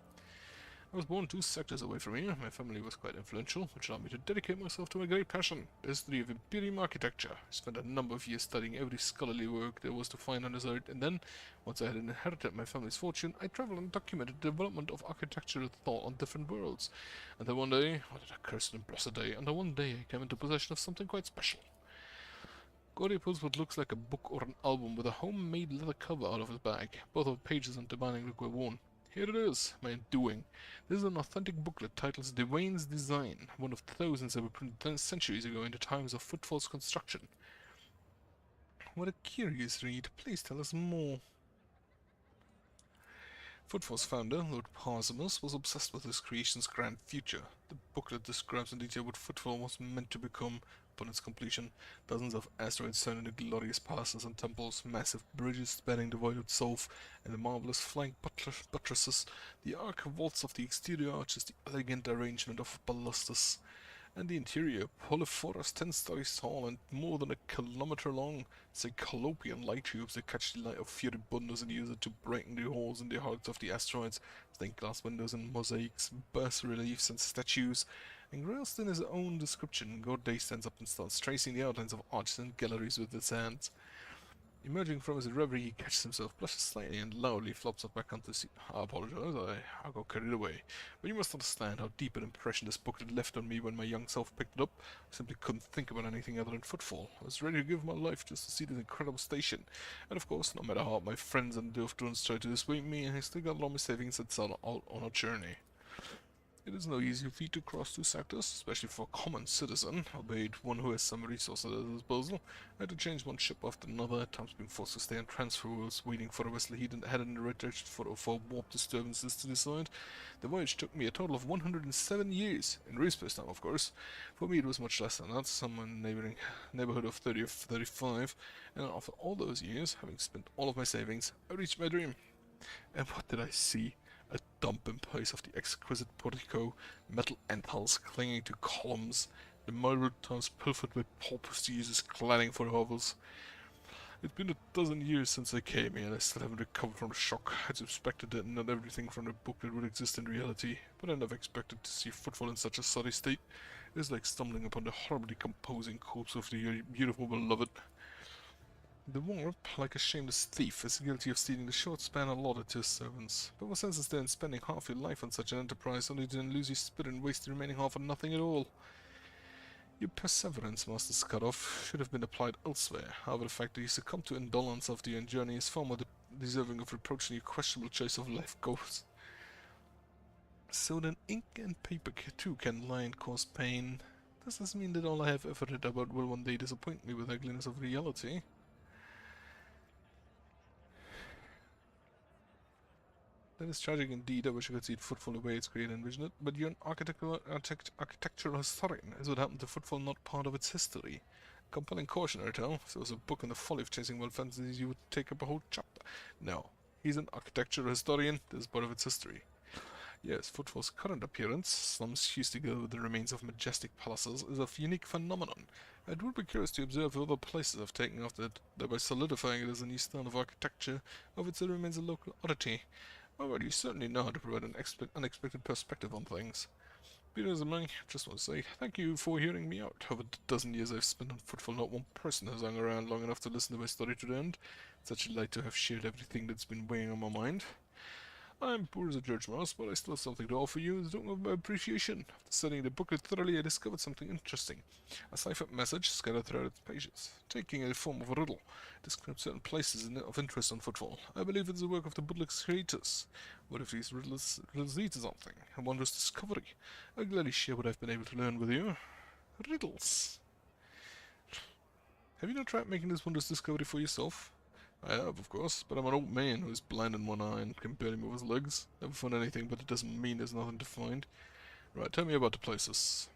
I was born 2 sectors away from here. My family was quite influential, which allowed me to dedicate myself to my great passion, the history of Imperium architecture. I spent a number of years studying every scholarly work there was to find on this earth, and then, once I had inherited my family's fortune, I traveled and documented the development of architectural thought on different worlds. Until one day, what a cursed and blessed day, until one day I came into possession of something quite special. Gordy pulls what looks like a book or an album with a homemade leather cover out of his bag. Both of the pages and demanding look were worn. Here it is, my undoing. This is an authentic booklet titled Dwayne's Design, one of thousands that were printed centuries ago in the times of Footfall's construction. What a curious read. Please tell us more. Footfall's founder, Lord Parzimus, was obsessed with his creation's grand future. The booklet describes in detail what Footfall was meant to become upon its completion. Dozens of asteroids stand in the glorious palaces and temples, massive bridges spanning the void itself, and the marvelous flying buttresses, the arc vaults of the exterior arches, the elegant arrangement of balusters, and the interior, Polyphorus 10 stories tall and more than a kilometer long, Cyclopean light tubes that catch the light of furibundos and use it to brighten the holes in the hearts of the asteroids, stained glass windows and mosaics, bas-reliefs and statues. Engrossed in his own description, Gorday stands up and starts tracing the outlines of arches and galleries with his hands. Emerging from his reverie, he catches himself, blushes slightly, and loudly flops up back onto the seat. I apologize, I got carried away. But you must understand how deep an impression this book had left on me when my young self picked it up. I simply couldn't think about anything other than Footfall. I was ready to give my life just to see this incredible station. And of course, no matter how hard my friends and Dovdrons tried to dissuade me, I still got a lot of my savings and set out on a journey. It is no easy feat to cross 2 sectors, especially for a common citizen, albeit one who has some resources at his disposal. I had to change one ship after another, at times being forced to stay on transfer wheels, waiting for a vessel headed in the right direction for warp disturbances to decide. The voyage took me a total of 107 years, in Respace time of course. For me it was much less than that, somewhere in the neighborhood of 30 or 35, and after all those years, having spent all of my savings, I reached my dream. And what did I see? A dump in place of the exquisite portico, metal entals clinging to columns, the marble tiles pilfered by pompous users cladding for hovels. It's been a dozen years since I came here, and I still haven't recovered from the shock. I'd suspected that not everything from the booklet would exist in reality, but I never expected to see Footfall in such a sorry state. It is like stumbling upon the horribly decomposing corpse of the beautiful beloved. The warp, like a shameless thief, is guilty of stealing the short span allotted to his servants. But what sense is there in spending half your life on such an enterprise only to then lose your spirit and waste the remaining half on nothing at all? Your perseverance, Master Scutoff, should have been applied elsewhere. However, the fact that you succumbed to indolence after your journey is far more deserving of reproach than your questionable choice of life goals. So then ink and paper too can lie and cause pain. Does this mean that all I have ever read about will one day disappoint me with the ugliness of reality? That is tragic indeed. I wish I could see it Footfall the way its creator envisioned it, but you're an architectural historian. Is what happened to Footfall not part of its history? Compelling cautionary tale. If there was a book on the folly of chasing wild fantasies, you would take up a whole chapter. No. He's an architectural historian. This is part of its history. Yes, Footfall's current appearance, slums fused together with the remains of majestic palaces, is a unique phenomenon. I would be curious to observe if other places have taken after it, thereby solidifying it as a new style of architecture, or if it still remains a local oddity. However, you certainly know how to provide an unexpected perspective on things. Peter and I just want to say thank you for hearing me out. Over the dozen years I've spent on Footfall, not one person has hung around long enough to listen to my story to the end. It's such a delight to have shared everything that's been weighing on my mind. I'm poor as a church mouse, but I still have something to offer you as a token of my appreciation. After studying the booklet thoroughly, I discovered something interesting. A ciphered message scattered throughout its pages, taking a form of a riddle. It describes certain places of interest on Footfall. I believe it's the work of the booklet's creators. What if these riddles lead to something? A wondrous discovery. I'll gladly share what I've been able to learn with you. Riddles. Have you not tried making this wondrous discovery for yourself? I have, of course, but I'm an old man who is blind in one eye and can barely move his legs. Never found anything, but it doesn't mean there's nothing to find. Right, tell me about the places.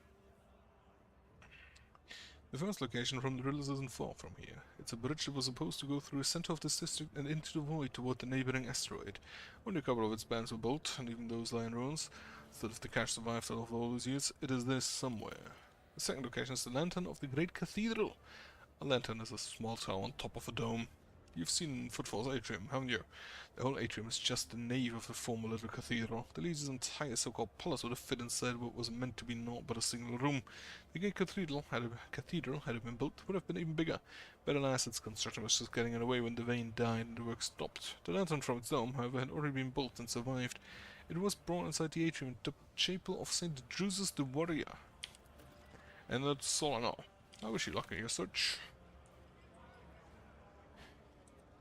The first location from the riddles isn't far from here. It's a bridge that was supposed to go through the center of this district and into the void toward the neighboring asteroid. Only a couple of its spans were built, and even those lie in ruins. Still, if the cache survived out of all those years, it is there somewhere. The second location is the Lantern of the Great Cathedral. A lantern is a small tower on top of a dome. You've seen Footfall's atrium, haven't you? The whole atrium is just the nave of the former little cathedral. The Legion's entire so-called palace would have fit inside what was meant to be naught but a single room. The great cathedral, had it been built, would have been even bigger. But alas, its construction was just getting away when Devane died and the work stopped. The lantern from its dome, however, had already been built and survived. It was brought inside the atrium, the chapel of St. Drusus the Warrior. And that's all I know. I wish you luck in your search.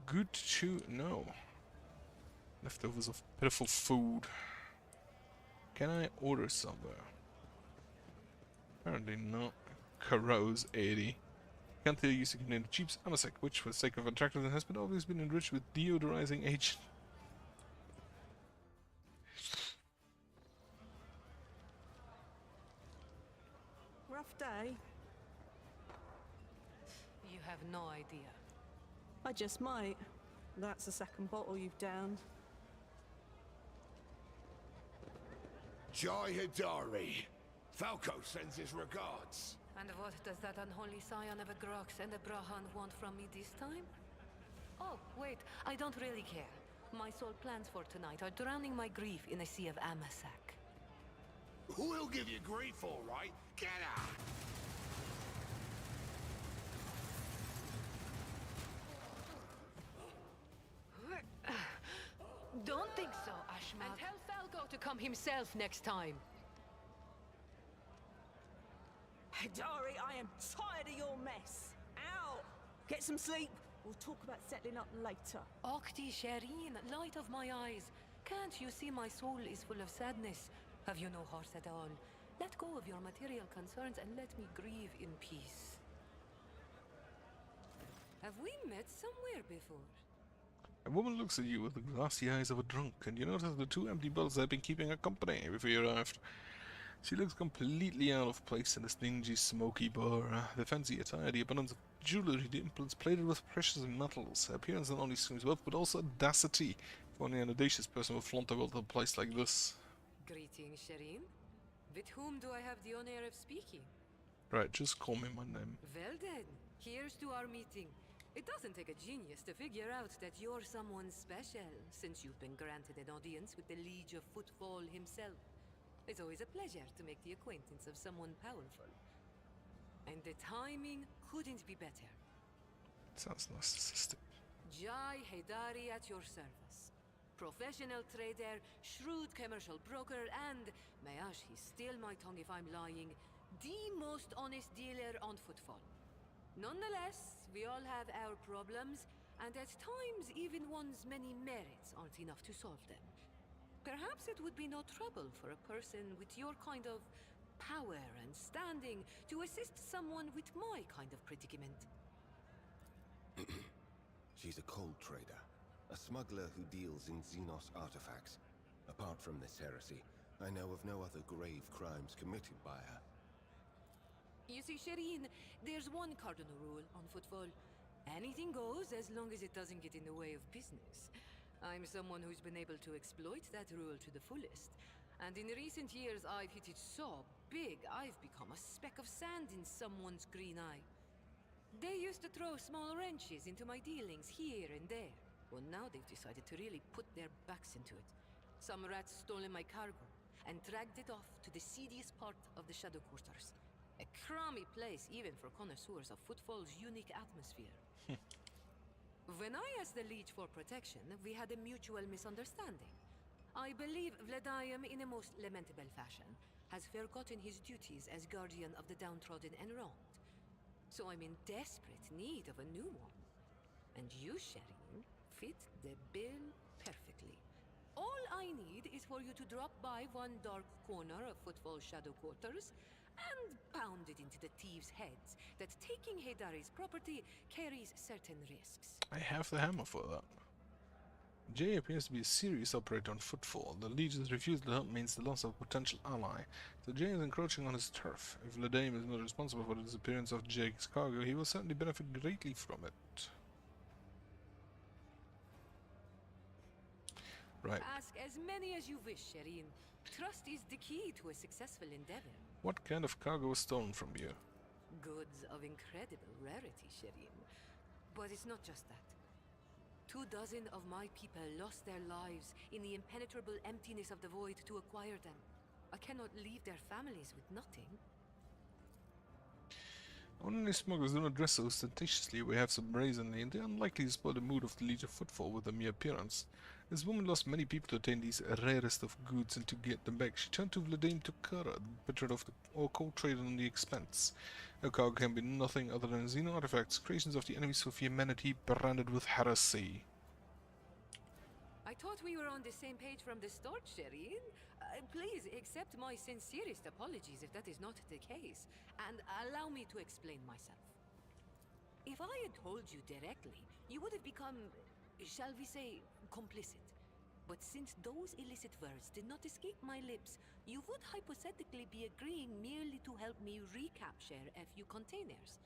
Good to know. Leftovers of pitiful food. Can I order somewhere? Apparently not. Carouse 80. Can't they use the container cheaps Amasek, which for the sake of attractiveness has been always been enriched with deodorizing agent. Rough day. You have no idea. I just might. That's the second bottle you've downed. Jai Hidari. Falco sends his regards. And what does that unholy scion of a Grox and a Brahan want from me this time? Oh, wait, I don't really care. My sole plans for tonight are drowning my grief in a sea of Amasak. We'll give you grief, all right. Get out! Don't think so, Ashma. And tell Falco to come himself next time. Hidari, I am tired of your mess. Out! Get some sleep. We'll talk about settling up later. Okti Shireen, light of my eyes. Can't you see my soul is full of sadness? Have you no heart at all? Let go of your material concerns and let me grieve in peace. Have we met somewhere before? A woman looks at you with the glassy eyes of a drunk, and you notice the two empty bottles that have been keeping her company before you arrived. She looks completely out of place in this dingy, smoky bar. The fancy attire, the abundance of jewelry, the implements plated with precious metals. Her appearance not only screams wealth, but also audacity. If only an audacious person would flaunt the wealth of a place like this. Greetings, Shireen. With whom do I have the honor of speaking? Right, just call me my name. Well then, here's to our meeting. It doesn't take a genius to figure out that you're someone special, since you've been granted an audience with the Liege of Footfall himself. It's always a pleasure to make the acquaintance of someone powerful. And the timing couldn't be better. Sounds narcissistic. Jai Hidari at your service. Professional trader, shrewd commercial broker, and, may he steal my tongue if I'm lying, the most honest dealer on Footfall. Nonetheless, we all have our problems, and at times even one's many merits aren't enough to solve them. Perhaps it would be no trouble for a person with your kind of power and standing to assist someone with my kind of predicament. She's a cold trader, a smuggler who deals in Xenos artifacts. Apart from this heresy, I know of no other grave crimes committed by her. You see, Shireen, there's one cardinal rule on Footfall. Anything goes as long as it doesn't get in the way of business. I'm someone who's been able to exploit that rule to the fullest. And in recent years, I've hit it so big, I've become a speck of sand in someone's green eye. They used to throw small wrenches into my dealings here and there. Well, now they've decided to really put their backs into it. Some rats stolen my cargo and dragged it off to the seediest part of the Shadow Quarters. A crummy place even for connoisseurs of Footfall's unique atmosphere. When I asked the Liege for protection, we had a mutual misunderstanding. I believe Vladium, in a most lamentable fashion, has forgotten his duties as guardian of the downtrodden and wronged. So I'm in desperate need of a new one. And you, Shireen, fit the bill perfectly. All I need is for you to drop by one dark corner of Footfall's Shadow Quarters and pound it into the thieves' heads that taking Hidari's property carries certain risks. I have the hammer for that. Jay appears to be a serious operator on Footfall. The Legion's refusal to help means the loss of a potential ally, so Jay is encroaching on his turf. If Vladium is not responsible for the disappearance of Jay's cargo, he will certainly benefit greatly from it. Right. Ask as many as you wish, Shireen. Trust is the key to a successful endeavor. What kind of cargo was stolen from you? Goods of incredible rarity, Shireen. But it's not just that. 24 of my people lost their lives in the impenetrable emptiness of the void to acquire them. I cannot leave their families with nothing. Only smugglers do not dress so ostentatiously, we have some brazenly, and they are unlikely to spoil the mood of the Legion Footfall with their mere appearance. This woman lost many people to attain these rarest of goods, and to get them back, she turned to Vladimir Tukara, butchered off or cold traded on the expense. Her cargo can be nothing other than Xeno artifacts, creations of the enemies of humanity, branded with heresy. I thought we were on the same page from the start, Shireen. Please accept my sincerest apologies if that is not the case, and allow me to explain myself. If I had told you directly, you would have become, shall we say, complicit. But since those illicit words did not escape my lips, you would hypothetically be agreeing merely to help me recapture a few containers.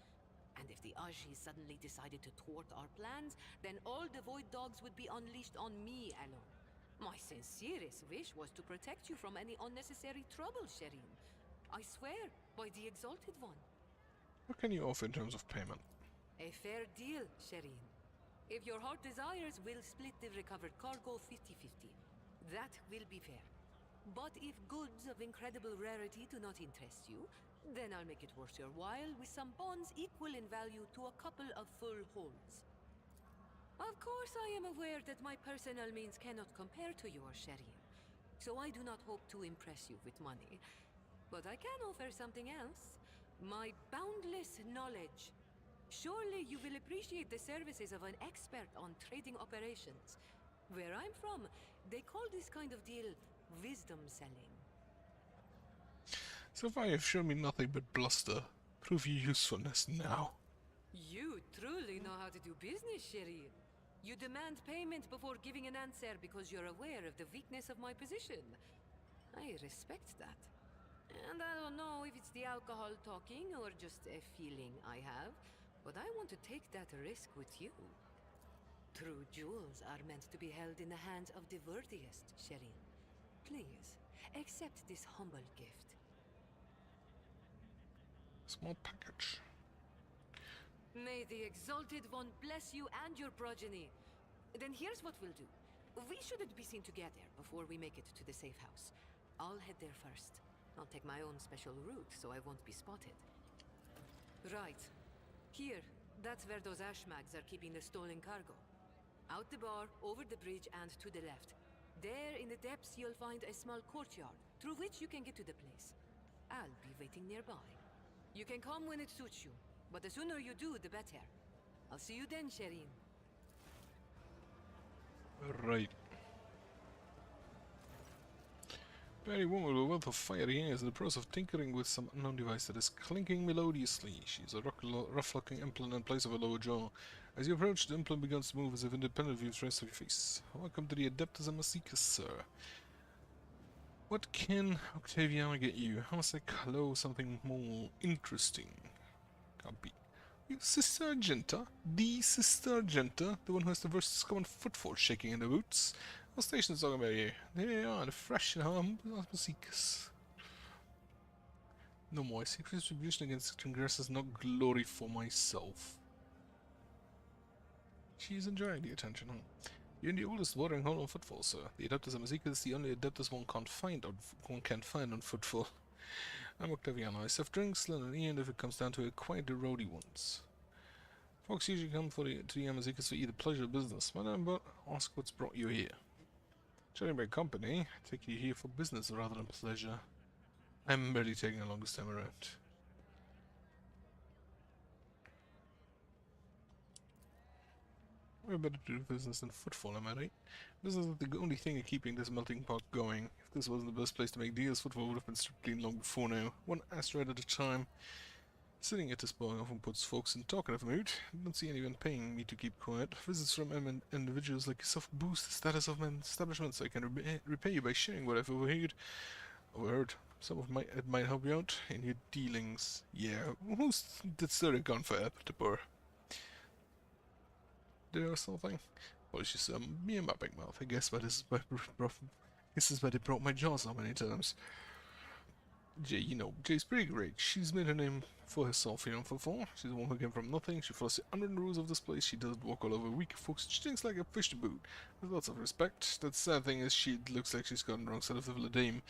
And if the Aji suddenly decided to thwart our plans, then all the Void Dogs would be unleashed on me alone. My sincerest wish was to protect you from any unnecessary trouble, Shireen. I swear, by the Exalted One. What can you offer in terms of payment? A fair deal, Shireen. If your heart desires, we'll split the recovered cargo 50-50. That will be fair. But if goods of incredible rarity do not interest you, then I'll make it worth your while with some bonds equal in value to a couple of full holds. Of course, I am aware that my personal means cannot compare to yours, Shireen, so I do not hope to impress you with money. But I can offer something else. My boundless knowledge. Surely you will appreciate the services of an expert on trading operations. Where I'm from, they call this kind of deal wisdom selling. So far you've shown me nothing but bluster. Prove your usefulness now. You truly know how to do business, Shireen. You demand payment before giving an answer because you're aware of the weakness of my position. I respect that. And I don't know if it's the alcohol talking or just a feeling I have, but I want to take that risk with you. True jewels are meant to be held in the hands of the worthiest, Shireen. Please, accept this humble gift. Small package. May the Exalted One bless you and your progeny. Then here's what we'll do. We shouldn't be seen together before we make it to the safe house. I'll head there first. I'll take my own special route so I won't be spotted. Right. Here, that's where those ashmags are keeping the stolen cargo. Out the bar, over the bridge, and to the left. There in the depths you'll find a small courtyard, through which you can get to the place. I'll be waiting nearby. You can come when it suits you, but the sooner you do, the better. I'll see you then, Shireen. Right. Very woman with a wealth of fiery eyes in the process of tinkering with some unknown device that is clinking melodiously. She is a rough-looking implant in place of a lower jaw. As you approach, the implant begins to move as if independent of the rest of your face. Welcome to the Adeptus Amazicus, sir. What can Octaviana get you? How must I close something more interesting? Can't be. You Sister Argenta? The Sister Argenta? The one who has the versus common footfall shaking in the boots? What station is talking about here? There you are, the fresh and humble Amazicus. No more. Secret distribution against Congress is not glory for myself. She's enjoying the attention, huh? You're in the oldest watering hole on Footfall, sir. The Adeptus Amazicus is the only Adeptus one can't find on Footfall. I'm Octaviano. I serve drinks, lend an ear, and if it comes down to it, quite the roady ones. Folks usually come to the Amazicus for either pleasure or business. Madam, but ask what's brought you here. Judging by company, I take you here for business rather than pleasure. I'm merely taking along this time around. We're better to do business than Footfall, am I right? Business is the only thing keeping this melting pot going. If this wasn't the best place to make deals, Footfall would have been stripped clean long before now. One asteroid at a time. Sitting at this bar often puts folks in talkative mood. I don't see anyone paying me to keep quiet. Visits from individuals like yourself boost the status of my establishment, so I can repay you by sharing what I've overheard. Some of it might help you out in your dealings. Yeah, who's the third gun for the bar? There or something? Apologies, me and my big mouth. I guess that is why they broke my jaw so many times. Jay, you know, Jay's pretty great. She's made a name for herself here on Footfall. She's the one who came from nothing. She follows the unwritten rules of this place. She doesn't walk all over weak folks. She thinks like a fish to boot. With lots of respect. The sad thing is she looks like she's gotten the wrong side of the Villa Dame.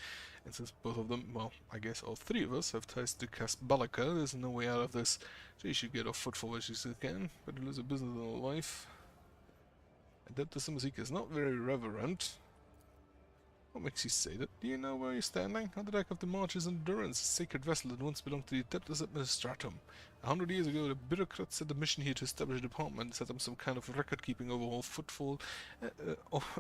And since both of them, well, I guess all three of us have ties to Casballica, there's no way out of this. Jay should get off Footfall as she still can. Better lose her business than her life. Adeptus Musica is not very reverent. What makes you say that? Do you know where you're standing? On the deck of the March's Endurance, a sacred vessel that once belonged to the Adeptus Administratum. 100 years ago, the bureaucrats had the mission here to establish a department, set up some kind of record-keeping overhaul Footfall,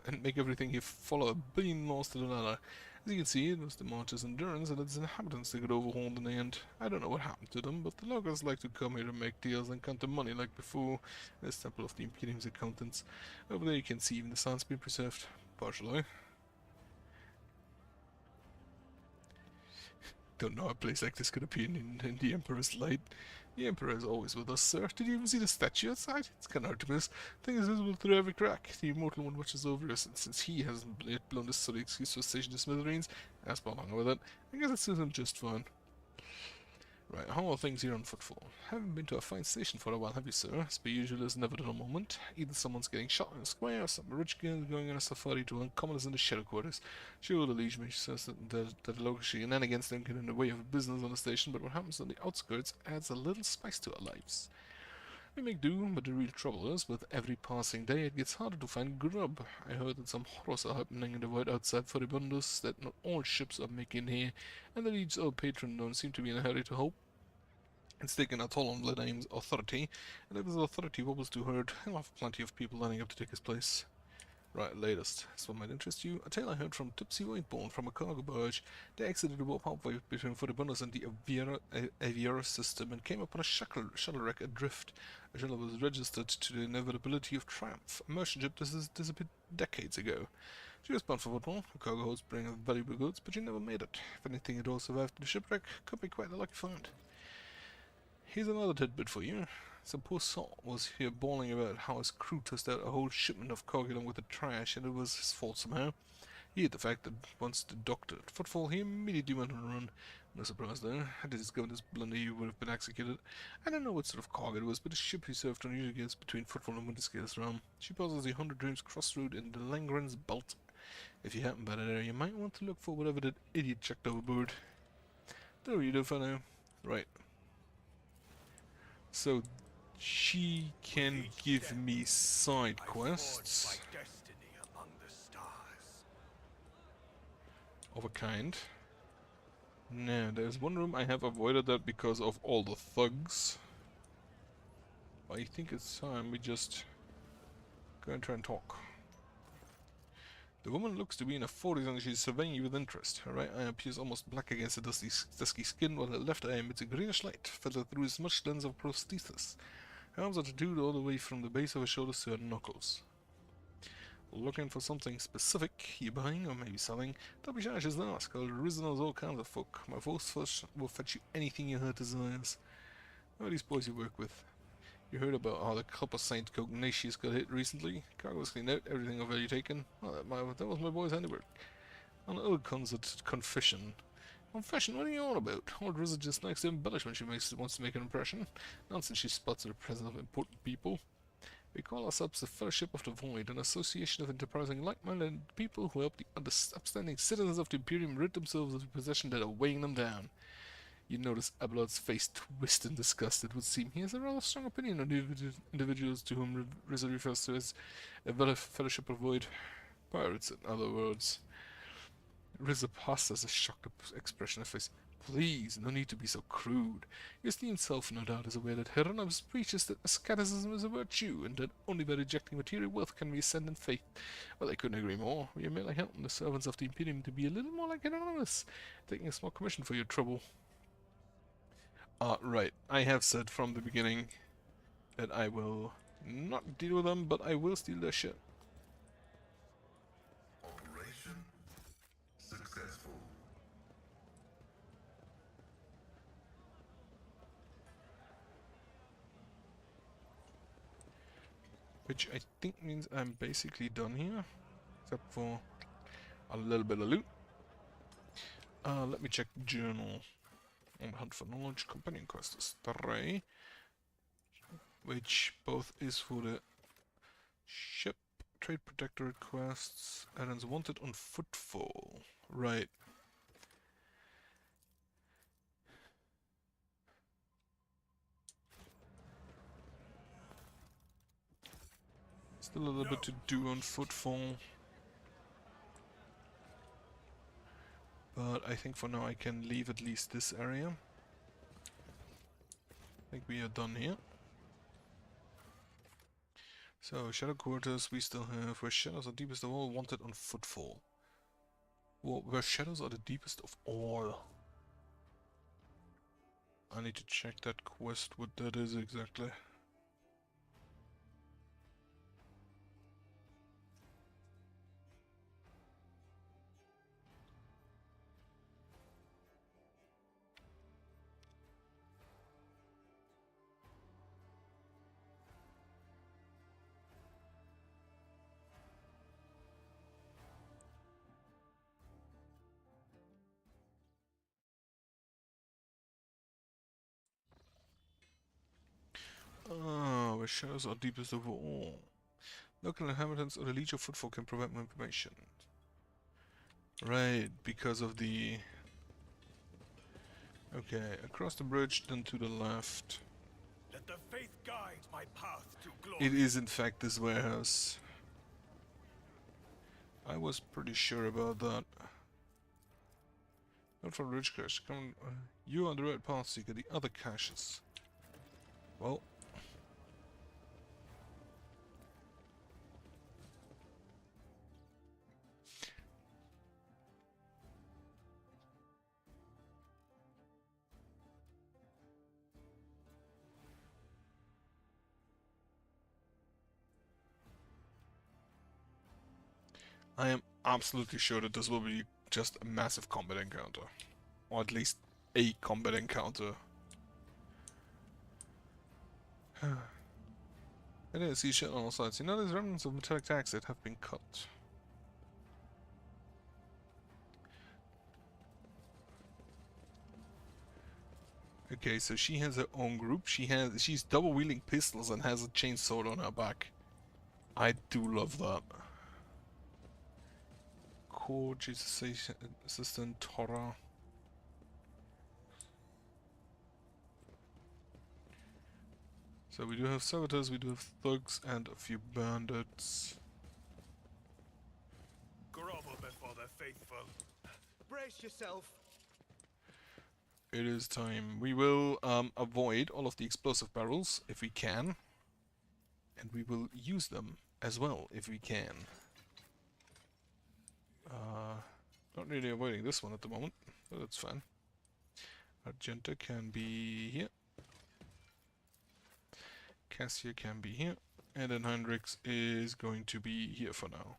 and make everything here follow a billion laws to the letter. As you can see, it was the March's Endurance and its inhabitants that got overhauled in the end. I don't know what happened to them, but the loggers like to come here to make deals and count the money like before. This temple of the Imperium's accountants. Over there you can see even the signs being preserved, partially. Don't know how a place like this could appear in the Emperor's light. The Emperor is always with us, sir. Did you even see the statue outside? It's kind of hard to miss. The thing is visible through every crack. The Immortal One watches over us, and since he hasn't yet blown this silly excuse for station to smithereens, that's along with it. I guess it suits him just fine. Right, how are things here on Footfall? Haven't been to a fine station for a while, have you, sir? As per usual, there's never done a moment. Either someone's getting shot in a square, or some rich girl going on a safari to uncommoners in the shadow quarters. Sure, the liege mage says that the local shenanigans don't get in the way of business on the station, but what happens on the outskirts adds a little spice to our lives. We make do, but the real trouble is, with every passing day it gets harder to find grub. I heard that some horrors are happening in the void outside Furibundus, that not all ships are making here, and the Legi's old patron don't seem to be in a hurry to help. It's taken a toll on Vladaim's authority, and if his authority wobbles too hard, he'll have plenty of people lining up to take his place. Right, latest. This one might interest you. A tale I heard from Tipsy Whiteborn from a cargo barge. They exited the warp halfway between Furibundus and the Aviera system and came upon a shuttle wreck adrift. The shuttle was registered to the inevitability of Triumph, a merchant ship that disappeared decades ago. She was bound for Football. Her cargo holds bring valuable goods, but she never made it. If anything at all survived the shipwreck, could be quite a lucky find. Here's another tidbit for you. Some poor soul was here bawling about how his crew tossed out a whole shipment of cargo along with the trash, and it was his fault somehow. He hid the fact that once the doctor at Footfall, he immediately went on a run. No surprise there. Had he discovered this blunder, he would have been executed. I don't know what sort of cargo it was, but the ship he served on usually gets between Footfall and Winterscale's realm. She passes the 100 Dreams crossroad in the Langren's Belt. If you happen by that area, you might want to look for whatever that idiot chucked overboard. There you do for now. Right. So, she can give me side quests of a kind. Now, there's one room I have avoided that because of all the thugs. I think it's time we just go and try and talk. The woman looks to be in her 40s and she's surveying you with interest. Her right eye appears almost black against the dusky skin, while her left eye emits a greenish light, filtered through a smudged lens of prosthesis. Her arms are tattooed all the way from the base of her shoulders to her knuckles. Looking for something specific, you buying or maybe selling? Don't be shy, just ask. I'll reason knows all kinds of folk. My force will fetch you anything your heart desires. Who are these boys you work with? You heard about how the Copper Saint Cognatius got hit recently? Cargo was cleaned out, everything of value taken. Well, that was my boy's handiwork. An old confession. Confession? What are you on about? Old Rizza just likes the embellishment she wants to make an impression. Nonsense, she spots in the presence of important people. We call ourselves the Fellowship of the Void, an association of enterprising, like-minded people who help the upstanding citizens of the Imperium rid themselves of the possession that are weighing them down. You notice Abelard's face twist in disgust, it would seem. He has a rather strong opinion on the individuals to whom Rizza refers to as a Fellowship of Void. Pirates, in other words. Rizza passed as a shocked expression of face. Please, no need to be so crude. Your esteemed self, no doubt, is aware that Hieronymus preaches that asceticism is a virtue, and that only by rejecting material wealth can we ascend in faith. Well, I couldn't agree more. We are merely helping the servants of the Imperium to be a little more like Hieronymus, taking a small commission for your trouble. Right. I have said from the beginning that I will not deal with them, but I will steal their shit. Operation successful. Which I think means I'm basically done here, except for a little bit of loot. Let me check journal. On the hunt for knowledge, companion quest is 3, which both is for the ship. Trade protectorate quests. Errands wanted on footfall. Right. Still a little bit to do on footfall. But I think for now I can leave at least this area. I think we are done here. So, Shadow Quarters we still have. Where shadows are deepest of all, wanted on footfall. Well, where shadows are the deepest of all. I need to check that quest, what that is exactly. Where shadows are deepest of all. Local inhabitants or the Leech of Footfall can provide more information. Right, because of the... Okay, across the bridge, then to the left. Let the faith guide my path to glory. It is in fact this warehouse. I was pretty sure about that. Not for Ridge Cache. Come, you are on the right path, Seeker. The other caches. Well. I am absolutely sure that this will be just a massive combat encounter. Or at least a combat encounter. It is, see shit on all sides. You know there's remnants of metallic tags that have been cut. Okay, so she has her own group. She's double wielding pistols and has a chainsaw on her back. I do love that. Core Jesus Assistant Torah. So we do have servitors, we do have thugs, and a few bandits. Grovel before the faithful. Brace yourself. It is time. We will avoid all of the explosive barrels if we can. And we will use them as well if we can. Not really avoiding this one at the moment, but that's fine. Argenta can be here. Cassia can be here. And then Heinrichs is going to be here for now.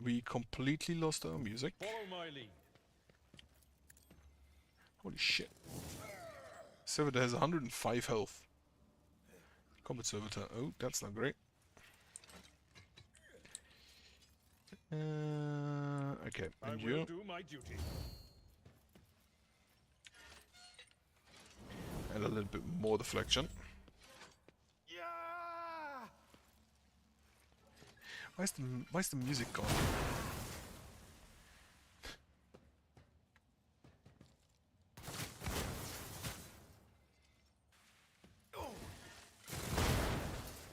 We completely lost our music. Follow my lead. Holy shit. Servitor has 105 health. Combat Servitor. Oh, that's not great. Okay, I and will you. do my duty. And a little bit more deflection. Yeah! Why is the music gone?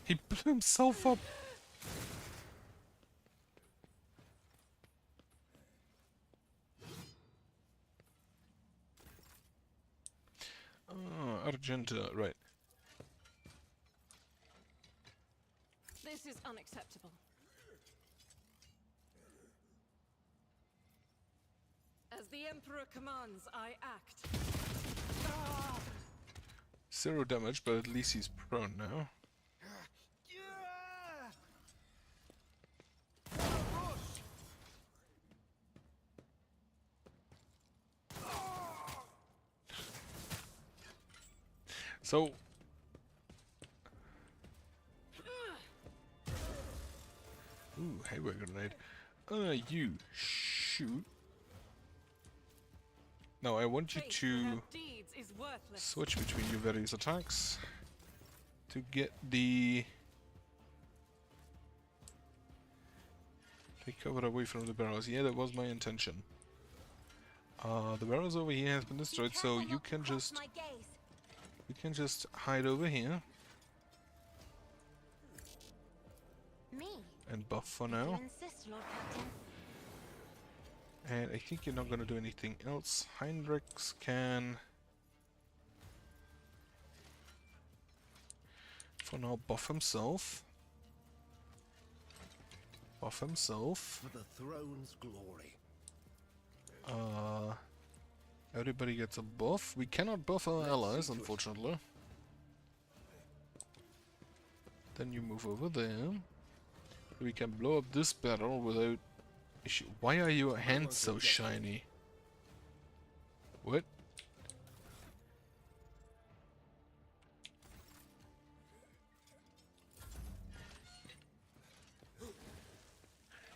He blew himself up. Oh, Argenta, right. This is unacceptable. As the Emperor commands, I act. Ah! 0 damage, but at least he's prone now. So... Ooh, highway grenade. You shoot. Now I want you Faith to without deeds is worthless. switch between your various attacks to get the... Take cover away from the barrels. Yeah, that was my intention. The barrels over here has been destroyed, so you can just hide over here Me. and buff for If you now. insist, Lord Captain. And I think you're not gonna do anything else. Heinrichs can for now buff himself. Buff himself. For the throne's glory. Everybody gets a buff. We cannot buff our allies, unfortunately. Then you move over there. We can blow up this barrel without issue. Why are your hands so shiny? What?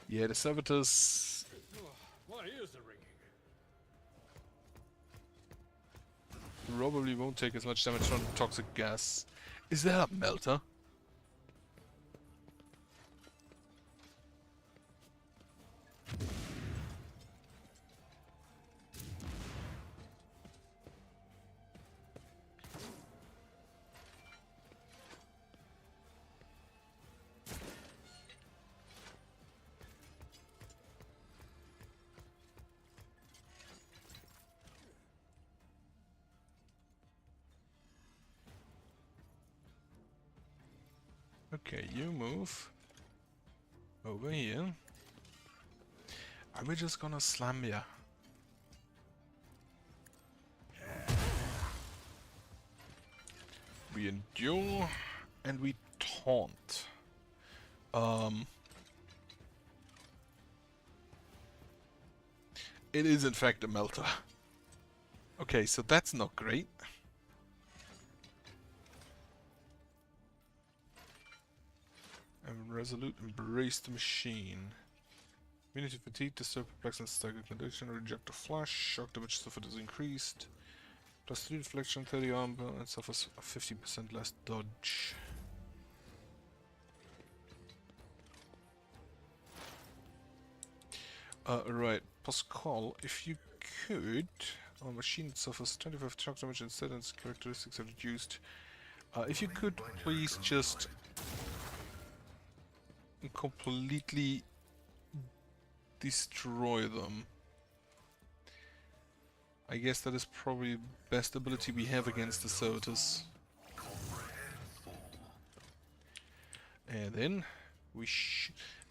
Yeah, the servitors. My ears are ringing. Probably won't take as much damage from toxic gas. Is that a melter? Okay, you move over here. Are we just gonna slam ya? We endure and we taunt. It is in fact a melter. Okay, so that's not great. And resolute embrace the machine. Immunity fatigue, disturb perplexity, stagger condition, reject a flash, shock damage suffered is increased. Plus 3 deflection, 30 armor, and suffers 50% less dodge. Right, Pascal, if you could, our machine suffers 25 shock damage instead, and its characteristics are reduced. If you could please just completely destroy them. I guess that is probably the best ability we have against the servitors. And then we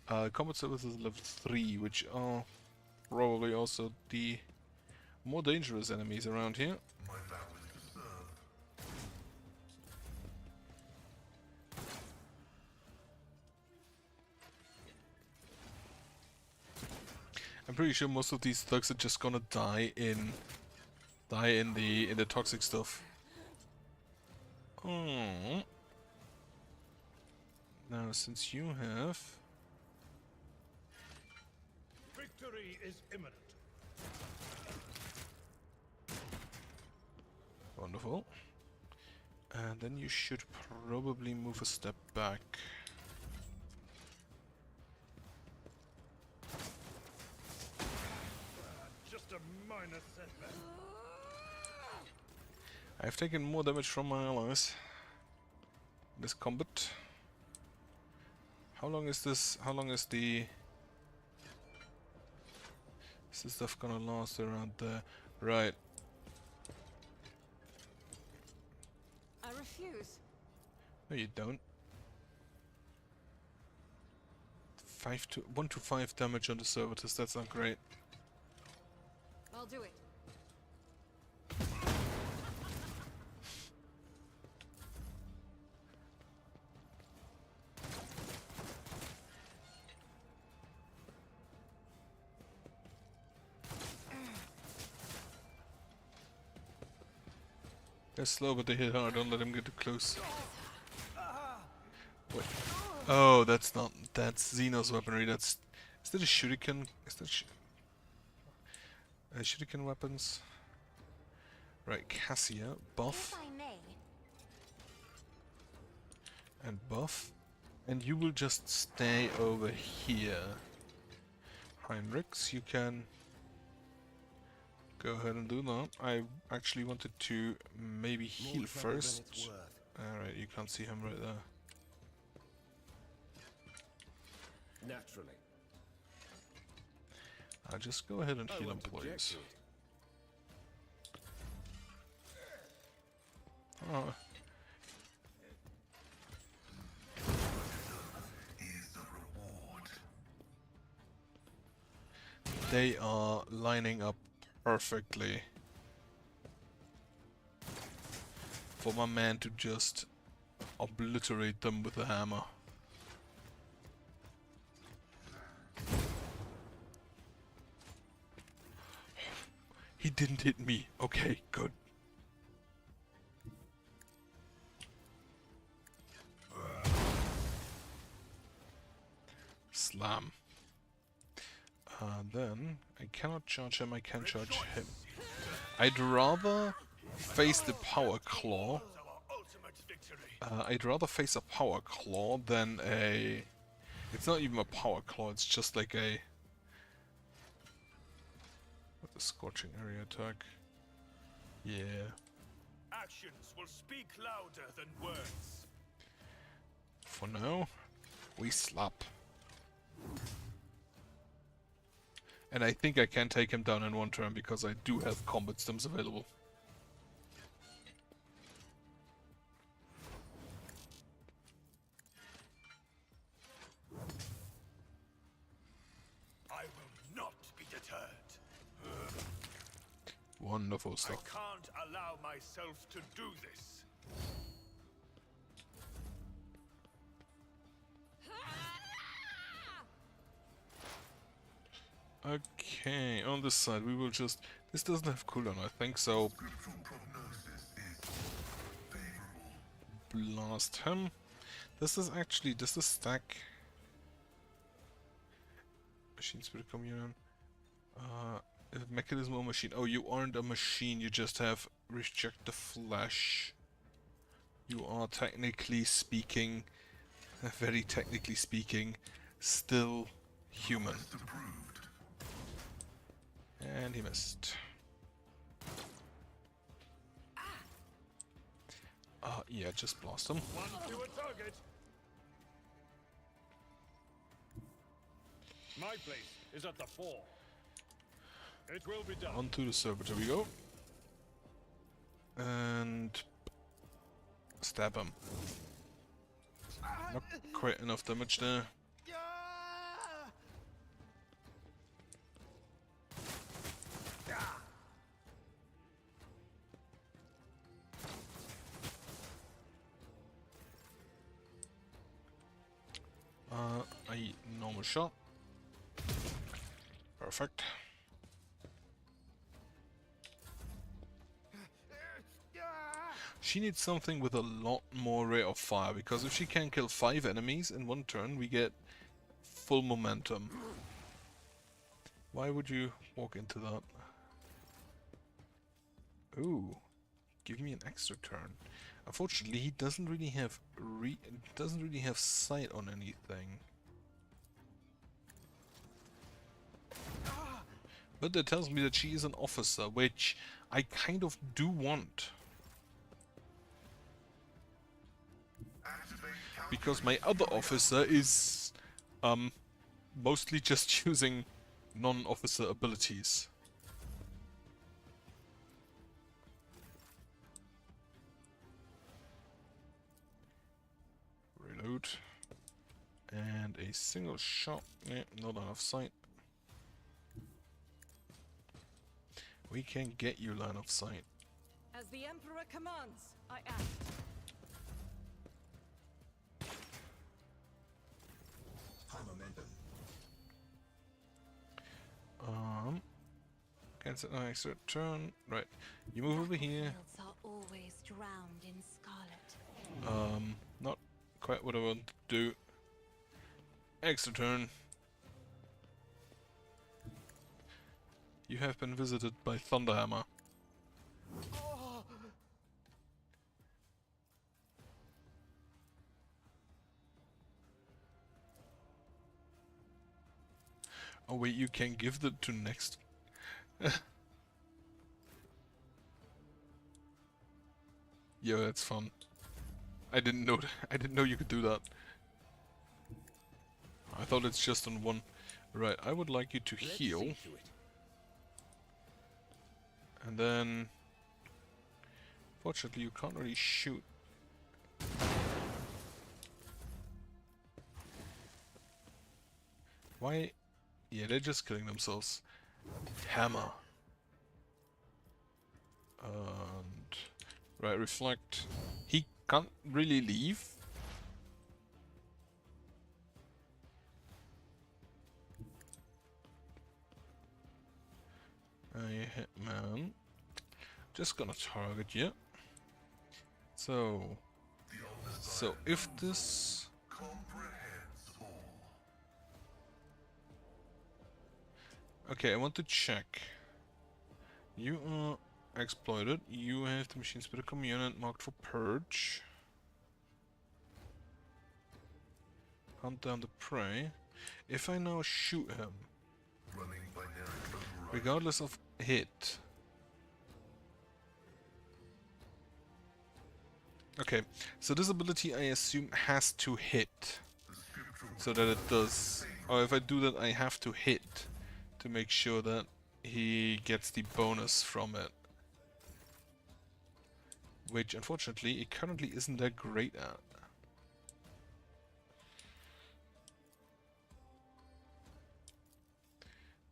combat servitors level 3, which are probably also the more dangerous enemies around here. My vow is to serve. I'm pretty sure most of these thugs are just gonna die in the toxic stuff. Oh. Now since you have Victory is imminent. wonderful. And then you should probably move a step back. Just a minor setback. I've taken more damage from my allies in this combat. How long is this? How long is the... Is this stuff gonna last around there? Right. I refuse. No, you don't. 1 to 5 damage on the servitors. That's not great. I'll do it. They're slow, but they hit hard. Don't let him get too close. Wait. Oh, that's not. That's Xenos weaponry. That's. Is that a shuriken? Is that shuriken weapons? Right, Cassia, buff If I may, and buff. And you will just stay over here. Heinrichs, you can go ahead and do that. I actually wanted to maybe heal first. Alright, you can't see him right there. Naturally. I'll just go ahead and I heal him, won't object please. to it. Oh. Is the reward. They are lining up perfectly for my man to just obliterate them with a hammer. He didn't hit me. Okay, good. Slam. Then I cannot charge him, I can charge him. I'd rather face the power claw. Our ultimate victory. I'd rather face a power claw than a... It's not even a power claw, it's just like a... What, the scorching area attack? Yeah. Actions will speak louder than words. For now, we slap. And I think I can take him down in one turn because I do have combat stims available. I will not be deterred. Wonderful I stuff. can't allow myself to do this. Okay, on this side we will just... This doesn't have cooldown, I think, so... Scriptural prognosis is favorable. Blast him. This is actually... This is stack... Machine Spirit Communion. Mechanism or machine. Oh, you aren't a machine, you just have reject the flesh. You are technically speaking... very technically speaking, still human. Approved. And he missed. Yeah, just blast him. One fewer target. My place is at the fore. It will be done. Onto the servitor we go. And... stab him. Not quite enough damage there. A normal shot. Perfect. She needs something with a lot more rate of fire, because if she can kill 5 enemies in one turn, we get full momentum. Why would you walk into that? Ooh, give me an extra turn. Unfortunately, he doesn't really have sight on anything. But that tells me that she is an officer, which I kind of do want. Because my other officer is mostly just using non-officer abilities. Reload. And a single shot. Yeah, not enough sight. We can get you line of sight. As the Emperor commands, I act. High momentum. Cancel an extra turn. Right. You move over here. Battlefields are always drowned in scarlet. Not quite what I want to do. Extra turn. You have been visited by Thunderhammer. Oh wait, you can give that to next. Yeah, that's fun. I didn't know. I didn't know you could do that. I thought it's just on one. Right, I would like you to heal. And then... Fortunately, you can't really shoot. Why? Yeah, they're just killing themselves. Hammer. And... Right, reflect. He can't really leave. Hitman. Just gonna target you. So if this okay, I want to check. You are exploited. You have the machine spirit community marked for purge. Hunt down the prey. If I now shoot him, regardless of hit. Okay, so this ability I assume has to hit, so that it does. Or if I do that, I have to hit to make sure that he gets the bonus from it. Which, unfortunately, it currently isn't that great at.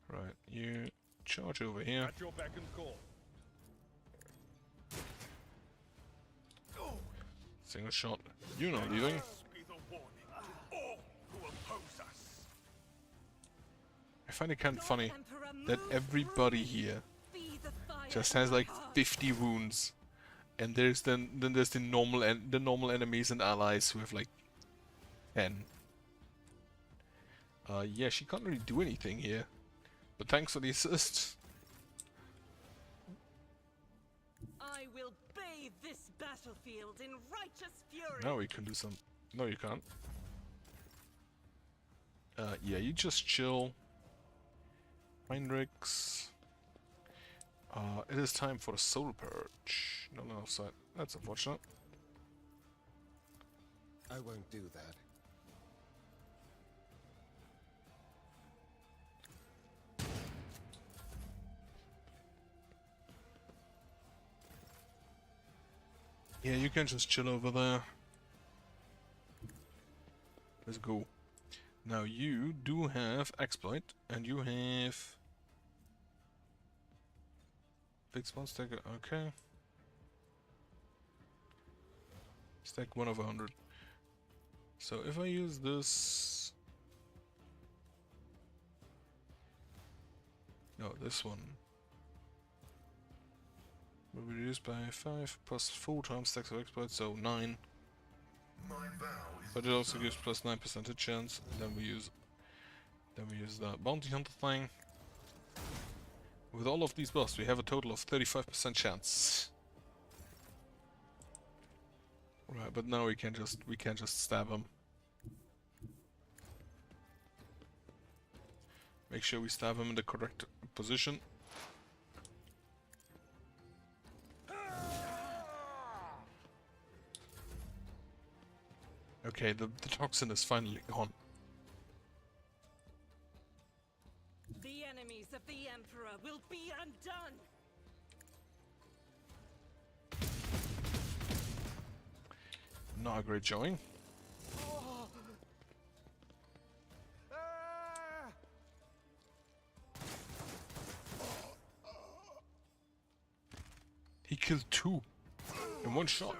Right, you charge over here. At your beck and call. Single shot. You're not leaving. Be the warning to all who oppose us. I find it kind of funny that everybody here just has like 50 wounds, and there's then there's the normal enemies and allies who have like 10. Yeah, she can't really do anything here, but thanks for the assist. I will bathe this battlefield in righteous fury. Now we can do some. No, you can't. Yeah, you just chill. Heinrichs. It is time for the soul purge. No, that's unfortunate. I won't do that. Yeah, you can just chill over there. Let's go. Now you do have exploit, and you have fixed one stack. Okay, stack 1 of 100. So if I use this, no, this one will be reduced by 5 plus 4 times stacks of exploit, so 9. But it also gives plus 9% chance. And then we use the bounty hunter thing. With all of these buffs, we have a total of 35% chance. Right, but now we can just stab him. Make sure we stab him in the correct position. Okay, the toxin is finally gone. The enemies of the Emperor will be undone. Not a great showing. He killed 2 in one shot.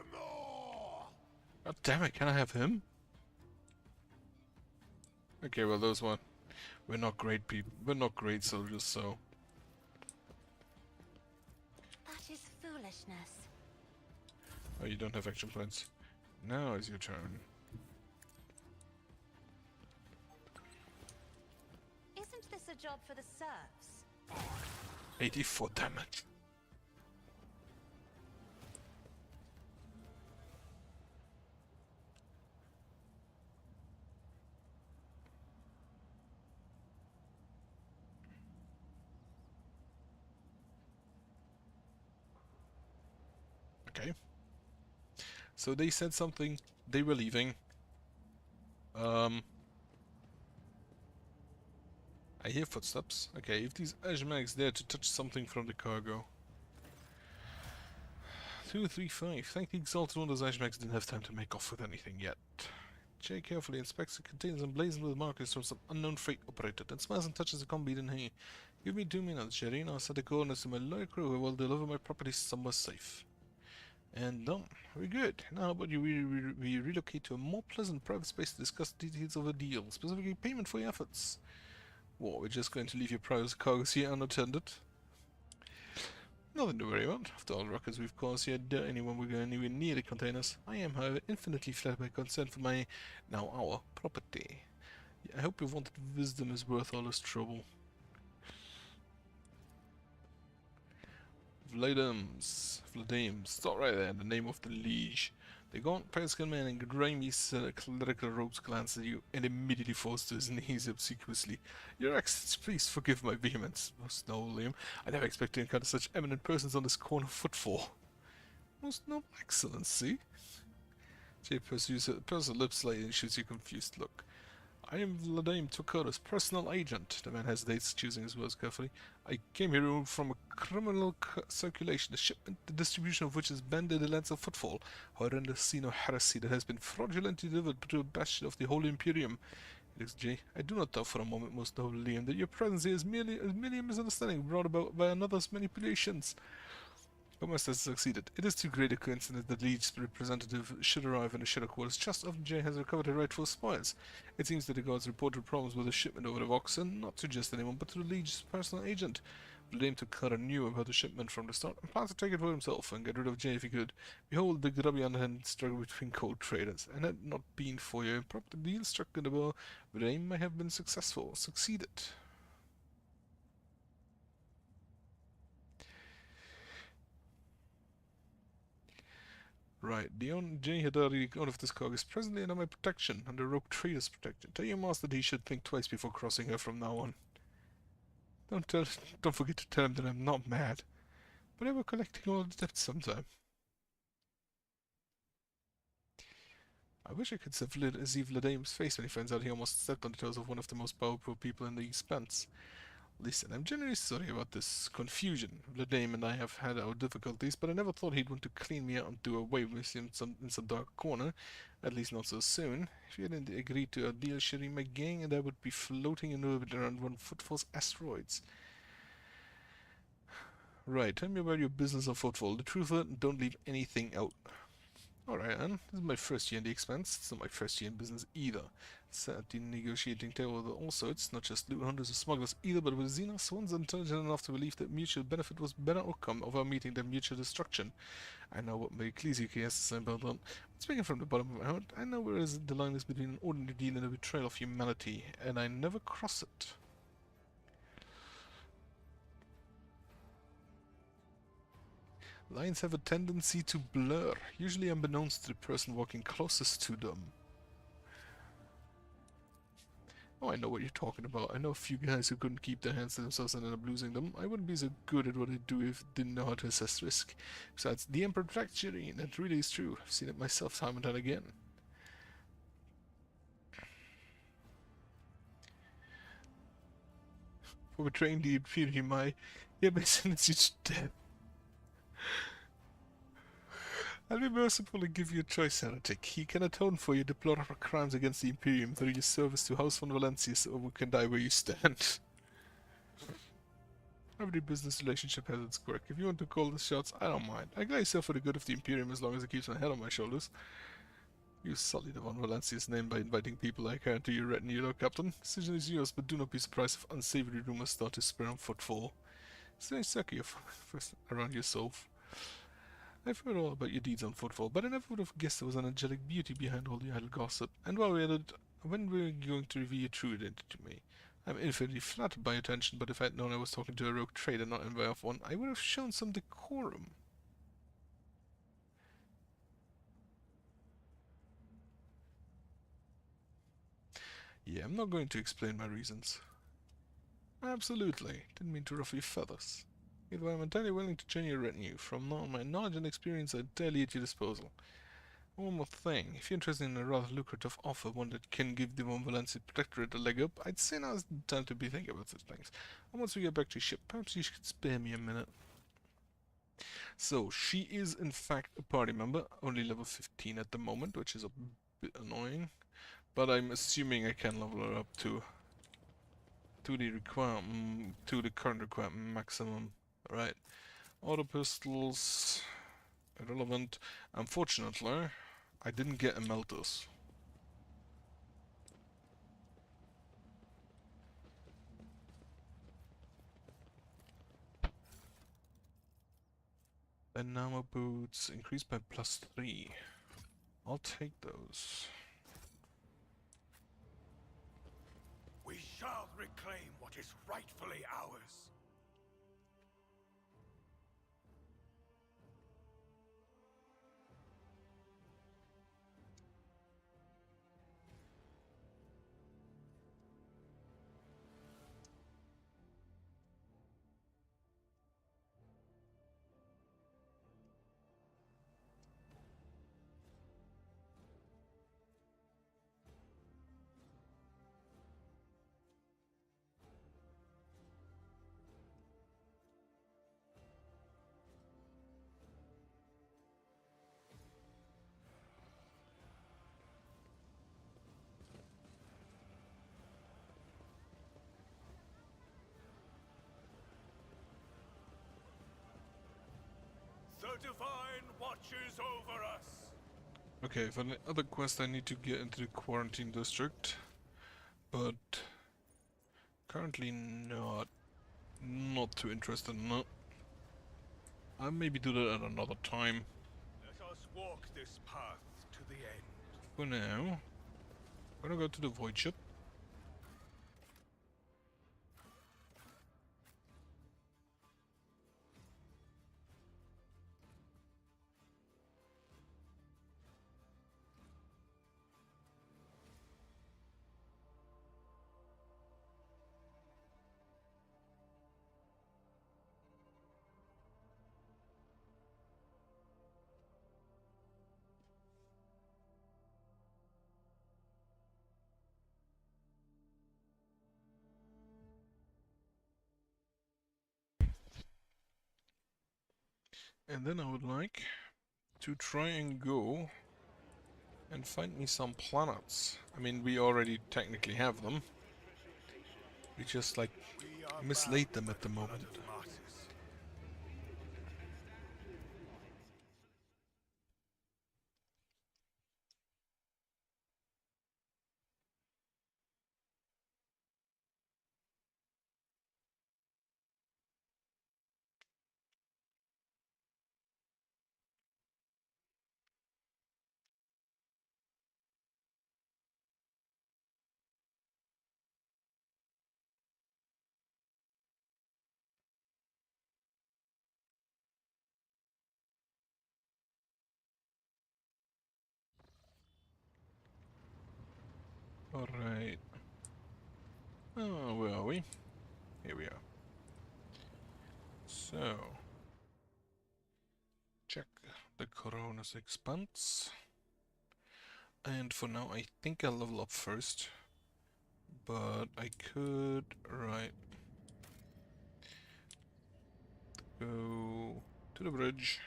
God damn it, can I have him? Okay, well those one. We're not great people. We're not great soldiers, so. That is foolishness. Oh, you don't have action points. Now is your turn. job for the serfs. 84 damage. Okay. So they said something, they were leaving. I hear footsteps. Okay, if these Ashmags there to touch something from the cargo. 235. Thank the Exalted One, those Ashmags didn't have time to make off with anything yet. Jay carefully inspects the containers emblazoned with markers from some unknown freight operator, then smiles and touches the combi in hay. Give me 2 minutes, Jerry, and I'll set the coordinates to my loyal crew who will deliver my property somewhere safe. And done. Very good. Now how about we relocate to a more pleasant private space to discuss the details of the deal, specifically payment for your efforts. What, we're just going to leave your private cargoes here unattended? Nothing to worry about. After all the ruckus we've caused here, dare anyone will go anywhere near the containers. I am, however, infinitely flattered by concern for my, now our, property. I hope your wanted wisdom is worth all this trouble. Vladames, stop right there, the name of the liege. The gaunt pale-skinned man in grimy clerical robes glances at you and immediately falls to his knees obsequiously. Your Excellency, please forgive my vehemence. Most noble Liam, I never expected to encounter such eminent persons on this corner footfall. Most noble Excellency? Jay purses her lips slightly and shoots you a confused look. I am Vladimir Tokora's personal agent. The man hesitates, choosing his words carefully. I came here from a criminal circulation, the shipment, the distribution of which is banded the lands of footfall, horrendous scene of heresy that has been fraudulently delivered to a bastion of the Holy Imperium. Jay, I do not doubt for a moment, most noble Liam, that your presence here is merely a misunderstanding brought about by another's manipulations. Gomez has succeeded. It is too great a coincidence that the Liege's representative should arrive in the shadow quarters just after Jay has recovered her rightful spoils. It seems that the guards reported problems with the shipment over the Vox, and not to just anyone, but to the Liege's personal agent. Blame Tokara knew about the shipment from the start and planned to take it for himself and get rid of Jay if he could. Behold the grubby underhand struggle between cold traders, and had it not been for your improper deal struck in the bow, Blame may have been succeeded. Right, Jay Hadari, out of this cargo, is presently under my protection, under Rogue Trader's protection. Tell your master that he should think twice before crossing her from now on. Don't forget to tell him that I'm not mad, but I will collecting all the debts sometime. I wish I could see Vladimir's face when he finds out he almost stepped on the toes of one of the most powerful people in the Expanse. Listen, I'm genuinely sorry about this confusion. Vladimir and I have had our difficulties, but I never thought he'd want to clean me out and do away with me in some dark corner. At least not so soon. If you hadn't agreed to a deal, Sherry, my gang and I would be floating in orbit around one Footfall's asteroids. Right, tell me about your business of Footfall. The truth of it, don't leave anything out. Alright, Anne. This is my first year in the Expanse. It's not my first year in business either. Sat at the negotiating table with all sorts, not just loot hunters or smugglers either, but with Xenos, one's intelligent enough to believe that mutual benefit was better outcome of our meeting than mutual destruction. I know what my Ecclesiarchy has to say about that. But speaking from the bottom of my heart, I know where the line is between an ordinary deal and a betrayal of humanity, and I never cross it. Lines have a tendency to blur, usually unbeknownst to the person walking closest to them. Oh, I know what you're talking about. I know a few guys who couldn't keep their hands to themselves and ended up losing them. I wouldn't be so good at what I do if I didn't know how to assess risk. Besides, the Emperor protects Jerry, and that really is true. I've seen it myself time and time again. For betraying the Imperium, I hereby sentence you to death. I'll be merciful and give you a choice, heretic. You can atone for your deplorable crimes against the Imperium through your service to House von Valencius, or we can die where you stand. Every business relationship has its quirk. If you want to call the shots, I don't mind. I glad yourself for the good of the Imperium as long as it keeps my head on my shoulders. You sully the von Valencius name by inviting people like her into your retinue, Lord Captain. Decision is yours, but do not be surprised if unsavory rumors start to spread on Footfall. Stay secure around yourself. I've heard all about your deeds on Footfall, but I never would have guessed there was an angelic beauty behind all the idle gossip. And while we're at it, when were you going to reveal your true identity to me? I'm infinitely flattered by your attention, but if I had known I was talking to a rogue trader, not envoy of one, I would have shown some decorum. Yeah, I'm not going to explain my reasons. Absolutely. Didn't mean to ruffle your feathers. Either way, I'm entirely willing to join your retinue. From now on, my knowledge and experience are entirely at your disposal. One more thing. If you're interested in a rather lucrative offer, one that can give the Von Valencia Protectorate a leg up, I'd say now's the time to be thinking about such things. And once we get back to your ship, perhaps you should spare me a minute. So, she is in fact a party member, only level 15 at the moment, which is a bit annoying. But I'm assuming I can level her up to the current requirement maximum. Right. Auto pistols, irrelevant. Unfortunately, I didn't get a Meltus. Banana boots increased by +3. I'll take those. We shall reclaim what is rightfully ours. The Divine watches over us. Okay, for the other quest I need to get into the quarantine district, but currently not too interested in that. I'll maybe do that at another time. Let us walk this path to the end. For now, I'm gonna go to the void ship. And then I would like to try and go and find me some planets. I mean, we already technically have them. We just, like, mislaid them at the moment. Alright. Oh, where are we? Here we are. So, check the Corona's expanse. And for now, I think I'll level up first. But I could, right, go to the bridge.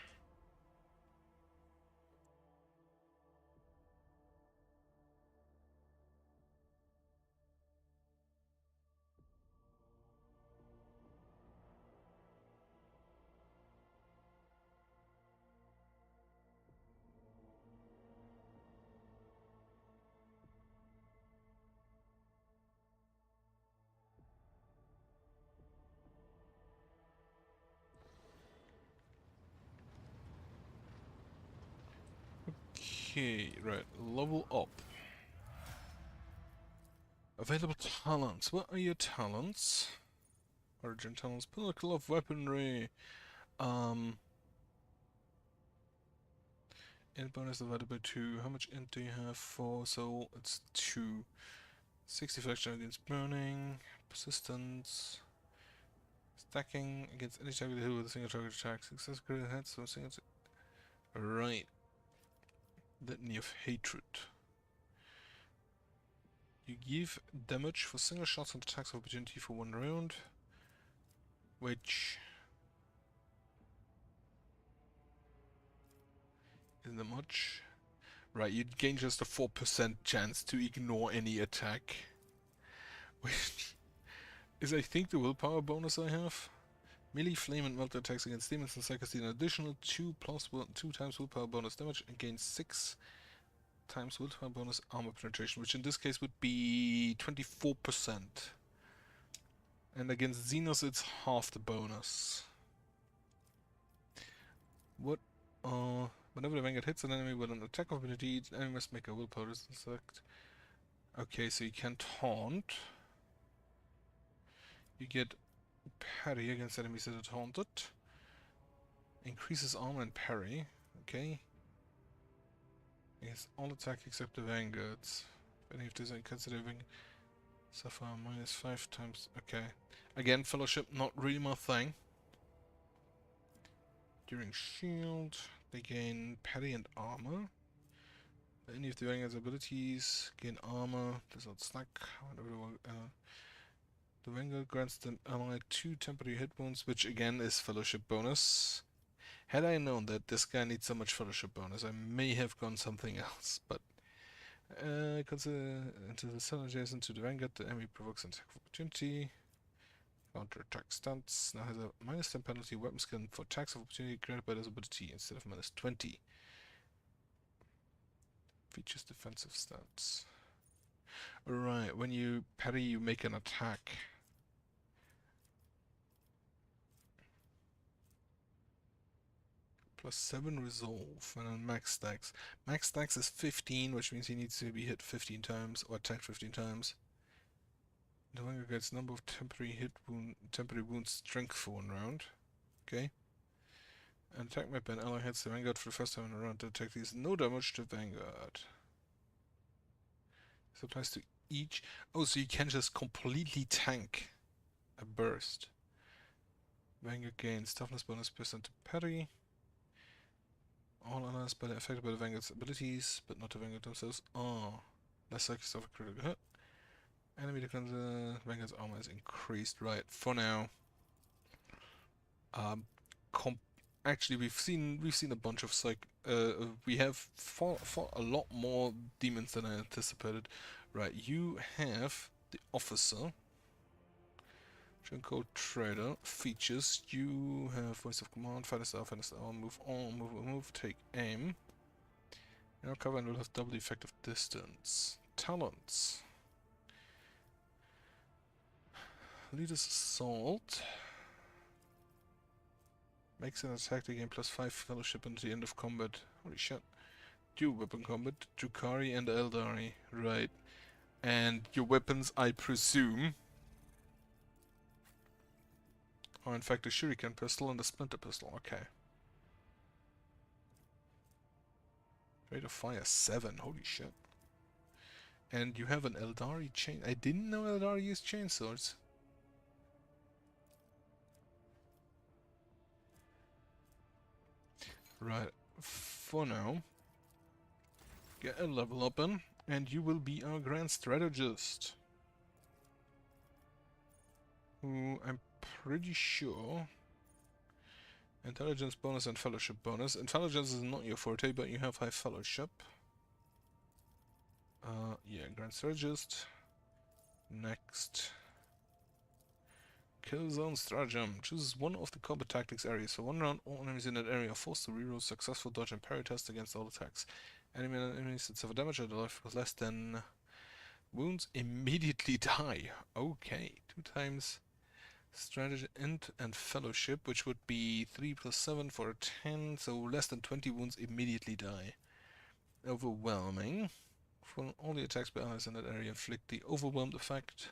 Okay, right, level up. Available talents. What are your talents? Origin talents. Pinnacle of weaponry. Int bonus divided by 2. How much int do you have? 4, so it's 2. 60 deflection against burning. Persistence. Stacking against any target hit with a single target attack. Success critical hits, so single. Right. Litany of hatred. You give damage for single shots and attacks of opportunity for 1 round, which isn't that much. Right, you gain just a 4% chance to ignore any attack, which is, I think, the willpower bonus I have. Melee, flame, and melt attacks against demons and psychers deal an additional 2 times willpower bonus damage and gain 6 times willpower bonus armor penetration, which in this case would be 24%. And against Xenos it's half the bonus. What whenever the Vanguard hits an enemy with an attack opportunity, the enemy must make a willpower resistance select. Okay, so you can taunt. You get parry against enemies that are taunted. Increases armor and parry. Okay. Against all attack except the Vanguards. Any of these are considering suffer -5 times. Okay. Again, Fellowship not really my thing. During shield, they gain parry and armor. Any of the Vanguard's abilities gain armor, does not stack. The Vanguard grants the ally 2 temporary hit wounds, which again is Fellowship bonus. Had I known that this guy needs so much Fellowship bonus, I may have gone something else, but consider into the cell adjacent to the Vanguard, the enemy provokes an attack of opportunity. Counter attack stunts. Now has a -10 penalty weapon skill for attacks of opportunity granted by this ability instead of -20. Features defensive stats. Alright, when you parry, you make an attack. +7 resolve and then max stacks. Max stacks is 15, which means he needs to be hit 15 times or attacked 15 times. The Vanguard gets number of temporary wounds strength for 1 round. Okay. An attack map and ally hits the Vanguard for the first time in a round. The attack deals no damage to Vanguard. This applies to each. Oh, so you can just completely tank a burst. Vanguard gains toughness bonus percent to parry. All allies affected by the Vanguard's abilities, but not the Vanguard themselves, are less likely to suffer critical hit. Enemy defense, Vanguard's armor is increased. Right, for now. Actually, we've seen a bunch of we have fought a lot more demons than I anticipated. Right, you have the officer. Code trader features. You have voice of command, fighter style, move on, move, take aim. Now cover and will have double the effective distance. Talents. Leader's assault. Makes an attack to gain +5 fellowship until the end of combat. Holy shit. Dual weapon combat, Drukhari and Eldari. Right. And your weapons, I presume, are in fact a shuriken pistol and a splinter pistol. Okay. Rate of fire 7. Holy shit. And you have an Eldari chain. I didn't know Eldari used chainswords. Right. For now, get a level up in, and you will be our Grand Strategist, who I'm pretty sure intelligence bonus and fellowship bonus. Intelligence is not your forte, but you have high fellowship. Yeah, Grand Strategist. Next. Kill zone stratagem. Chooses one of the combat tactics areas. For 1 round, all enemies in that area are forced to reroll successful dodge and parry tests against all attacks. Enemies that suffer damage at life with less than wounds immediately die. Okay, 2 times strategy, int, and fellowship, which would be 3 + 7 for a 10, so less than 20 wounds immediately die. Overwhelming. For all the attacks by allies in that area inflict the overwhelmed effect.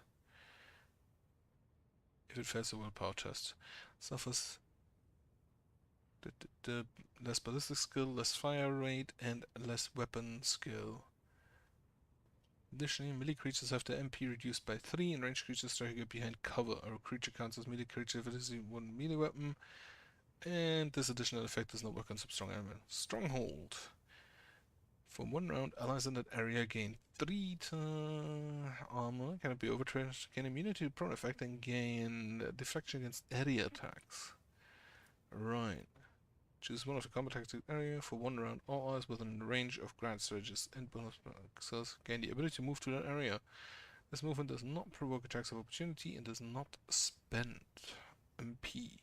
If it fails the willpower test, suffers the less ballistic skill, less fire rate, and less weapon skill. Additionally, melee creatures have their MP reduced by 3, and ranged creatures striking behind cover. A creature counts as melee creature if it is one melee weapon, and this additional effect does not work on strong enemy. Stronghold. For 1 round, allies in that area gain 3 armor, cannot be overcharged, gain immunity to prone effect, and gain deflection against area attacks. Right. Choose one of the combat tactics area for 1 round. All allies within range of grand strategies and bonus cells gain the ability to move to that area. This movement does not provoke attacks of opportunity and does not spend MP.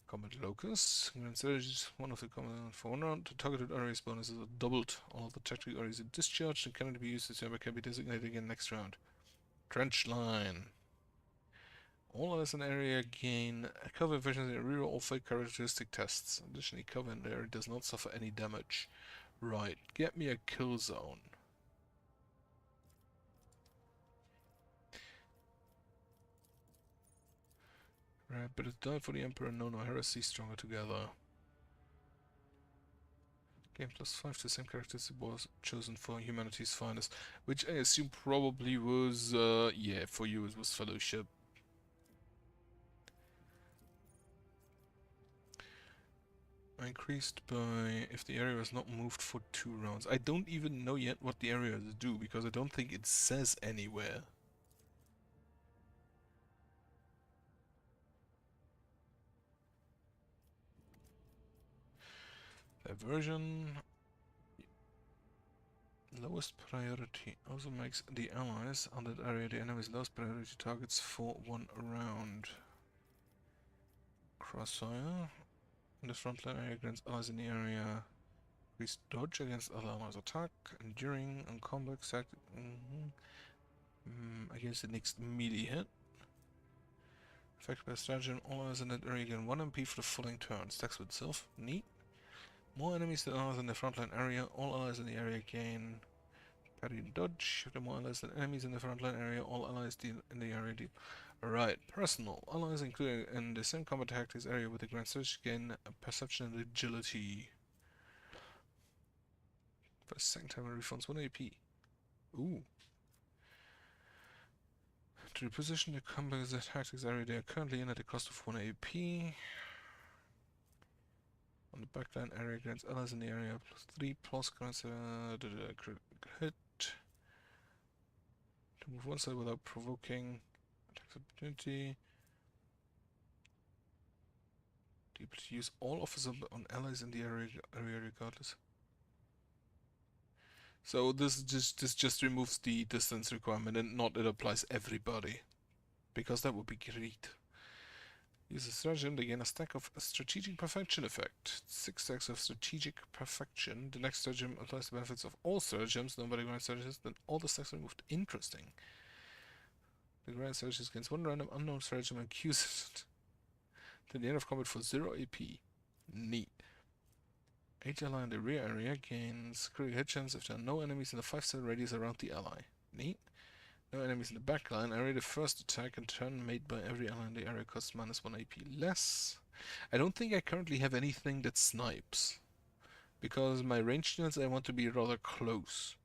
Combat locus. Grand strategies. One of the combat for 1 round. The targeted area's bonuses are doubled. All of the tactical areas are discharged and cannot be used this turn but can be designated again next round. Trench line. All allies in the area gain cover efficiency and reroll all fate characteristic tests. Additionally, cover in the area does not suffer any damage. Right, get me a kill zone. Right, but it's died for the Emperor, no heresy, stronger together. Game +5 to the same characteristic was chosen for humanity's finest, which I assume probably was, yeah, for you it was Fellowship. Increased by if the area is not moved for 2 rounds. I don't even know yet what the areas do because I don't think it says anywhere. Diversion. Lowest priority also makes the allies on that area the enemy's lowest priority targets for 1 round. Crossfire. In the frontline area grants allies in the area increased dodge against other allies' attack, enduring and combat against the next melee hit. Affected by stratagem, all allies in that area gain 1 MP for the following turn. Stacks with itself. Neat. More enemies than allies in the frontline area. All allies in the area gain parry and dodge. If there are more allies than enemies in the frontline area, all allies in the area deal. Right, personal. Allies included in the same combat tactics area with the grand strategy gain perception and agility. For the second time it refunds 1 AP. Ooh. To reposition the combat tactics area they are currently in at the cost of 1 AP. On the backline area grants allies in the area +3 plus grants hit. To move one side without provoking attacks opportunity. The ability to use all offers on allies in the area regardless. So this just removes the distance requirement and not it applies everybody. Because that would be great. Use a stratagem to gain a stack of strategic perfection effect. 6 stacks of strategic perfection. The next stratagem applies the benefits of all stratagems, no matter grand strategies, then all the stacks are removed. Interesting. The grand strategist gains 1 random unknown stratagem and cues it to the end of combat for 0 AP. Neat. Each ally in the rear area gains critical hit chance if there are no enemies in the 5-cell radius around the ally. Neat. No enemies in the backline. Area the first attack and turn made by every ally in the area costs -1 AP less. I don't think I currently have anything that snipes. Because my ranged units I want to be rather close.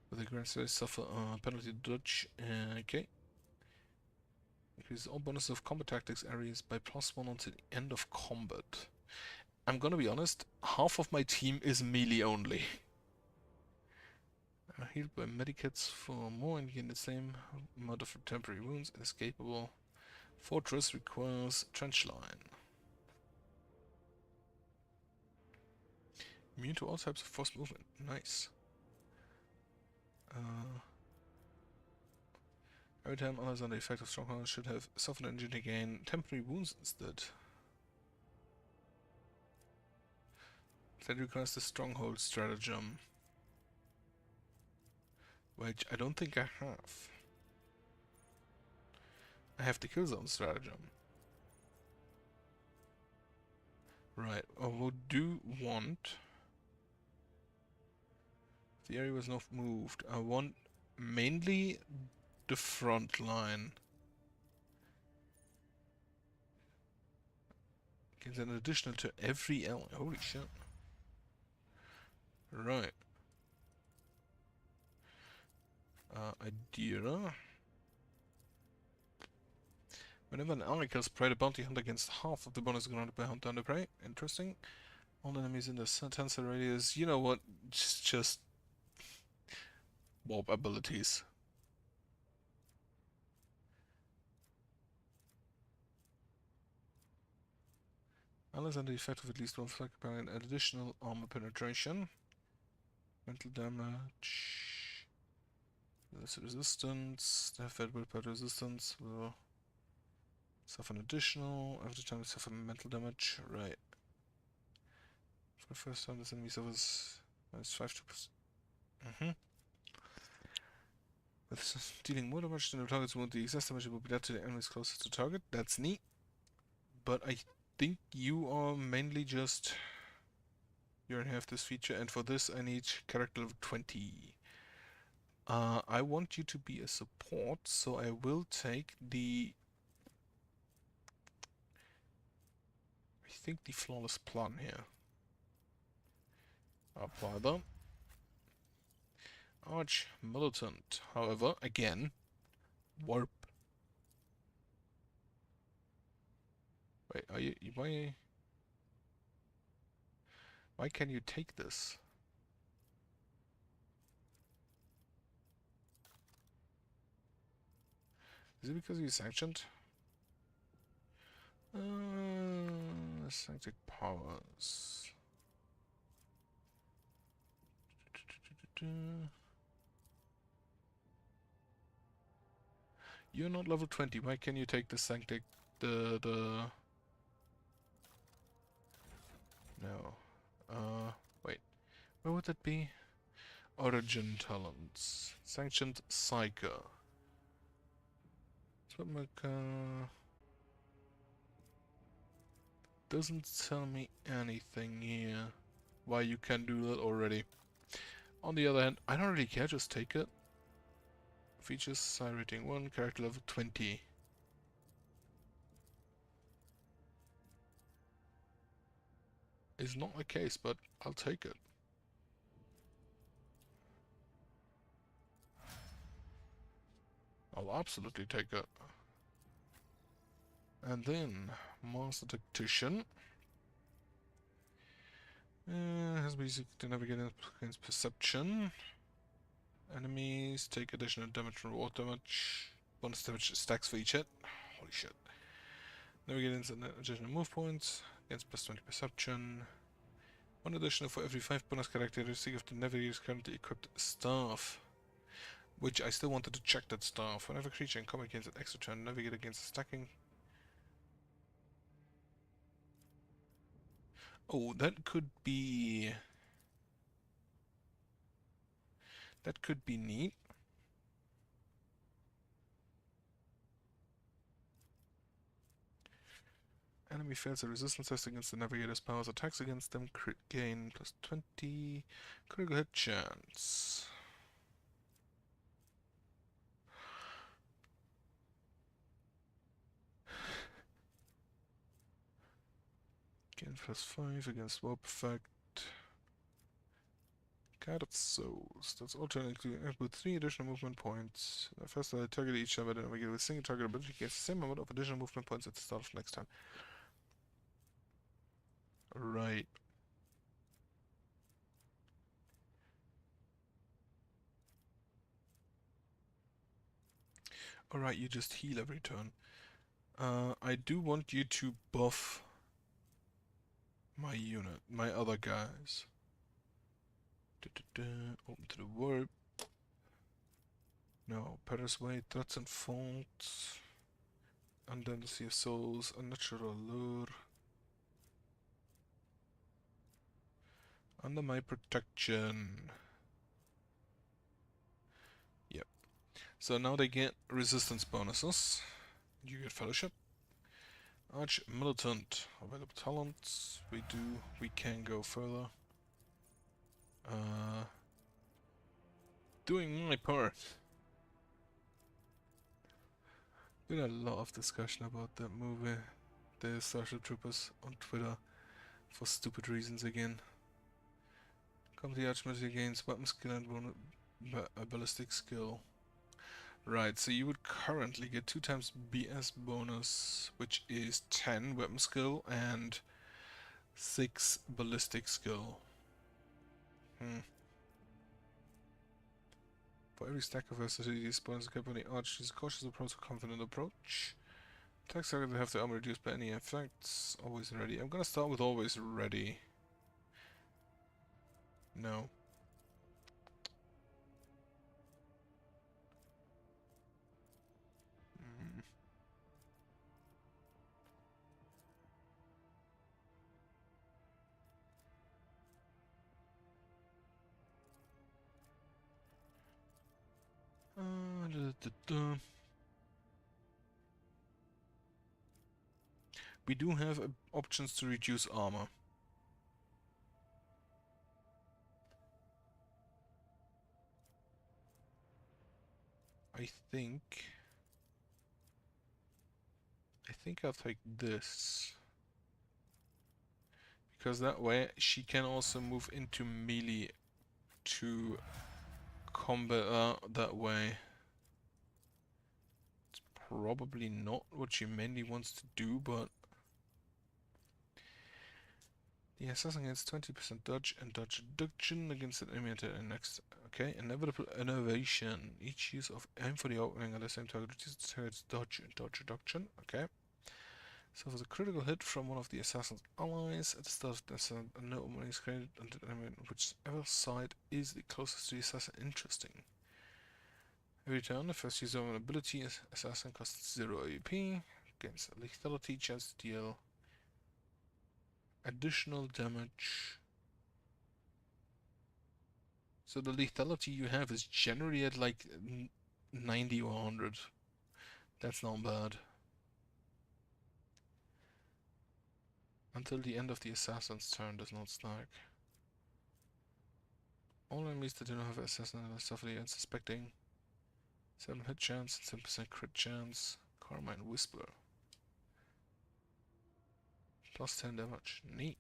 With the grand strategy suffer penalty dodge. Okay. Increases all bonuses of combat tactics areas by +1 until the end of combat. I'm gonna be honest, half of my team is melee only. Healed by medikits for more and gain the same amount of temporary wounds. Inescapable. Fortress requires trench line. Immune to all types of forced movement. Nice. Every time allies under the effect of stronghold should have softened engine to gain temporary wounds instead. That requires the stronghold stratagem. Which I don't think I have. I have the kill zone stratagem. Right, I do want The area was not moved. I want mainly the front line. Gives an additional to every ally. Holy shit. Right. Idea. Whenever an ally kills prey, the bounty hunter against half of the bonus granted by hunt down the prey. Interesting. All enemies in the tensor radius. You know what? Just warp abilities. Allies under the effect of at least one flag an additional armor penetration. Mental damage. Less resistance. They have variable part resistance. Will suffer an additional. Every time they suffer mental damage. Right. For the first time this enemy suffers minus 5 to With dealing more damage than the target's wound, the excess damage will be dealt to the enemies closest to target. That's neat. But I think you are mainly just... You already have this feature, and for this I need character level 20. I want you to be a support, so I will take the... I think the Flawless Plan here. Apply them. Arch Militant, however, again, warp. Wait, are you... Why can you take this? Is it because he's sanctioned? Sanctic powers. You're not level 20. Why can you take the sanctic? No. Wait. Where would that be? Origin talents. Sanctioned Psyker. Doesn't tell me anything here. Why you can do that already. On the other hand, I don't really care, just take it. Features, psi rating 1, character level 20. Is not the case, but I'll take it. I'll absolutely take it. And then, Master Tactician. Has basic to navigate against perception. Enemies take additional damage from reward damage. Bonus damage stacks for each hit. Holy shit. Navigate against additional move points. Against plus 20 perception. One additional for every 5 bonus characteristic of the navigator's currently equipped staff. Which I still wanted to check that staff. Whenever a creature in combat gains an extra turn, navigate against stacking. Oh, that could be... That could be neat. Enemy fails a resistance test against the navigator's powers. Attacks against them gain plus 20 critical hit chance. Gain plus 5 against warp effect. Card of Souls. That's alternatively with 3 additional movement points. First, I target each time, but then we get a single target ability gets the same amount of additional movement points at the start of next time. Right. Alright, you just heal every turn. I do want you to buff my unit, my other guys. Open to the warp. No, Paris Way, Threats and Faults. Undancy of Souls, Unnatural Lure. Under my protection. Yep. So now they get resistance bonuses. You get Fellowship. Arch Militant. Available talents. We can go further. doing my part. Been a lot of discussion about that movie, the Starship Troopers, on Twitter, for stupid reasons again. Come the Archmagic gains weapon skill and ballistic skill. Right, so you would currently get 2 times BS bonus, which is 10 weapon skill and 6 ballistic skill. For every stack of versatility spawns a company arch is a cautious approach or confident approach. Attacks target have the armor reduced by any effects. Always ready. I'm gonna start with always ready. No. We do have options to reduce armor. I think I'll take this. Because that way she can also move into melee to combat that way. It's probably not what she mainly wants to do, but the assassin gets 20% dodge and dodge reduction against an enemy at next. Okay, inevitable innovation. Each use of aim for the opening at the same target reduces the target's dodge and dodge reduction. Okay. So for the critical hit from one of the assassin's allies at the start of the assassin, a no opening is created on the enemy on whichever side is the closest to the assassin. Interesting. Every turn, the first user of an ability assassin costs 0 AP, gains a lethality chance to deal additional damage. So the lethality you have is generally at like 90 or 100. That's not bad. Until the end of the assassin's turn does not stack. All enemies that do not have assassin are suffer the unsuspecting 7 hit chance, 7% crit chance, Carmine Whisper. Plus 10 damage. Neat.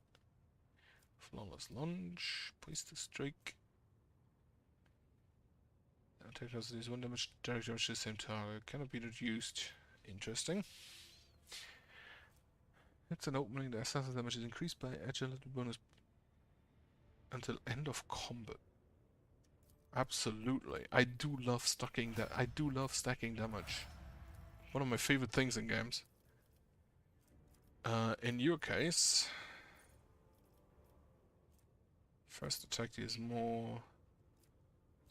Flawless Lunge. Poised Strike. Attack also deals 1 damage, direct damage to the same target. Cannot be reduced. Interesting. It's an opening. The assassin damage is increased by agility bonus until end of combat. Absolutely. I do love stacking that. I do love stacking damage. One of my favorite things in games. In your case, first attack is more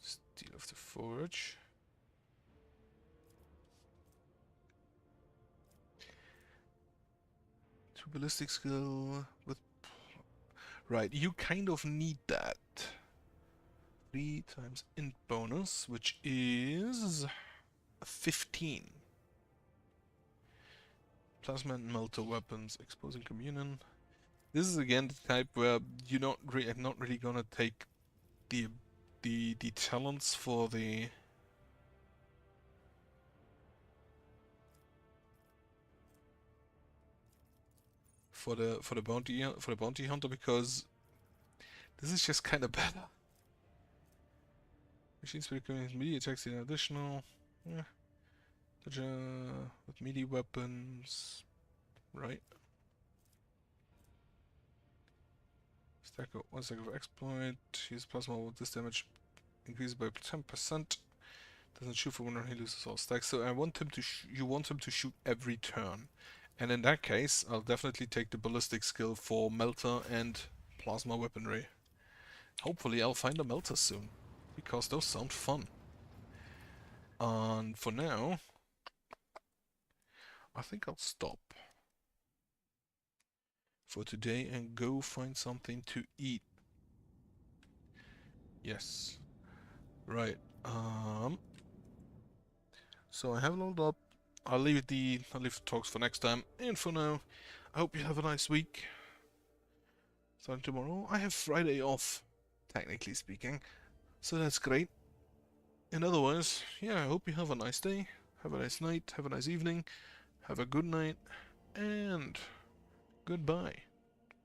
Steel of the Forge. Two ballistic skill with... Right, you kind of need that. 3 times int bonus, which is 15. Plasma and melter weapons, exposing communion. This is again the type where you're not really gonna take the talents for the bounty hunter, because this is just kind of better. Machine spirit community melee attacks in additional. Yeah. With melee weapons, right? Stack of 1 stack of exploit. Use plasma with this damage increases by 10%. Doesn't shoot for 1 round, he loses all stacks. So I want him to you want him to shoot every turn, and in that case, I'll definitely take the ballistic skill for melter and plasma weaponry. Hopefully, I'll find a melter soon, because those sound fun. And for now, I think I'll stop for today and go find something to eat. Yes. Right. So I have loaded up. I'll leave the talks for next time. And for now, I hope you have a nice week. Starting tomorrow, I have Friday off, technically speaking. So that's great. And otherwise, yeah, I hope you have a nice day, have a nice night, have a nice evening, have a good night, and goodbye.